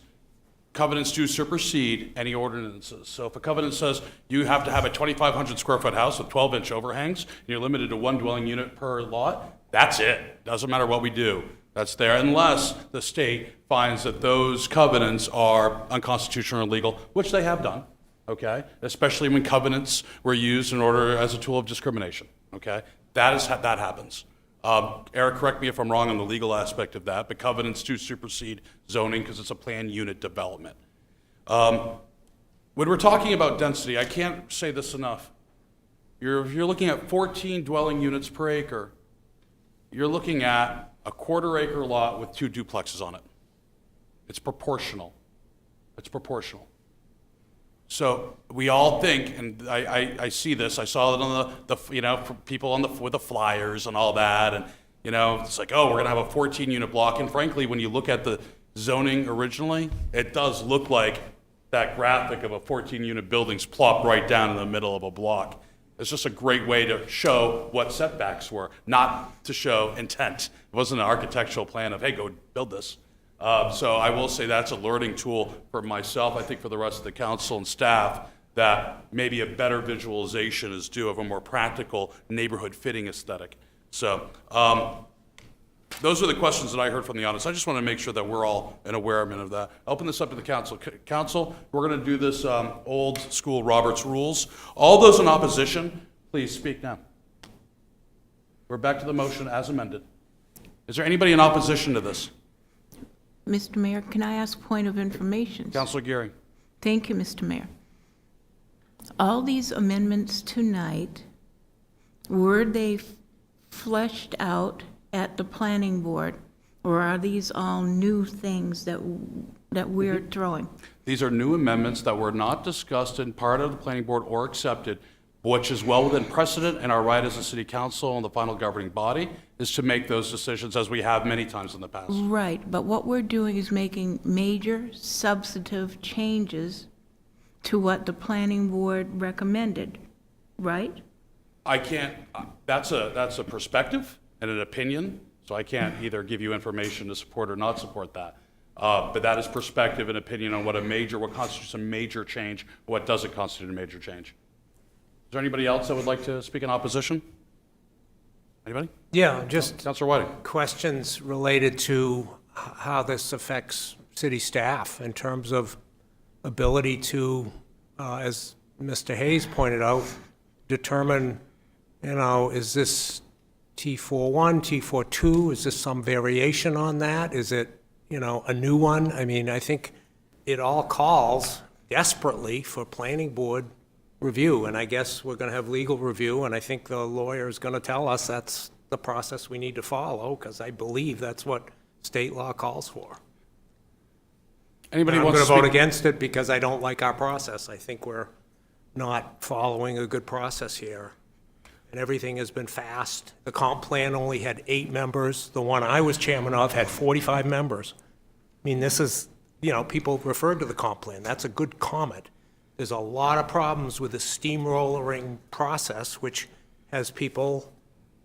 Covenants do supersede any ordinances. So if a covenant says you have to have a 2,500 square foot house with 12-inch overhangs, and you're limited to 1 dwelling unit per lot, that's it. Doesn't matter what we do. That's there, unless the state finds that those covenants are unconstitutional or illegal, which they have done, okay? Especially when covenants were used in order as a tool of discrimination, okay? That happens. Eric, correct me if I'm wrong on the legal aspect of that, but covenants do supersede zoning because it's a planned unit development. When we're talking about density, I can't say this enough. If you're looking at 14 dwelling units per acre, you're looking at a 1/4 acre lot with 2 duplexes on it. It's proportional. It's proportional. So we all think, and I see this, I saw it on for people with the flyers and all that, and it's like, oh, we're gonna have a 14-unit block, and frankly, when you look at the zoning originally, it does look like that graphic of a 14-unit building's plopped right down in the middle of a block. It's just a great way to show what setbacks were, not to show intent. It wasn't an architectural plan of, hey, go build this. So I will say that's a learning tool for myself, I think for the rest of the council and staff, that maybe a better visualization is due of a more practical neighborhood fitting aesthetic. So those are the questions that I heard from the audience. I just want to make sure that we're all in awareness of that. I'll open this up to the council. Council, we're going to do this old school Robert's rules. All those in opposition, please speak now. We're back to the motion as amended. Is there anybody in opposition to this? Mr. Mayor, can I ask point of information? Councilor Gearing. Thank you, Mr. Mayor. All these amendments tonight, were they fleshed out at the planning board, or are these all new things that we're throwing? These are new amendments that were not discussed in part of the planning board or accepted, which is well within precedent, and our right as a city council and the final governing body is to make those decisions as we have many times in the past. Right, but what we're doing is making major substantive changes to what the planning board recommended, right? I can't, that's a perspective and an opinion, so I can't either give you information to support or not support that. But that is perspective and opinion on what constitutes a major change, or what doesn't constitute a major change. Is there anybody else that would like to speak in opposition? Anybody? Yeah, just Councilor Whiting. questions related to how this affects city staff in terms of ability to, as Mr. Hayes pointed out, determine, is this T41, T42? Is this some variation on that? Is it, a new one? I mean, I think it all calls desperately for planning board review, and I guess we're going to have legal review, and I think the lawyer is going to tell us that's the process we need to follow, because I believe that's what state law calls for. Anybody I'm wants going to to vote speak? against it because I don't like our process. I think we're not following a good process here, and everything has been fast. The comp plan only had 8 members. The one I was chairman of had 45 members. I mean, this is, people referred to the comp plan. That's a good comment. There's a lot of problems with the steamrollering process, which has people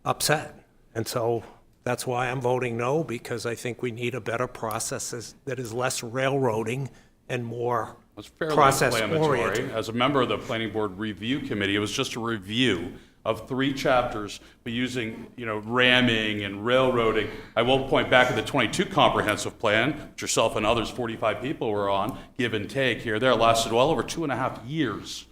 upset. And so that's why I'm voting no, because I think we need a better process that is less railroading and more It's fairly process-oriented. inflammatory. As a member of the planning board review committee, it was just a review of 3 chapters, but using, ramming and railroading. I will point back to the 22 comprehensive plan, which yourself and others, 45 people were on, give and take here. There, lasted well over 2.5 years.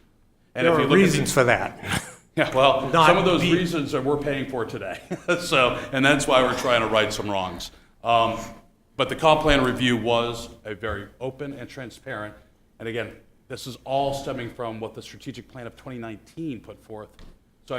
And There if you are look at reasons for that. Yeah, well, Not some of those be- reasons that we're paying for today. So, and that's why we're trying to right some wrongs. But the comp plan review was a very open and transparent. And again, this is all stemming from what the strategic plan of 2019 put forth. So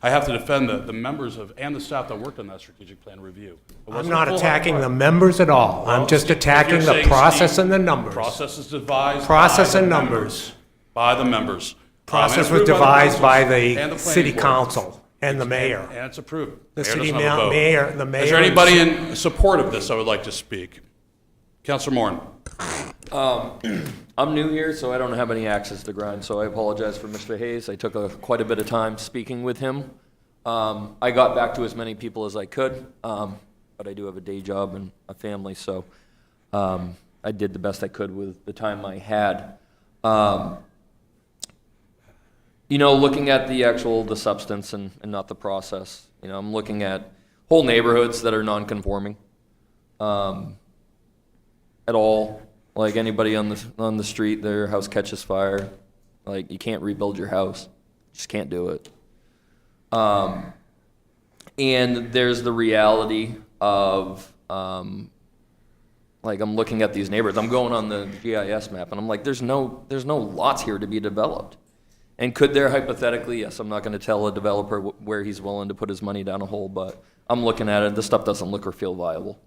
I have to defend the members and the staff that worked on that strategic plan review. I'm not attacking the members at all. I'm just attacking the process and the numbers. Process is devised Process by the and members. numbers. By the members. Process approved was by the devised by council and the the planning city board. council and the mayor. And it's approved. The Mayor city doesn't have a vote. mayor, the mayor. Is there anybody in support of this that would like to speak? Councilor Moore. I'm new here, so I don't have any access to grind, so I apologize for Mr. Hayes. I took quite a bit of time speaking with him. I got back to as many people as I could, but I do have a day job and a family, so I did the best I could with the time I had. Looking at the substance and not the process. I'm looking at whole neighborhoods that are non-conforming at all. Like anybody on the street, their house catches fire. Like you can't rebuild your house, just can't do it. And there's the reality of like I'm looking at these neighborhoods. I'm going on the GIS map, and I'm like, there's no lots here to be developed. And could there hypothetically? Yes, I'm not going to tell a developer where he's willing to put his money down a hole, but I'm looking at it. This stuff doesn't look or feel viable.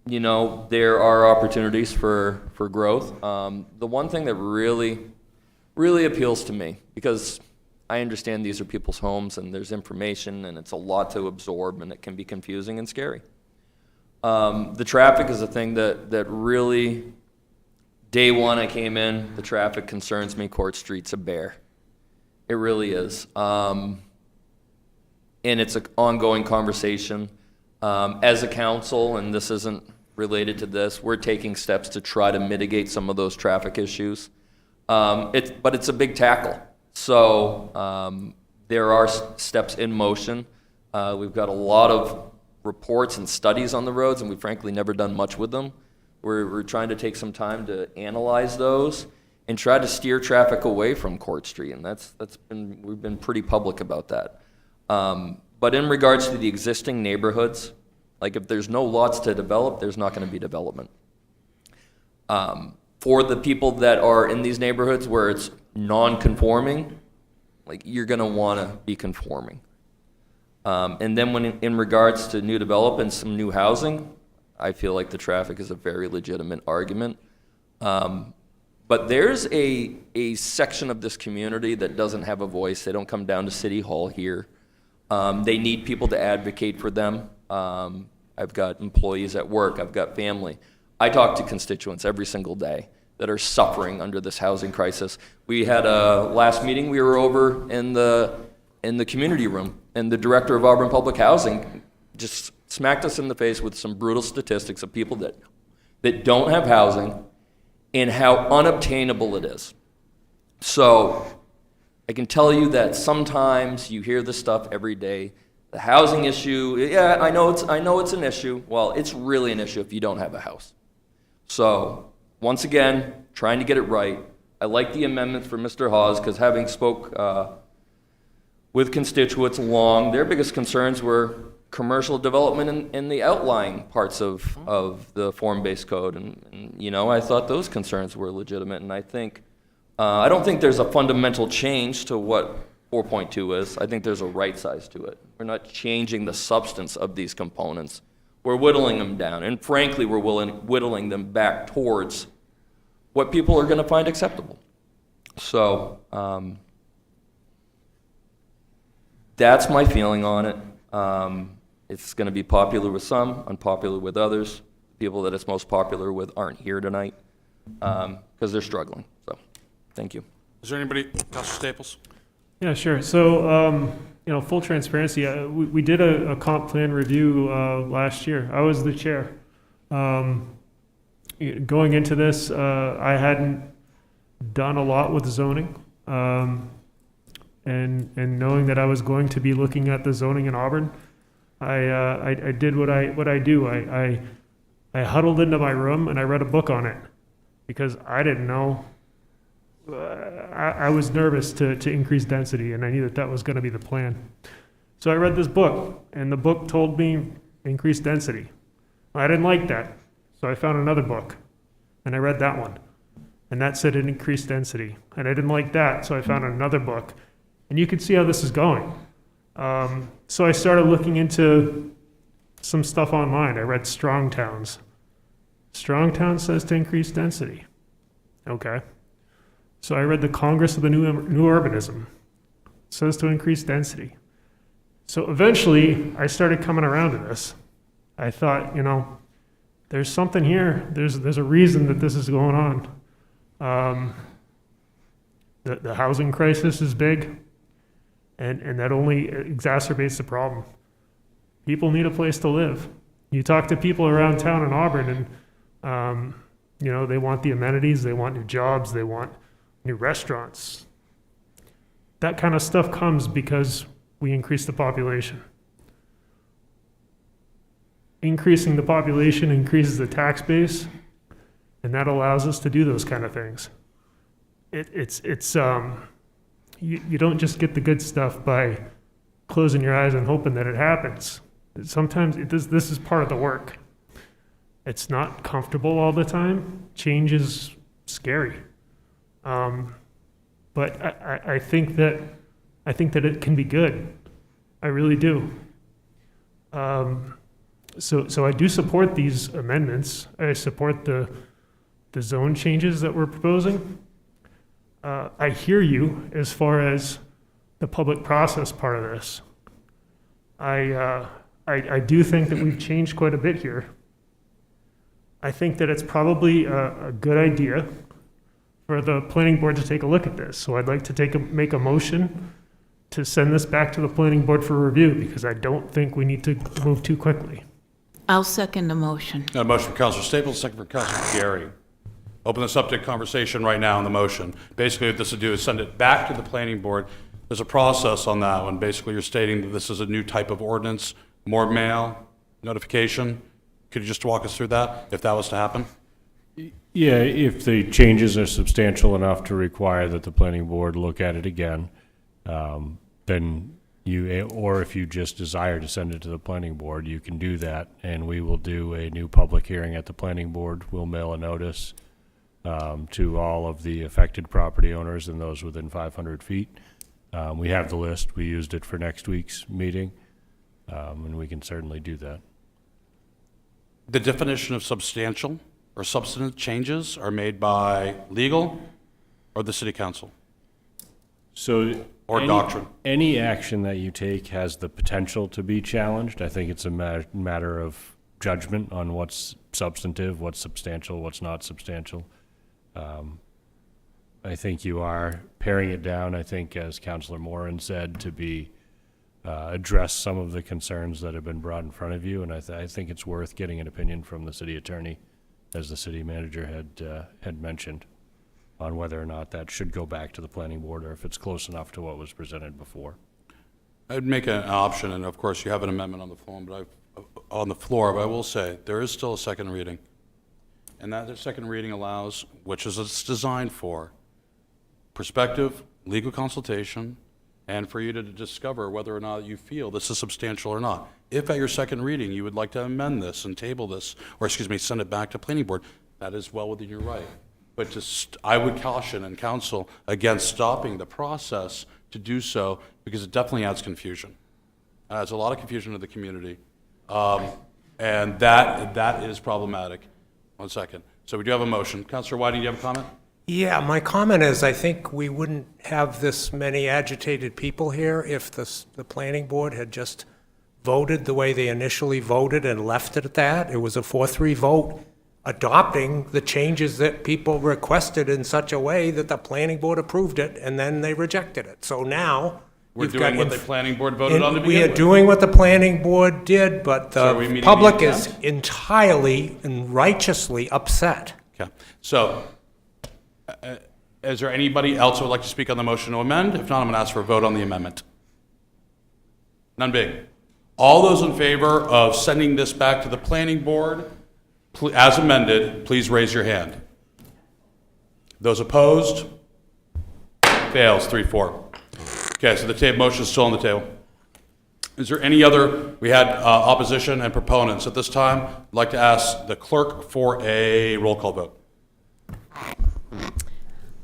There are opportunities for growth. The one thing that really appeals to me, because I understand these are people's homes and there's information and it's a lot to absorb and it can be confusing and scary. The traffic is a thing that really, day one I came in, the traffic concerns me. Court Street's a bear. It really is. And it's an ongoing conversation. As a council, and this isn't related to this, we're taking steps to try to mitigate some of those traffic issues. But it's a big tackle. So there are steps in motion. We've got a lot of reports and studies on the roads, and we've frankly never done much with them. We're trying to take some time to analyze those and try to steer traffic away from Court Street, and we've been pretty public about that. But in regards to the existing neighborhoods, like if there's no lots to develop, there's not going to be development. For the people that are in these neighborhoods where it's non-conforming, like you're going to want to be conforming. And then when in regards to new development, some new housing, I feel like the traffic is a very legitimate argument. But there's a section of this community that doesn't have a voice. They don't come down to City Hall here. They need people to advocate for them. I've got employees at work. I've got family. I talk to constituents every single day that are suffering under this housing crisis. We had a last meeting. We were over in the community room, and the director of Auburn Public Housing just smacked us in the face with some brutal statistics of people that don't have housing and how unobtainable it is. So I can tell you that sometimes you hear this stuff every day. The housing issue, yeah, I know it's an issue. Well, it's really an issue if you don't have a house. So once again, trying to get it right. I like the amendment for Mr. Hawes because having spoke with constituents along, their biggest concerns were commercial development in the outlying parts of the form-based code. And I thought those concerns were legitimate. And I think, I don't think there's a fundamental change to what 4.2 is. I think there's a right size to it. We're not changing the substance of these components. We're whittling them down. And frankly, we're whittling them back towards what people are going to find acceptable. So that's my feeling on it. It's going to be popular with some, unpopular with others. People that it's most popular with aren't here tonight because they're struggling. So, thank you. Is there anybody, Councilor Staples? Yeah, sure. So, full transparency, we did a comp plan review last year. I was the chair. Going into this, I hadn't done a lot with zoning. And knowing that I was going to be looking at the zoning in Auburn, I did what I do. I huddled into my room and I read a book on it because I didn't know. I was nervous to increase density, and I knew that was going to be the plan. So I read this book, and the book told me increase density. I didn't like that, so I found another book, and I read that one, and that said it increased density, and I didn't like that, so I found another book, and you could see how this is going. So I started looking into some stuff online. I read Strong Towns. Strong Town says to increase density. Okay. So I read the Congress of the New Urbanism. It says to increase density. So eventually, I started coming around to this. I thought, there's something here. There's a reason that this is going on. The housing crisis is big, and that only exacerbates the problem. People need a place to live. You talk to people around town in Auburn, and they want the amenities, they want new jobs, they want new restaurants. That kind of stuff comes because we increase the population. Increasing the population increases the tax base, and that allows us to do those kind of things. You don't just get the good stuff by closing your eyes and hoping that it happens. Sometimes this is part of the work. It's not comfortable all the time. Change is scary. But I think that it can be good. I really do. So I do support these amendments. I support the zone changes that we're proposing. I hear you as far as the public process part of this. I do think that we've changed quite a bit here. I think that it's probably a good idea for the planning board to take a look at this. So I'd like to make a motion to send this back to the planning board for review, because I don't think we need to move too quickly. I'll second the motion. Got a motion for Councilor Staples, second for Councilor Gary. Open this up to conversation right now on the motion. Basically, what this would do is send it back to the planning board. There's a process on that one. Basically, you're stating that this is a new type of ordinance, more mail, notification. Could you just walk us through that, if that was to happen? Yeah, if the changes are substantial enough to require that the planning board look at it again, then or if you just desire to send it to the planning board, you can do that, and we will do a new public hearing at the planning board. We'll mail a notice to all of the affected property owners and those within 500 feet. We have the list. We used it for next week's meeting, and we can certainly do that. The definition of substantial or substantive changes are made by legal or the city council? So Or doctrine? Any action that you take has the potential to be challenged. I think it's a matter of judgment on what's substantive, what's substantial, what's not substantial. I think you are paring it down, I think, as Councilor Moran said, to be address some of the concerns that have been brought in front of you, and I think it's worth getting an opinion from the city attorney, as the city manager had mentioned, on whether or not that should go back to the planning board or if it's close enough to what was presented before. I'd make an option, and of course you have an amendment on the floor, but I will say there is still a second reading. And that second reading allows, which is it's designed for, perspective, legal consultation, and for you to discover whether or not you feel this is substantial or not. If at your second reading you would like to amend this and table this, or send it back to planning board, that is well within your right. But I would caution and counsel against stopping the process to do so, because it definitely adds confusion. It adds a lot of confusion to the community, and that is problematic. One second. So we do have a motion. Councilor Whiting, do you have a comment? Yeah, my comment is I think we wouldn't have this many agitated people here if the planning board had just voted the way they initially voted and left it at that. It was a 4-3 vote adopting the changes that people requested in such a way that the planning board approved it, and then they rejected it. So now We're you've doing got what the planning board voted on to begin we are with. doing what the planning board did, but So are we meeting the public the is intent? entirely and righteously upset. Okay. So is there anybody else who would like to speak on the motion to amend? If not, I'm going to ask for a vote on the amendment. None being. All those in favor of sending this back to the planning board as amended, please raise your hand. Those opposed? Fails, 3-4. Okay, so the motion is still on the table. Is there any other, we had opposition and proponents. At this time, I'd like to ask the clerk for a roll call vote.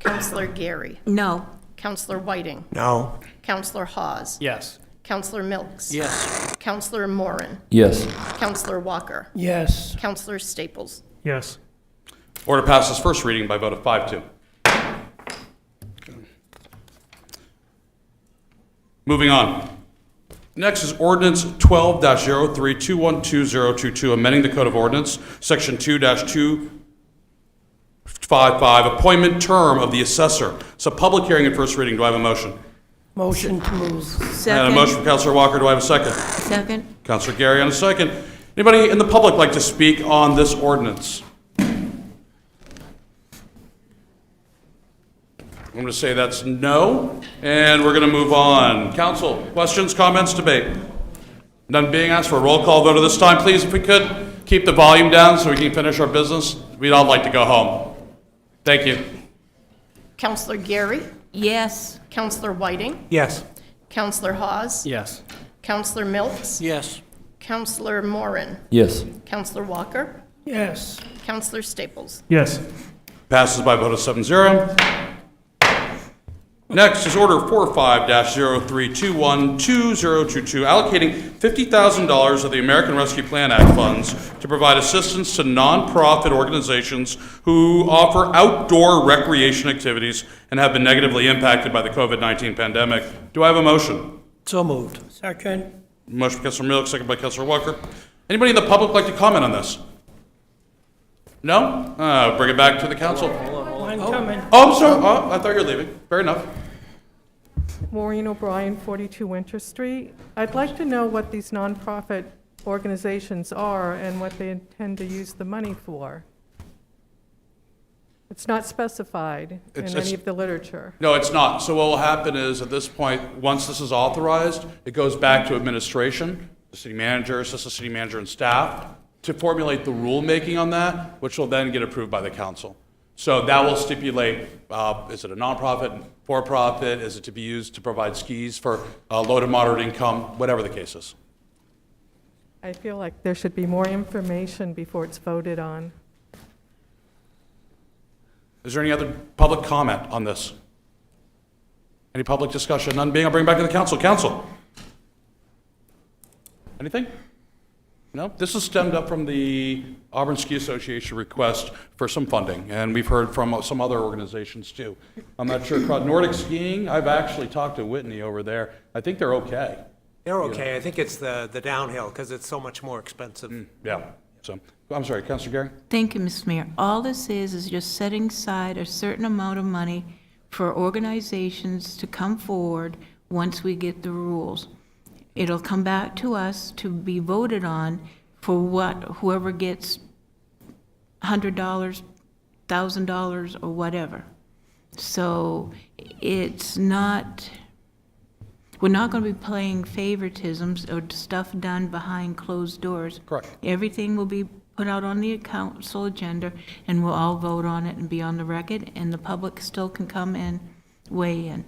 Councilor Gary. No. Councilor Whiting. No. Councilor Hawes. Yes. Councilor Milks. Yes. Councilor Moran. Yes. Councilor Walker. Yes. Councilor Staples. Yes. Order passes first reading by vote of 5-2. Moving on. Next is Ordinance 12-03212022, amending the Code of Ordinance, Section 2-255, appointment term of the assessor. It's a public hearing and first reading. Do I have a motion? Motion to move. And a motion from Councilor Walker. Do I have a second? Second. Councilor Gary on a second. Anybody in the public like to speak on this ordinance? I'm going to say that's no, and we're going to move on. Council, questions, comments, debate? None being asked for a roll call vote at this time. Please, if we could, keep the volume down so we can finish our business. We'd all like to go home. Thank you. Counselor Gary, Yes. Counselor Whiting, Yes. Counselor Hawes, Yes. Counselor Milks, Yes. Counselor Morin, Yes. Counselor Walker, Yes. Counselor Staples. Yes. Passes by a vote of 7-0. Next is Order 45-03212022, allocating $50,000 of the American Rescue Plan Act funds to provide assistance to nonprofit organizations who offer outdoor recreation activities and have been negatively impacted by the COVID-19 pandemic. Do I have a motion? So moved. Second. Motion by Councilor Milk, second by Councilor Walker. Anybody in the public like to comment on this? No? Bring it back to the council. I'm coming. Oh, I'm sorry. Oh, I thought you were leaving. Fair enough. Maureen O'Brien, 42 Winter Street. I'd like to know what these nonprofit organizations are and what they intend to use the money for. It's not specified in any of the literature. No, it's not. So what will happen is, at this point, once this is authorized, it goes back to administration, the city manager, assistant city manager, and staff, to formulate the rulemaking on that, which will then get approved by the council. So that will stipulate, is it a nonprofit, for-profit, is it to be used to provide skis for low to moderate income, whatever the case is. I feel like there should be more information before it's voted on. Is there any other public comment on this? Any public discussion? None being, I'll bring it back to the council. Council? Anything? No? This is stemmed up from the Auburn Ski Association request for some funding, and we've heard from some other organizations too. I'm not sure, Nordic Skiing, I've actually talked to Whitney over there. I think they're okay. They're okay. I think it's the downhill because it's so much more expensive. Yeah, so, I'm sorry, Councilor Gary? Thank you, Mr. Mayor. All this is just setting aside a certain amount of money for organizations to come forward once we get the rules. It'll come back to us to be voted on for whoever gets $100, $1,000, or whatever. So it's not, we're not going to be playing favoritisms or stuff done behind closed doors. Correct. Everything will be put out on the council agenda, and we'll all vote on it and be on the record, and the public still can come and weigh in.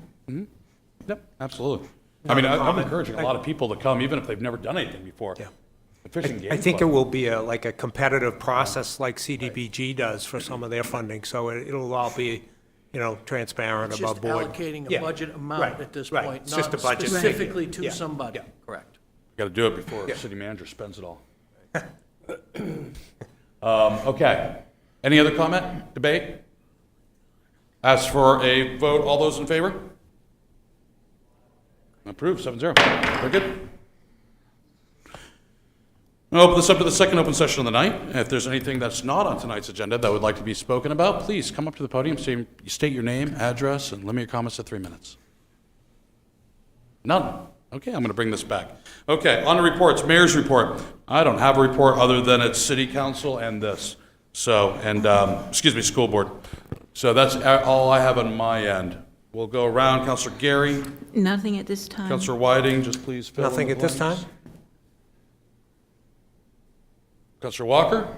Yep, absolutely. I mean, I'm encouraging a lot of people to come, even if they've never done anything before. Yeah. The Fishing Game I think it Club. will be like a competitive process like CDBG does for some of their funding, so it'll all be, transparent, It's above just board. allocating a Yeah. budget amount Right, at this right. point, It's just not a budget. specifically to Yeah. somebody. Yeah, correct. Got to do it before the city manager spends it all. Okay. Any other comment, debate? Ask for a vote. All those in favor? Approved, 7-0. Very good. I'll open this up to the second open session of the night. If there's anything that's not on tonight's agenda that would like to be spoken about, please come up to the podium, state your name, address, and limit your comments to 3 minutes. None? Okay, I'm going to bring this back. Okay, on the reports, mayor's report. I don't have a report other than it's city council and this. So, and, school board. So that's all I have on my end. We'll go around. Councilor Gary, Nothing at this time. Councilor Whiting, just please fill in Nothing the at this blanks. time? Councilor Walker?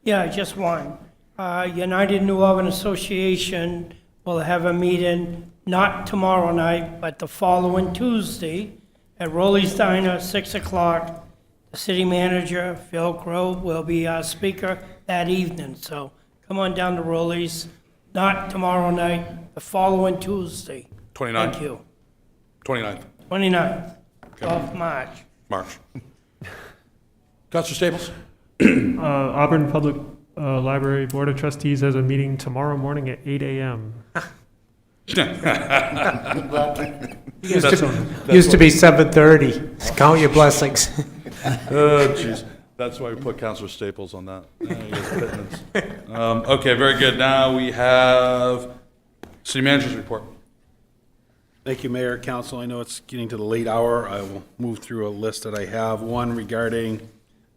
Yeah, just one. United New Auburn Association will have a meeting, not tomorrow night, but the following Tuesday at Rowley's Diner, 6 o'clock. The city manager, Phil Crow, will be our speaker that evening. So come on down to Rowley's, not tomorrow night, the following Tuesday. 29th? Thank you. 29th, 29th of March. March. Councilor Staples? Auburn Public Library Board of Trustees has a meeting tomorrow morning at 8 a.m. Used to be 7:30. Count your blessings. Oh, jeez. That's why we put Councilor Staples on that. You guys pittance. Okay, very good. Now we have City Manager's report. Thank you, Mayor, Council. I know it's getting to the late hour. I will move through a list that I have. One regarding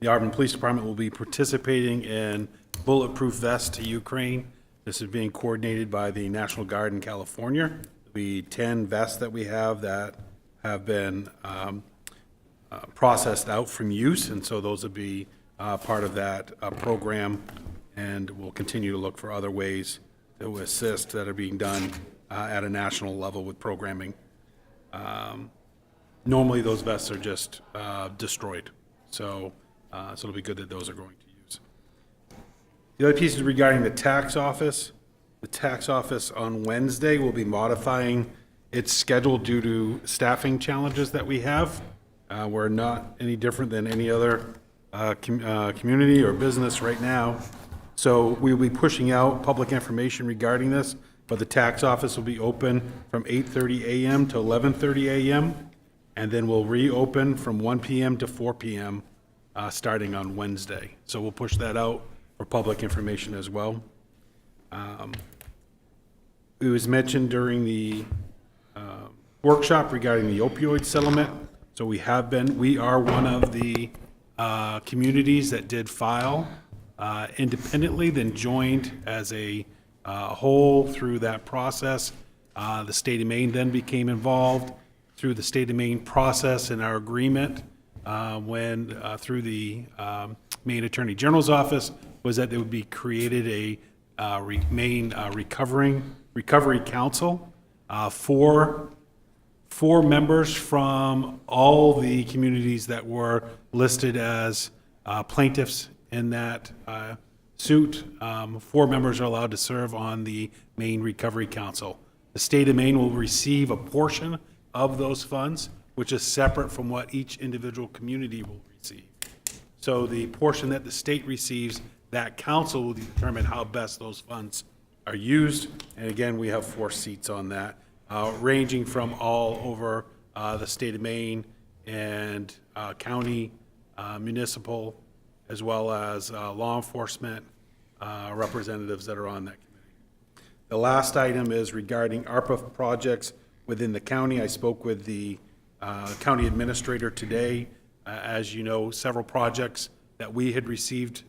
the Auburn Police Department will be participating in Bulletproof Vest to Ukraine. This is being coordinated by the National Guard in California. There'll be 10 vests that we have that have been processed out from use, and so those will be part of that program, and we'll continue to look for other ways to assist that are being done at a national level with programming. Normally, those vests are just destroyed, so it'll be good that those are going to use. The other piece is regarding the tax office. The tax office on Wednesday will be modifying its schedule due to staffing challenges that we have. We're not any different than any other community or business right now. So we'll be pushing out public information regarding this, but the tax office will be open from 8:30 a.m. to 11:30 a.m. and then we'll reopen from 1 p.m. to 4 p.m. Starting on Wednesday. So we'll push that out for public information as well. It was mentioned during the workshop regarding the opioid settlement. So we are one of the communities that did file independently, then joined as a whole through that process. The state of Maine then became involved through the state of Maine process in our agreement when through the Maine Attorney General's office was that there would be created a Maine Recovery Council four members from all the communities that were listed as plaintiffs in that suit. 4 members are allowed to serve on the Maine Recovery Council. The state of Maine will receive a portion of those funds, which is separate from what each individual community will receive. So the portion that the state receives, that council will determine how best those funds are used. And again, we have 4 seats on that, ranging from all over the state of Maine and county, municipal, as well as law enforcement representatives that are on that committee. The last item is regarding Arpa projects within the county. I spoke with the county administrator today. As you know, several projects that we had received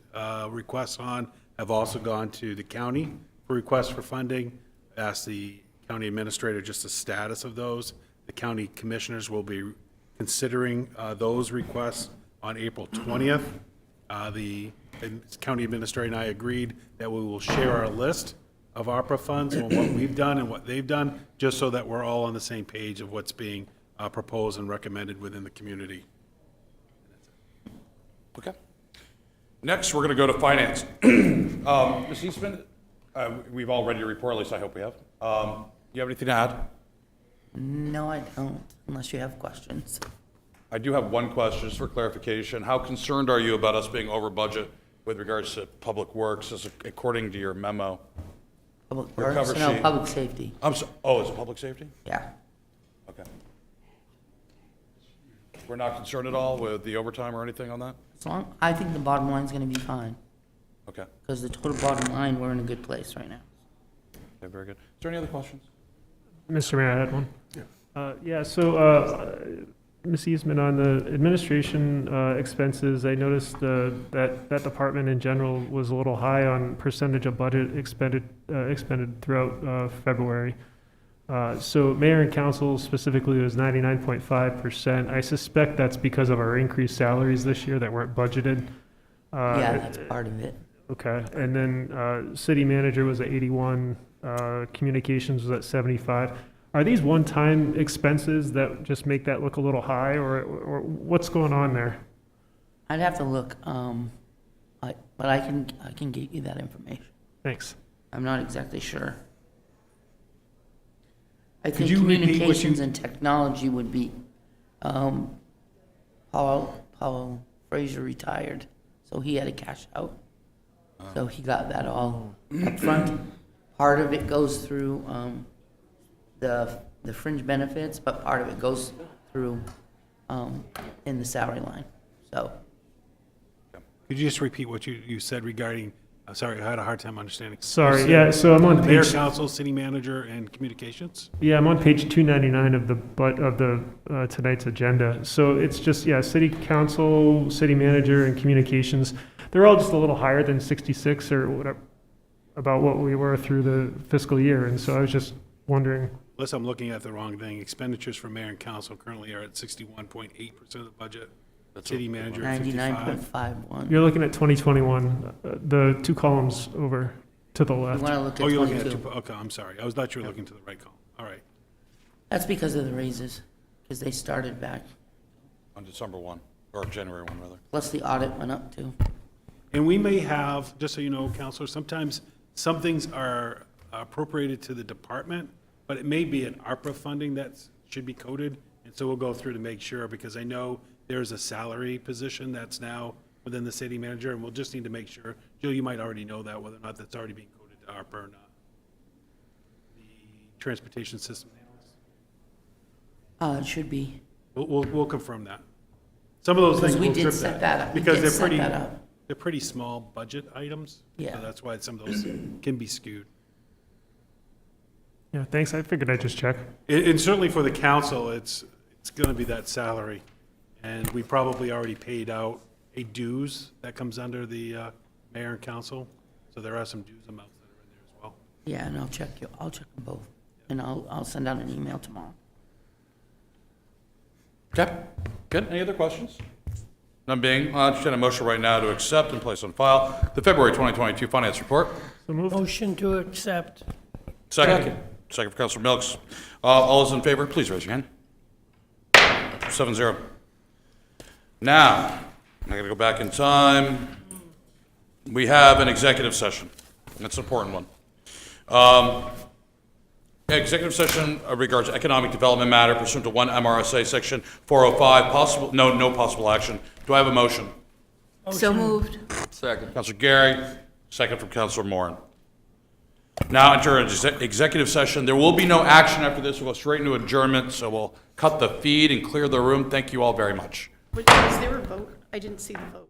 requests on have also gone to the county for requests for funding. Asked the county administrator just the status of those. The county commissioners will be considering those requests on April 20th. The county administrator and I agreed that we will share our list of ARPA funds and what we've done and what they've done, just so that we're all on the same page of what's being proposed and recommended within the community. Okay. Next, we're going to go to finance. Ms. Eastman, we've all read your report, at least I hope we have. You have anything to add? No, I don't, unless you have questions. I do have one question, just for clarification. How concerned are you about us being over budget with regards to public works, according to your memo? Public Your works, cover no, sheet. public safety, Oh, is it public safety? yeah. Okay. We're not concerned at all with the overtime or anything on that? I think the bottom line's gonna be fine, Okay. because the total bottom line, we're in a good place right now. Okay, very good. Is there any other questions? Mr. Mayor, I had one. So Ms. Eastman, on the administration expenses, I noticed that department in general was a little high on percentage of budget expended throughout February. So mayor and council specifically was 99.5%. I suspect that's because of our increased salaries this year that weren't budgeted. Yeah, that's part of it. Okay, and then city manager was at 81, communications was at 75. Are these one-time expenses that just make that look a little high, or what's going on there? I'd have to look, but I can get you that information. Thanks. I'm not exactly sure. I Could think you repeat what communications you- and technology would be, Paul Frazier retired, so he had to cash out. So he got that all up front. Part of it goes through, the fringe benefits, but part of it goes through in the salary line. So Could you just repeat what you said regarding, sorry, I had a hard time understanding. Sorry, You said yeah, so I'm on Mayor, page, council, city manager, and communications? yeah, I'm on page 299 of the tonight's agenda. So it's just, yeah, city council, city manager, and communications. They're all just a little higher than 66 or whatever, about what we were through the fiscal year. And so I was just wondering, Unless I'm looking at the wrong thing, expenditures for mayor and council currently are at 61.8% of the budget. City manager at 55. 99.51. you're looking at 2021, the two columns over to the You left. want to look Oh, at you're looking at, 22. okay, I'm sorry. I thought you were looking to the right column. All right. That's because of the raises, because they started back. On December 1, or January 1, rather. Plus the audit went up too. And we may have, just so you know, Counselor, sometimes some things are appropriated to the department, but it may be an Arpa funding that should be coded. And so we'll go through to make sure, because I know there's a salary position that's now within the city manager, and we'll just need to make sure. Jill, you might already know that, whether or not that's already being coded to Arpa or not. The transportation system analyst. It should be. We'll confirm that. Some of those Because things we will did trip set that. that up. We Because did they're set pretty, that up. they're pretty small budget items. Yeah. So that's why some of those can be skewed. Yeah, thanks. I figured I'd just check. And certainly for the council, it's gonna be that salary. And we probably already paid out a dues that comes under the mayor and council. So there are some dues amounts that are in there as well. Yeah, and I'll check them both. And I'll send out an email tomorrow. Okay, good. Any other questions? None being, I'll entertain a motion right now to accept and place on file the February 2022 finance report. So moved. Motion to accept. Second. Second for Councilor Milks. All those in favor, please raise your hand. 7-0. Now, I'm going to go back in time. We have an executive session. That's an important one. Executive session regards economic development matter pursuant to 1 MRSA Section 405. No possible action. Do I have a motion? So moved. Second. Councilor Gary, second from Councilor Moran. Now enter an executive session. There will be no action after this. We'll go straight into adjournment, so we'll cut the feed and clear the room. Thank you all very much. Was there a vote? I didn't see the vote.